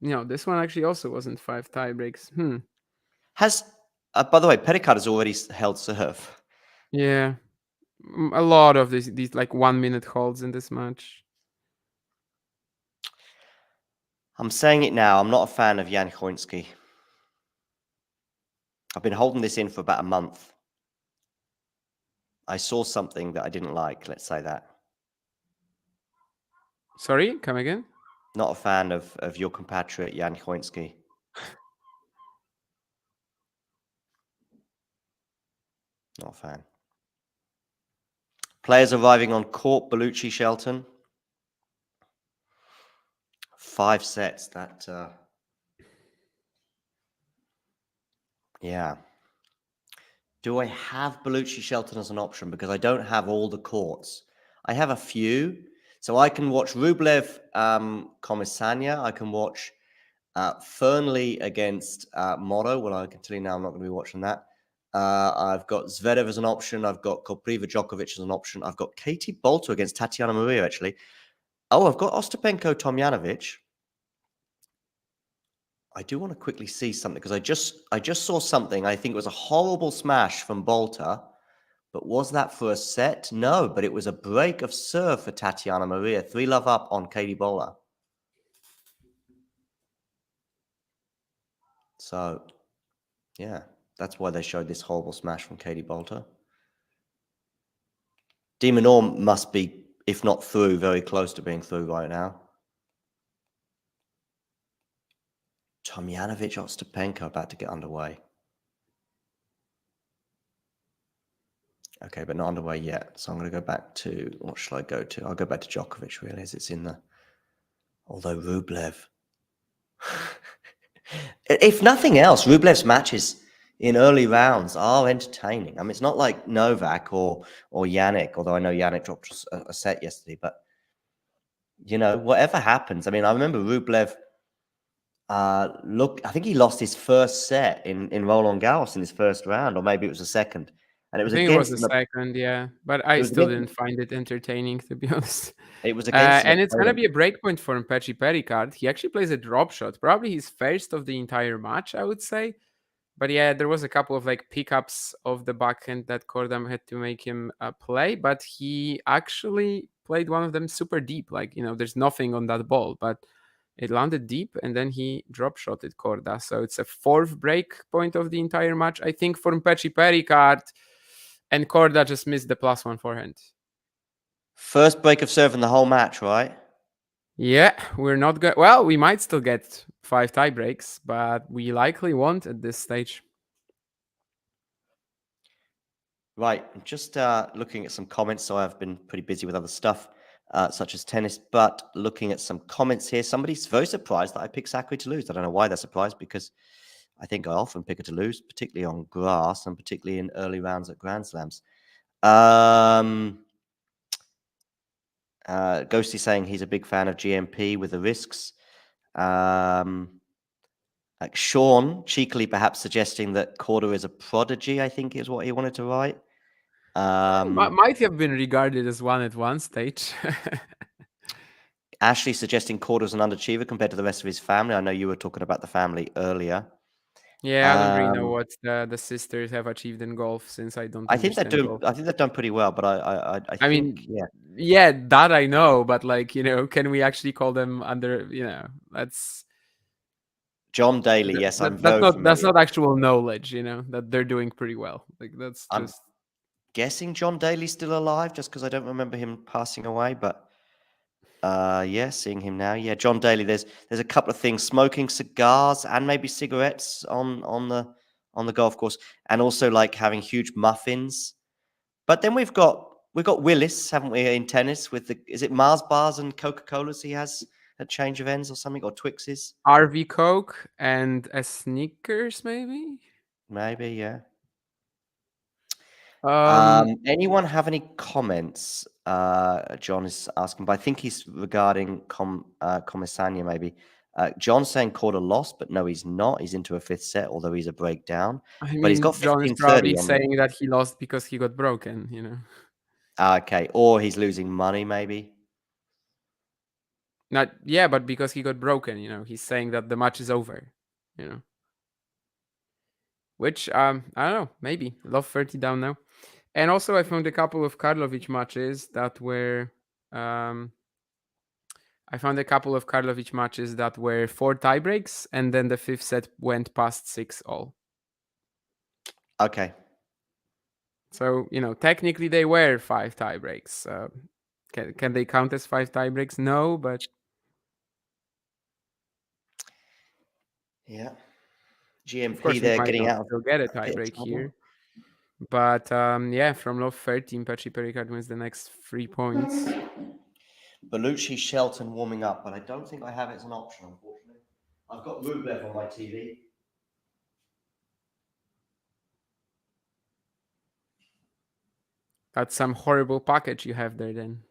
this one actually also wasn't 5 tie breaks. Has by the way, Perricard has already held serve. Yeah, a lot of these like 1 minute holds in this match. I'm saying it now. I'm not a fan of Jan Choinski. I've been holding this in for about a month. I saw something that I didn't like. Let's say that. Sorry, come again? Not a fan of your compatriot Jan Choinski. Not a fan. Players arriving on court, Bellucci, Shelton. 5 sets. That, yeah. Do I have Bellucci, Shelton as an option? Because I don't have all the courts. I have a few. So I can watch Rublev, Komisanya. I can watch Fernley against Moro. Well, I can tell you now I'm not going to be watching that. I've got Zverev as an option. I've got Kopriva, Djokovic as an option. I've got Katie Bolter against Tatiana Maria, actually. Oh, I've got Ostapenko, Tomjanovic. I do want to quickly see something because I just saw something. I think it was a horrible smash from Bolter. But was that for a set? No, but it was a break of serve for Tatiana Maria. 3-love up on Katie Bolter. So, yeah, that's why they showed this horrible smash from Katie Bolter. De Minaur must be, if not through, very close to being through right now. Tomjanovic, Ostapenko about to get underway. Okay, but not underway yet. So I'm going to go back to, what shall I go to? I'll go back to Djokovic, really, as it's in the... Although Rublev... If nothing else, Rublev's matches in early rounds are entertaining. I mean, it's not like Novak or Yannick, although I know Yannick dropped a set yesterday. But, you know, whatever happens. I mean, I remember Rublev... I think he lost his first set in Roland Garros in his first round, or maybe it was the second. And it was I think it was the second, yeah. But I still didn't find it entertaining, to be honest. It was against and it's going to be a breakpoint for Mpetshi Perricard. He actually plays a drop shot, probably his first of the entire match, I would say. But yeah, there was a couple of like pickups of the backhand that Korda had to make him play. But he actually played one of them super deep. Like, you know, there's nothing on that ball, but it landed deep, and then he drop shotted Korda. So it's a 4th break point of the entire match, I think, for Mpetshi Perricard. And Corda just missed the +1 forehand. First break of serve in the whole match, right? Yeah, we're not good. Well, we might still get 5 tie breaks, but we likely won't at this stage. Right, I'm just looking at some comments. So I've been pretty busy with other stuff, such as tennis, but looking at some comments here. Somebody's very surprised that I picked Sakkari to lose. I don't know why they're surprised, because I think I often pick her to lose, particularly on grass and particularly in early rounds at Grand Slams. Ghosty saying he's a big fan of GMP with the risks. Like Sean cheekily perhaps suggesting that Corda is a prodigy, I think is what he wanted to write. Might have been regarded as one at one stage. Ashley suggesting Corda's an underachiever compared to the rest of his family. I know you were talking about the family earlier. Yeah, I don't really know what the sisters have achieved in golf, since I don't. I think they're doing. Golf. I think they've done pretty well, but I mean, yeah, yeah, that I know, but like, you know, can we actually call them under? You know, that's John Daly. Yes, that's not actual knowledge. You know, that they're doing pretty well. Like that's just. I'm guessing John Daly's still alive, just because I don't remember him passing away, but. Yeah, seeing him now. Yeah, John Daly. There's a couple of things: smoking cigars and maybe cigarettes on the golf course, and also like having huge muffins. But then we've got Willis, haven't we, in tennis with is it Mars bars and Coca-Colas he has at change of ends or something, or Twixes? RV Coke and a Snickers, maybe. Maybe, yeah. Anyone have any comments? John is asking, but I think he's regarding Komisanya maybe. John's saying Corda lost, but no, he's not. He's into a 5th set, although he's a breakdown. I mean, but he's got John is probably saying that he lost because he got broken, you know. Okay, or he's losing money maybe. But because he got broken, he's saying that the match is over, Which I don't know, maybe love 30 down now. And also I found a couple of Karlovic matches that were 4 tiebreaks, and then the 5th set went past 6-all. Okay. So, technically they were 5 tiebreaks. Can they count as 5 tiebreaks? No, but yeah. Of course, GMP, they're getting out. They'll get a tiebreak here. But from love 13, Mpetshi Perricard wins the next 3 points. Bellucci, Shelton warming up, but I don't think I have it as an option, unfortunately. I've got Rublev on my TV. That's some horrible package you have there then.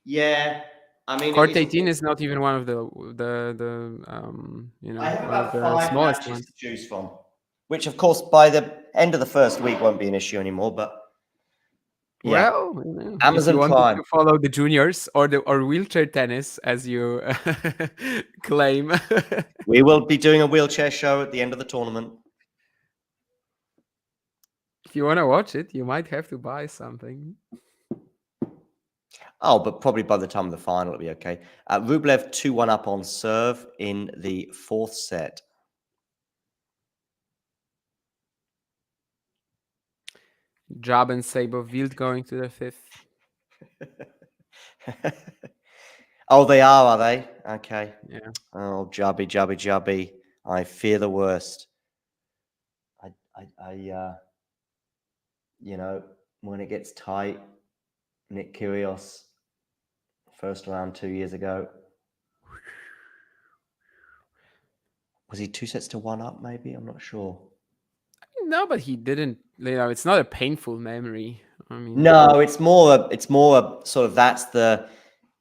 Yeah. I mean, Court 18 is not even one of the I have one about of the 5 smallest matches ones. to choose from, which of course by the end of the first week won't be an issue anymore. But yeah, Well, Amazon if you wanted Prime to follow the juniors or wheelchair tennis, as you claim, we will be doing a wheelchair show at the end of the tournament. If you want to watch it, you might have to buy something. Oh, but probably by the time of the final, it'll be okay. Rublev 2-1 up on serve in the 4th set. Job and Sabo Wild going to the 5th. Oh, they are they? Okay. Yeah. Oh, Jubby. I fear the worst. When it gets tight, Nick Kyrgios, first round 2 years ago. Was he 2-1 up? Maybe, I'm not sure. No, but he didn't. It's not a painful memory. I mean, no, it's more sort of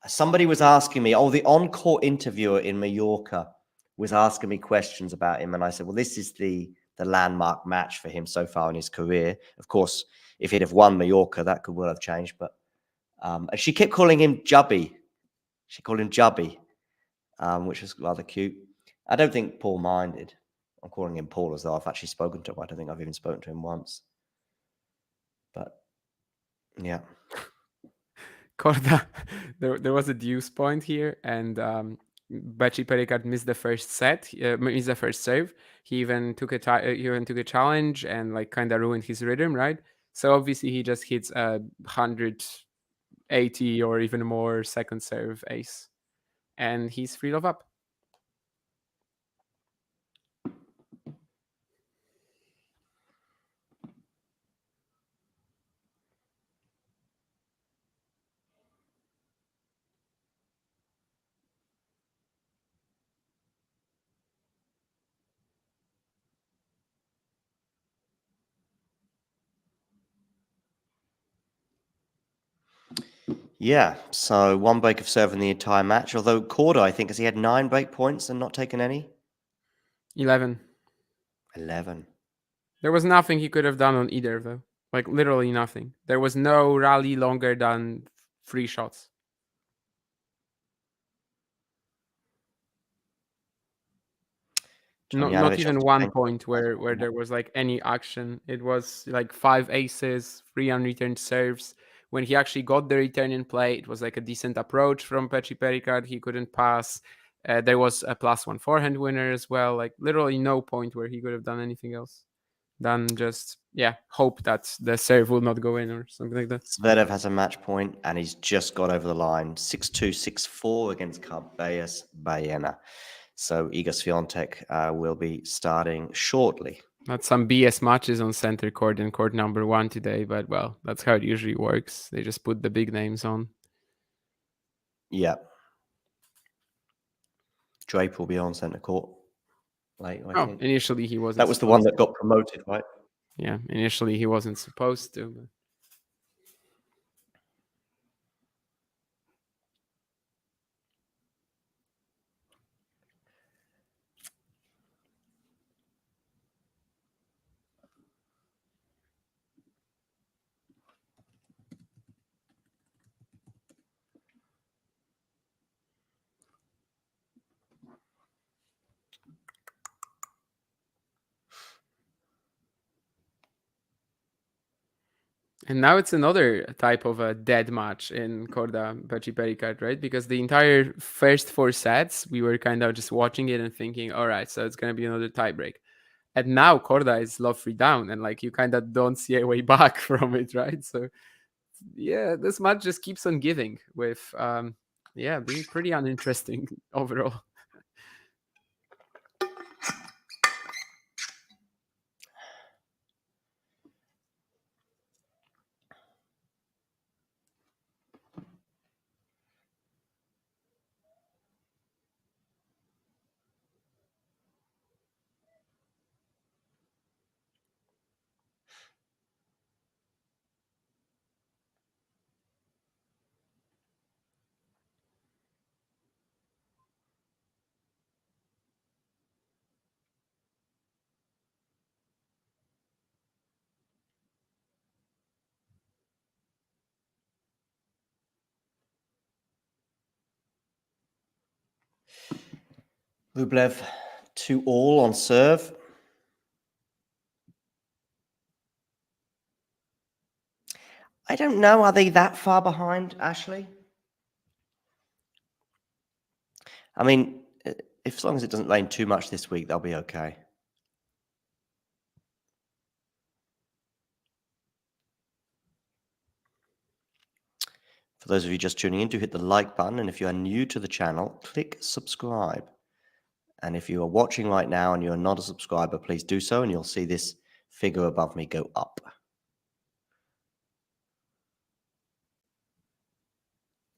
somebody was asking me. Oh, the on-court interviewer in Mallorca was asking me questions about him, and I said, well, this is the landmark match for him so far in his career. Of course, if he'd have won Mallorca, that could well have changed. But and she kept calling him Jubby. She called him Jubby, which was rather cute. I don't think Paul minded. I'm calling him Paul as though I've actually spoken to him. I don't think I've even spoken to him once. But yeah. Corda, there was a deuce point here, and Mpetshi Perricard missed the first serve. He even took a challenge and kind of ruined his rhythm, right? So obviously he just hits a 180 or even more second serve ace, and he's 3-love up. Yeah, so 1 break of serve in the entire match. Although Corda, I think, has he had 9 break points and not taken any? 11. There was nothing he could have done on either, though. Literally nothing. There was no rally longer than 3 shots. Not even 1 point where there was any action. It was 5 aces, 3 unreturned serves. When he actually got the return in play, it was a decent approach from Mpetshi Perricard. He couldn't pass. There was a +1 forehand winner as well. Literally no point where he could have done anything else than just hope that the serve will not go in or something like that. Zverev has a match point and he's just got over the line. 6-2, 6-4 against Carballes Baena. So Iga Swiatek will be starting shortly. That's some BS matches on center court and court number 1 today, but well, that's how it usually works. They just put the big names on. Yeah. Drape will be on center court later, I think. Initially he wasn't. That was the one that got promoted, right? Yeah, initially he wasn't supposed to. But... And now it's another type of a dead match in Korda Peti Picard, right? Because the entire first 4 sets, we were kind of just watching it and thinking, all right, so it's going to be another tiebreak. And now Korda is love free down, and like you kind of don't see a way back from it, right? So yeah, this match just keeps on giving with being pretty uninteresting overall. Rublev 2-all on serve. I don't know. Are they that far behind, Ashley? I mean, if as long as it doesn't rain too much this week, they'll be okay. For those of you just tuning in, do hit the like button. And if you are new to the channel, click subscribe. And if you are watching right now and you're not a subscriber, please do so. And you'll see this figure above me go up.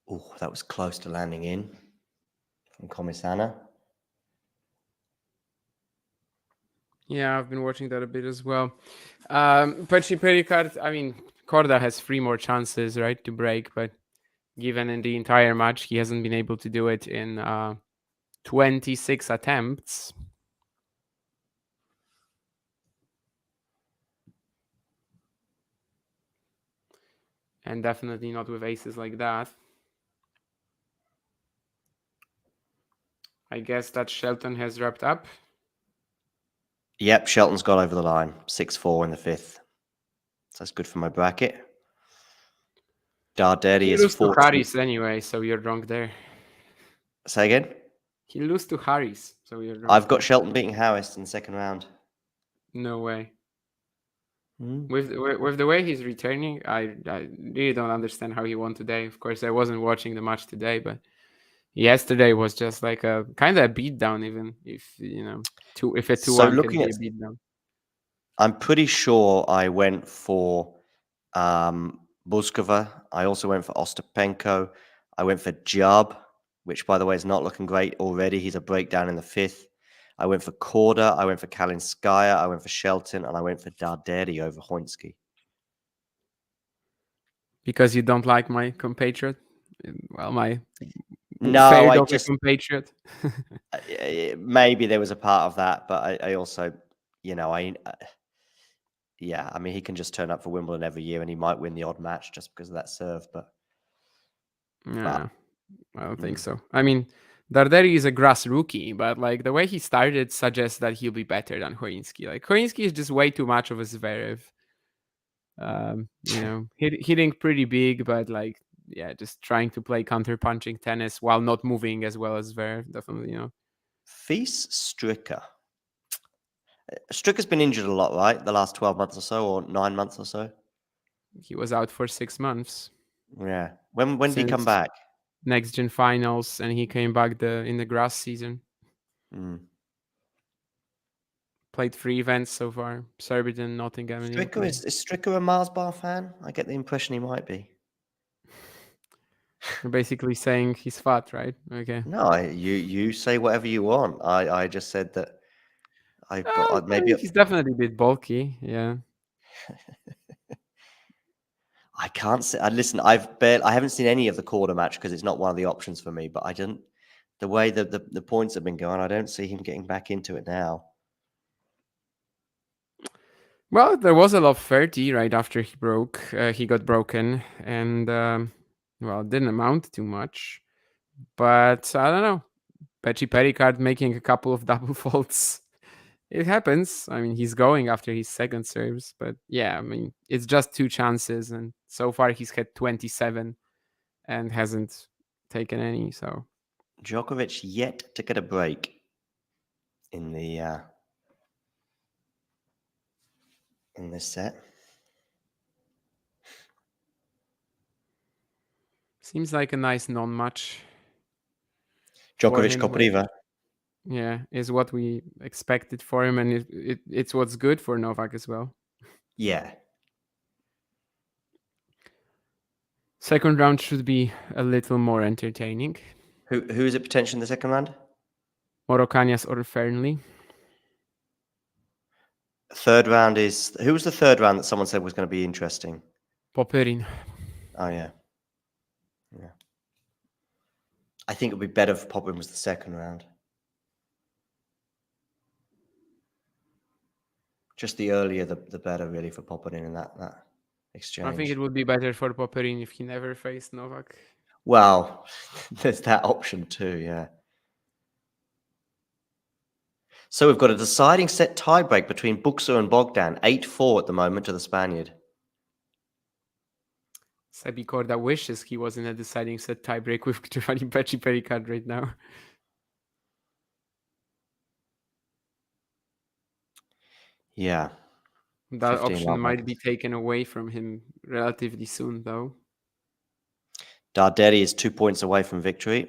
Oh, that was close to landing in from Komisana. Yeah, I've been watching that a bit as well. Mpetshi Perricard, I mean, Corda has 3 more chances, right, to break, but given in the entire match, he hasn't been able to do it in 26 attempts. And definitely not with aces like that. I guess that Shelton has wrapped up. Yep, Shelton's got over the line. 6-4 in the 5th. So that's good for my bracket. Darderi is 4. to Harris anyway, so you're wrong there. Say again? He lose to Harris, so you're wrong. I've got Shelton beating Harris in the 2nd round. No way. With the way he's returning, I really don't understand how he won today. Of course, I wasn't watching the match today, but yesterday was just like a kind of a beatdown, even if if a 2-1 can be a beatdown. I'm pretty sure I went for Buskova. I also went for Ostapenko. I went for Jub, which by the way is not looking great already. He's a breakdown in the 5th. I went for Korda, I went for Kalinskaya, I went for Shelton, and I went for Darderi over Hoinski. Because you don't like my compatriot? Well, my compatriot. Maybe there was a part of that, but I also, I mean, he can just turn up for Wimbledon every year and he might win the odd match just because of that serve, but... Yeah, I don't think so. I mean... Darderi is a grass rookie, but like the way he started suggests that he'll be better than Hoinski. Like Hoinski is just way too much of a Zverev. Hitting pretty big, but like just trying to play counter-punching tennis while not moving as well as Zverev. Definitely, Fees Stricker. Stricker's been injured a lot, right? The last 12 months or so, or 9 months or so. He was out for 6 months. Yeah. When did he come back? Next Gen finals, and he came back in the grass season. Played 3 events so far: Surbiton, Nottingham. Stricker is Stricker a Mars bar fan? I get the impression he might be. You're basically saying he's fat, right? Okay. No, you say whatever you want. I just said that I've got maybe he's definitely a bit bulky. Yeah. I can't say. Listen, I haven't seen any of the Corda match because it's not one of the options for me. But I didn't. The way that the points have been going, I don't see him getting back into it now. Well, there was a love 30 right after he got broken, and it didn't amount to much. But I don't know. Peti Perricard making a couple of double faults It happens. I mean, he's going after his second serves, but yeah, I mean, it's just 2 chances, and so far he's had 27 and hasn't taken any. So Djokovic yet to get a break in this set. seems like a nice non-match. Djokovic Kopriva. Yeah, is what we expected for him, and it's what's good for Novak as well. Yeah. Second round should be a little more entertaining. Who is it potentially in the second round? Morocanias or Fernley. Third round is... Who was the third round that someone said was going to be interesting? Popyrin. Oh, yeah. Yeah. I think it would be better if Popyrin was the second round. Just the earlier, the better, really, for Popyrin in that exchange. I think it would be better for Popyrin if he never faced Novak. Well, there's that option too, yeah. So we've got a deciding set tiebreak between Buxo and Bogdan, 8-4 at the moment to the Spaniard. Sebi Korda wishes he was in a deciding set tiebreak with Giovanni Mpetshi Perricard right now. Yeah. That option might be taken away from him relatively soon, though. Darderi is 2 points away from victory.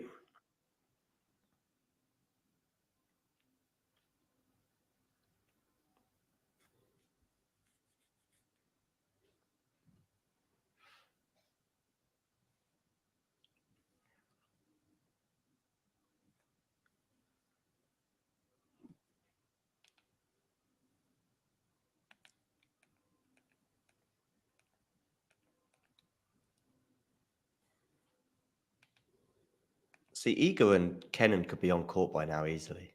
See, Iga and Kenan could be on court by now easily.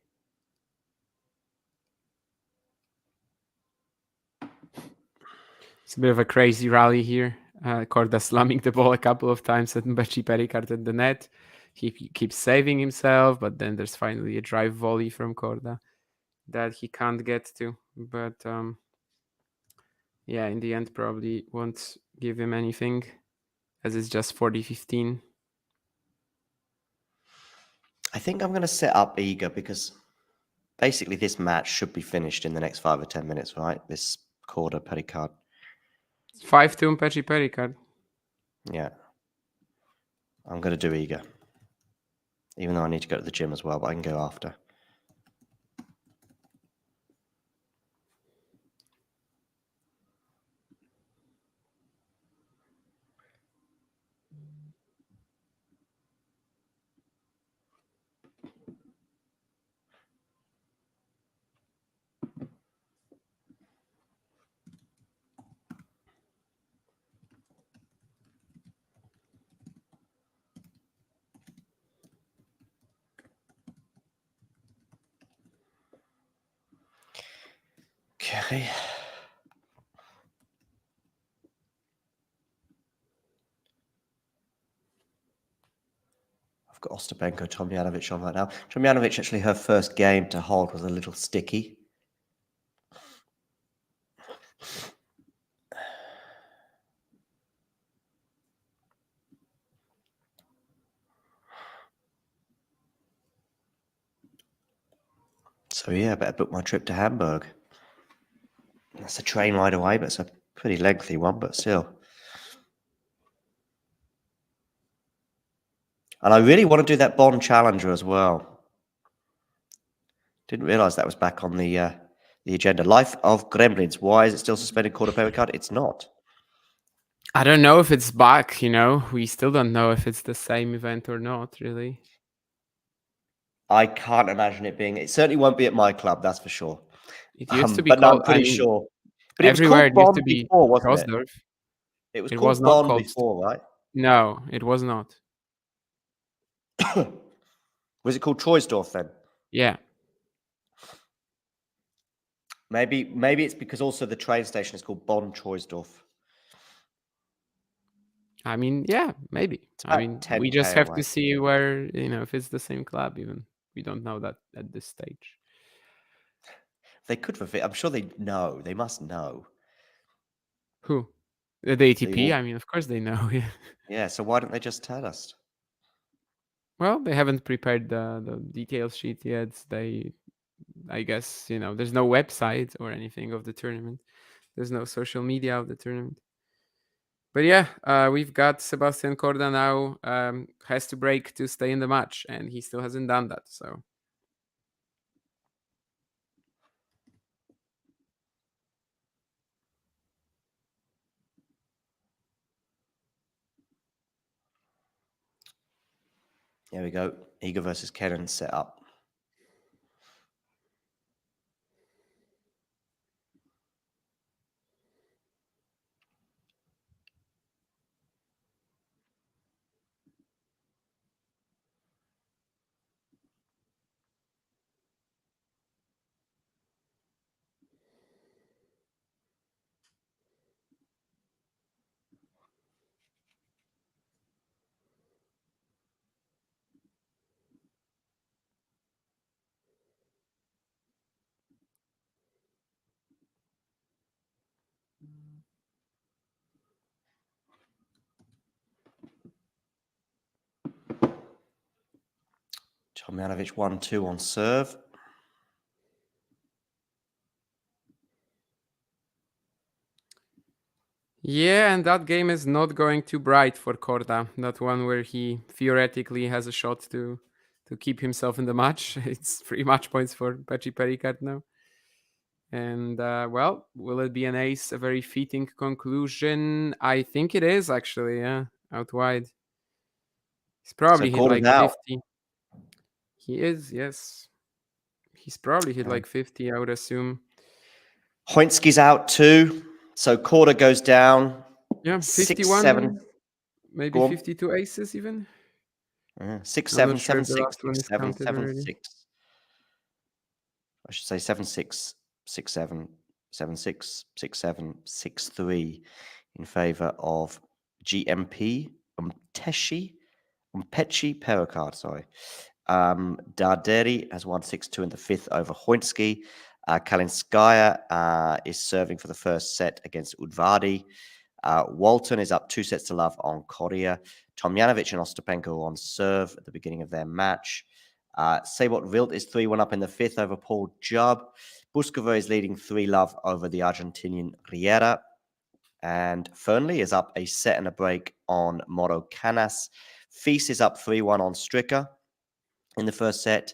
It's a bit of a crazy rally here. Korda slamming the ball a couple of times at Mpetshi Perricard at the net. He keeps saving himself, but then there's finally a drive volley from Korda that he can't get to. But yeah, in the end, probably won't give him anything, as it's just 40-15. I think I'm going to set up Iga because basically this match should be finished in the next 5 or 10 minutes, right? This Corda Perricard. 5-2 Mpetshi Perricard. Yeah. I'm going to do Iga. Even though I need to go to the gym as well, but I can go after. Okay. I've got Ostapenko, Tomljanovic on right now. Tomljanovic, actually, her first game to hold was a little sticky. So yeah, I better book my trip to Hamburg. That's a train ride away, but it's a pretty lengthy one, but still. And I really want to do that Bond Challenger as well. Didn't realise that was back on the agenda. Life of Gremlins. Why is it still suspended Corda Perricard? It's not. I don't know if it's back, you know. We still don't know if it's the same event or not, really. I can't imagine it being. It certainly won't be at my club, that's for sure. It used to be but called, I'm pretty sure. But everywhere it was called it used to Bond be before, wasn't Rosdorf. it? It was It called was not Bond called before, right? No, it was not. Was it called Troisdorf then? Yeah. Maybe it's because also the train station is called Bonn Troisdorf. I mean, yeah, maybe. I mean, we just have to see where, you know, if it's the same club even. We don't know that at this stage. They could reveal. I'm sure they know. They must know. Who? The ATP? all- I mean, of course they know. Yeah. Yeah. So why don't they just tell us? Well, they haven't prepared the details sheet yet. I guess, there's no website or anything of the tournament. There's no social media of the tournament. But yeah, we've got Sebastian Korda now. Has to break to stay in the match, and he still hasn't done that. So There we go. Iga versus Kenan set up. Tomljanovic 1-2 on serve. yeah, and that game is not going too bright for Korda. That one where he theoretically has a shot to keep himself in the match. It's 3 match points for Peti Picard now. And well, will it be an ace? A very fitting conclusion. I think it is actually. Yeah, out wide. He's probably hit Korda's like out. 50. He is, yes. He's probably hit like 50, I would assume. Hoinski's out too. So Korda goes down. Yeah, 51. 6-7. Maybe 52 aces even. 6-7, sure the 7-6, last one is 6-7, counted 7-6. already. I should say 7-6, 6-7, 7-6, 6-7, 6-3 in favor of GMP, Mpetshi, Perricard, sorry. Darderi has won 6-2 in the fifth over Hoinski. Kalinskaya is serving for the first set against Udvardi. Walton is up 2-0 on Korea. Tomljanovic and Ostapenko on serve at the beginning of their match. Sabot Wild is 3-1 up in the fifth over Paul Jubb. Buskova is leading 3-0 over the Argentinian Riera. And Fernley is up a set and a break on Moro Canas. Feast is up 3-1 on Stricker in the first set.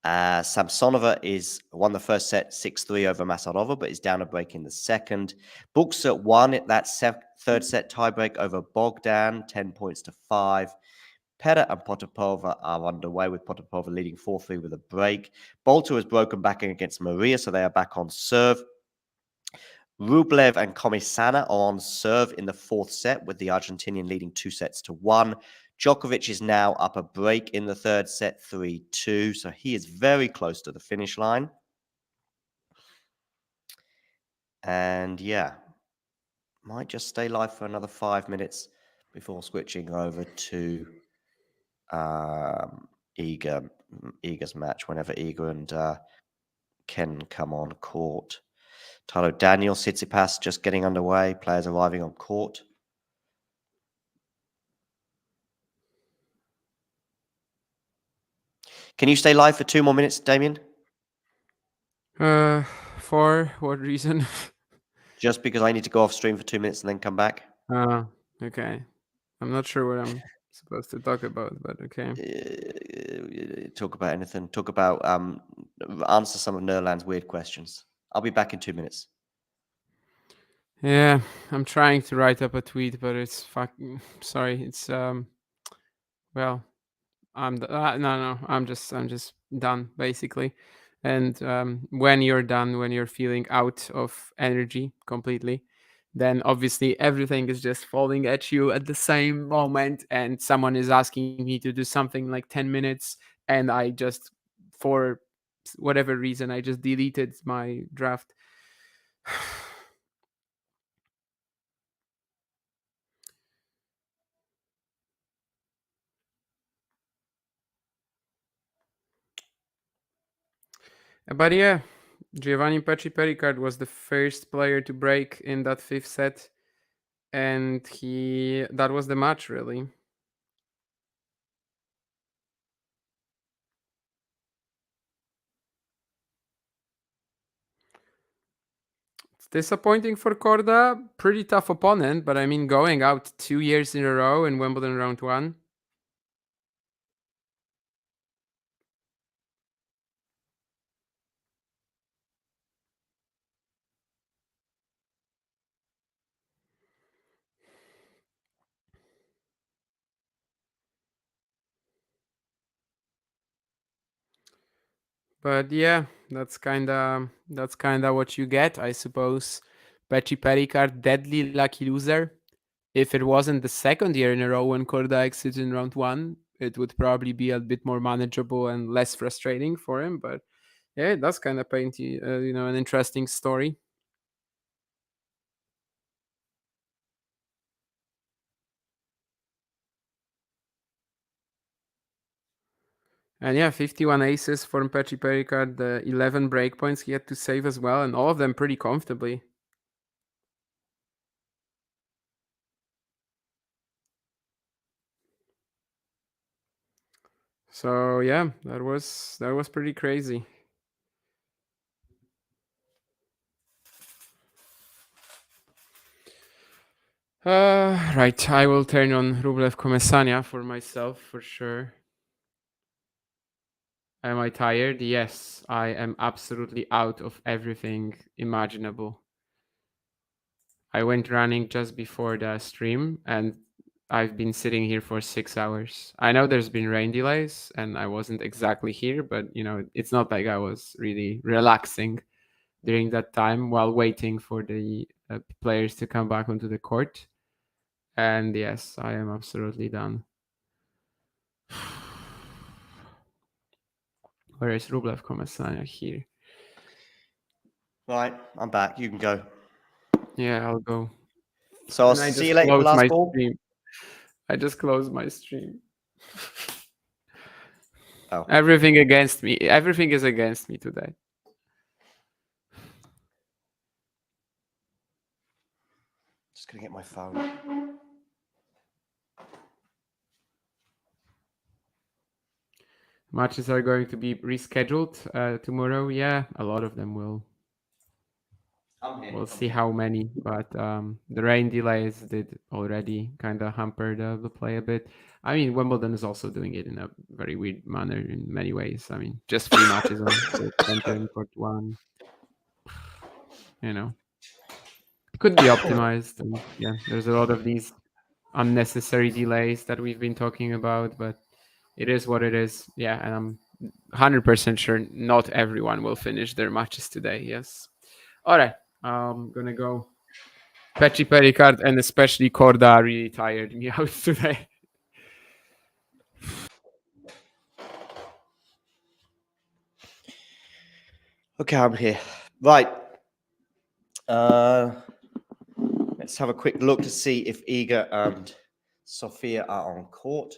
Samsonova won the first set 6-3 over Masarova, but is down a break in the second. Buxa won that third set tiebreak over Bogdan, 10 points to 5. Pera and Potapova are underway, with Potapova leading 4-3 with a break. Bolter has broken back against Maria, so they are back on serve. Rublev and Komisana are on serve in the fourth set, with the Argentinian leading 2-1. Djokovic is now up a break in the third set, 3-2. So he is very close to the finish line. And yeah, might just stay live for another 5 minutes before switching over to Iga's match, whenever Iga and Ken come on court. Tyler Daniel, Tsitsipas just getting underway. Players arriving on court. Can you stay live for 2 more minutes, Damien? For what reason? Just because I need to go off stream for 2 minutes and then come back. Okay. I'm not sure what I'm supposed to talk about, but okay. Talk about anything. Talk about answer some of Nerland's weird questions. I'll be back in 2 minutes. Yeah, I'm trying to write up a tweet, but it's fucking sorry. It's well, I'm just done basically. And when you're done, when you're feeling out of energy completely, then obviously everything is just falling at you at the same moment, and someone is asking me to do something like 10 minutes, and I just, for whatever reason, I just deleted my draft. But yeah, Giovanni Mpetshi Perricard was the first player to break in that 5th set, and that was the match, really. It's disappointing for Korda. Pretty tough opponent, but I mean, going out 2 years in a row in Wimbledon round 1. But yeah, that's kinda what you get, I suppose. Peti Picard, deadly lucky loser. If it wasn't the 2nd year in a row when Corda exited in round 1, it would probably be a bit more manageable and less frustrating for him. But yeah, it does kind of paint you, an interesting story. And yeah, 51 aces for Mpetshi Perricard, the 11 breakpoints he had to save as well, and all of them pretty comfortably. So yeah, that was pretty crazy. Right, I will turn on Rublev Komesania for myself for sure. Am I tired? Yes, I am absolutely out of everything imaginable. I went running just before the stream and I've been sitting here for 6 hours. I know there's been rain delays and I wasn't exactly here, but it's not like I was really relaxing during that time while waiting for the players to come back onto the court. And yes, I am absolutely done. Where is Rublev Komesania? Here. Right, I'm back. You can go. Yeah, I'll go. So I'll see you later for the last ball. Stream. I just closed my stream. Oh. Everything against me. Everything is against me today. Just gonna get my phone. Matches are going to be rescheduled tomorrow. Yeah, a lot of them will. We'll see how many, but the rain delays did already kind of hamper the play a bit. I mean, Wimbledon is also doing it in a very weird manner in many ways. I mean, just 3 matches on center and court 1. Could be optimized. And yeah, there's a lot of these unnecessary delays that we've been talking about, but it is what it is. Yeah, and I'm 100% sure not everyone will finish their matches today. Yes. All right. I'm gonna go. Peti Perricard and especially Corda really tired me out today. Okay, I'm here. Right. Let's have a quick look to see if Iga and Sofia are on court.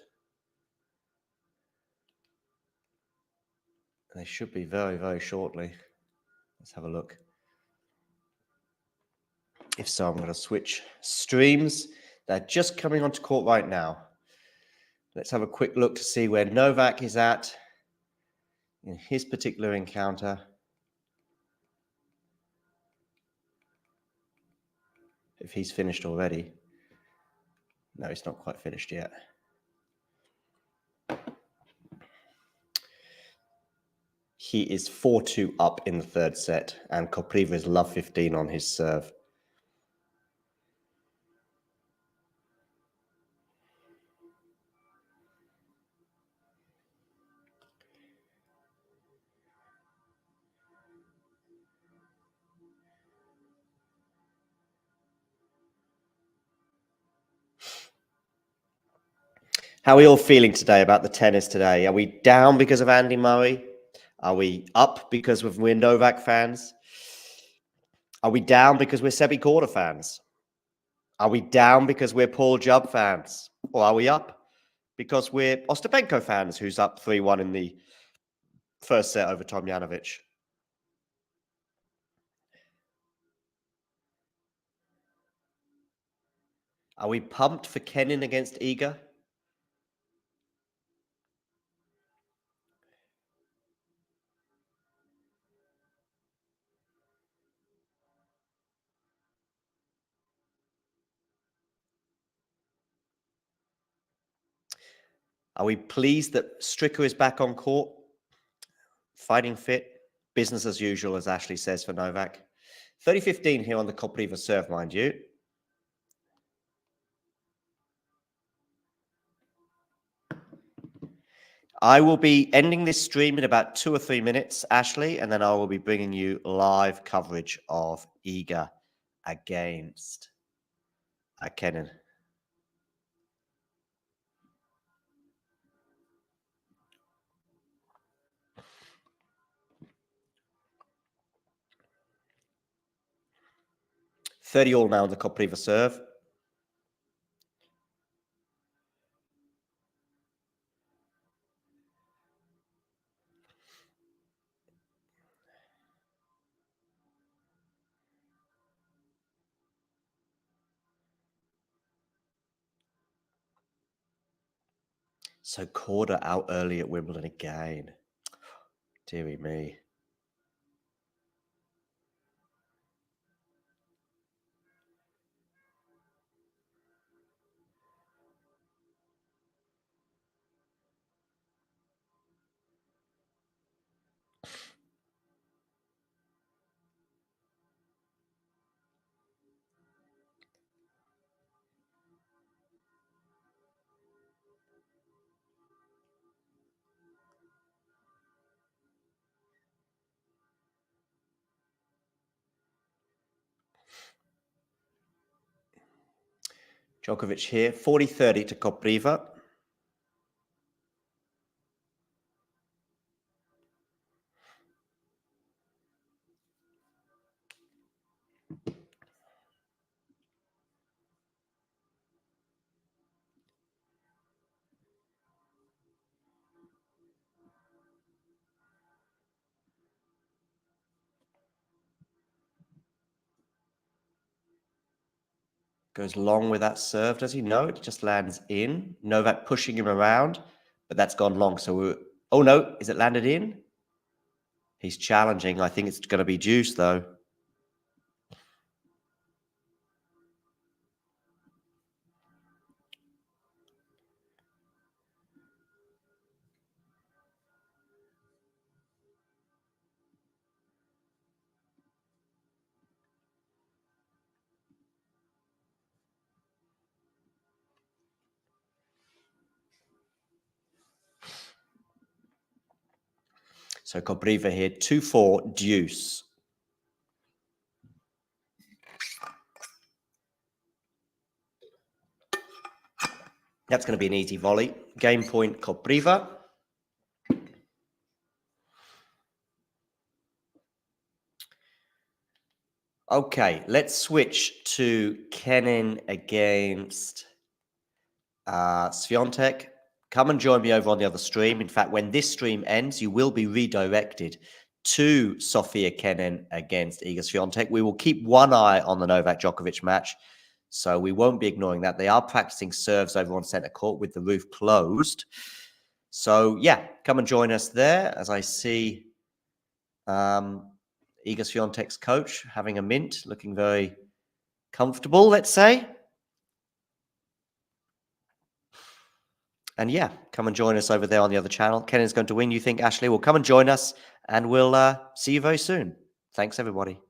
They should be very, very shortly. Let's have a look. If so, I'm going to switch streams. They're just coming onto court right now. Let's have a quick look to see where Novak is at in his particular encounter. If he's finished already. No, he's not quite finished yet. He is 4-2 up in the 3rd set, and Kopriva is love 15 on his serve. How are we all feeling today about the tennis today? Are we down because of Andy Murray? Are we up because we're Novak fans? Are we down because we're Sebi Korda fans? Are we down because we're Paul Jubb fans? Or are we up because we're Ostapenko fans, who's up 3-1 in the 1st set over Tomljanovic? Are we pumped for Kenin against Iga? Are we pleased that Stricker is back on court? Fighting fit? Business as usual, as Ashley says for Novak. 30-15 here on the Kopriva serve, mind you. I will be ending this stream in about 2 or 3 minutes, Ashley, and then I will be bringing you live coverage of Iga against Kenin. $30 all now on the Kopriva serve. So Corda out early at Wimbledon again. Deary me. Djokovic here, 40-30 to Kopriva. Goes long with that serve. Does he? No, it just lands in. Novak pushing him around, but that's gone long. So oh no, is it landed in? He's challenging. I think it's going to be deuce though. So Kopriva here, 2-4 deuce. That's going to be an easy volley. Game point, Kopriva. Okay, let's switch to Kenin against Swiatek. Come and join me over on the other stream. In fact, when this stream ends, you will be redirected to Sofia Kenin against Iga Swiatek. We will keep one eye on the Novak Djokovic match, so we won't be ignoring that. They are practicing serves over on centre court with the roof closed. So, yeah, come and join us there as I see Iga Swiatek's coach having a mint, looking very comfortable, let's say. And yeah, come and join us over there on the other channel. Kenin's going to win, you think, Ashley? Well, come and join us, and we'll see you very soon. Thanks, everybody.